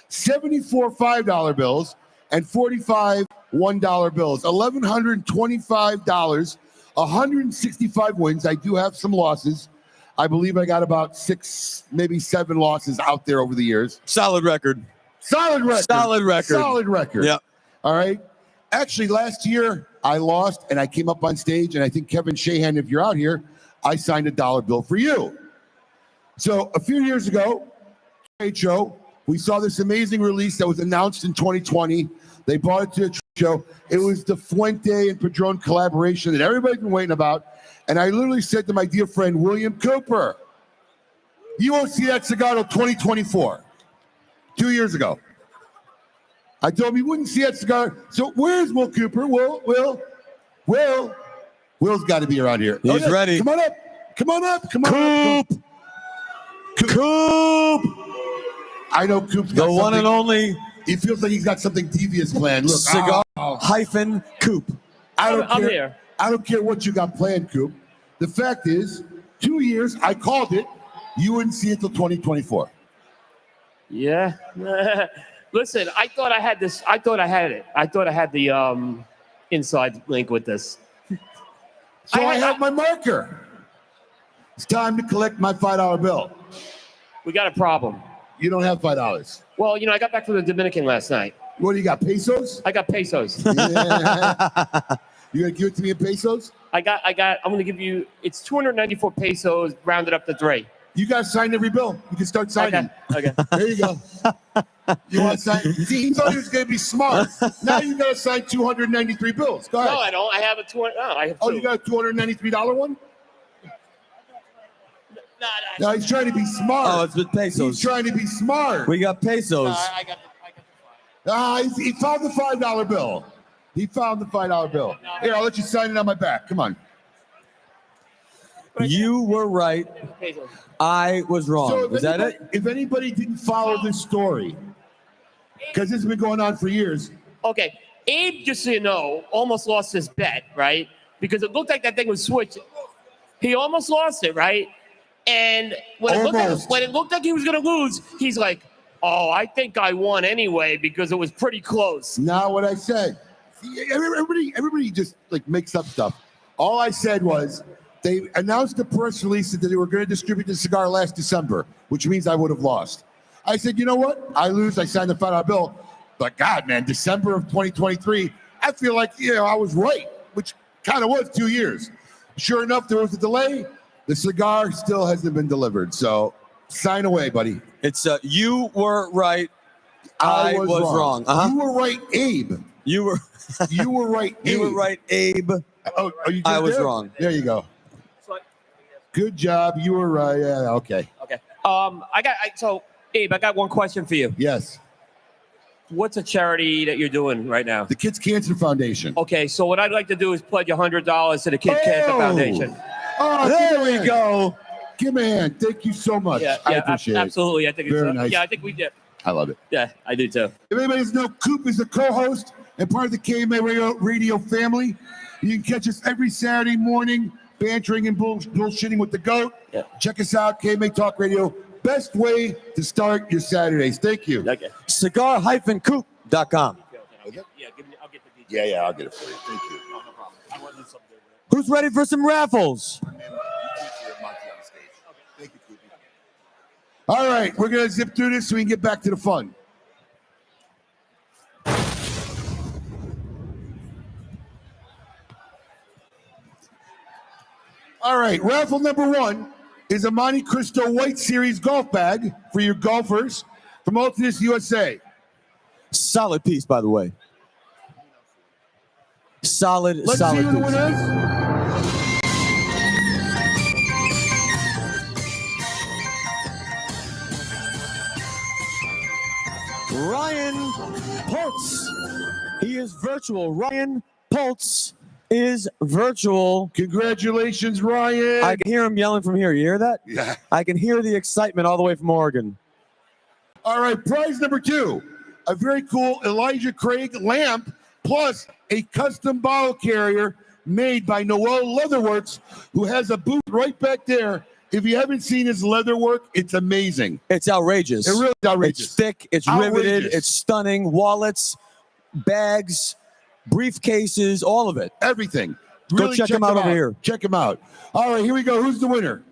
74 $5 bills, and 45 $1 bills. $1,125, 165 wins. I do have some losses. I believe I got about 6, maybe 7 losses out there over the years. Solid record. Solid record. Solid record. Solid record. Yep. All right. Actually, last year I lost and I came up on stage, and I think Kevin Shahan, if you're out here, I signed a $1 bill for you. So a few years ago, trade show, we saw this amazing release that was announced in 2020. They brought it to a trade show. It was the Fuente and Padron collaboration that everybody's been waiting about. And I literally said to my dear friend, William Cooper, you won't see that cigar till 2024. 2 years ago. I told him he wouldn't see that cigar. So where's Will Cooper? Will's got to be around here. He's ready. Come on up. Come on up. Come on up. Coop. I know Coop's got the one and only. He feels like he's got something devious planned. Look, cigar hyphen Coop. I don't care. I'm here. I don't care what you got planned, Coop. The fact is, 2 years, I called it. You wouldn't see it till 2024. Yeah. Listen, I thought I had this. I thought I had it. I thought I had the inside link with this. So I have my marker. It's time to collect my $5 bill. We got a problem. You don't have $5. Well, I got back from the Dominican last night. What do you got, pesos? I got pesos. Yeah. You gonna give it to me in pesos? I'm gonna give you, it's 294 pesos rounded up to 3. You guys sign every bill. You can start signing. Okay. There you go. You want to sign? See, he thought he was going to be smart. Now you got to sign 293 bills. Go ahead. No, I don't. I have a 200. No, I have 2. Oh, you got a $293 one? No, he's trying to be smart. Oh, it's with pesos. He's trying to be smart. We got pesos. I got he found the $5 bill. He found the $5 bill. Here, I'll let you sign it on my back. Come on. You were right. I was wrong. So Is that it? If anybody didn't follow this story, because this has been going on for years. Okay. Abe, just so you know, almost lost his bet, right? Because it looked like that thing was switched. He almost lost it, right? And when it looked like he was going to lose, he's like, oh, I think I won anyway because it was pretty close. Not what I said. Everybody just makes up stuff. All I said was they announced the press release that they were going to distribute the cigar last December, which means I would have lost. I said, you know what? I lose. I signed the $5 bill. But God, man, December of 2023, I feel like, I was right, which kind of was 2 years. Sure enough, there was a delay. The cigar still hasn't been delivered. So sign away, buddy. It's you were right. I was wrong. Uh-huh. You were right, Abe. You were right, Abe. You were right, Abe. Oh, are you I good was there? wrong. There you go. Good job. You were right. Yeah, okay. Okay. So Abe, I got one question for you. Yes. What's a charity that you're doing right now? The Kids Cancer Foundation. Okay, so what I'd like to do is pledge $100 to the Kids Cancer Foundation. Oh, there we go. Give me a hand. Thank you so much. I appreciate it. Absolutely. I think Very it's nice. Yeah, I think we did. I love it. Yeah, I do too. If anybody doesn't know, Coop is the co-host and part of the KMA radio family. You can catch us every Saturday morning, bantering and bullshitting with the GOAT. Yeah. Check us out, KMA Talk Radio. Best way to start your Saturdays. Thank you. Okay. Cigar-coop.com. Yeah, I'll get it for you. Thank you. Who's ready for some raffles? All right, we're going to zip through this so we can get back to the fun. All right, raffle number 1 is a Monte Cristo White Series golf bag for your golfers from Altius USA. Solid piece, by the way. Solid Let's see who the piece. winner is. Ryan Pultz. He is virtual. Ryan Pultz is virtual. Congratulations, Ryan. I can hear him yelling from here. You hear that? Yeah. I can hear the excitement all the way from Oregon. All right, prize number 2, a very cool Elijah Craig lamp plus a custom bottle carrier made by Noel Leatherworks, who has a booth right back there. If you haven't seen his leather work, it's amazing. It's outrageous. It really is outrageous. It's thick. It's riveted. Outrageous. It's stunning. Wallets, bags, briefcases, all of it. Everything. Go Really check him out over here. Check him out. All right, here we go. Who's the winner?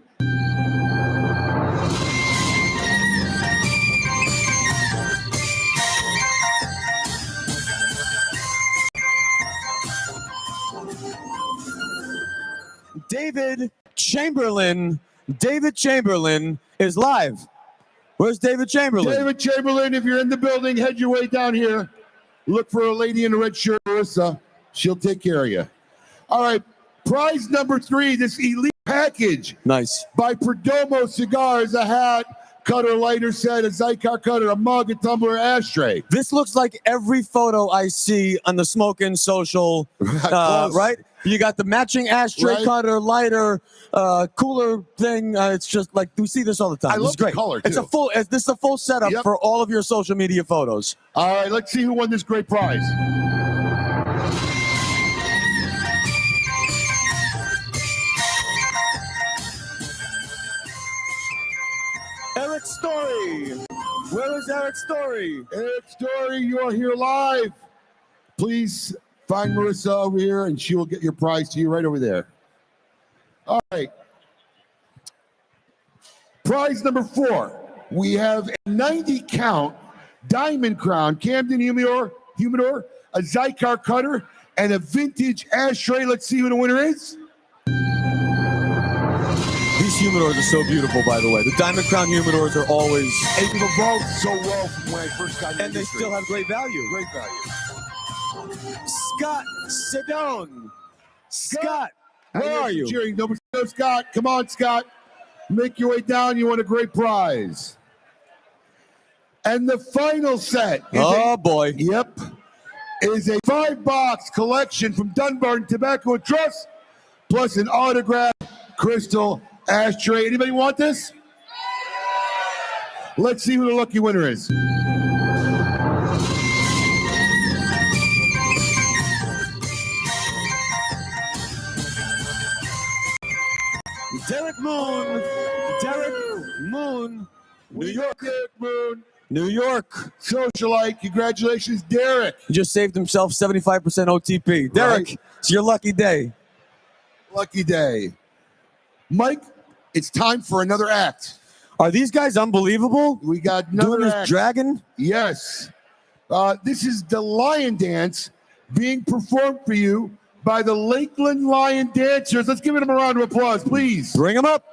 David Chamberlain. David Chamberlain is live. Where's David Chamberlain? David Chamberlain, if you're in the building, head your way down here. Look for a lady in a red shirt, Marissa. She'll take care of you. All right, prize number 3, this elite package. Nice. By Perdomo Cigars, a hat, cutter, lighter set, a Zycar cutter, a mug, a tumbler, ashtray. This looks like every photo I see on the Smoking Social, right? You got the matching ashtray, Right. cutter, lighter, cooler thing. It's just like we see this all the time. I This love is great. the color, It's too. this is a full setup Yep. for all of your social media photos. All right, let's see who won this great prize. Eric Story. Where is Eric Story? Eric Story, you are here live. Please find Marissa over here, and she will get your prize to you right over there. All right. Prize number 4. We have a 90 count Diamond Crown Camden humidor, a Zycar cutter, and a vintage ashtray. Let's see who the winner is. These humidors are so beautiful, by the way. The Diamond Crown humidors are always. They've evolved so well from when I first got in the And they industry. still have great value. Great value. Scott Sedone. Scott, I where hear are some you? Cheering. No, Scott. Come on, Scott. Make your way down. You won a great prize. And the final set. Is Oh, boy. Yep. Is a 5-box collection from Dunbar Tobacco and Trust, plus an autographed crystal ashtray. Anybody want this? Let's see who the lucky winner is. Derek Moon. Derek Moon. New York. Derek Moon. New York. Socialite. Congratulations, Derek. He just saved himself 75% OTP. Derek, Right. it's your lucky day. Lucky day. Mike, it's time for another act. Are these guys unbelievable? We got another Doing this act. dragon? Yes. This is the Lion Dance being performed for you by the Lakeland Lion Dancers. Let's give them a round of applause, please. Bring them up.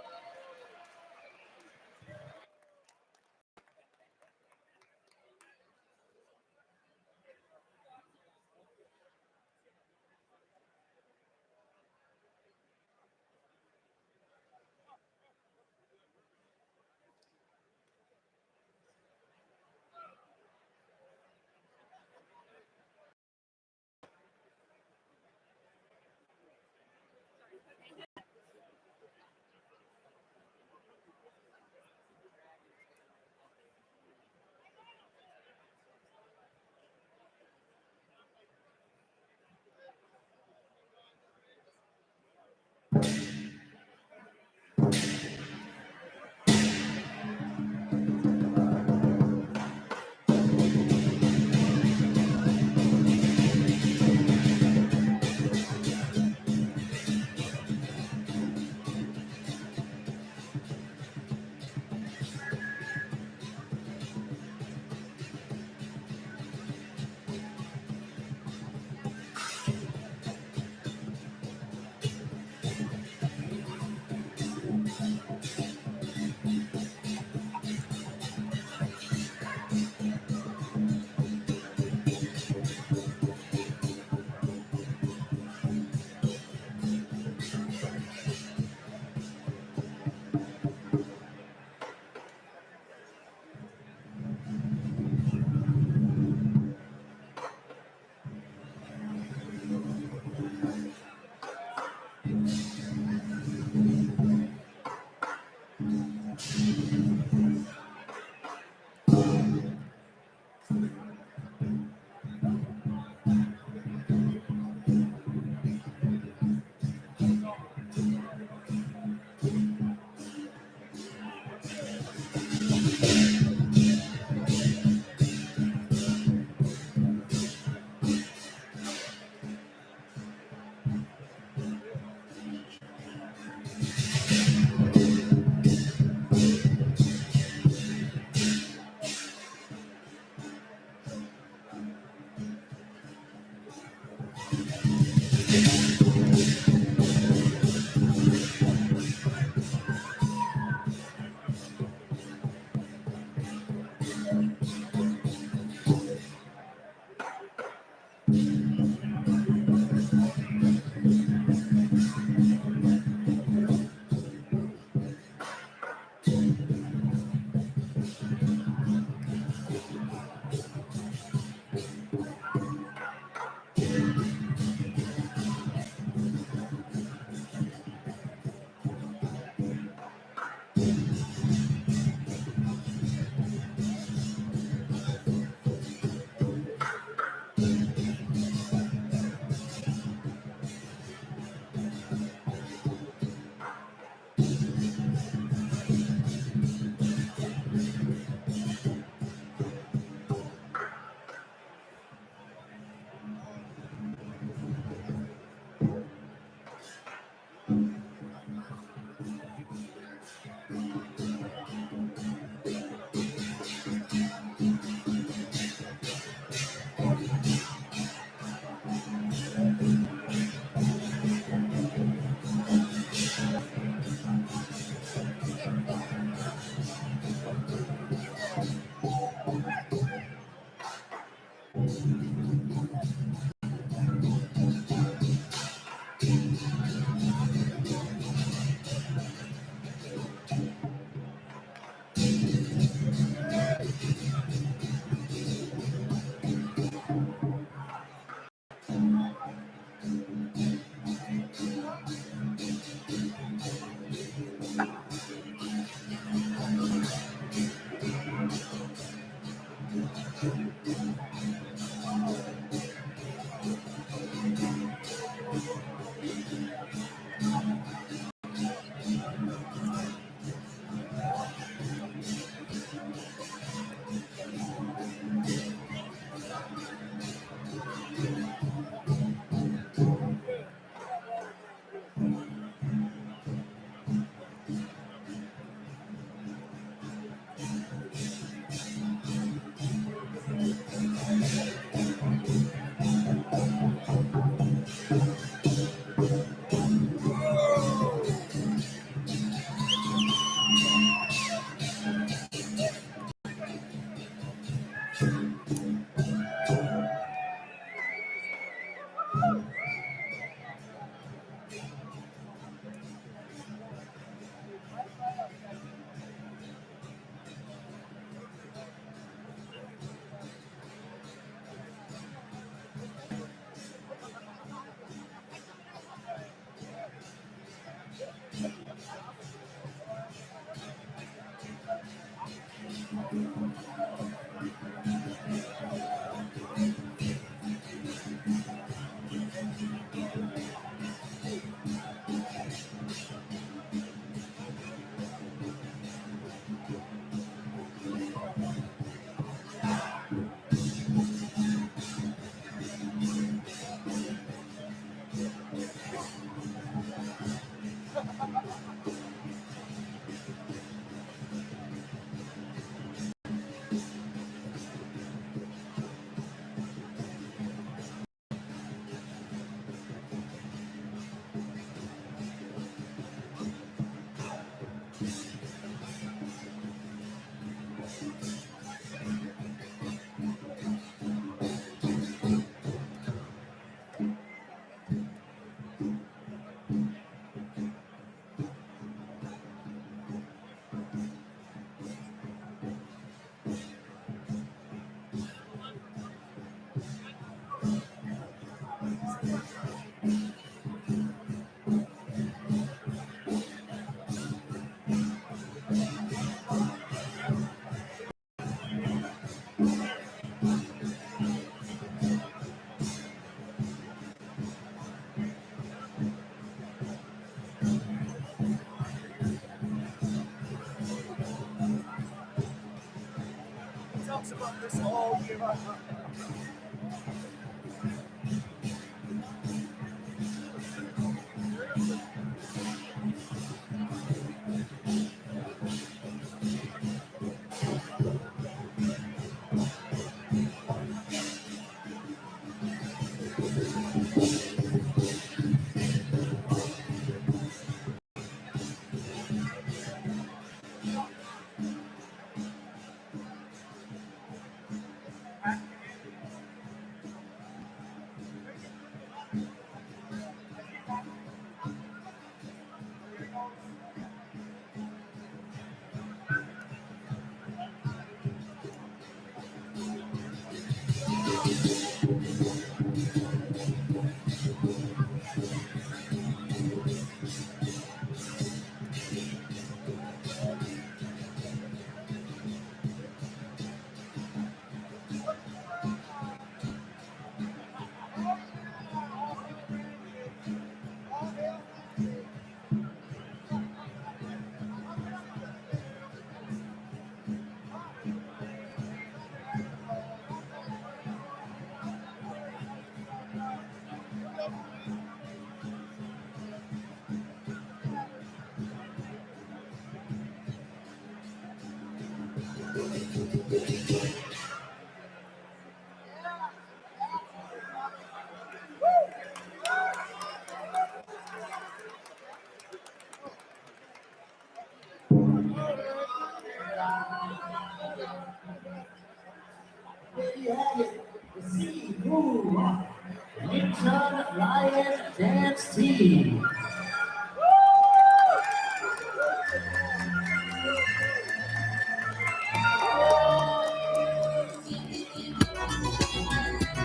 Linton Lion Dance Team.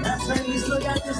That's ladies, look at this.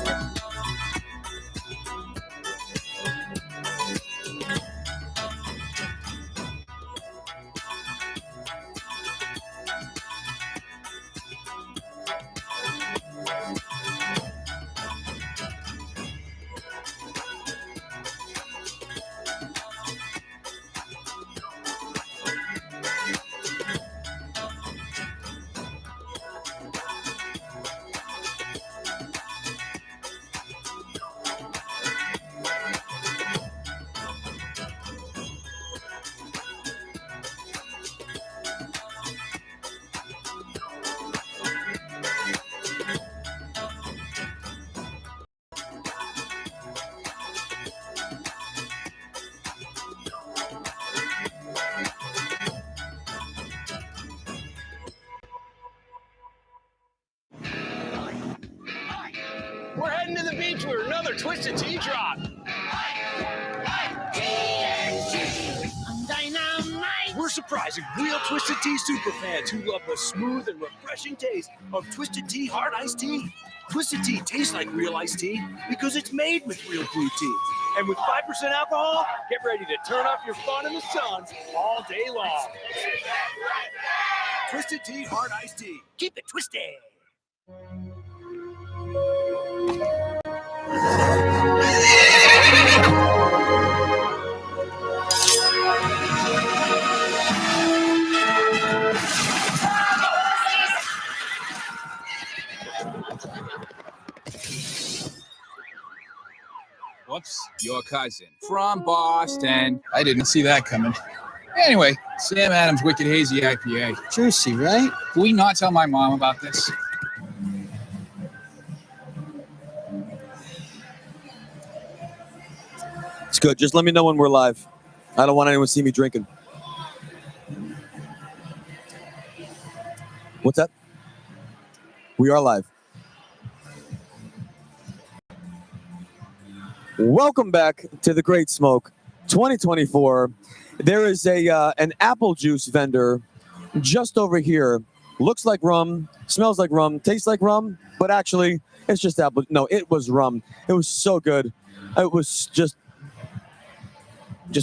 We're heading to the beach with another Twisted Tea drop. We're surprising real Twisted Tea superfans who love the smooth and refreshing taste of Twisted Tea Hard Iced Tea. Twisted Tea tastes like real iced tea because it's made with real blue tea. And with 5% alcohol, get ready to turn up your fun in the sun all day long. Twisted Tea Hard Iced Tea. Keep it twisted. Whoops, your cousin from Boston. I didn't see that coming. Anyway, Sam Adams Wicked Hazy IPA. Juicy, right? Can we not tell my mom about this? It's good. Just let me know when we're live. I don't want anyone to see me drinking. What's that? We are live. Welcome back to the Great Smoke 2024. There is an apple juice vendor just over here. Looks like rum, smells like rum, tastes like rum, but actually it's just apple. No, it was rum. It was so good. It was just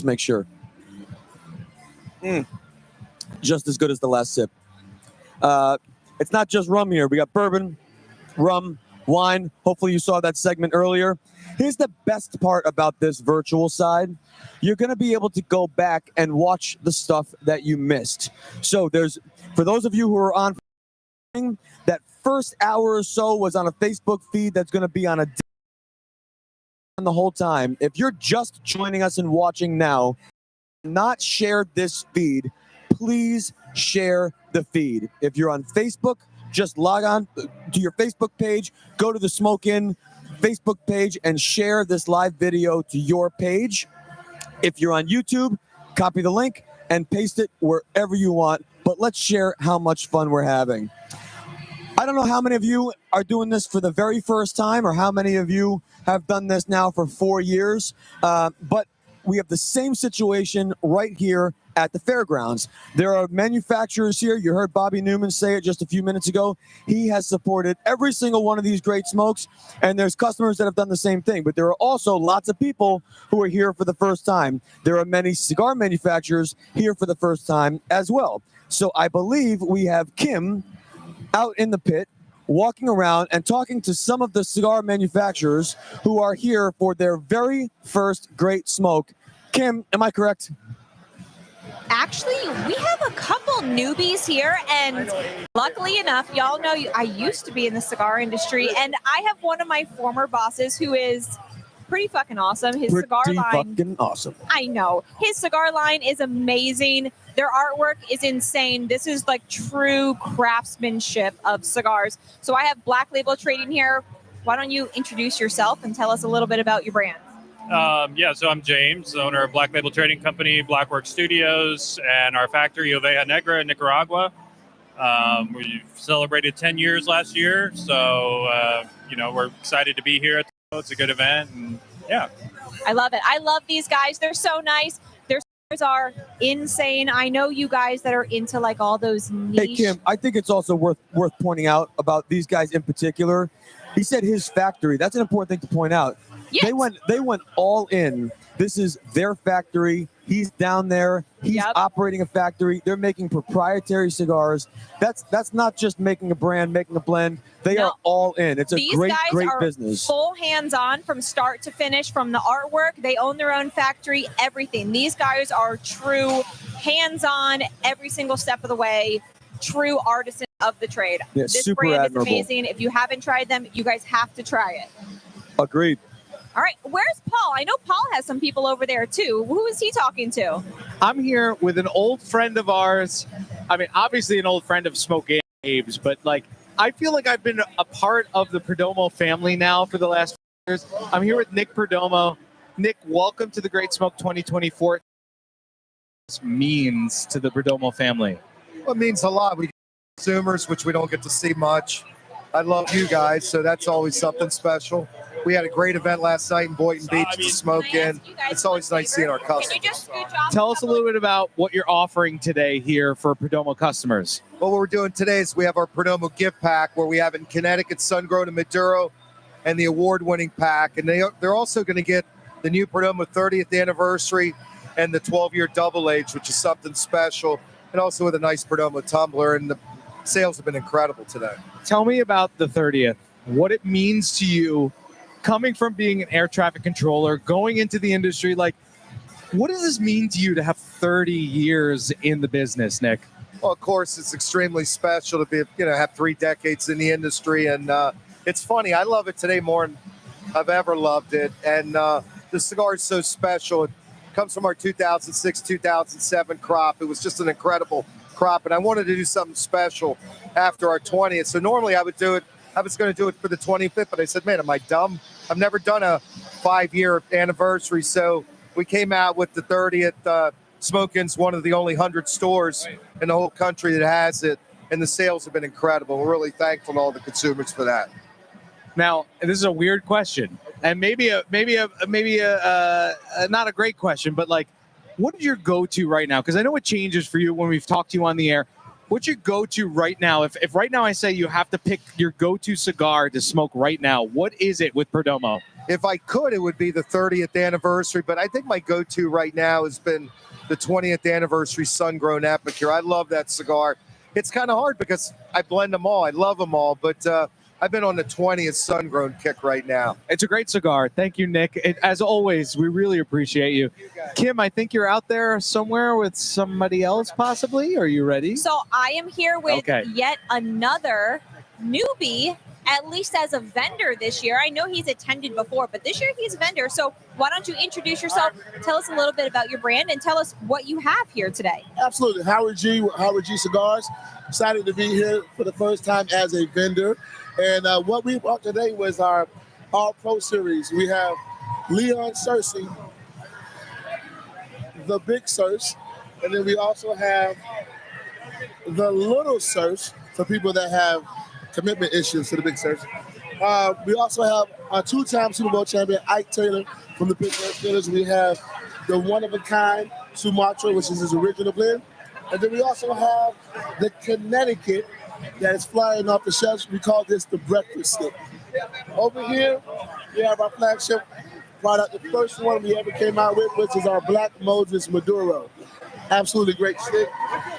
make sure. Just as good as the last sip. It's not just rum here. We got bourbon, rum, wine. Hopefully you saw that segment earlier. Here's the best part about this virtual side. You're going to be able to go back and watch the stuff that you missed. So for those of you who are on That first hour or so was on a Facebook feed that's going to be on the whole time. If you're just joining us and watching now, not shared this feed, please share the feed. If you're on Facebook, just log on to your Facebook page, go to the Smoke Inn Facebook page and share this live video to your page. If you're on YouTube, copy the link and paste it wherever you want, but let's share how much fun we're having. I don't know how many of you are doing this for the very first time or how many of you have done this now for 4 years, but we have the same situation right here at the fairgrounds. There are manufacturers here. You heard Bobby Newman say it just a few minutes ago. He has supported every single one of these great smokes, and there's customers that have done the same thing. But there are also lots of people who are here for the first time. There are many cigar manufacturers here for the first time as well. So I believe we have Kim out in the pit, walking around and talking to some of the cigar manufacturers who are here for their very first great smoke. Kim, am I correct? Actually, we have a couple newbies here, and luckily enough, y'all know I used to be in the cigar industry, and I have one of my former bosses who is pretty fucking awesome. His cigar line, fucking awesome. I know. His cigar line is amazing. Their artwork is insane. This is like true craftsmanship of cigars. So I have Black Label Trading here. Why don't you introduce yourself and tell us a little bit about your brand? So I'm James, owner of Black Label Trading Company, Blackwork Studios, and our factory, Oveja Negra in Nicaragua. We celebrated 10 years last year, so, we're excited to be here. It's a good event, and yeah. I love it. I love these guys. They're so nice. Their cigars are insane. I know you guys that are into like all those niche. Hey, Kim, I think it's also worth pointing out about these guys in particular. He said his factory. That's an important thing to point out. Yes. They went all in. This is their factory. He's down there. He's operating a factory. They're making proprietary cigars. That's not just making a brand, making a blend. They are all in. It's a great business. Full hands-on from start to finish, from the artwork. They own their own factory, everything. These guys are true hands-on every single step of the way. True artisan of the trade. Yeah, this super brand admirable. is amazing. If you haven't tried them, you guys have to try it. Agreed. All right, where's Paul? I know Paul has some people over there too. Who is he talking to? I'm here with an old friend of ours. I mean, obviously an old friend of Smoke Abe's, but like, I feel like I've been a part of the Perdomo family now for the last 5 years. I'm here with Nick Perdomo. Nick, welcome to the Great Smoke 2024. What this means to the Perdomo family? Well, it means a lot. We get consumers, which we don't get to see much. I love you guys, so that's always something special. We had a great event last night in Boynton Beach to Smoke Inn. It's always nice seeing our customers. Tell us a little bit about what you're offering today here for Perdomo customers. Well, what we're doing today is we have our Perdomo gift pack where we have in Connecticut, Sun-Grown and Maduro, and the award-winning pack. And they're also going to get the new Perdomo 30th anniversary and the 12-year double age, which is something special, and also with a nice Perdomo tumbler. And the sales have been incredible today. Tell me about the 30th, what it means to you, coming from being an air traffic controller, going into the industry. Like, what does this mean to you to have 30 years in the business, Nick? Well, of course, it's extremely special to be, have 3 decades in the industry. And it's funny, I love it today more than I've ever loved it. And the cigar is so special. It comes from our 2006, 2007 crop. It was just an incredible crop. And I wanted to do something special after our 20th. So normally I would do it. I was going to do it for the 25th, but I said, man, am I dumb? I've never done a 5-year anniversary. So we came out with the 30th. Smoke Inn's one of the only 100 stores in the whole country that has it. And the sales have been incredible. We're really thankful to all the consumers for that. Now, this is a weird question, and maybe a not a great question, but like, what is your go-to right now? Because I know it changes for you when we've talked to you on the air. What's your go-to right now? If right now I say you have to pick your go-to cigar to smoke right now, what is it with Perdomo? If I could, it would be the 30th anniversary, but I think my go-to right now has been the 20th anniversary Sun-Grown Epicure. I love that cigar. It's kind of hard because I blend them all. I love them all, but I've been on the 20th sun-grown kick right now. It's a great cigar. Thank you, Nick. As always, we really appreciate you. Kim, I think you're out there somewhere with somebody else, possibly. Are you ready? So I am here with yet another newbie, at least as a vendor this year. I know he's attended before, but this year he's a vendor. So why don't you introduce yourself, tell us a little bit about your brand, and tell us what you have here today. Absolutely. Howard G with Howard G Cigars. Excited to be here for the first time as a vendor. And what we brought today was our All Pro Series. We have Leon Cersei, the Big Cersei, and then we also have the Little Cersei for people that have commitment issues to the Big Cersei. We also have our two-time Super Bowl champion, Ike Taylor from the Pittsburgh Steelers. We have the one-of-a-kind Sumatra, which is his original blend. And then we also have the Connecticut that is flying off the shelves. We call this the breakfast stick. Over here, we have our flagship product, the first one we ever came out with, which is our Black Moses Maduro. Absolutely great stick.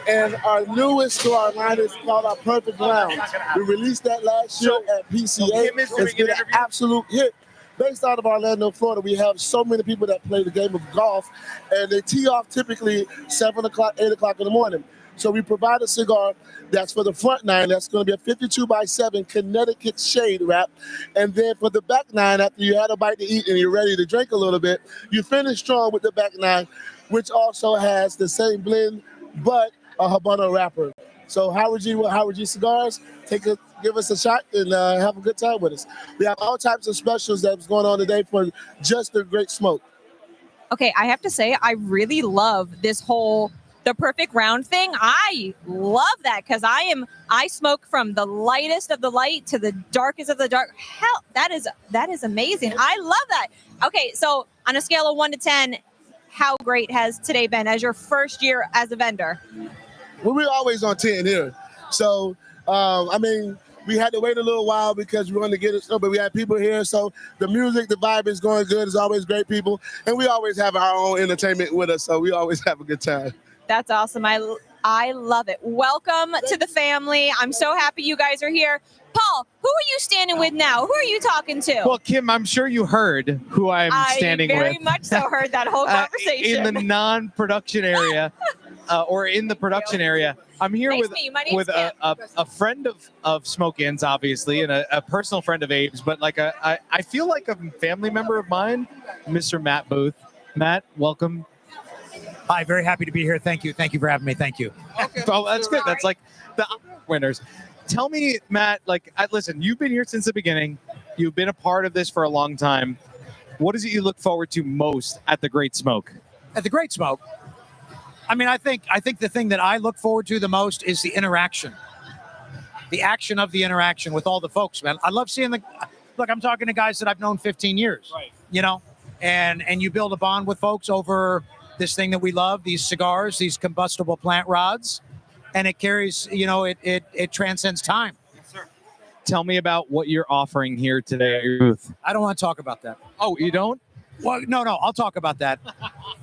And our newest to our line is called our Perfect Round. We released that last year at PCA. It's been an absolute hit. Based out of Orlando, Florida, we have so many people that play the game of golf, and they tee off typically 7 o'clock, 8 o'clock in the morning. So we provide a cigar that's for the front nine. That's going to be a 52 by 7 Connecticut shade wrap. And then for the back nine, after you had a bite to eat and you're ready to drink a little bit, you finish strong with the back nine, which also has the same blend, but a Habano wrapper. So Howard G with Howard G Cigars, give us a shot and have a good time with us. We have all types of specials that's going on today for just the great smoke. Okay, I have to say, I really love this whole the perfect round thing. I love that because I smoke from the lightest of the light to the darkest of the dark. Hell, that is amazing. I love that. Okay, so on a scale of 1 to 10, how great has today been as your first year as a vendor? Well, we're always on 10 here. So, I mean, we had to wait a little while because we wanted to get it, but we had people here. So the music, the vibe is going good. It's always great people. And we always have our own entertainment with us. So we always have a good time. That's awesome. I love it. Welcome to the family. I'm so happy you guys are here. Paul, who are you standing with now? Who are you talking to? Well, Kim, I'm sure you heard who I'm standing with. I very much so heard that whole conversation. In the non-production area, or in the production area. I'm here with a friend of Smoke-Ins, obviously, and a personal friend of Abe's, but like I feel like a family member of mine, Mr. Matt Booth. Matt, welcome. Hi, very happy to be here. Thank you. Thank you for having me. Thank you. Okay. Well, that's good. That's like the winners. Tell me, Matt, listen, you've been here since the beginning. You've been a part of this for a long time. What is it you look forward to most at the Great Smoke? At the Great Smoke? I mean, I think the thing that I look forward to the most is the interaction. The action of the interaction with all the folks, man. I love seeing look, I'm talking to guys that I've known 15 years, right? You know, and you build a bond with folks over this thing that we love, these cigars, these combustible plant rods, and it carries, you know, it transcends time. Yes, sir. Tell me about what you're offering here today at your booth. I don't want to talk about that. Oh, you don't? Well, no, I'll talk about that.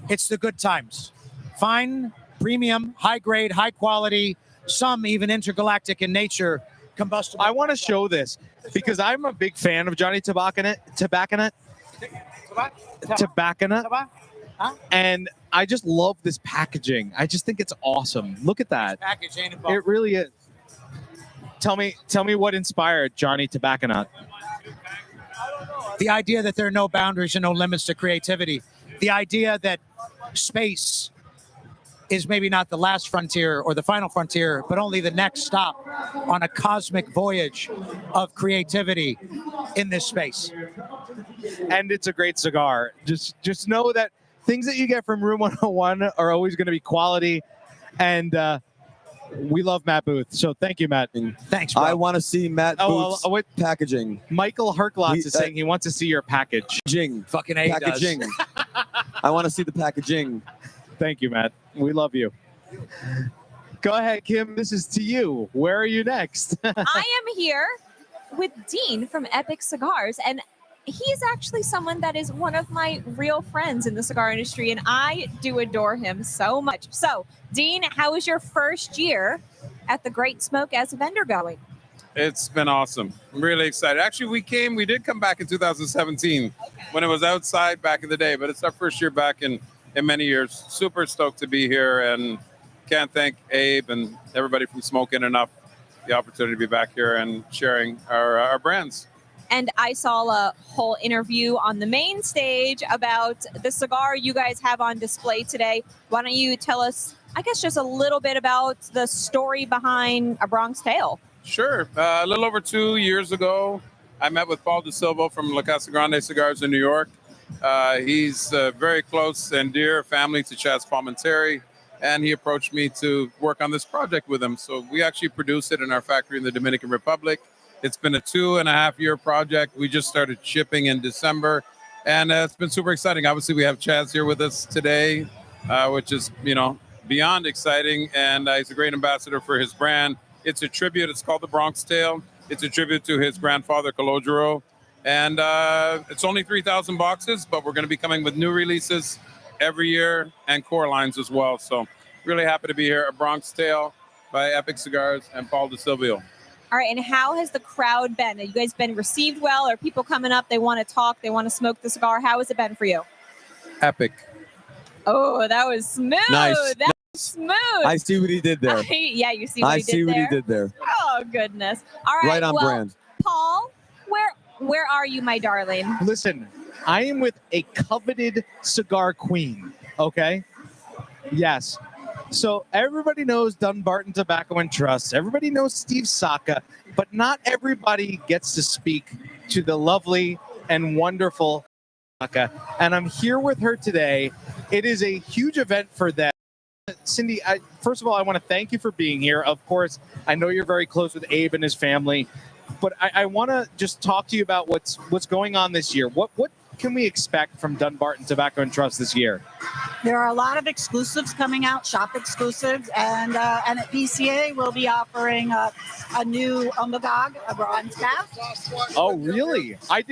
It's the good times. Fine, premium, high grade, high quality, some even intergalactic in nature, combustible. I want to show this because I'm a big fan of Johnny Tobacconate. And I just love this packaging. I just think it's awesome. Look at that. Package ain't it really is. Tell me what inspired Johnny Tobacconate. The idea that there are no boundaries and no limits to creativity. The idea that space is maybe not the last frontier or the final frontier, but only the next stop on a cosmic voyage of creativity in this space. And it's a great cigar. Just know that things that you get from Room 101 are always going to be quality, and we love Matt Booth. So thank you, Matt. Thanks, bro. I want to see Matt Booth's packaging. Michael Herklotz is saying he wants to see your package. Fucking A packaging. does. I want to see the packaging. Thank you, Matt. We love you. Go ahead, Kim. This is to you. Where are you next? I am here with Dean from Epic Cigars, and he's actually someone that is one of my real friends in the cigar industry, and I do adore him so much. So, Dean, how was your first year at the Great Smoke as a vendor going? It's been awesome. I'm really excited. Actually, we did come back in 2017 when it was outside back in the day, but it's our first year back in many years. Super stoked to be here, and can't thank Abe and everybody from Smokin' enough the opportunity to be back here and sharing our brands. And I saw a whole interview on the main stage about the cigar you guys have on display today. Why don't you tell us, I guess, just a little bit about the story behind A Bronx Tale? Sure. A little over 2 years ago, I met with Paul DeSilva from La Casa Grande Cigars in New York. He's very close and dear family to Chaz Palminteri, and he approached me to work on this project with him. So we actually produce it in our factory in the Dominican Republic. It's been a 2.5-year project. We just started shipping in December, and it's been super exciting. Obviously, we have Chaz here with us today, which is, beyond exciting, and he's a great ambassador for his brand. It's a tribute. It's called The Bronx Tale. It's a tribute to his grandfather, Calogero, and it's only 3,000 boxes, but we're going to be coming with new releases every year and core lines as well. So really happy to be here. A Bronx Tale by Epic Cigars and Paul DeSilvio. All right, and how has the crowd been? Have you guys been received well? Are people coming up, they want to talk, they want to smoke the cigar? How has it been for you? Epic. Oh, that was smooth. Nice. That was smooth. I see what he did there. Yeah, you see what he did there? I see what he did there. Oh, goodness. All right, Right on well, brand. Paul, where are you, my darling? Listen, I am with a coveted cigar queen, okay? Yes. So everybody knows Dunbarton Tobacco and Trust. Everybody knows Steve Saka, but not everybody gets to speak to the lovely and wonderful Saka. And I'm here with her today. It is a huge event for them. Cindy, first of all, I want to thank you for being here. Of course, I know you're very close with Abe and his family, but I want to just talk to you about what's going on this year. What can we expect from Dunbarton Tobacco and Trust this year? There are a lot of exclusives coming out, shop exclusives, and at PCA we'll be offering a new Umbagog, a bronze bath. Oh, really? I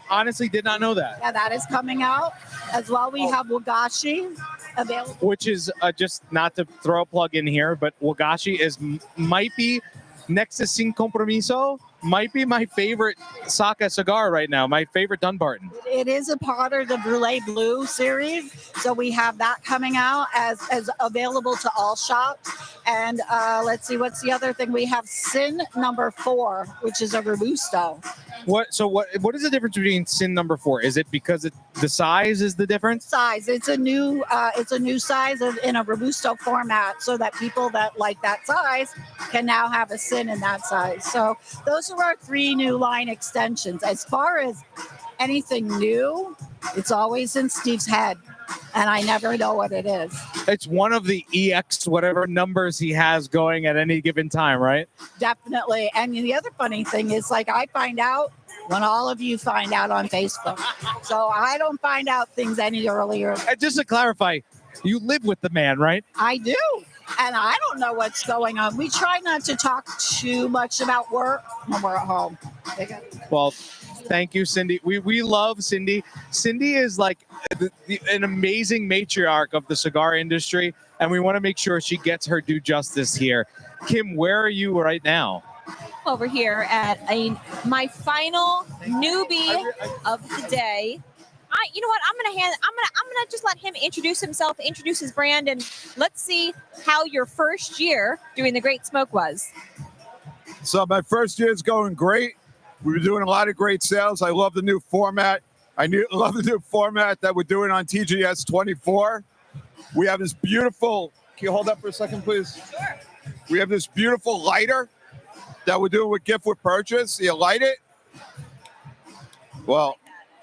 honestly did not know that. Yeah, that is coming out. As well, we have Wagashi available. Which is just not to throw a plug in here, but Wagashi might be next to Sin Compromiso. Might be my favorite Saka cigar right now, my favorite Dunbarton. It is a part of the Brûlée Blue series, so we have that coming out as available to all shops. And let's see, what's the other thing? We have Sin number 4, which is a Robusto. What is the difference between Sin number 4? Is it because the size is the difference? Size. It's a new size in a Robusto format, so that people that like that size can now have a Sin in that size. So those are our 3 new line extensions. As far as anything new, it's always in Steve's head, and I never know what it is. It's one of the EX whatever numbers he has going at any given time, right? Definitely. And the other funny thing is, like, I find out when all of you find out on Facebook. So I don't find out things any earlier. And just to clarify, you live with the man, right? I do. And I don't know what's going on. We try not to talk too much about work when we're at home. Well, thank you, Cindy. We love Cindy. Cindy is like an amazing matriarch of the cigar industry, and we want to make sure she gets her due justice here. Kim, where are you right now? Over here at my final newbie of the day. You know what? I'm gonna just let him introduce himself, introduce his brand, and let's see how your first year doing the Great Smoke was. So my first year is going great. We've been doing a lot of great sales. I love the new format. Love the new format that we're doing on TGS 24. We have this beautiful. Can you hold up for a second, please? Sure. We have this beautiful lighter that we're doing with gift with purchase. You light it. Well.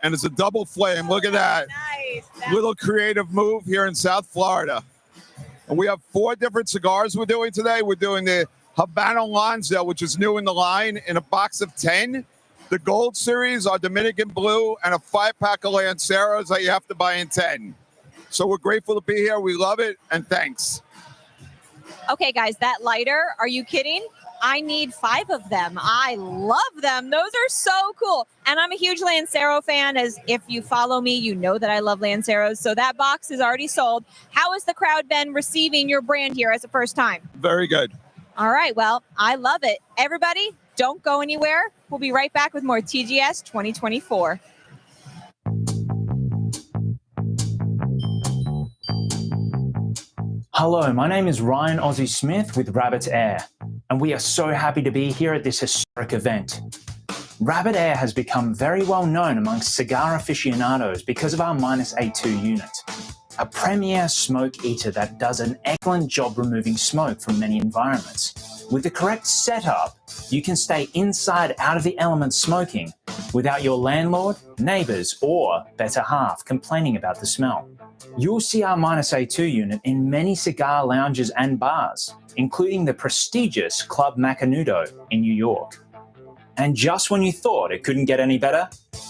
And it's a double flame. Look at that. Nice. Little creative move here in South Florida. And we have 4 different cigars we're doing today. We're doing the Habano Lanza, which is new in the line, in a box of 10. The Gold Series, our Dominican Blue, and a 5-pack of Lanceros that you have to buy in 10. So we're grateful to be here. We love it, and thanks. Okay, guys, that lighter, are you kidding? I need 5 of them. I love them. Those are so cool. And I'm a huge Lancero fan. As if you follow me, you know that I love Lanceros. So that box is already sold. How has the crowd been receiving your brand here as a first time? Very good. All right. Well, I love it. Everybody, Don't go anywhere. We'll be right back with more TGS 2024. Hello, my name is Ryan Ozzy Smith with Rabbit Air, and we are so happy to be here at this historic event. Rabbit Air has become very well known amongst cigar aficionados because of our -A2 unit, a premier smoke eater that does an excellent job removing smoke from many environments. With the correct setup, you can stay inside out of the elements smoking without your landlord, neighbors, or better half complaining about the smell. You'll see our -A2 unit in many cigar lounges and bars, including the prestigious Club Macanudo in New York. And just when you thought it couldn't get any better,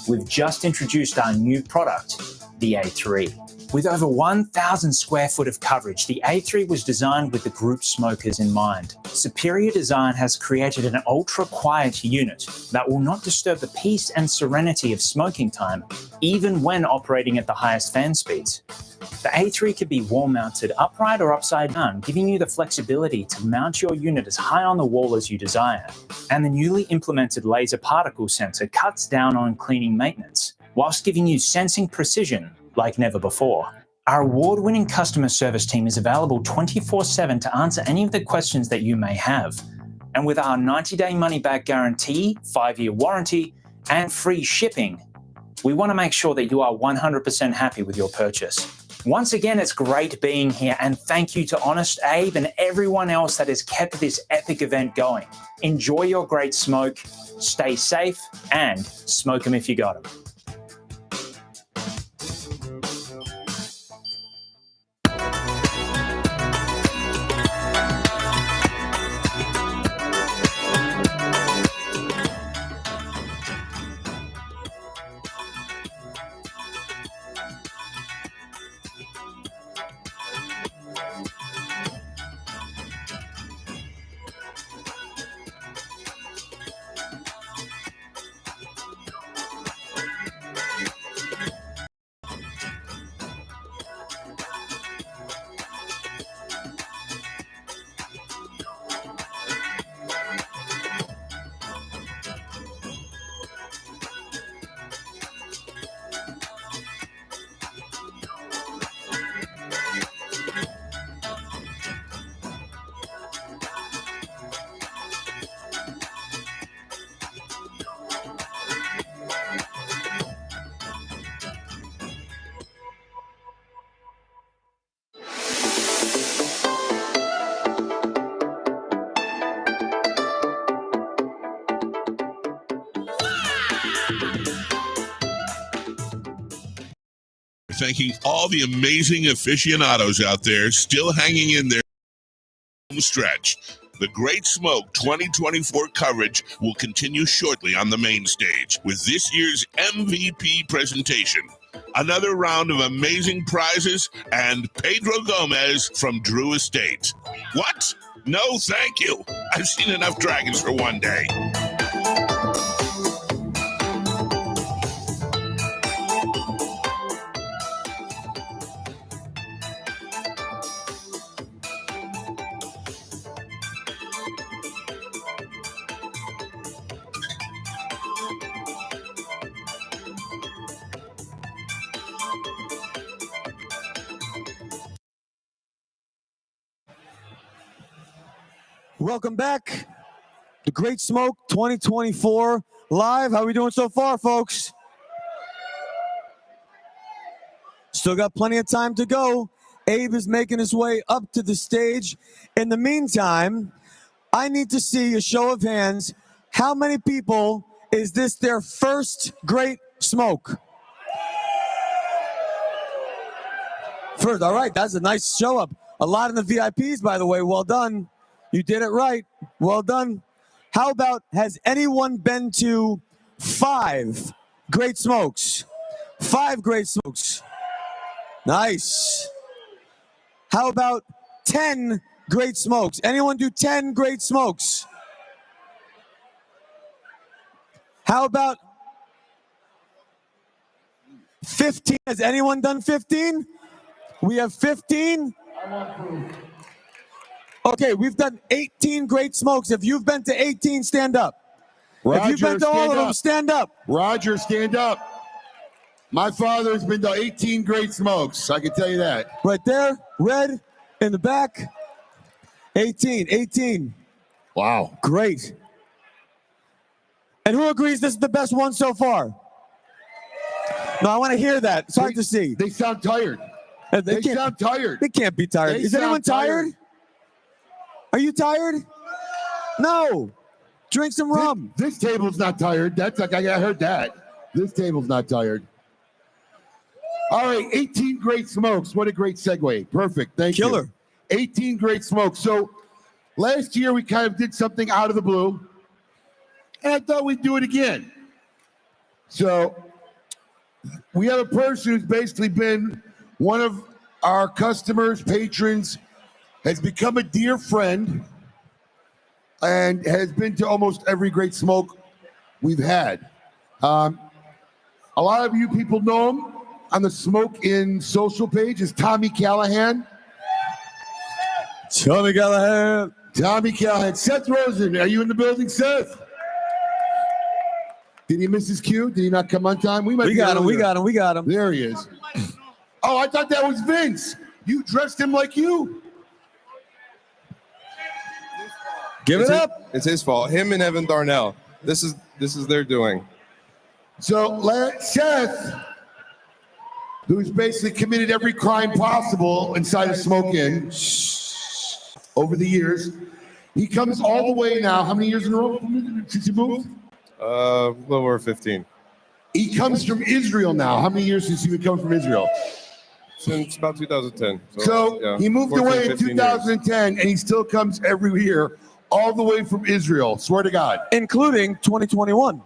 we've just introduced our new product, the A3. With over 1,000 square foot of coverage, the A3 was designed with the group smokers in mind. Superior design has created an ultra-quiet unit that will not disturb the peace and serenity of smoking time, even when operating at the highest fan speeds. The A3 can be wall-mounted upright or upside down, giving you the flexibility to mount your unit as high on the wall as you desire. And the newly implemented laser particle sensor cuts down on cleaning maintenance, whilst giving you sensing precision like never before. Our award-winning customer service team is available 24/7 to answer any of the questions that you may have. And with our 90-day money-back guarantee, 5-year warranty, and free shipping, we want to make sure that you are 100% happy with your purchase. Once again, it's great being here, and thank you to Honest Abe and everyone else that has kept this epic event going. Enjoy your great smoke, stay safe, and smoke them if you got them. Thanking all the amazing aficionados out there still hanging in there. Stretch. The Great Smoke 2024 coverage will continue shortly on the main stage with this year's MVP presentation. Another round of amazing prizes and Pedro Gomez from Drew Estate. What? No, thank you. I've seen enough dragons for one day. Welcome back. The Great Smoke 2024 live. How are we doing so far, folks? Still got plenty of time to go. Abe is making his way up to the stage. In the meantime, I need to see a show of hands. How many people is this their first Great Smoke? First, all right, that's a nice show up. A lot in the VIPs, by the way. Well done. You did it right. Well done. How about, has anyone been to 5 Great Smokes? 5 Great Smokes. Nice. How about 10 Great Smokes? Anyone do 10 Great Smokes? How about 15? Has anyone done 15? We have 15. Okay, we've done 18 Great Smokes. If you've been to 18, stand up. Roger, if you've been to all of them, stand up. Roger, stand up. My father's been to 18 Great Smokes. I can tell you that. Right there, red in the back. 18. Wow. Great. And who agrees this is the best one so far? No, I want to hear that. It's hard to see. They sound tired. They sound tired. They can't be tired. They Is anyone sound tired? Are you tired? No. Drink some rum. This table's not tired. That's like I heard that. This table's not tired. All right, 18 Great Smokes. What a great segue. Perfect. Thank you. Killer. 18 Great Smokes. So last year we kind of did something out of the blue, and I thought we'd do it again. So we have a person who's basically been one of our customers, patrons, has become a dear friend, and has been to almost every Great Smoke we've had. A lot of you people know him on the Smoke In social page is Tommy Callahan. Tommy Callahan. Tommy Callahan. Seth Rosen, are you in the building, Seth? Did he miss his cue? Did he not come on time? We got him. There he is. Oh, I thought that was Vince. You dressed him like you. Give it up. It's his fault. Him and Evan Darnell. This is their doing. So Seth, who's basically committed every crime possible inside of Smoke In over the years, he comes all the way now. How many years in a row since he moved? A little over 15. He comes from Israel now. How many years since he would come from Israel? Since about 2010. So yeah, he moved 14, away in 15 2010, and he still comes every year, all the way from Israel. Swear to God. Including 2021.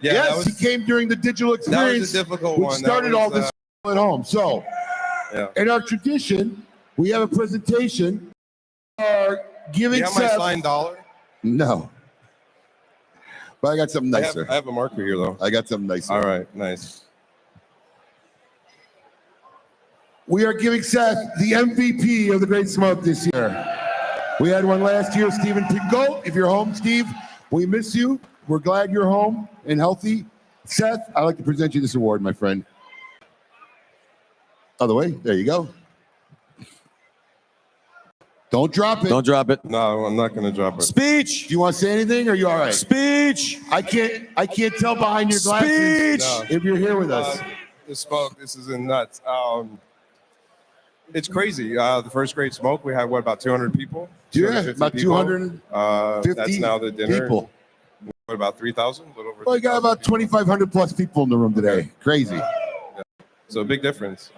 Yeah, yes, he came during the digital experience. That was a difficult which one. started all this at home. So, in our tradition, we have a presentation. Giving You have my Seth. signed dollar? No. But I got something nicer. I have a marker here, though. I got something nicer. All right, nice. We are giving Seth the MVP of the Great Smoke this year. We had one last year, Stephen Pingo. If you're home, Steve, we miss you. We're glad you're home and healthy. Seth, I'd like to present you this award, my friend. Other way. There you go. Don't drop it. Don't drop it. No, I'm not going to drop it. Speech. Do you want to say anything, or are you all right? Speech. I can't tell behind your glasses if you're here with us. The smoke, this is nuts. It's crazy. The first Great Smoke, we had, about 200 people? Yeah, about 250 250 That's now the dinner. people. What, about 3,000? Well, we got about 2,500 plus people in the room today. Crazy. Yeah. So a big difference.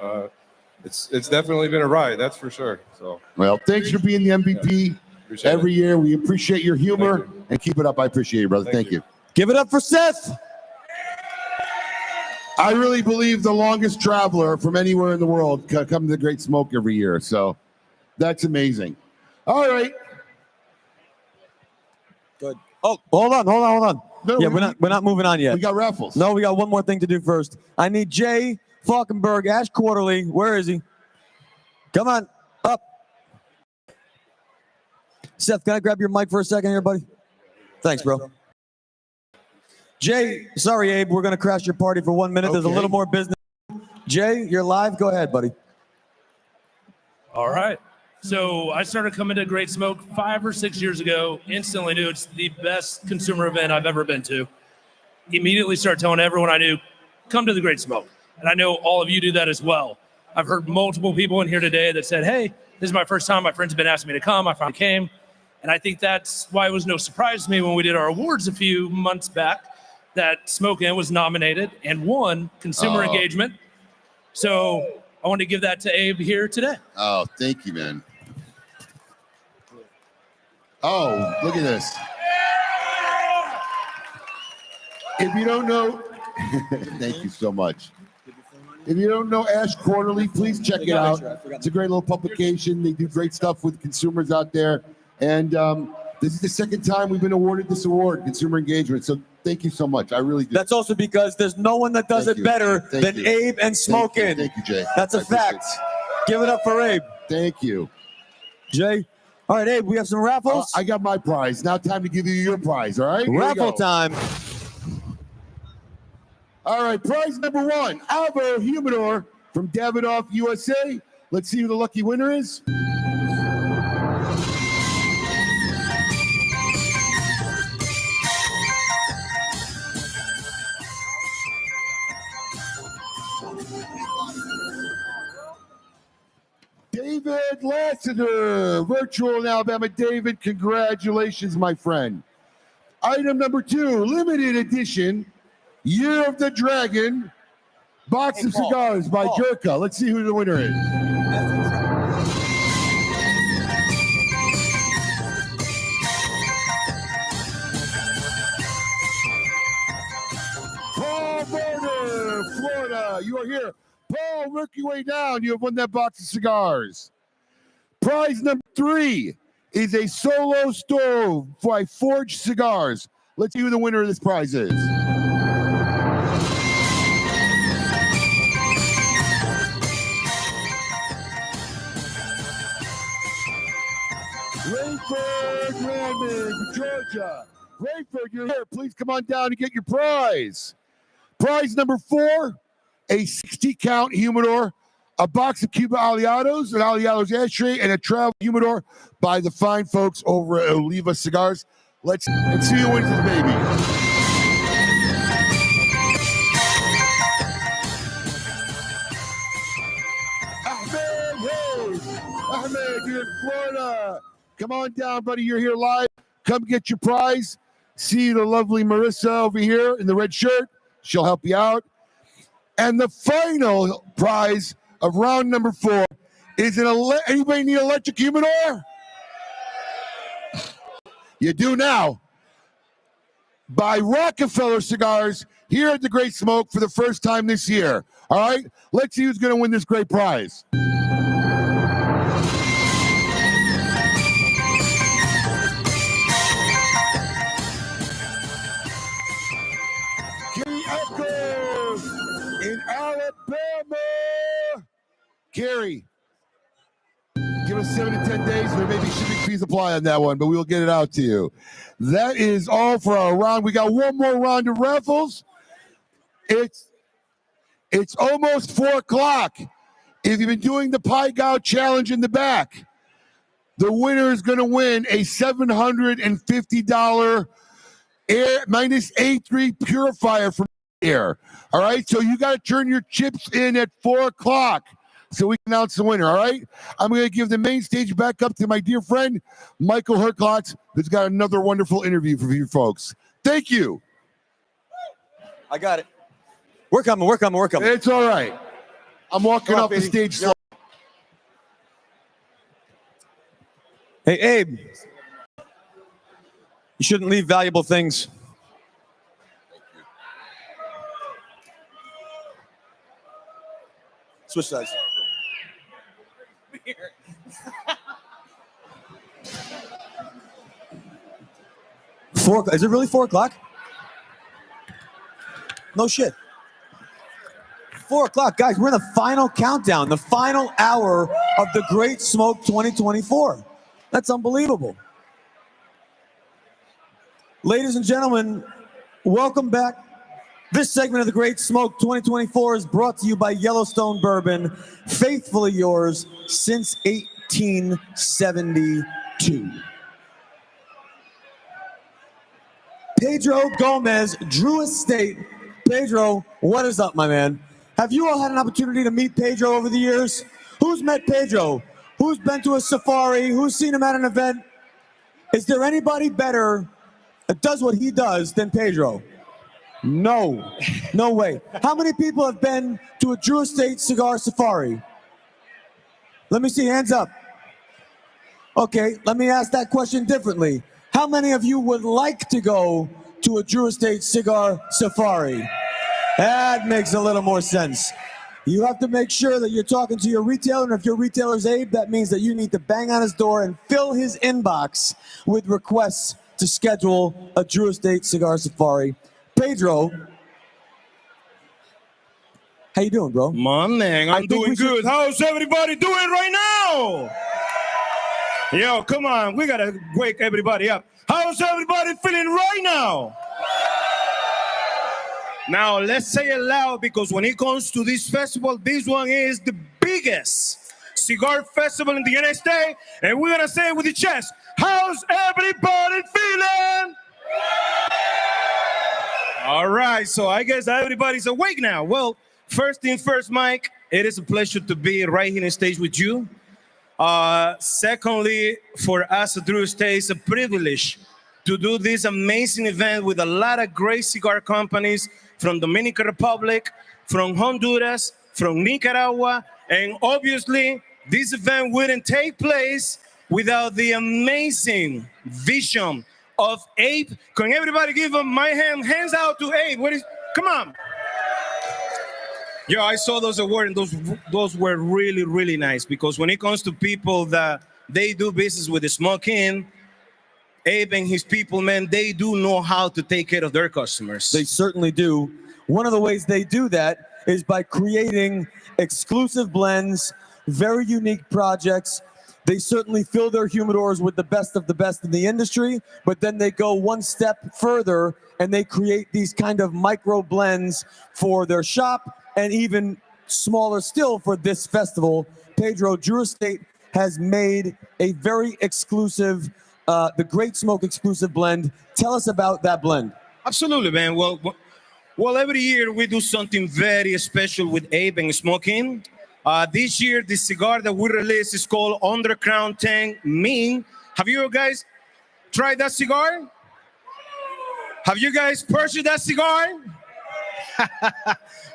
It's definitely been a ride, that's for sure. So Well, thanks for being the MVP Appreciate every year. We appreciate your humor and keep it up. I appreciate you, brother. Thank you. Give it up for Seth. I really believe the longest traveler from anywhere in the world come to the Great Smoke every year. So that's amazing. All right. Good. Oh, hold on. No, Yeah, we're not moving on yet. We got raffles. No, we got one more thing to do first. I need Jay Falkenberg, Ash Quarterly. Where is he? Come on, up. Seth, can I grab your mic for a second here, buddy? Thanks, bro. Jay, sorry, Abe, we're going to crash your party for 1 minute. There's a little more business. Jay, you're live. Go ahead, buddy. All right. So I started coming to Great Smoke 5 or 6 years ago. Instantly knew it's the best consumer event I've ever been to. Immediately started telling everyone I knew, come to the Great Smoke. And I know all of you do that as well. I've heard multiple people in here today that said, hey, this is my first time. My friends have been asking me to come. I finally came. And I think that's why it was no surprise to me when we did our awards a few months back that Smoke In was nominated and won consumer engagement. So I want to give that to Abe here today. Oh, thank you, man. Oh, look at this. If you don't know, thank you so much. If you don't know Ash Quarterly, please check it out. It's a great little publication. They do great stuff with consumers out there. And this is the second time we've been awarded this award, consumer engagement. So thank you so much. I really do. That's also because there's no one that does it better than Abe and Smoke In. Thank you, Jay. That's a fact. Give it up for Abe. Thank you. Jay, All right, Abe, we have some raffles. I got my prize. Now time to give you your prize, all right? Here we Raffle go. time. All right, prize number 1, Alvo Humidor from Davidoff, USA. Let's see who the lucky winner is. David Lassiter, virtual in Alabama. David, congratulations, my friend. Item number 2, limited edition, Year of the Dragon, box of cigars by Jerka. Let's see who the winner is. Paul Border, Florida. You are here. Paul, work your way down. You have won that box of cigars. Prize number 3 is a solo stove by Forged Cigars. Let's see who the winner of this prize is. Rayford Landman, Georgia. Rayford, you're here. Please come on down and get your prize. Prize number 4, a 60-count humidor, a box of Cuba Aliados, an Aliados ashtray, and a travel humidor by the fine folks over at Oliva Cigars. Let's see who wins this baby. Ahmed Hayes. Ahmed, you're in Florida. Come on down, buddy. You're here live. Come get your prize. See the lovely Marissa over here in the red shirt. She'll help you out. And the final prize of round number 4 is anybody need electric humidor? You do now. By Rockefeller Cigars here at the Great Smoke for the first time this year. All right, let's see who's going to win this great prize. Gary Echoes in Alabama. Gary, give us 7 to 10 days. There may be shipping fees apply on that one, but we will get it out to you. That is all for our round. We got one more round of raffles. It's almost 4 o'clock. If you've been doing the Pai Gow challenge in the back, the winner is going to win a $750 Air minus A3 purifier from Air. All right, so you got to turn your chips in at 4 o'clock so we can announce the winner. All right, I'm going to give the main stage back up to my dear friend Michael Herklotz, who's got another wonderful interview for you folks. Thank you. I got it. We're coming. It's all right. I'm walking off the stage slow. Hey, Abe. You shouldn't leave valuable things. Switch sides. Is it really 4 o'clock? No shit. 4 o'clock, guys. We're in the final countdown, the final hour of the Great Smoke 2024. That's unbelievable. Ladies and gentlemen, welcome back. This segment of the Great Smoke 2024 is brought to you by Yellowstone Bourbon, faithfully yours since 1872. Pedro Gomez, Drew Estate. Pedro, what is up, my man? Have you all had an opportunity to meet Pedro over the years? Who's met Pedro? Who's been to a safari? Who's seen him at an event? Is there anybody better that does what he does than Pedro? No. No way. How many people have been to a Drew Estate cigar safari? Let me see, hands up. Okay, let me ask that question differently. How many of you would like to go to a Drew Estate cigar safari? That makes a little more sense. You have to make sure that you're talking to your retailer, and if your retailer's Abe, that means that you need to bang on his door and fill his inbox with requests to schedule a Drew Estate cigar safari. Pedro, how you doing, bro? My man, I'm doing good. How's everybody doing right now? Yo, come on. We got to wake everybody up. How's everybody feeling right now? Now, let's say it loud because when it comes to this festival, this one is the biggest cigar festival in the United States. And we're going to say it with the chest. How's everybody feeling? All right, so I guess everybody's awake now. Well, first thing first, Mike, it is a pleasure to be right here on stage with you. Secondly, for us at Drew Estate, it's a privilege to do this amazing event with a lot of great cigar companies from Dominican Republic, from Honduras, from Nicaragua, and obviously this event wouldn't take place without the amazing vision of Abe. Can everybody give him my hands out to Abe? Come on. Yo, I saw those awards, and those were really, really nice because when it comes to people that they do business with the smoking, Abe and his people, man, they do know how to take care of their customers. They certainly do. One of the ways they do that is by creating exclusive blends, very unique projects. They certainly fill their humidors with the best of the best in the industry, but then they go one step further and they create these kind of micro blends for their shop and even smaller still for this festival. Pedro, Drew Estate has made a very exclusive, the Great Smoke exclusive blend. Tell us about that blend. Absolutely, man. Well, every year we do something very special with Abe and smoking. This year, the cigar that we released is called Underground 10 Mean. Have you guys tried that cigar? Have you guys purchased that cigar?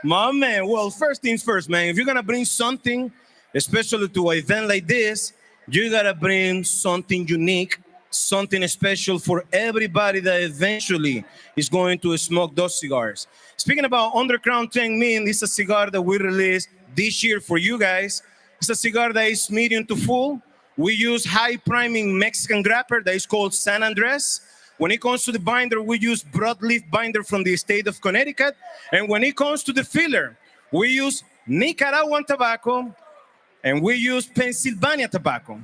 My man, well, first things first, man. If you're going to bring something, especially to an event like this, you got to bring something unique, something special for everybody that eventually is going to smoke those cigars. Speaking about Underground 10 Mean, it's a cigar that we released this year for you guys. It's a cigar that is medium to full. We use high priming Mexican wrapper that is called San Andres. When it comes to the binder, we use broadleaf binder from the state of Connecticut. And when it comes to the filler, we use Nicaraguan tobacco and we use Pennsylvania tobacco.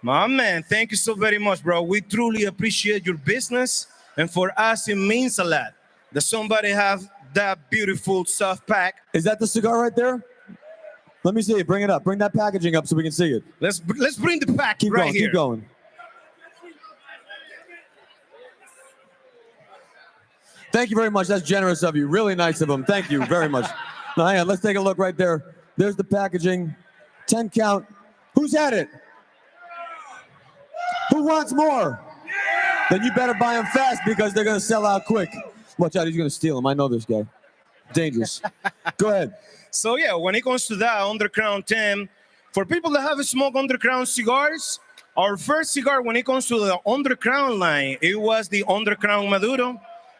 My man, thank you so very much, bro. We truly appreciate your business. And for us, it means a lot that somebody have that beautiful soft pack. Is that the cigar right there? Let me see it. Bring it up. Bring that packaging up so we can see it. Let's bring the pack keep right going, here. Keep going. Thank you very much. That's generous of you. Really nice of them. Thank you very much. Now, hang on. Let's take a look right there. There's the packaging. 10 count. Who's had it? Who wants more? Then you better buy them fast because they're going to sell out quick. Watch out. He's going to steal them. I know this guy. Dangerous. Go ahead. So yeah, when it comes to that Underground 10, for people that have smoked Underground cigars, our first cigar when it comes to the Underground line, it was the Underground Maduro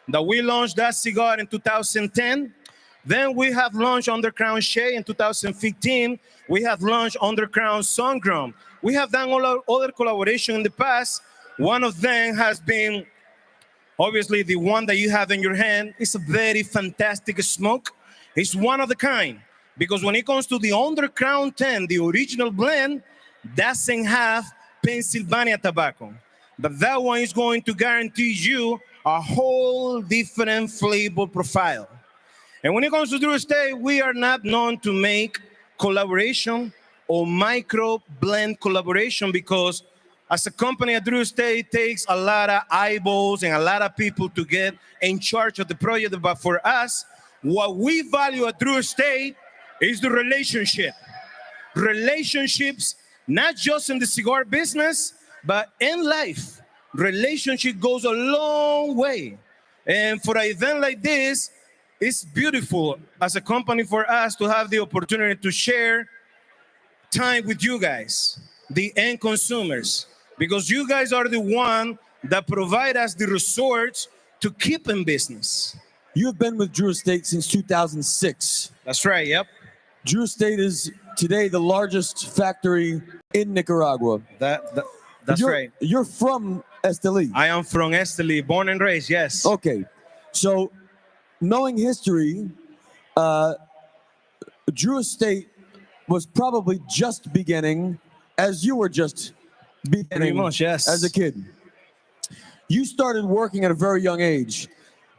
that we launched that cigar in 2010. Then we have launched Underground Shea in 2015. We have launched Underground Sungrown. We have done all our other collaboration in the past. One of them has been obviously the one that you have in your hand. It's a very fantastic smoke. It's one of a kind because when it comes to the Underground 10, the original blend doesn't have Pennsylvania tobacco. But that one is going to guarantee you a whole different flavor profile. And when it comes to Drew Estate, we are not known to make collaboration or micro blend collaboration because as a company at Drew Estate, it takes a lot of eyeballs and a lot of people to get in charge of the project. But for us, what we value at Drew Estate is the relationship. Relationships, not just in the cigar business, but in life. Relationship goes a long way. And for an event like this, it's beautiful as a company for us to have the opportunity to share time with you guys, the end consumers, because you guys are the one that provide us the resource to keep in business. You have been with Drew Estate since 2006. That's right, yep. Drew Estate is today the largest factory in Nicaragua. That's right. You're from Esteli. I am from Esteli, born and raised, yes. Okay, so knowing history, Drew Estate was probably just beginning as you were just Pretty much, yes. As a kid. You started working at a very young age,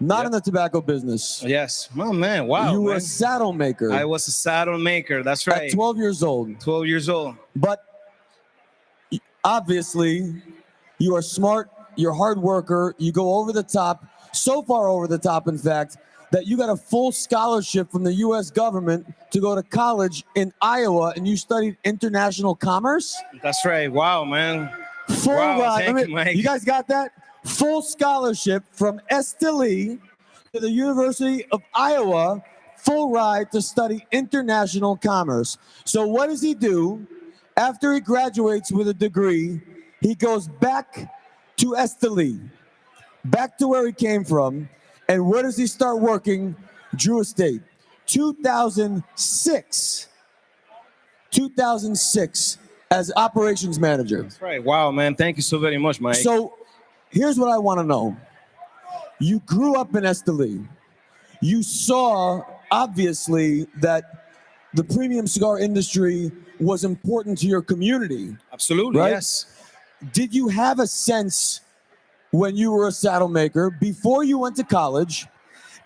not in the tobacco business. Yes. Oh, man. Wow. You were man. a saddle maker. I was a saddle maker. That's right. At 12 years old. 12 years old. But obviously, you are smart, you're a hard worker, you go over the top, so far over the top, in fact, that you got a full scholarship from the U.S. government to go to college in Iowa, and you studied international commerce? That's right. Wow, man. Full Wow, ride. thank you, Mike. You guys got that? Full scholarship from Esteli to the University of Iowa, full ride to study international commerce. So what does he do? After he graduates with a degree, he goes back to Esteli, back to where he came from. And where does he start working? Drew Estate. 2006 as operations manager. That's right. Wow, man. Thank you so very much, Mike. So here's what I want to know. You grew up in Esteli. You saw, obviously, that the premium cigar industry was important to your community. Absolutely, right? yes. Did you have a sense when you were a saddle maker, before you went to college,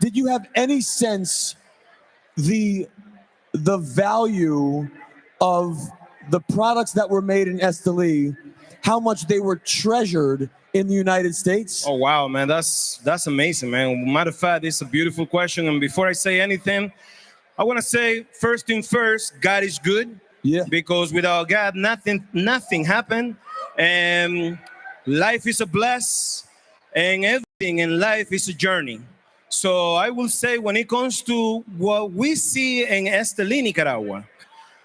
did you have any sense the value of the products that were made in Esteli, how much they were treasured in the United States? Oh, wow, man. That's amazing, man. Matter of fact, it's a beautiful question. And before I say anything, I want to say, first thing first, God is good. Yeah. Because without God, nothing happened. And life is a bless, and everything in life is a journey. So I will say, when it comes to what we see in Esteli, Nicaragua,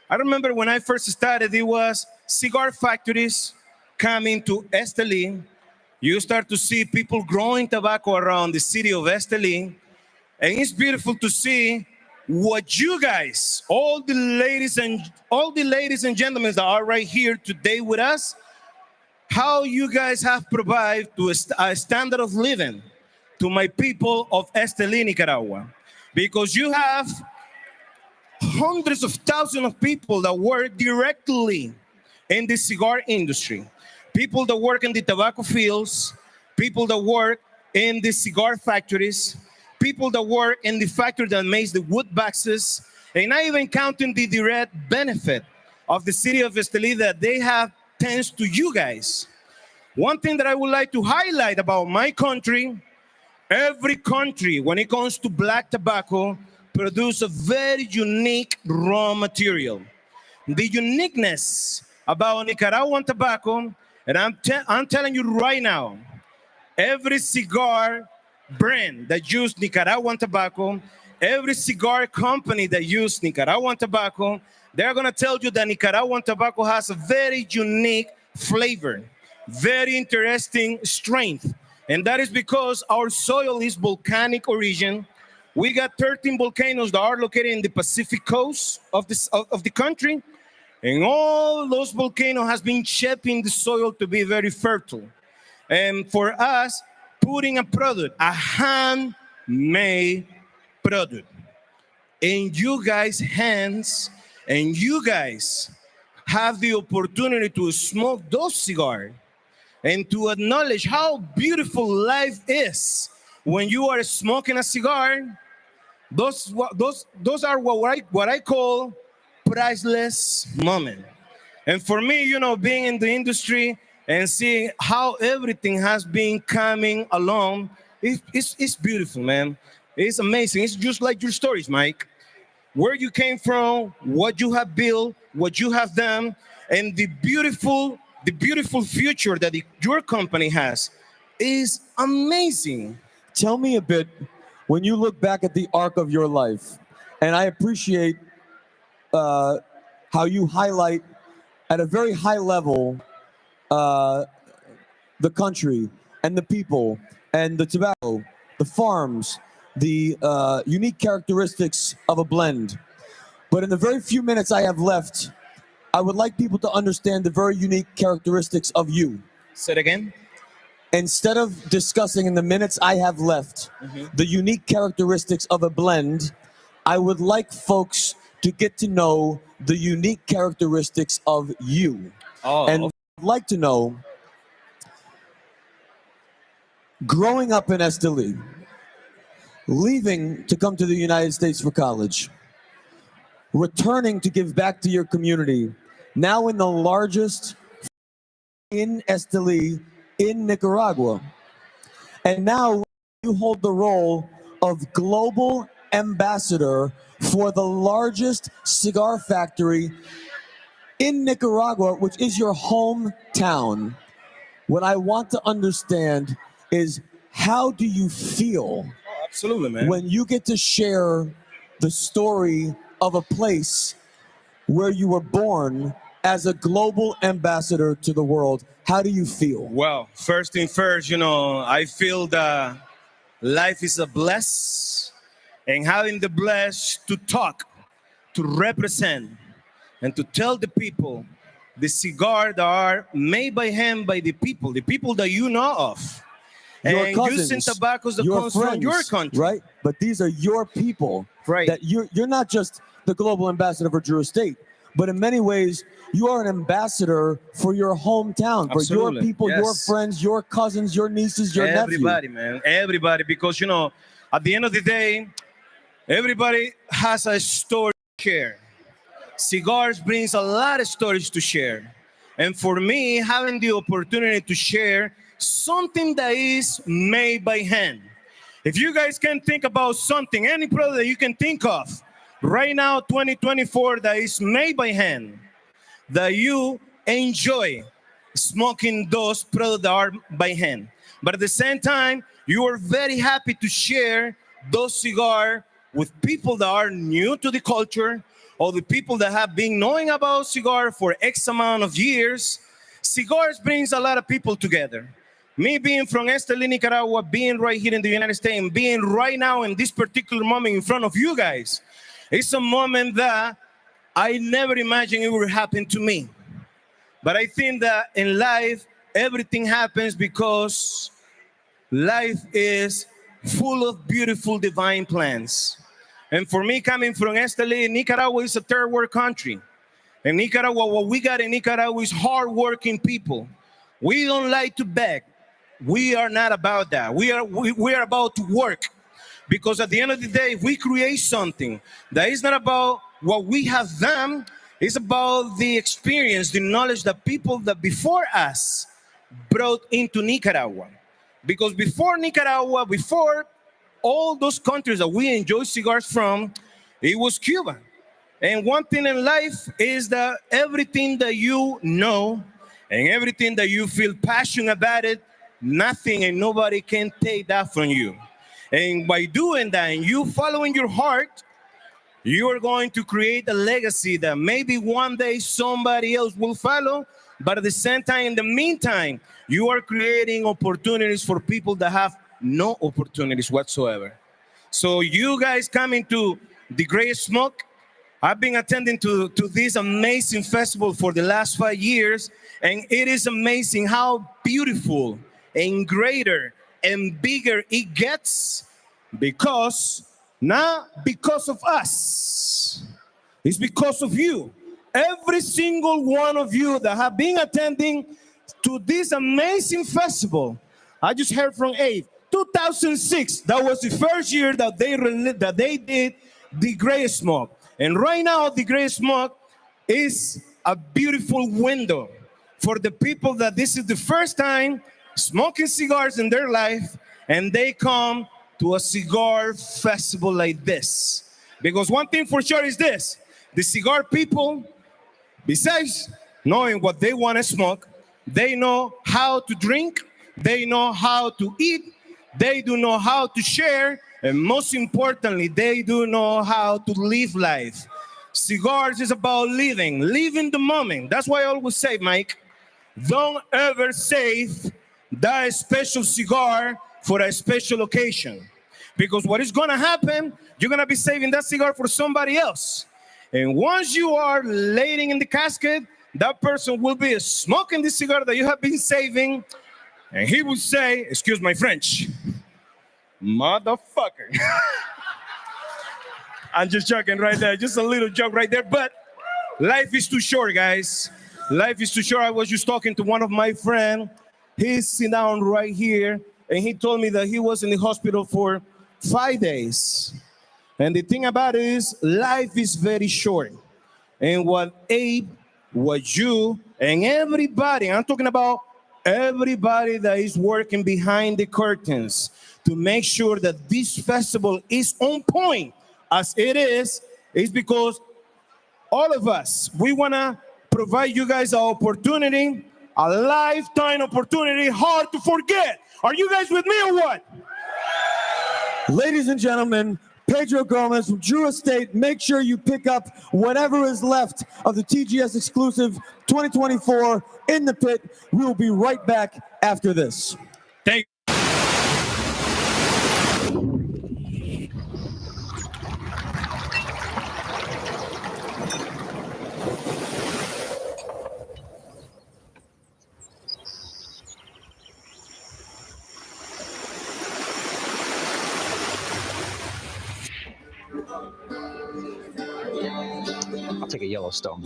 I remember when I first started, it was cigar factories coming to Esteli. You start to see people growing tobacco around the city of Esteli. And it's beautiful to see what you guys, all the ladies and gentlemen that are right here today with us, how you guys have provided to a standard of living to my people of Esteli, Nicaragua. Because you have hundreds of thousands of people that work directly in the cigar industry. People that work in the tobacco fields, people that work in the cigar factories, people that work in the factory that makes the wood boxes, and not even counting the direct benefit of the city of Esteli that they have thanks to you guys. One thing that I would like to highlight about my country, every country, when it comes to black tobacco, produce a very unique raw material. The uniqueness about Nicaraguan tobacco, and I'm telling you right now, every cigar brand that use Nicaraguan tobacco, every cigar company that use Nicaraguan tobacco, they're gonna tell you that Nicaraguan tobacco has a very unique flavor, very interesting strength. And that is because our soil is volcanic origin. We got 13 volcanoes that are located in the Pacific coast of the country. And all those volcanoes has been shaping the soil to be very fertile. And for us, putting a product, a handmade product, in you guys' hands, and you guys have the opportunity to smoke those cigars and to acknowledge how beautiful life is when you are smoking a cigar. Those are what I call priceless moment. And for me, you know, being in the industry and seeing how everything has been coming along, it's beautiful, man. It's amazing. It's just like your stories, Mike. Where you came from, what you have built, what you have done, and the beautiful future that your company has is amazing. Tell me a bit, when you look back at the arc of your life, and I appreciate how you highlight at a very high level the country and the people and the tobacco, the farms, the unique characteristics of a blend. But in the very few minutes I have left, I would like people to understand the very unique characteristics of you. Say it again. Instead of discussing in the minutes I have left the unique characteristics of a blend, I would like folks to get to know the unique characteristics of you. Oh, and like to know, growing up in Esteli, leaving to come to the United States for college, returning to give back to your community, now in the largest in Esteli in Nicaragua. And now you hold the role of global ambassador for the largest cigar factory in Nicaragua, which is your hometown. What I want to understand is, how do you feel Absolutely, man. when you get to share the story of a place where you were born as a global ambassador to the world? How do you feel? Well, first thing first, I feel that life is a bless, and having the bless to talk, to represent, and to tell the people the cigar that are made by hand by the people that you know of. Your And cousins, using tobaccos that your comes from your friends, country. right? But these are your people. Right. That you're not just the global ambassador for Drew Estate, but in many ways, you are an ambassador for your hometown, for your Absolutely, people, your yes. friends, your cousins, your nieces, your Everybody, nephew. man. Everybody. Because, at the end of the day, everybody has a story to share. Cigars brings a lot of stories to share. And for me, having the opportunity to share something that is made by hand. If you guys can think about something, any product that you can think of, right now, 2024, that is made by hand, that you enjoy smoking those products that are by hand. But at the same time, you are very happy to share those cigars with people that are new to the culture, or the people that have been knowing about cigar for X amount of years. Cigars brings a lot of people together. Me being from Esteli, Nicaragua, being right here in the United States, and being right now in this particular moment in front of you guys, it's a moment that I never imagined it would happen to me. But I think that in life, everything happens because life is full of beautiful divine plans. And for me, coming from Esteli, Nicaragua is a third world country. In Nicaragua, what we got in Nicaragua is hardworking people. We don't like to beg. We are not about that. We are about to work. Because at the end of the day, if we create something that is not about what we have done, it's about the experience, the knowledge that people that before us brought into Nicaragua. Because before Nicaragua, before all those countries that we enjoy cigars from, it was Cuba. And one thing in life is that everything that you know and everything that you feel passionate about it, nothing and nobody can take that from you. And by doing that and you following your heart, you are going to create a legacy that maybe one day somebody else will follow. But at the same time, in the meantime, you are creating opportunities for people that have no opportunities whatsoever. So you guys coming to the Great Smoke, I've been attending to this amazing festival for the last 5 years, and it is amazing how beautiful and greater and bigger it gets, because not because of us, it's because of you. Every single one of you that have been attending to this amazing festival. I just heard from Abe, 2006, that was the first year that they did the Great Smoke. And right now, the Great Smoke is a beautiful window for the people that this is the first time smoking cigars in their life, and they come to a cigar festival like this. Because one thing for sure is this: the cigar people, besides knowing what they want to smoke, they know how to drink, they know how to eat, they do know how to share, and most importantly, they do know how to live life. Cigars is about living the moment. That's why I always say, Mike, don't ever save that special cigar for a special occasion. Because what is going to happen, you're going to be saving that cigar for somebody else. And once you are laying in the casket, that person will be smoking the cigar that you have been saving, and he will say, excuse my French, motherfucker. I'm just joking right there, just a little joke right there, but life is too short, guys. Life is too short. I was just talking to one of my friends. He's sitting down right here, and he told me that he was in the hospital for 5 days. And the thing about it is, life is very short. And what Abe, what you, and everybody, I'm talking about everybody that is working behind the curtains to make sure that this festival is on point as it is because all of us, we want to provide you guys an opportunity, a lifetime opportunity, hard to forget. Are you guys with me or what? Ladies and gentlemen, Pedro Gomez from Drew Estate. Make sure you pick up whatever is left of the TGS exclusive 2024 in the pit. We will be right back after this. Thank I'll take a Yellowstone.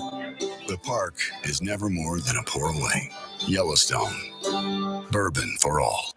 The park is never more than a pour away. Yellowstone. Bourbon for all.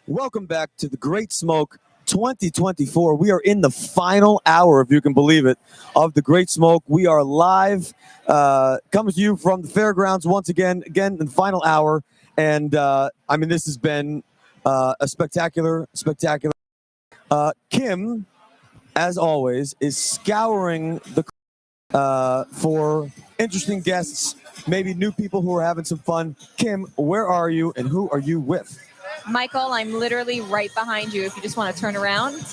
Welcome back to the Great Smoke 2024. We are in the final hour, if you can believe it, of the Great Smoke. We are live, coming to you from the fairgrounds once again in the final hour. And this has been a spectacular. Kim, as always, is scouring the for interesting guests, maybe new people who are having some fun. Kim, where are you and who are you with? Michael, I'm literally right behind you if you just want to turn around.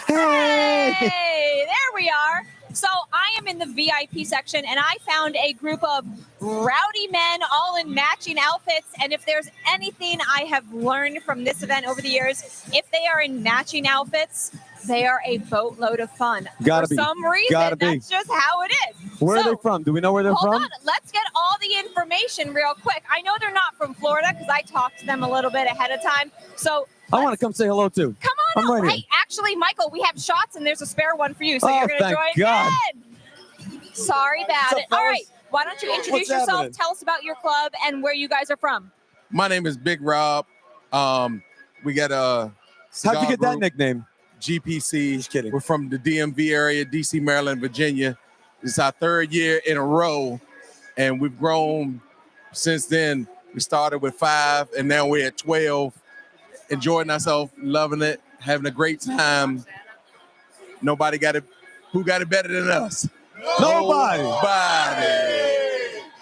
Hey! Hey, there we are. So I am in the VIP section, and I found a group of rowdy men all in matching outfits. And if there's anything I have learned from this event over the years, if they are in matching outfits, They are a boatload of fun. Gotta For be. some reason, Gotta be. that's just how it is. Where So, are they from? Do we know where they're hold from? on. Let's get all the information real quick. I know they're not from Florida because I talked to them a little bit ahead of time. So I want to come say hello too. come on I'm out. right Hey, here. actually, Michael, we have shots and there's a spare one for you. So Oh, you're going to thank join God. in. Sorry about What's up, it. All fellas? right. Why don't you introduce What's yourself? happening? Tell us about your club and where you guys are from. My name is Big Rob. We got a How'd you get that nickname? GPC. Just kidding. We're from the DMV area, DC, Maryland, Virginia. It's our 3rd year in a row, and we've grown since then. We started with 5, and now we're at 12. Enjoying ourselves, loving it, having a great time. Nobody got it. Who got it better than us? Nobody.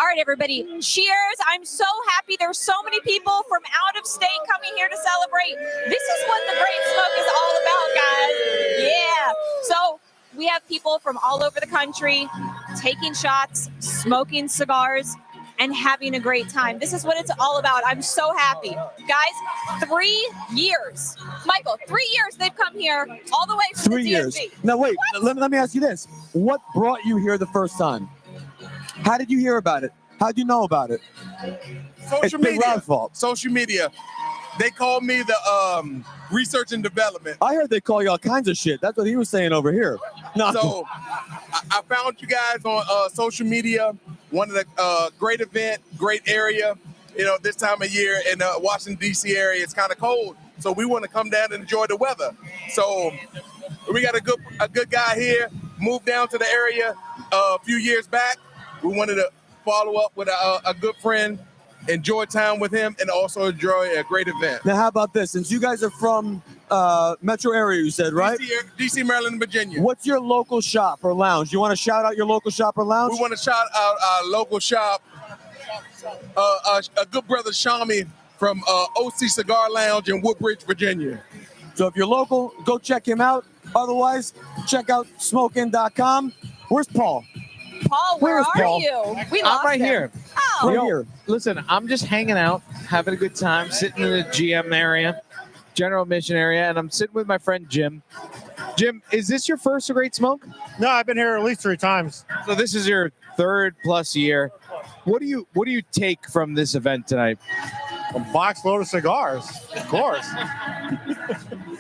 All right, everybody, cheers. I'm so happy there's so many people from out of state coming here to celebrate. This is what the Great Smoke is all about, guys. Yeah. So we have people from all over the country taking shots, smoking cigars, and having a great time. This is what it's all about. I'm so happy. Guys, 3 years. Michael, 3 years they've come here all the way from 3 the years. DMV. Now wait, let me ask you this. What brought you here the first time? How did you hear about it? How did you know about it? It's Social Big media. Rob's fault. Social media. They called me the research and development. I heard they call you all kinds of shit. That's what he was saying over here. No. So I found you guys on social media. One of the great event, great area. You know, this time of year in the Washington, D.C. area, it's kind of cold. So we want to come down and enjoy the weather. So we got a good guy here, moved down to the area a few years back. We wanted to follow up with a good friend, enjoy time with him, and also enjoy a great event. Now, how about this? Since you guys are from metro area, you said, right? DC, Maryland, and Virginia. What's your local shop or lounge? You want to shout out your local shop or lounge? We want to shout out our local shop, a good brother, Shami, from OC Cigar Lounge in Woodbridge, Virginia. So if you're local, go check him out. Otherwise, check out smokein.com. Where's Paul? Paul, where Where's are Paul? you? We I'm lost right him. here. Oh. Right Yo, here. Listen, I'm just hanging out, having a good time, sitting in the GM area, general admission area, and I'm sitting with my friend Jim. Jim, is this your first Great Smoke? No, I've been here at least 3 times. So this is your 3rd plus year. What do you take from this event tonight? A box load of cigars, of course.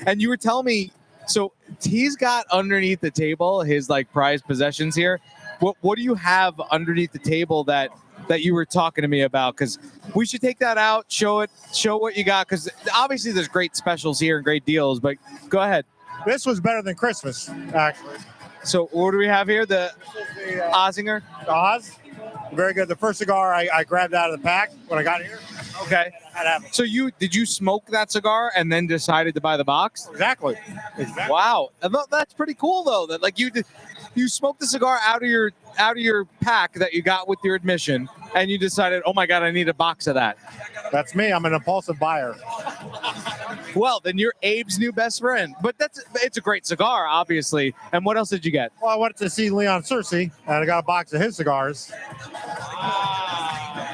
And you were telling me, so he's got underneath the table his like prized possessions here. What do you have underneath the table that you were talking to me about? Because we should take that out, show what you got. Because obviously there's great specials here and great deals. But go ahead. This was better than Christmas, actually. So what do we have here? The Ozinger? Oz. Very good. The first cigar I grabbed out of the pack when I got here. Okay. So did you smoke that cigar and then decided to buy the box? Exactly. Wow. That's pretty cool though. That like you smoked the cigar out of your pack that you got with your admission, and you decided, oh my God, I need a box of that. That's me. I'm an impulsive buyer. Well, then you're Abe's new best friend. But it's a great cigar, obviously. And what else did you get? Well, I went to see Leon Searcy, and I got a box of his cigars.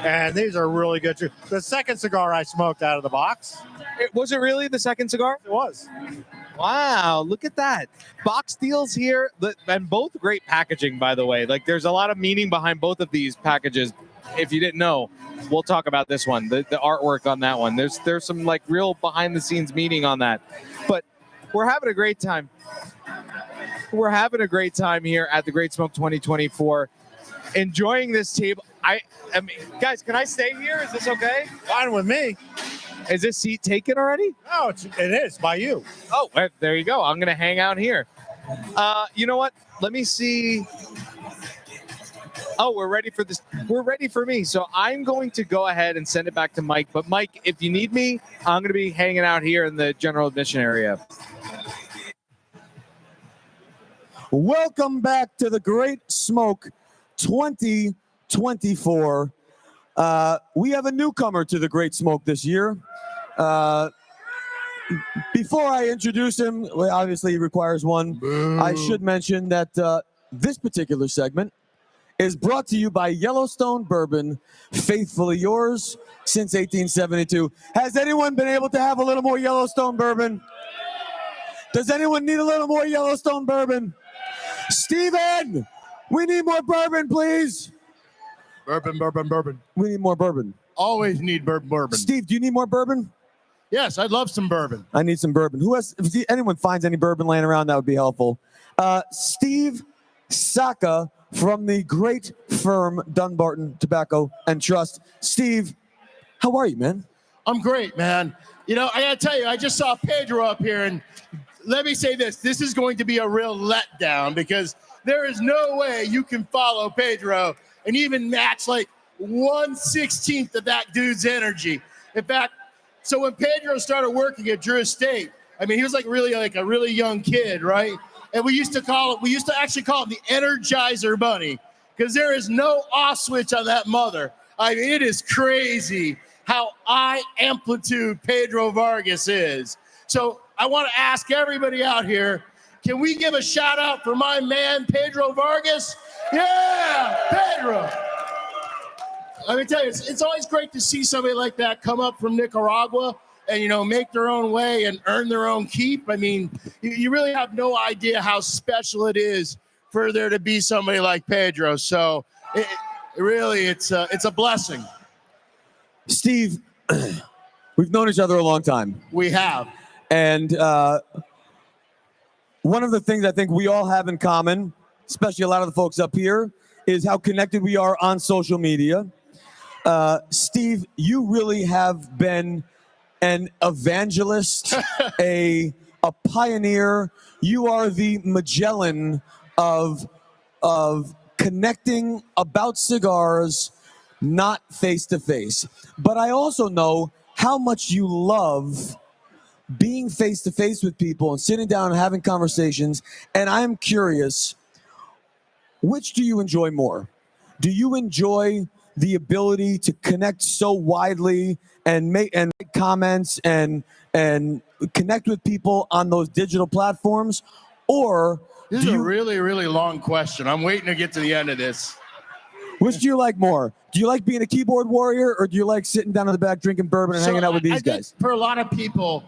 And these are really good too. The second cigar I smoked out of the box. Was it really the second cigar? It was. Wow, look at that. Box deals here, and both great packaging, by the way. Like, there's a lot of meaning behind both of these packages. If you didn't know, we'll talk about this one, the artwork on that one. There's some, like, real behind-the-scenes meaning on that. But we're having a great time. We're having a great time here at the Great Smoke 2024. Enjoying this table. I mean, guys, can I stay here? Is this okay? Fine with me. Is this seat taken already? No, it is by you. Oh, there you go. I'm going to hang out here. You know what? Let me see. Oh, we're ready for this. We're ready for me. So I'm going to go ahead and send it back to Mike. But Mike, if you need me, I'm going to be hanging out here in the general admission area. Welcome back to the Great Smoke 2024. We have a newcomer to the Great Smoke this year. Before I introduce him, well, obviously he requires one. I should mention that this particular segment is brought to you by Yellowstone Bourbon, faithfully yours since 1872. Has anyone been able to have a little more Yellowstone Bourbon? Does anyone need a little more Yellowstone bourbon? Steven, we need more bourbon, please. Bourbon, bourbon, bourbon. We need more bourbon. Always need bourbon. Steve, do you need more bourbon? Yes, I'd love some bourbon. I need some bourbon. Who has? If anyone finds any bourbon laying around, that would be helpful. Steve Saka from the great firm Dunbarton Tobacco and Trust. Steve, how are you, man? I'm great, man. You know, I gotta tell you, I just saw Pedro up here, and let me say this. This is going to be a real letdown because there is no way you can follow Pedro and even match like 1/16 of that dude's energy. In fact, so when Pedro started working at Drew Estate, I mean, he was like a really young kid, right? And we used to actually call him the Energizer Bunny because there is no off switch on that mother. I mean, it is crazy how high amplitude Pedro Vargas is. So I want to ask everybody out here, can we give a shout out for my man, Pedro Vargas? Yeah, Pedro. Let me tell you, it's always great to see somebody like that come up from Nicaragua and, you know, make their own way and earn their own keep. I mean, you really have no idea how special it is for there to be somebody like Pedro. So it's a blessing. Steve, we've known each other a long time. We have. And one of the things I think we all have in common, especially a lot of the folks up here, is how connected we are on social media. Steve, you really have been an evangelist, a pioneer. You are the Magellan of connecting about cigars, not face to face. But I also know how much you love being face to face with people and sitting down and having conversations. And I am curious, which do you enjoy more? Do you enjoy the ability to connect so widely and make comments and connect with people on those digital platforms? Or this is a really, really long question. I'm waiting to get to the end of this. Which do you like more? Do you like being a keyboard warrior, or do you like sitting down in the back drinking bourbon and hanging out with these guys? For a lot of people,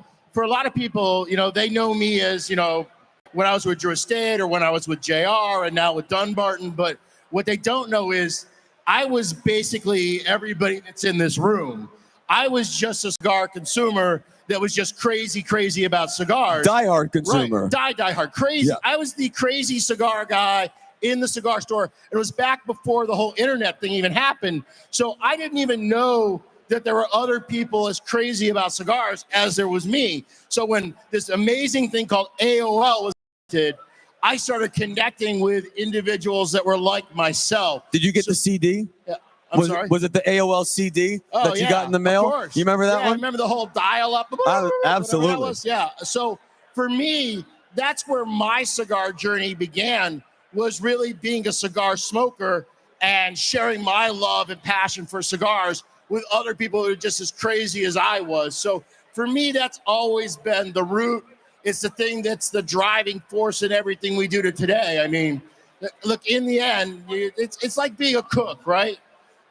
you know, they know me as, you know, when I was with Drew Estate or when I was with JR and now with Dunbarton. But what they don't know is I was basically everybody that's in this room. I was just a cigar consumer that was just crazy about cigars. Diehard consumer. Right. Diehard. Crazy. Yeah. I was the crazy cigar guy in the cigar store. It was back before the whole internet thing even happened. So I didn't even know that there were other people as crazy about cigars as there was me. So when this amazing thing called AOL was invented, I started connecting with individuals that were like myself. Did you get the CD? Yeah. Sorry? Was it the AOL CD that you got in the mail? Of course. You remember that one? I remember the whole dial-up. Absolutely. Yeah. So for me, that's where my cigar journey began, was really being a cigar smoker and sharing my love and passion for cigars with other people who are just as crazy as I was. So for me, that's always been the root. It's the thing that's the driving force in everything we do to today. I mean, look, in the end, it's like being a cook, right?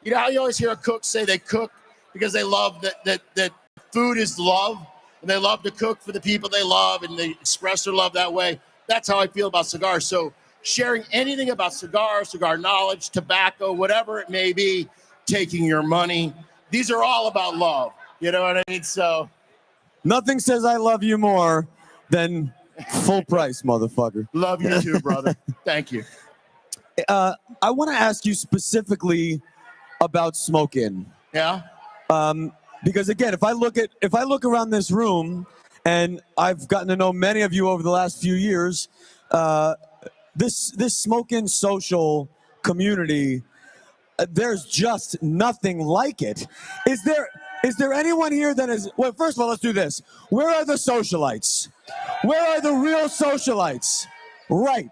You know how you always hear a cook say they cook because they love that food is love, and they love to cook for the people they love, and they express their love that way. That's how I feel about cigars. So sharing anything about cigars, cigar knowledge, tobacco, whatever it may be, taking your money, these are all about love. You know what I mean? So nothing says I love you more than full price, motherfucker. Love you too, brother. Thank you. I want to ask you specifically about Smoke Inn. Yeah. Because again, if I look around this room, and I've gotten to know many of you over the last few years, this Smoke Inn social community, there's just nothing like it. Is there anyone here that is? Well, first of all, let's do this. Where are the socialites? Where are the real socialites? Right.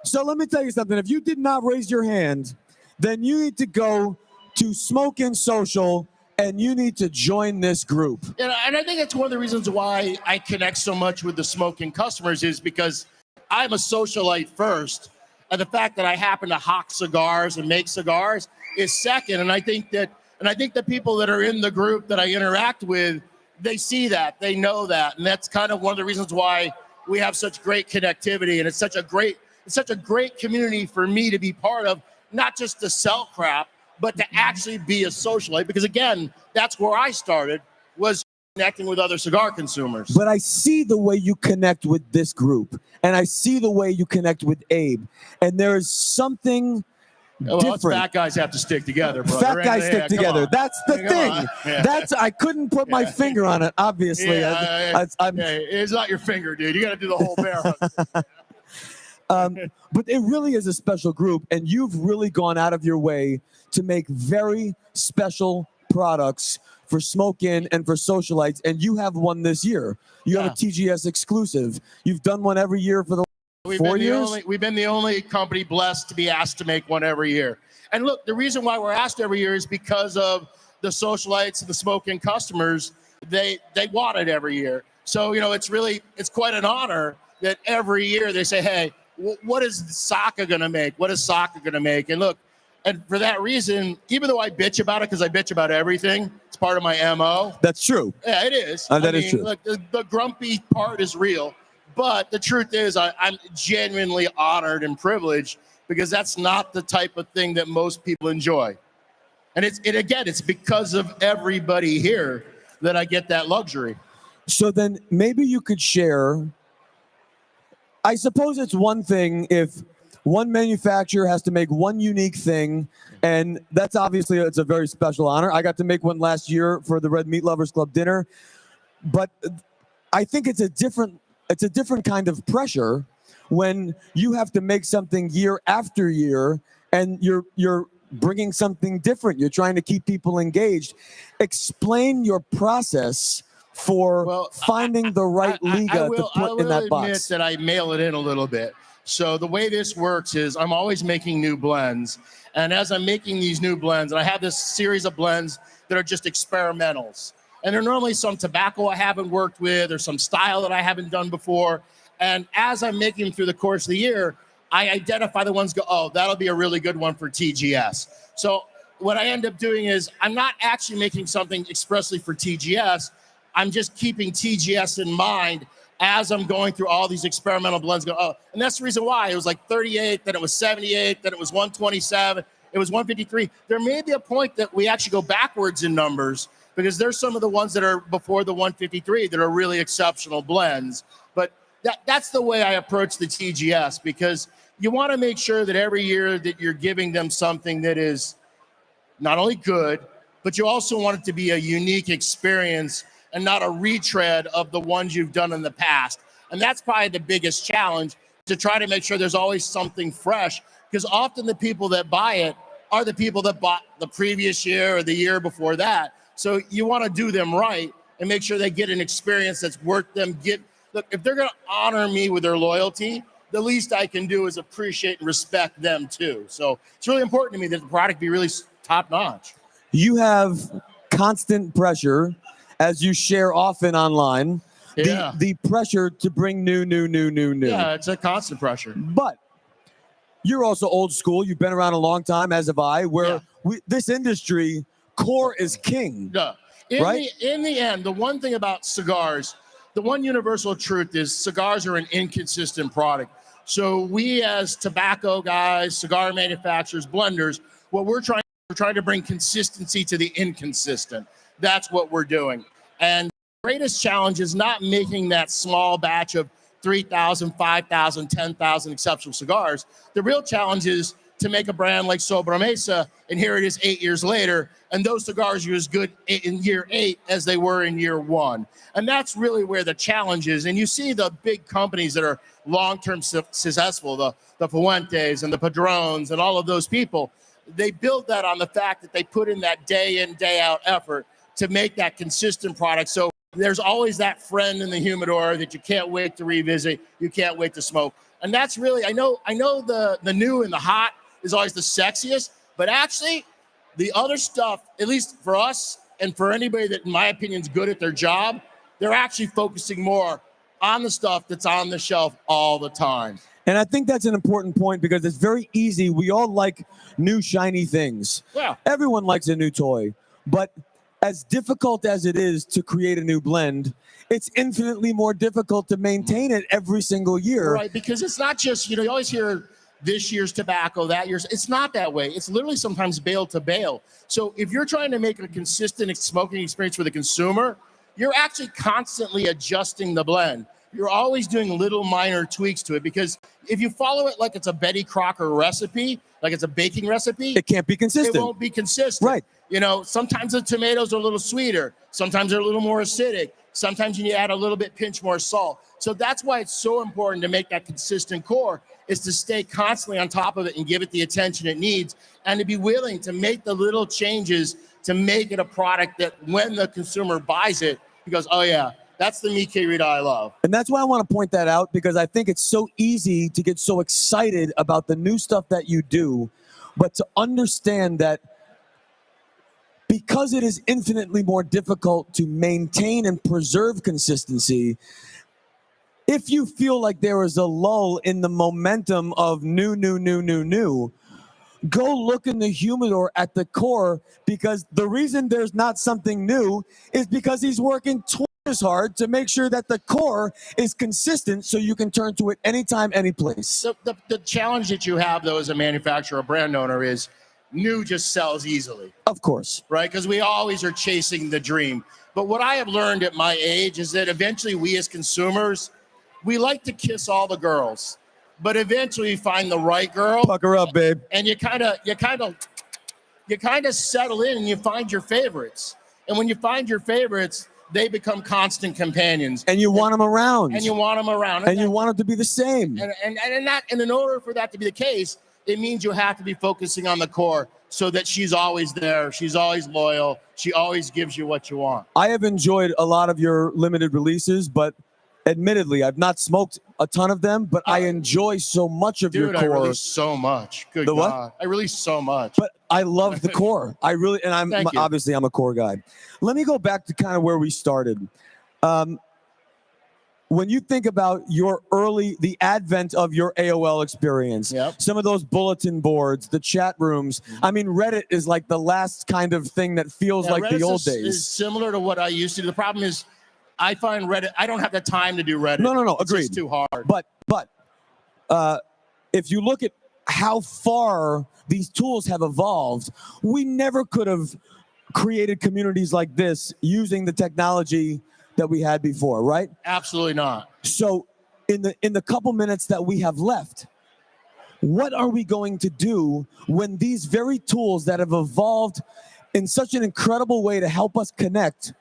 So let me tell you something. If you did not raise your hand, then you need to go to Smoke Inn Social, and you need to join this group. And I think that's one of the reasons why I connect so much with the Smoke Inn customers, is because I'm a socialite first, and the fact that I happen to hawk cigars and make cigars is second. And I think that the people that are in the group that I interact with, they see that, they know that, and that's kind of one of the reasons why we have such great connectivity, and it's such a great community for me to be part of, not just to sell crap, but to actually be a socialite. Because again, that's where I started, was connecting with other cigar consumers. But I see the way you connect with this group, and I see the way you connect with Abe, and there is something Well, us different. fat guys have to stick together, brother. Fat guys Yeah, stick come together. on. That's the Come thing. on. Yeah. That's I couldn't put my finger on it. Obviously, I'm it's not your finger, dude. You got to do the whole bear hug. but it really is a special group, and you've really gone out of your way to make very special products for Smoke Inn and for socialites, and you have one this year. You have a TGS exclusive. You've done one every year for the We've 4 been years. We've been the only company blessed to be asked to make one every year. And look, the reason why we're asked every year is because of the socialites and the Smoke Inn customers. They want it every year. So, you know, it's quite an honor that every year they say, hey, what is Saka going to make? What is Saka going to make? And look, and for that reason, even though I bitch about it, because I bitch about everything, it's part of my MO. That's true. Yeah, it is. That is true. Look, the grumpy part is real. But the truth is, I'm genuinely honored and privileged, because that's not the type of thing that most people enjoy. And it's because of everybody here that I get that luxury. So then maybe you could share. I suppose it's one thing if one manufacturer has to make one unique thing, and that's obviously it's a very special honor. I got to make one last year for the Red Meat Lovers Club dinner, but I think it's a different kind of pressure when you have to make something year after year, and you're bringing something different. You're trying to keep people engaged. Explain your process for finding the right liga to put in that I will box. admit that I mail it in a little bit. So the way this works is I'm always making new blends. And as I'm making these new blends, and I have this series of blends that are just experimentals. And they're normally some tobacco I haven't worked with or some style that I haven't done before. And as I'm making them through the course of the year, I identify the ones, that'll be a really good one for TGS. So what I end up doing is I'm not actually making something expressly for TGS. I'm just keeping TGS in mind as I'm going through all these experimental blends. And that's the reason why it was like 38, then it was 78, then it was 127, it was 153. There may be a point that we actually go backwards in numbers, because there's some of the ones that are before the 153 that are really exceptional blends. But that's the way I approach the TGS, because you want to make sure that every year that you're giving them something that is not only good, but you also want it to be a unique experience and not a retread of the ones you've done in the past. And that's probably the biggest challenge, to try to make sure there's always something fresh, because often the people that buy it are the people that bought the previous year or the year before that. So you want to do them right and make sure they get an experience that's worth them getting. Look, if they're going to honor me with their loyalty, the least I can do is appreciate and respect them too. So it's really important to me that the product be really top notch. You have constant pressure, as you share often online, Yeah. the pressure to bring new. Yeah, it's a constant pressure. But you're also old school. You've been around a long time, as have I, where this industry, core is king. Yeah. In the end, the one thing about cigars, the one universal truth is cigars are an inconsistent product. So we as tobacco guys, cigar manufacturers, blenders, we're trying to bring consistency to the inconsistent. That's what we're doing. And the greatest challenge is not making that small batch of 3,000, 5,000, 10,000 exceptional cigars. The real challenge is to make a brand like Sobremesa, and here it is 8 years later, and those cigars are as good in year 8 as they were in year 1. And that's really where the challenge is. And you see the big companies that are long-term successful, the Fuentes and the Padrones and all of those people, they build that on the fact that they put in that day in, day out effort to make that consistent product. So there's always that friend in the humidor that you can't wait to revisit, you can't wait to smoke. And that's really, I know the new and the hot is always the sexiest, but actually the other stuff, at least for us and for anybody that in my opinion is good at their job, they're actually focusing more on the stuff that's on the shelf all the time. And I think that's an important point, because it's very easy. We all like new shiny things. Yeah. Everyone likes a new toy, but as difficult as it is to create a new blend, it's infinitely more difficult to maintain it every single year. Right, because it's not just, you always hear this year's tobacco, that year's. It's not that way. It's literally sometimes bale to bale. So if you're trying to make a consistent smoking experience for the consumer, you're actually constantly adjusting the blend. You're always doing little minor tweaks to it, because if you follow it like it's a Betty Crocker recipe, like it's a baking recipe, it can't be consistent. It won't be consistent. Right. Sometimes the tomatoes are a little sweeter. Sometimes they're a little more acidic. Sometimes you need to add a little bit, pinch more salt. So that's why it's so important to make that consistent core, is to stay constantly on top of it and give it the attention it needs, and to be willing to make the little changes to make it a product that when the consumer buys it, he goes, oh yeah, that's the Mi Querida I love. And that's why I want to point that out, because I think it's so easy to get so excited about the new stuff that you do, but to understand that because it is infinitely more difficult to maintain and preserve consistency, if you feel like there is a lull in the momentum of new, go look in the humidor at the core, because the reason there's not something new is because he's working twice as hard to make sure that the core is consistent so you can turn to it anytime, any place. The challenge that you have, though, as a manufacturer, brand owner, is new just sells easily. Of course. Right? Because we always are chasing the dream. But what I have learned at my age is that eventually we as consumers, we like to kiss all the girls, but eventually you find the right girl. Fuck her up, babe. And you kind of settle in and you find your favorites. And when you find your favorites, they become constant companions. And you want them around. And you want them around. And you want them to be the same. And in order for that to be the case, it means you have to be focusing on the core so that she's always there. She's always loyal. She always gives you what you want. I have enjoyed a lot of your limited releases, but admittedly, I've not smoked a ton of them, but I enjoy so much of your core. I release so much. Good The what? God. I release so much. But I love the core. I really, and Thank you. obviously I'm a core guy. Let me go back to kind of where we started. When you think about the advent of your AOL experience, some of those bulletin boards, the chat rooms, I mean, Reddit is like the last kind of thing that feels like Reddit the old days. is similar to what I used to do. The problem is I find Reddit, I don't have the time to do Reddit. No, It's agreed. just too hard. But if you look at how far these tools have evolved, we never could have created communities like this using the technology that we had before, right? Absolutely not. So in the couple minutes that we have left, what are we going to do when these very tools that have evolved in such an incredible way to help us connect,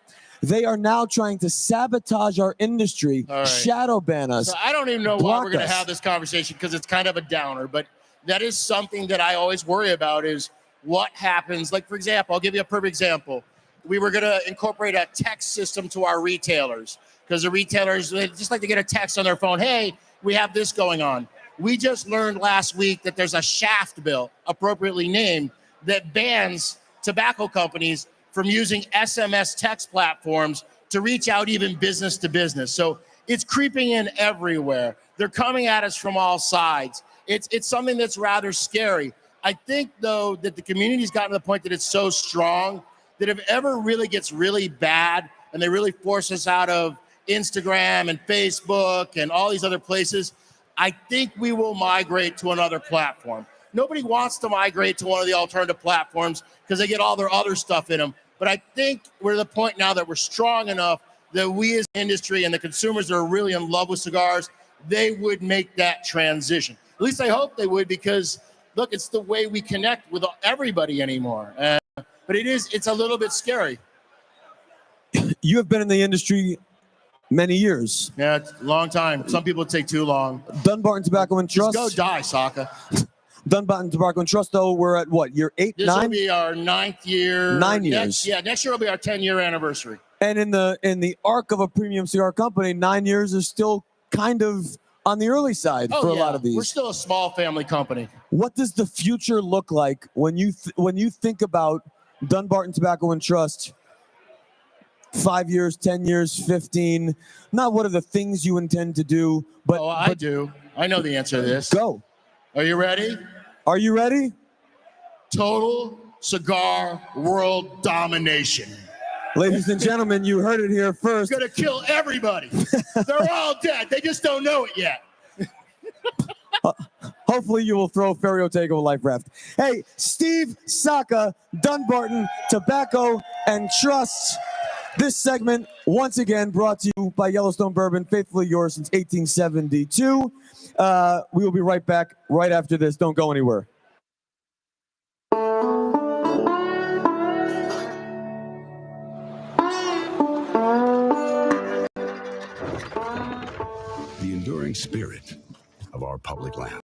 they are now trying to sabotage our industry, All right. shadow ban us. So I don't even know why block we're going us. to have this conversation, because it's kind of a downer, but that is something that I always worry about, is what happens. Like, for example, I'll give you a perfect example. We were going to incorporate a text system to our retailers, because the retailers, they just like to get a text on their phone. Hey, we have this going on. We just learned last week that there's a Shaft bill, appropriately named, that bans tobacco companies from using SMS text platforms to reach out even business to business. So it's creeping in everywhere. They're coming at us from all sides. It's something that's rather scary. I think, though, that the community's gotten to the point that it's so strong that if ever really gets really bad and they really force us out of Instagram and Facebook and all these other places, I think we will migrate to another platform. Nobody wants to migrate to one of the alternative platforms because they get all their other stuff in them. But I think we're at the point now that we're strong enough that we as an industry and the consumers that are really in love with cigars, they would make that transition. At least I hope they would, because look, it's the way we connect with everybody anymore. But it's a little bit scary. You have been in the industry many years. Yeah, it's a long time. Some people take too long. Dunbarton Tobacco and Trust. Just go die, Saka. Dunbarton Tobacco and Trust, though, we're at what, year 8, This 9? will be our 9th year. 9 years. Next year will be our 10-year anniversary. And in the arc of a premium cigar company, 9 years is still kind of on the early side for a lot of these. We're still a small family company. What does the future look like when you think about Dunbarton Tobacco and Trust? 5 years, 10 years, 15. Not what are the things you intend to do, but I do. I know the answer to this. Go. Are you ready? Are you ready? Total cigar world domination. Ladies and gentlemen, you heard it here first. Gonna kill everybody. They're all dead. They just don't know it yet. Hopefully you will throw Ferry Ortega a life raft. Hey, Steve Saka, Dunbarton, Tobacco and Trusts. This segment, once again, brought to you by Yellowstone Bourbon, faithfully yours since 1872. We will be right back right after this. Don't go anywhere. The enduring spirit of our public land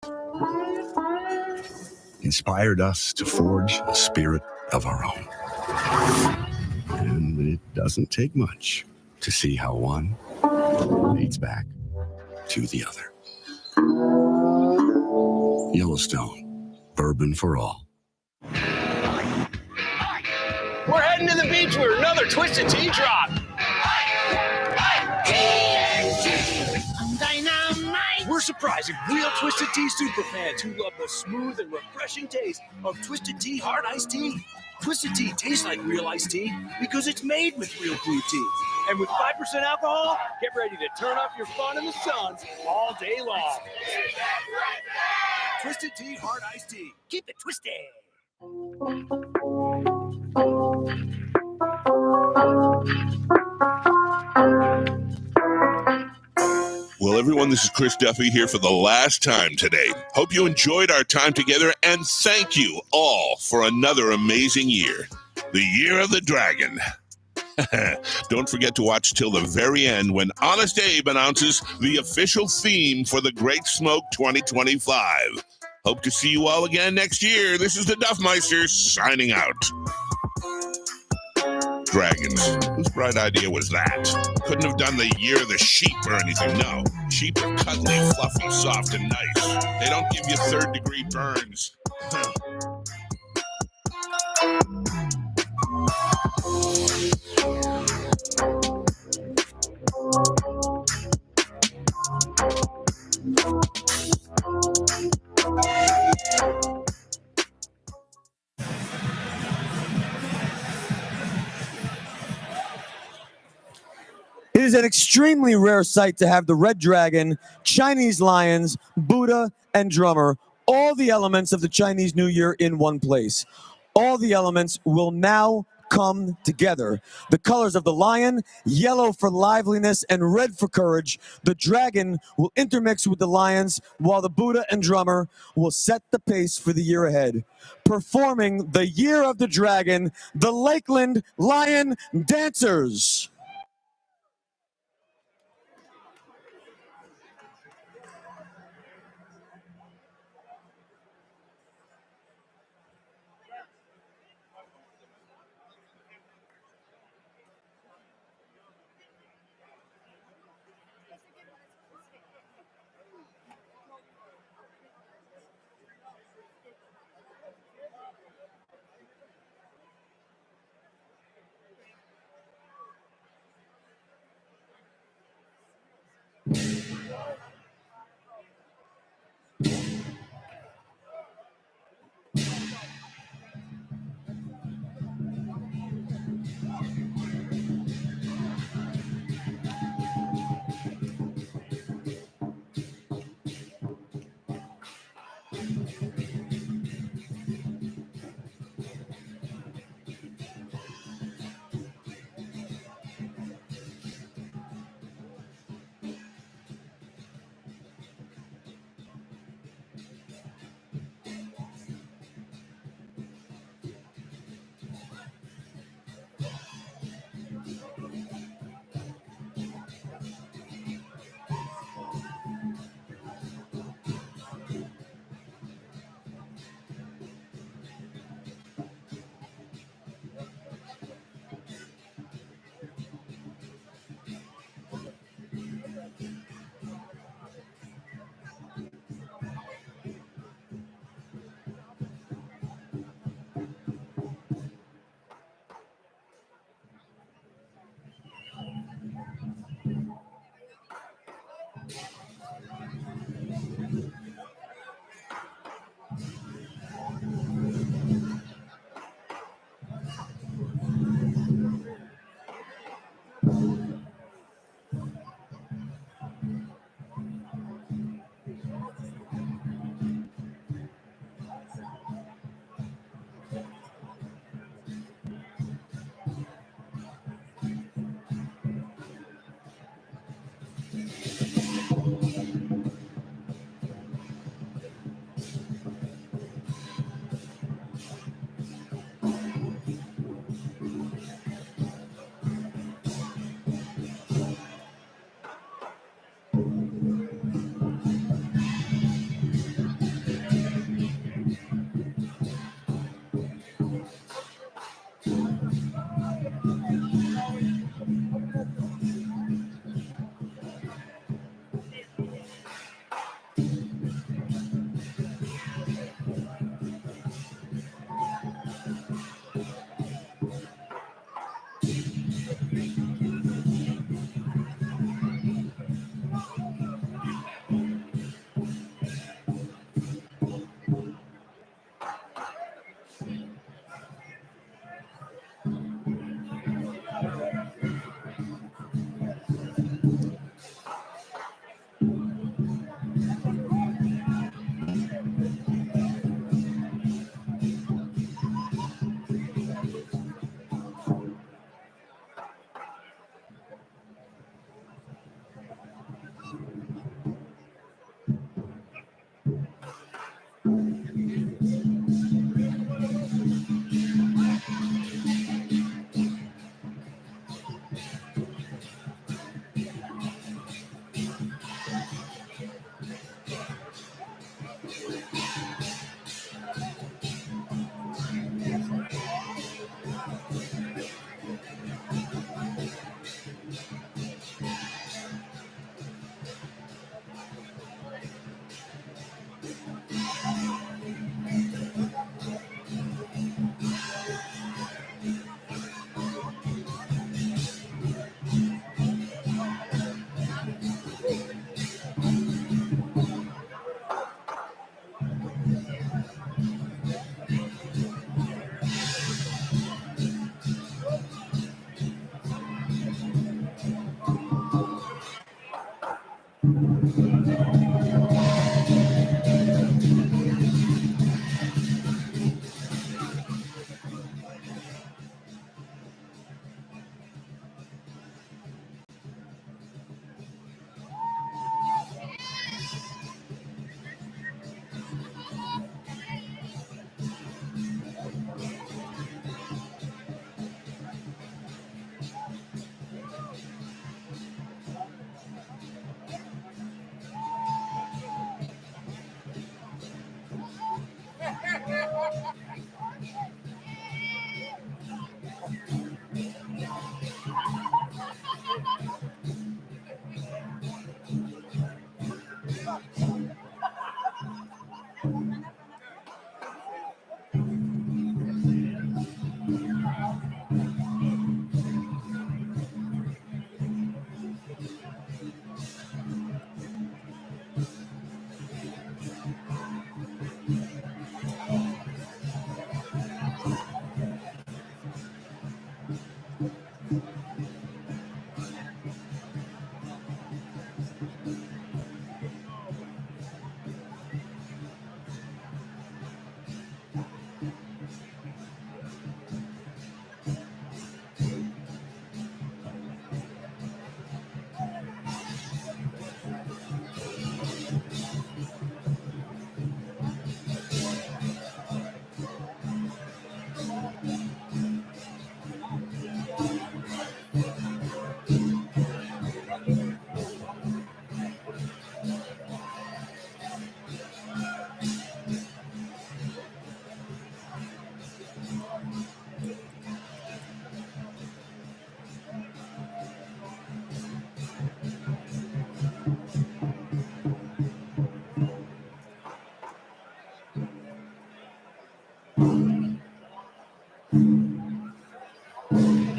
inspired us to forge a spirit of our own. And it doesn't take much to see how one leads back to the other. Yellowstone, bourbon for all. We're heading to the beach with another Twisted Tea drop. We're surprising real Twisted Tea superfans who love the smooth and refreshing taste of Twisted Tea Hard Iced Tea. Twisted Tea tastes like real iced tea because it's made with real brewed tea. And with 5% alcohol, get ready to turn up your fun in the sun all day long. Twisted Tea Hard Iced Tea. Keep it twisted. Well, everyone, this is Chris Duffy here for the last time today. Hope you enjoyed our time together, and thank you all for another amazing year. The Year of the Dragon. Don't forget to watch till the very end when Honest Abe announces the official theme for the Great Smoke 2025. Hope to see you all again next year. This is the Duffmeister signing out. Dragons. Whose bright idea was that? Couldn't have done the Year of the Sheep or anything. No. Sheep are cuddly, fluffy, soft, and nice. They don't give you third-degree burns. It is an extremely rare sight to have the Red Dragon, Chinese lions, Buddha, and drummer, all the elements of the Chinese New Year in one place. All the elements will now come together. The colors of the lion, yellow for liveliness and red for courage. The dragon will intermix with the lions, while the Buddha and drummer will set the pace for the year ahead. Performing the Year of the Dragon, the Lakeland Lion Dancers.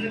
You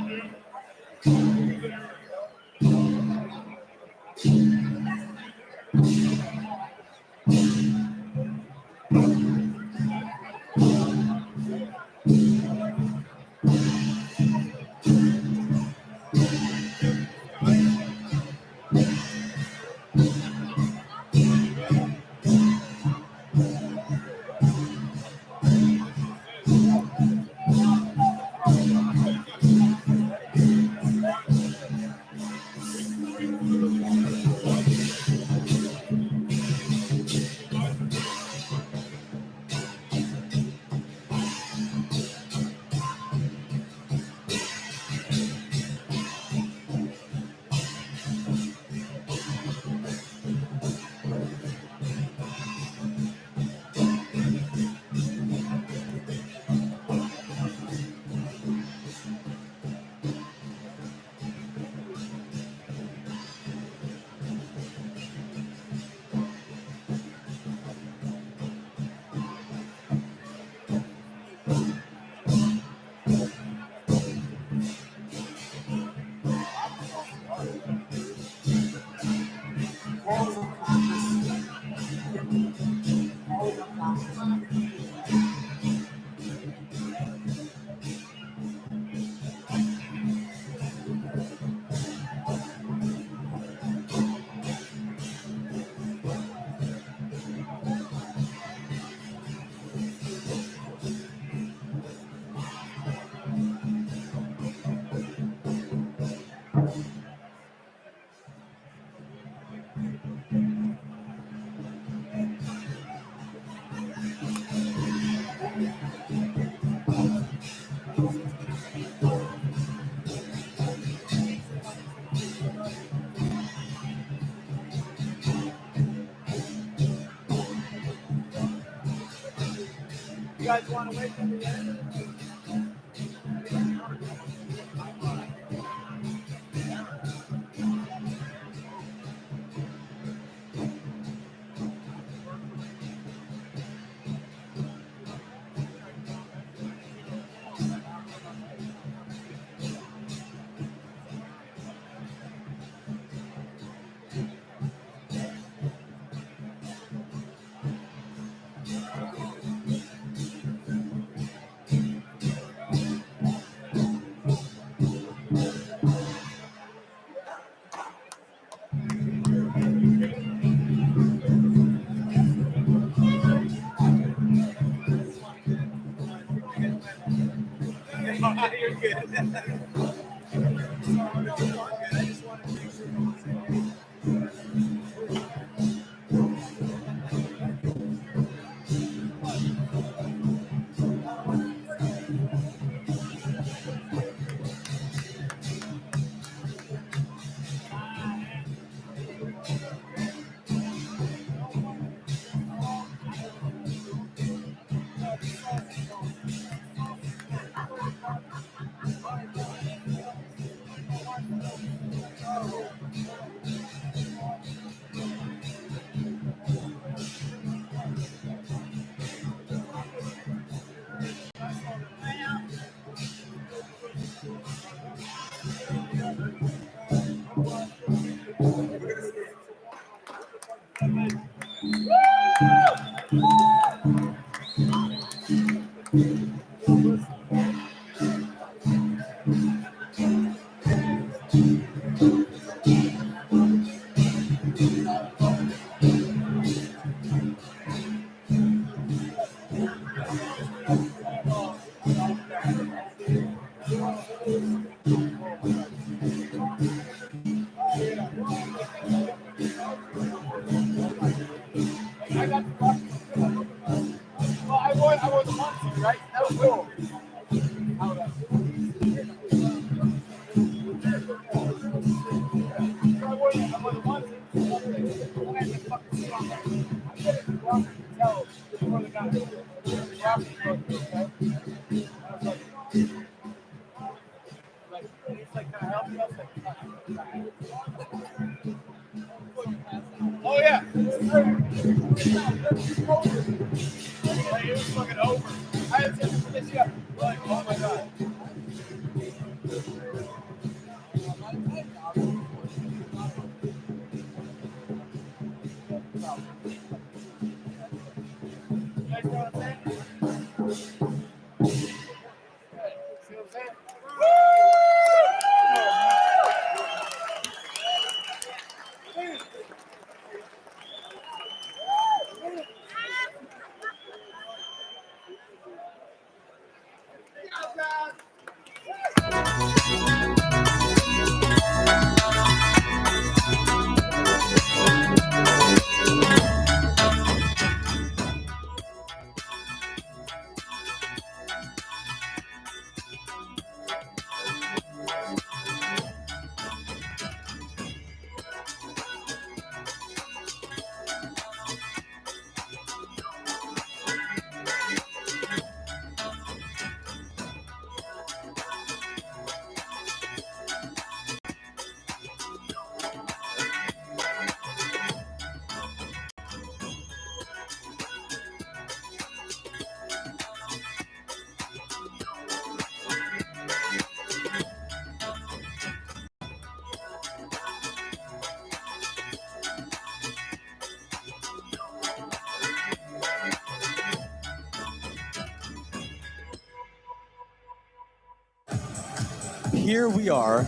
guys want to wait till the end? You're good. I wore the onesie, right? That was cool. I wore the onesie. I had to fucking sit on that. I couldn't walk and tell before the guy. The after go through, okay? I was like, he's like, can I help you? I was like, oh yeah. Like, it was fucking over. I had to this year. Like, oh my god. here we are,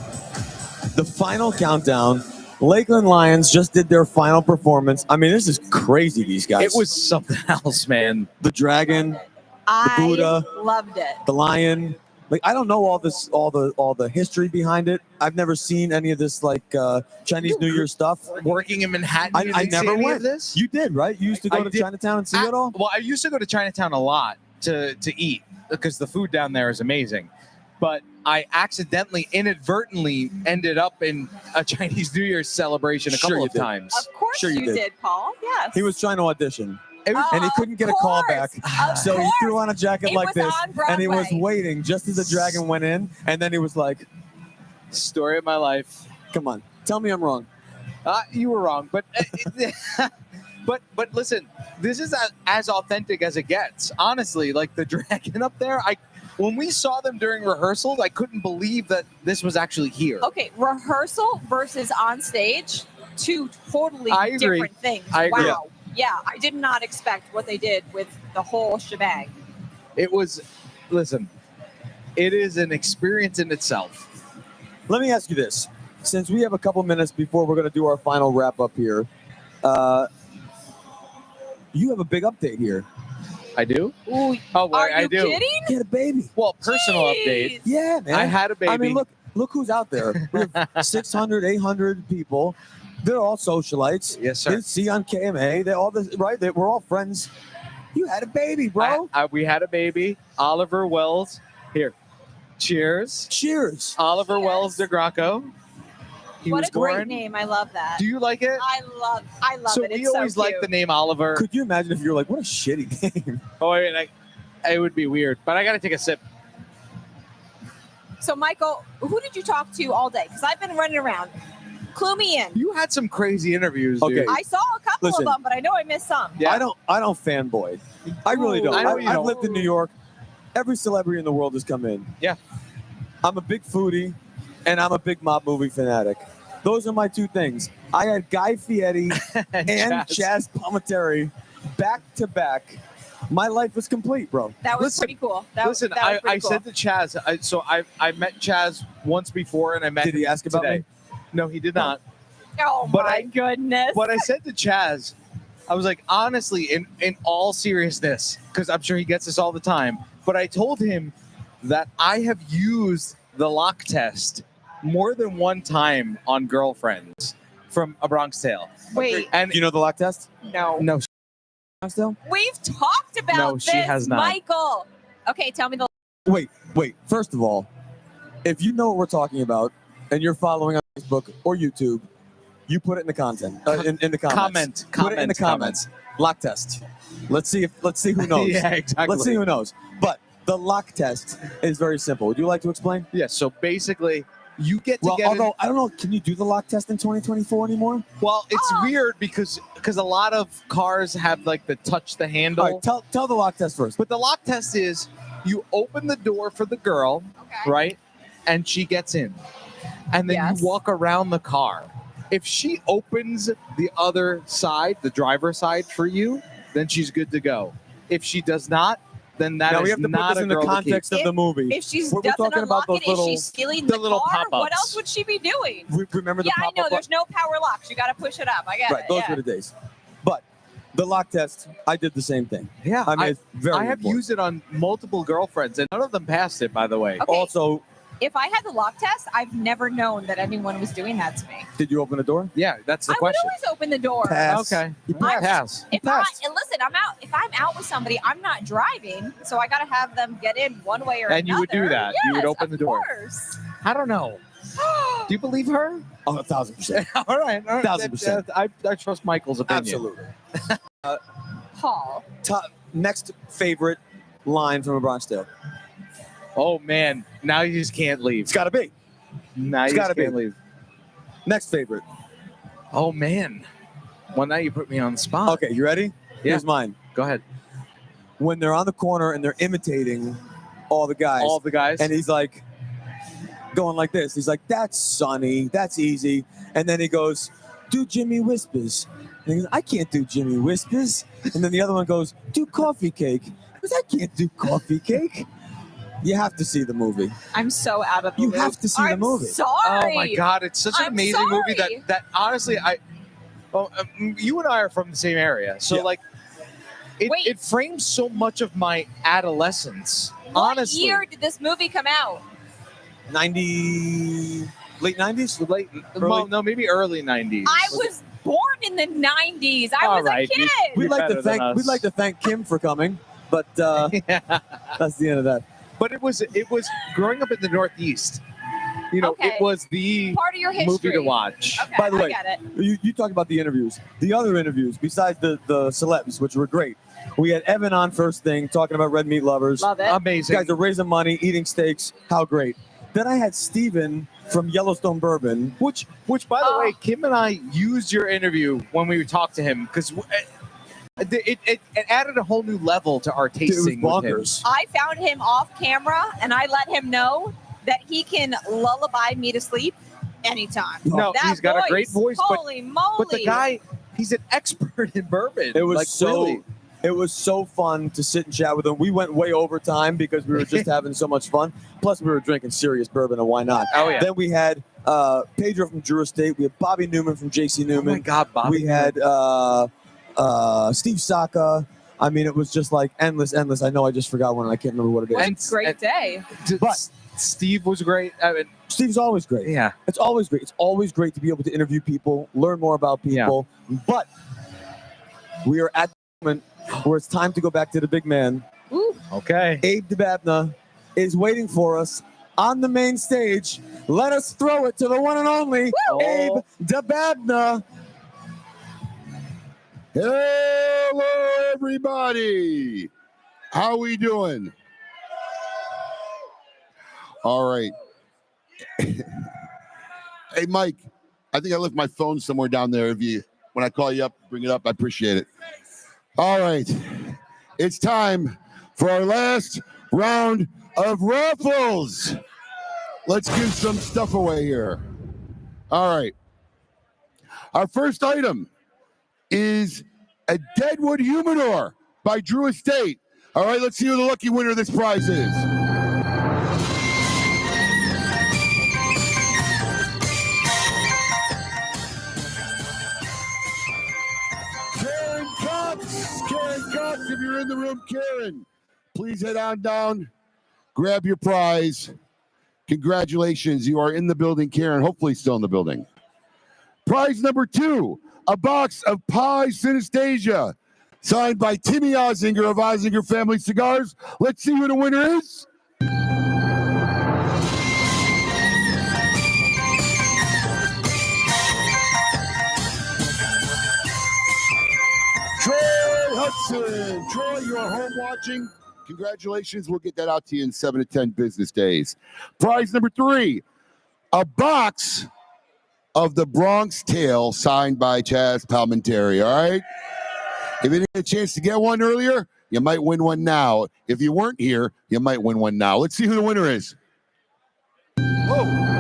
the final countdown. Lakeland Lions just did their final performance. I mean, this is crazy, these guys. It was something else, man. The dragon, I the Buddha, loved it. the lion. Like, I don't know all the history behind it. I've never seen any of this Chinese New Year stuff. Working in Manhattan, you I didn't see never any went. of this? You did, right? You used to go to Chinatown and see it all? Well, I used to go to Chinatown a lot to eat because the food down there is amazing. But I accidentally, inadvertently ended up in a Chinese New Year's celebration a Sure couple you of did. times. Of course Sure you you did. did, Paul. Yes. He was trying to audition. Oh, And he couldn't get a call back. So he threw on a jacket It like was this. on And he was Broadway. waiting just as the dragon went in. And then he was like, Story of my life. Come on. Tell me I'm wrong. You were wrong, but but listen, this is as authentic as it gets. Honestly, like the dragon up there, when we saw them during rehearsals, I couldn't believe that this was actually here. Okay, rehearsal versus on stage, two totally I agree. different things. I agree. Wow. Yeah, I did not expect what they did with the whole shebang. It was, listen, it is an experience in itself. Let me ask you this. Since we have a couple minutes before we're going to do our final wrap up here, you have a big update here. I do? Ooh, Oh, are I you do. kidding? Get a baby. Well, personal update. Yeah, man. I had a baby. I mean, look who's out there. We have 600, 800 people. They're all socialites. Yes, sir. They see on KMA. They're all right. We're all friends. You had a baby, bro. We had a baby. Oliver Wells. Here. Cheers. Cheers. Oliver Wells de Graco. He What was a great born. name. I love that. Do you like it? I love So it. we It's always so like cute. the name Oliver. Could you imagine if you were like, what a shitty name? Oh, wait, it would be weird, but I got to take a sip. So, Michael, who did you talk to all day? Because I've been running around. Clue me in. You had some crazy interviews, Okay. dude. I saw a couple Listen. of them, but I know I missed some. I don't fanboy. I really don't. I know you I've don't. lived in New York. Every celebrity in the world has come in. Yeah. I'm a big foodie, and I'm a big mob movie fanatic. Those are my two things. I had Guy Fieri and Chaz Palminteri back to back. My life was complete, bro. That was pretty cool. That was pretty I cool. said to Chaz, I met Chaz once before, and I met Did he him ask about today. me? No, he did not. Oh But my goodness. But I said to Chaz, I was like, honestly, in all seriousness, because I'm sure he gets this all the time, but I told him that I have used the lock test more than one time on girlfriends from A Bronx Tale. Wait, And You know the lock test? no. no, Still? We've talked about No, this, she has not. Michael. Okay, tell me the. Wait. First of all, if you know what we're talking about and you're following on Facebook or YouTube, you put it in the content in the comments. Put it in the comments. Lock test. Let's see who knows. Yeah, exactly. Let's see who knows. But the lock test is very simple. Would you like to explain? Yeah, so basically, you get to Well, get although I don't know, can you do the lock test in 2024 anymore? well, it's weird because a lot of cars have like the touch the handle. All right, tell the lock test first. But the lock test is you open the door for the girl, right? And she gets in. And then Yes. you walk around the car. If she opens the other side, the driver's side for you, then she's good to go. If she does not, then that now is we have to put not this a in the girl to keep. context of the movie. If she We're doesn't talking unlock about it, those is she stealing the the little car? What pop-ups. else would she be doing? Remember the Yeah, I pop-up? know. There's no power locks. You got to push it up. I get Right, it. those yeah. were the days. But the lock test, I did the same thing. Yeah, I mean, it's very I have important. used it on multiple girlfriends, and none of them passed it, by the way. Okay. Also, If I had the lock test, I've never known that anyone was doing that to me. did you open the door? Yeah, that's the I would question. always open the door. Pass. Okay. You I'm- Pass. If and listen, if I'm out with somebody, I'm not driving, so I got to have them get in one way or another. And you would do that. You would Yes, open the of door. course. I don't know. Do you believe her? Oh, 1,000%. all right. 1,000%. I trust Michael's opinion. Absolutely. Paul. Next favorite line from A Bronx Tale. Oh man, now you just can't leave. It's got to be. Now It's you gotta just can't be. leave. Next favorite. Oh man. Well, now you put me on the spot. Okay, you ready? Here's mine. Go ahead. When they're on the corner and they're imitating all the guys. All the guys. And he's like going like this. He's like, that's Sonny. That's easy. And then he goes, do Jimmy Whispers. And he goes, I can't do Jimmy Whispers. And then the other one goes, do Coffee Cake. He goes, I can't do Coffee Cake. You have to see the movie. I'm so out of the You loop. have to see the I'm movie. Sorry. Oh my God, it's such an I'm amazing movie sorry. that honestly, you and I are from the same area, so like, it frames so much of my adolescence. What honestly, year did this movie come out? Late 90s? Late, well, no, maybe early 90s. I was born in the 90s. I All was right, a kid. We'd like to thank Kim for coming, but that's the end of that. But it was growing up in the Northeast. You know, Okay. it was the Part of your movie history. to watch. Okay, By the I way, get it. you talk about the interviews. The other interviews, besides the celebs, which were great, we had Evan on first thing talking about red meat lovers. Love it. Amazing. You guys are raising money, eating steaks. How great. Then I had Steven from Yellowstone Bourbon. Which by the way, Kim and I used your interview when we talked to him because it added a whole new level to our tasting. with him. I found him off camera and I let him know that he can lullaby me to sleep anytime. No, That he's got a great voice, but- Holy moly. But the guy, he's an expert in bourbon. It was like, really. It was so fun to sit and chat with him. We went way over time because we were just having so much fun. Plus, we were drinking serious bourbon, and why not? Oh, yeah. Then we had Pedro from Drew Estate. We had Bobby Newman from JC Newman. Oh my God, Bobby! We had Steve Saka. I mean, it was just like endless. I know I just forgot one, and I can't remember what it is. What a great day. But Steve was great. I mean, Steve's always great. Yeah. It's always great. It's always great to be able to interview people, learn more about people. But we are at the moment where it's time to go back to the big man. Ooh. Okay. Abe Dababneh is waiting for us on the main stage. Let us throw it to the one and only Abe Dababneh. Hello, everybody. How we doing? All right. Hey, Mike, I think I left my phone somewhere down there. When I call you up, bring it up. I appreciate it. All right. It's time for our last round of raffles. Let's give some stuff away here. All right. Our first item is a Deadwood Humidor by Drew Estate. All right, let's see who the lucky winner of this prize is. Karen Cox. Karen Cox, if you're in the room, Karen, please head on down, grab your prize. Congratulations, you are in the building, Karen, hopefully still in the building. Prize number 2, a box of Pie Synesthesia, signed by Timmy Ozinger of Ozinger Family Cigars. Let's see who the winner is. Troy Hudson. Troy, you are home watching. Congratulations. We'll get that out to you in 7 to 10 business days. Prize number 3, a box of the Bronx Tale signed by Chaz Palminteri. All right. If you didn't get a chance to get one earlier, you might win one now. If you weren't here, you might win one now. Let's see who the winner is. Whoa.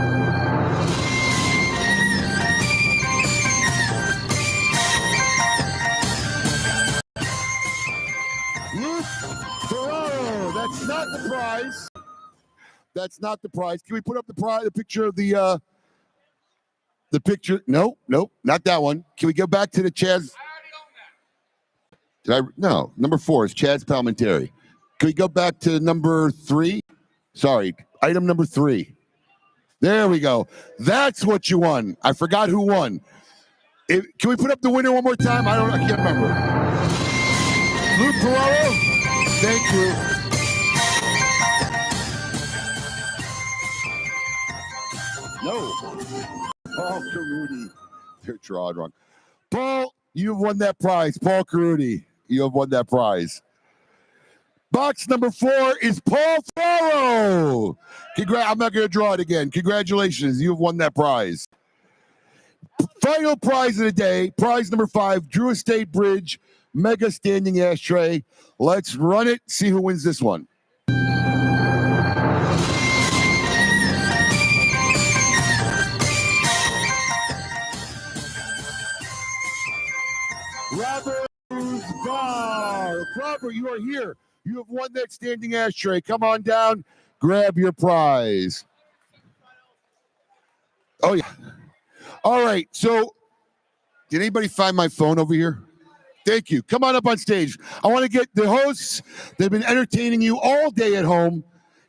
Luke Ferraro. That's not the prize. That's not the prize. Can we put up the picture of the picture? No, not that one. Can we go back to the Chaz? No, number 4 is Chaz Palminteri. Can we go back to number 3? Sorry, item number 3. There we go. That's what you won. I forgot who won. Can we put up the winner one more time? I can't remember. Luke Ferraro. Thank you. No. Paul Carudi. They're drawing wrong. Paul, you've won that prize. Paul Carudi, you have won that prize. Box number 4 is Paul Ferraro. I'm not going to draw it again. Congratulations. You have won that prize. Final prize of the day, prize number 5, Drew Estate Bridge Mega Standing Ashtray. Let's run it, see who wins this one. Robert Bar. Robert, you are here. You have won that standing ashtray. Come on down. grab your prize. Oh, yeah. All right. So, did anybody find my phone over here? Thank you. Come on up on stage. I want to get the hosts that have been entertaining you all day at home.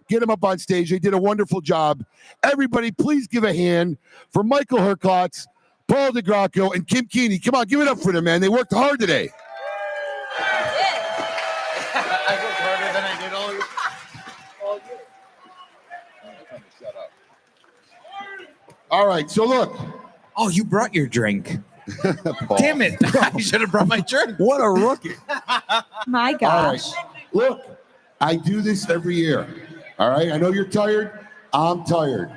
Get them up on stage. They did a wonderful job. Everybody, please give a hand for Michael Herklotz, Paul DeGracco, and Kim Keeney. Come on, give it up for them, man. They worked hard today. I worked harder than I did all year. All right, so look. Oh, you brought your drink. Paul. Damn it. I should have brought my drink. What a rookie. My All gosh. right. Look, I do this every year. All right. I know you're tired. I'm tired.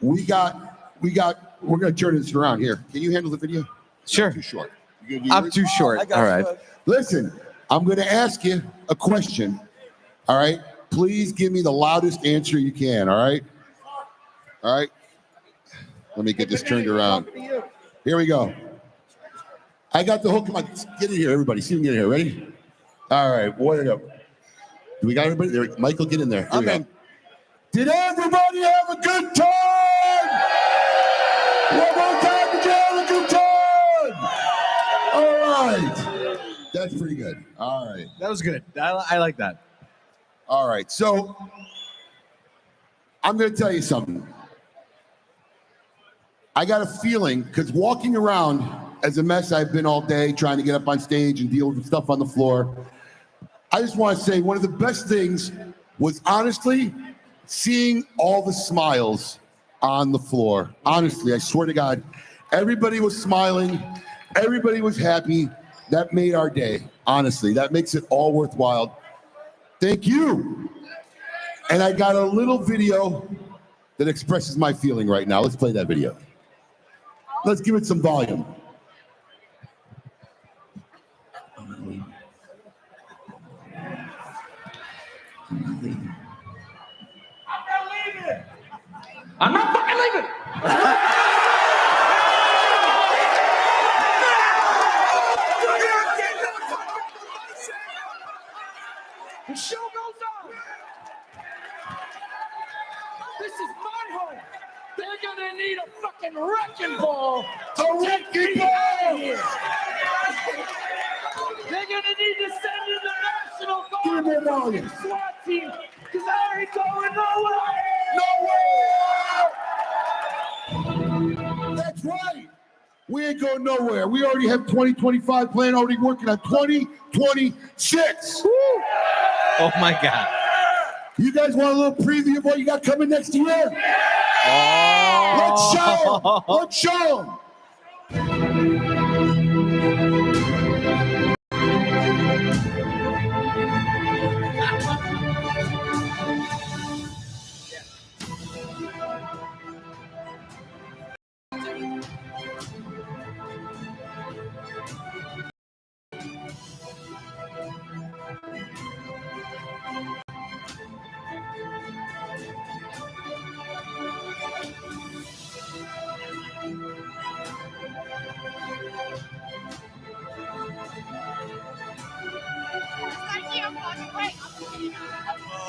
We're going to turn this around here. Can you handle the video? Sure. Too short. I'm too short. All right. Listen, I'm going to ask you a question. All right. Please give me the loudest answer you can. All right. All right. Let me get this turned around. Here we go. I got the hook. Come on, get in here, everybody. See if we can get in here. Ready? All right. What up? Do we got everybody there? Michael, get in there. Here we go. Did everybody have a good time? One more time. Did you have a good time? All right. That's pretty good. All right. That was good. I like that. All right. So I'm going to tell you something. I got a feeling, because walking around as a mess I've been all day trying to get up on stage and deal with stuff on the floor, I just want to say one of the best things was honestly seeing all the smiles on the floor. Honestly, I swear to God, everybody was smiling. Everybody was happy. That made our day. Honestly, that makes it all worthwhile. Thank you. And I got a little video that expresses my feeling right now. Let's play that video. Let's give it some volume. I'm not fucking leaving. The show goes on. This is my home. They're gonna need a fucking wrecking ball to take me out of here. They're gonna need to send in the National Guard and SWAT team because I ain't going nowhere. That's right. We ain't going nowhere. We already have 2025 plan, already working on 2026. Oh my God. You guys want a little preview of what you got coming next year? Oh. Let's show 'em.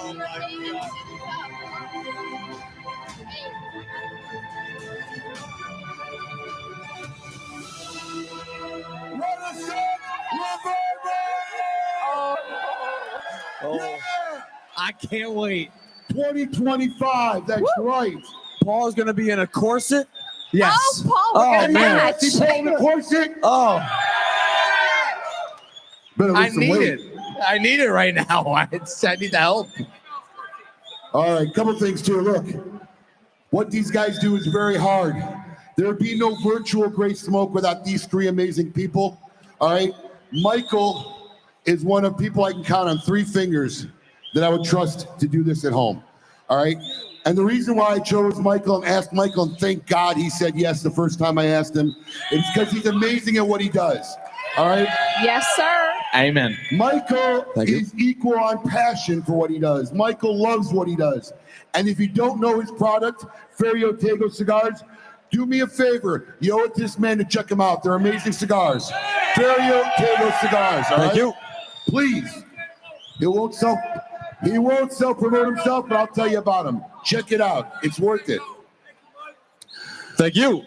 Oh my God. Oh. I can't wait. 2025. That's right. Paul's going to be in a corset. Yes. Oh, Paul, we're gonna match. See Paul in the corset? Oh, Better lose I some need weight. it. I need it right now. I need the help. All right, couple things too. Look, what these guys do is very hard. There'd be no virtual Great Smoke without these three amazing people. All right, Michael is one of people I can count on 3 fingers that I would trust to do this at home. All right, and the reason why I chose Michael and asked Michael, and thank God he said yes the first time I asked him, is because he's amazing at what he does. All right. Yes, sir. Amen. Michael is equal on passion for what he does. Michael loves what he does. And if you don't know his product, Ferio Tego cigars, do me a favor. You owe it to this man to check them out. They're amazing cigars. Ferio Tego cigars. All right? Thank you. Please. It won't sell. He won't self-promote himself, but I'll tell you about him. Check it out. It's worth it. Thank you.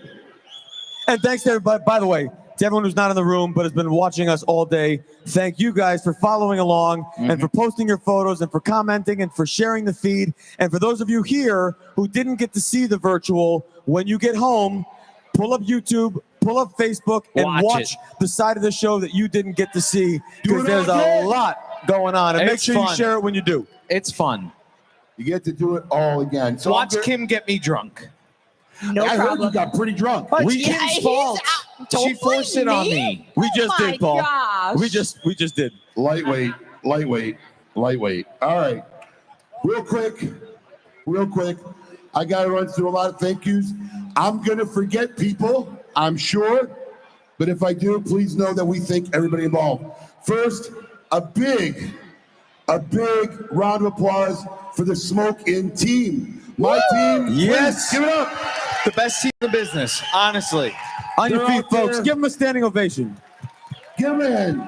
And thanks to everybody, by the way, to everyone who's not in the room but has been watching us all day. Thank you guys for following along and for posting your photos and for commenting and for sharing the feed. And for those of you here who didn't get to see the virtual, when you get home, pull up YouTube, pull up Facebook, and watch the side of the show that you didn't get to see, because there's a lot going on. And make sure you share it when you do. It's fun. You get to do it all again. So watch Kim get me drunk. No I problem. heard you got pretty drunk. Kim's fault. She forced it on me. We just did, Paul. Gosh. We just did. Lightweight. All right. Real quick. I got to run through a lot of thank yous. I'm going to forget people, I'm sure. But if I do, please know that we thank everybody involved. First, a big round of applause for the Smoke In team. My team. Yes. Please, give it up. The best team in the business, honestly. On your They're feet, out folks. there. Give them a standing ovation. Give in.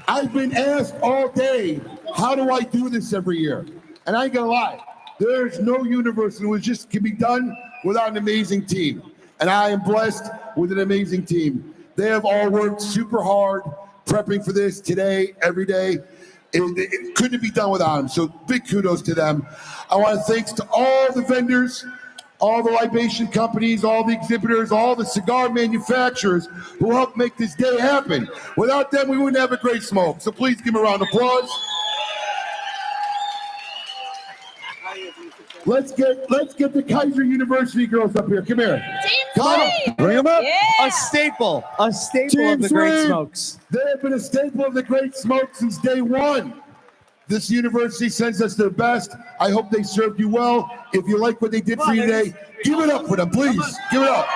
I've been asked all day, how do I do this every year? And I ain't gonna lie, there's no universe in which this can be done without an amazing team. And I am blessed with an amazing team. They have all worked super hard, prepping for this today, every day. It couldn't be done without them. So big kudos to them. I want to thanks to all the vendors, all the libation companies, all the exhibitors, all the cigar manufacturers who helped make this day happen. Without them, we wouldn't have a Great Smoke. So please give them a round of applause. Let's get the Kaiser University girls up here. Come here. Come on. Bring them up. A staple of the Great Sweep. Smokes. They have been a staple of the Great Smoke since day one. This university sends us their best. I hope they served you well. If you like what they did for you today, give it up for them, please. Give it up.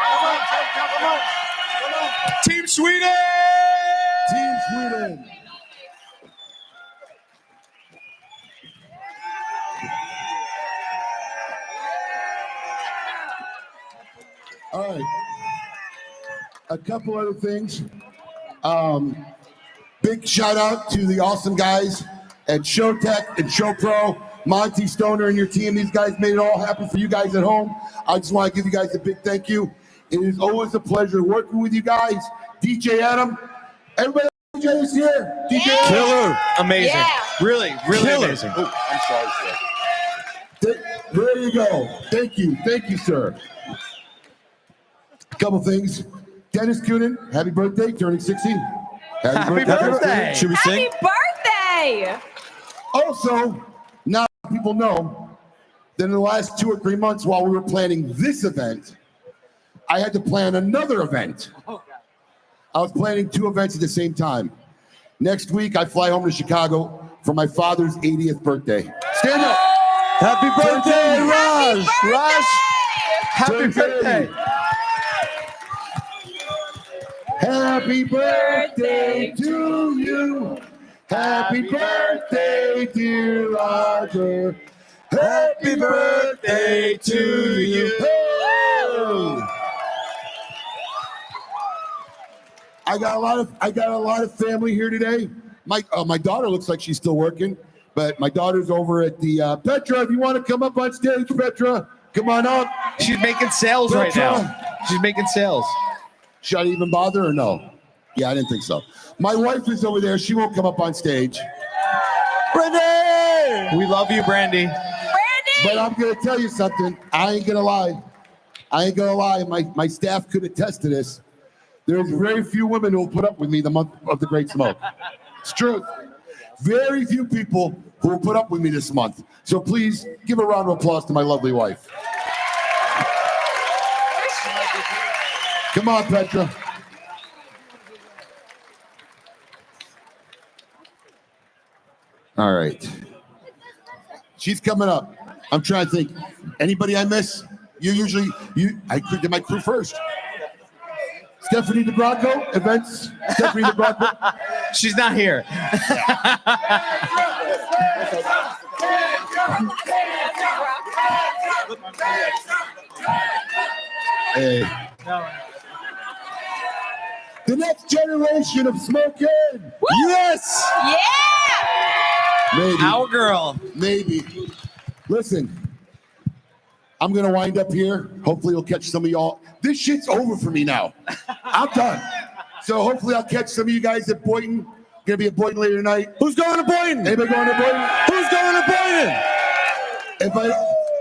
Team Sweden! Team Sweden. All right. A couple other things. Big shout out to the awesome guys at Showtech and ShowPro, Monty Stoner and your team. These guys made it all happen for you guys at home. I just want to give you guys a big thank you. It is always a pleasure working with you guys. DJ Adam, everybody, DJ is here. DJ Adam. Killer. Amazing. Yeah. Really Killer. amazing. Oh, I'm sorry, sir. There you go. Thank you, sir. Couple things. Dennis Coonan, happy birthday, turning 60. Happy birthday. Should we sing? Happy birthday! Also, now people know that in the last 2 or 3 months while we were planning this event, I had to plan another event. I was planning 2 events at the same time. Next week, I fly home to Chicago for my father's 80th birthday. Stand up. Happy birthday, Raj. Raj. Happy birthday. Happy birthday to you. Happy birthday, dear Roger. Happy birthday to you. I got a lot of family here today. My daughter looks like she's still working, but my daughter's over at the Petra. If you want to come up on stage, Petra, come on up. She's making sales right now. She's making sales. Should I even bother or no? Yeah, I didn't think so. My wife is over there. She won't come up on stage. Brandy! We love you, Brandy. But I'm going to tell you something. I ain't going to lie. My staff could attest to this. There's very few women who will put up with me the month of the Great Smoke. It's true. Very few people who will put up with me this month. So please give a round of applause to my lovely wife. Come on, Petra. All right. She's coming up. I'm trying to think. Anybody I miss? I did my crew first. Stephanie DeBranco, events. Stephanie DeBranco. She's not here. Hey. The next generation of smoking. Yes. Yeah. Maybe. Our girl. Maybe. Listen, I'm going to wind up here. Hopefully you'll catch some of y'all. This shit's over for me now. I'm done. So hopefully I'll catch some of you guys at Boynton. Going to be at Boynton later tonight. Who's going to Boynton? Anybody going to Boynton? Who's going to Boynton?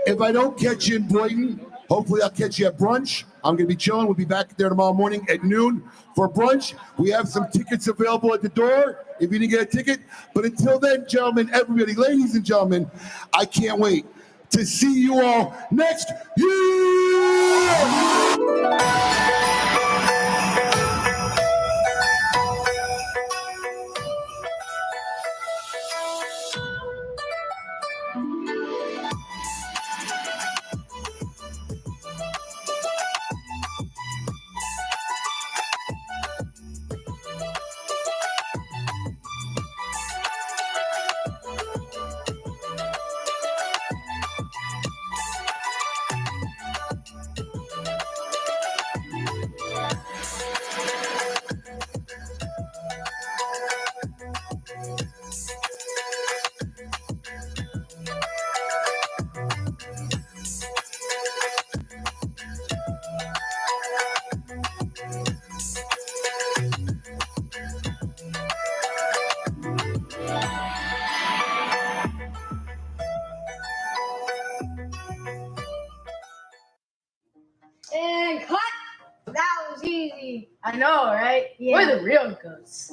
If I don't catch you in Boynton, hopefully I'll catch you at brunch. I'm going to be chilling. We'll be back there tomorrow morning at noon for brunch. We have some tickets available at the door if you didn't get a ticket. But until then, gentlemen, everybody, ladies and gentlemen, I can't wait to see you all next year. And cut! That was easy. I know, right? Yeah. We're the real goats.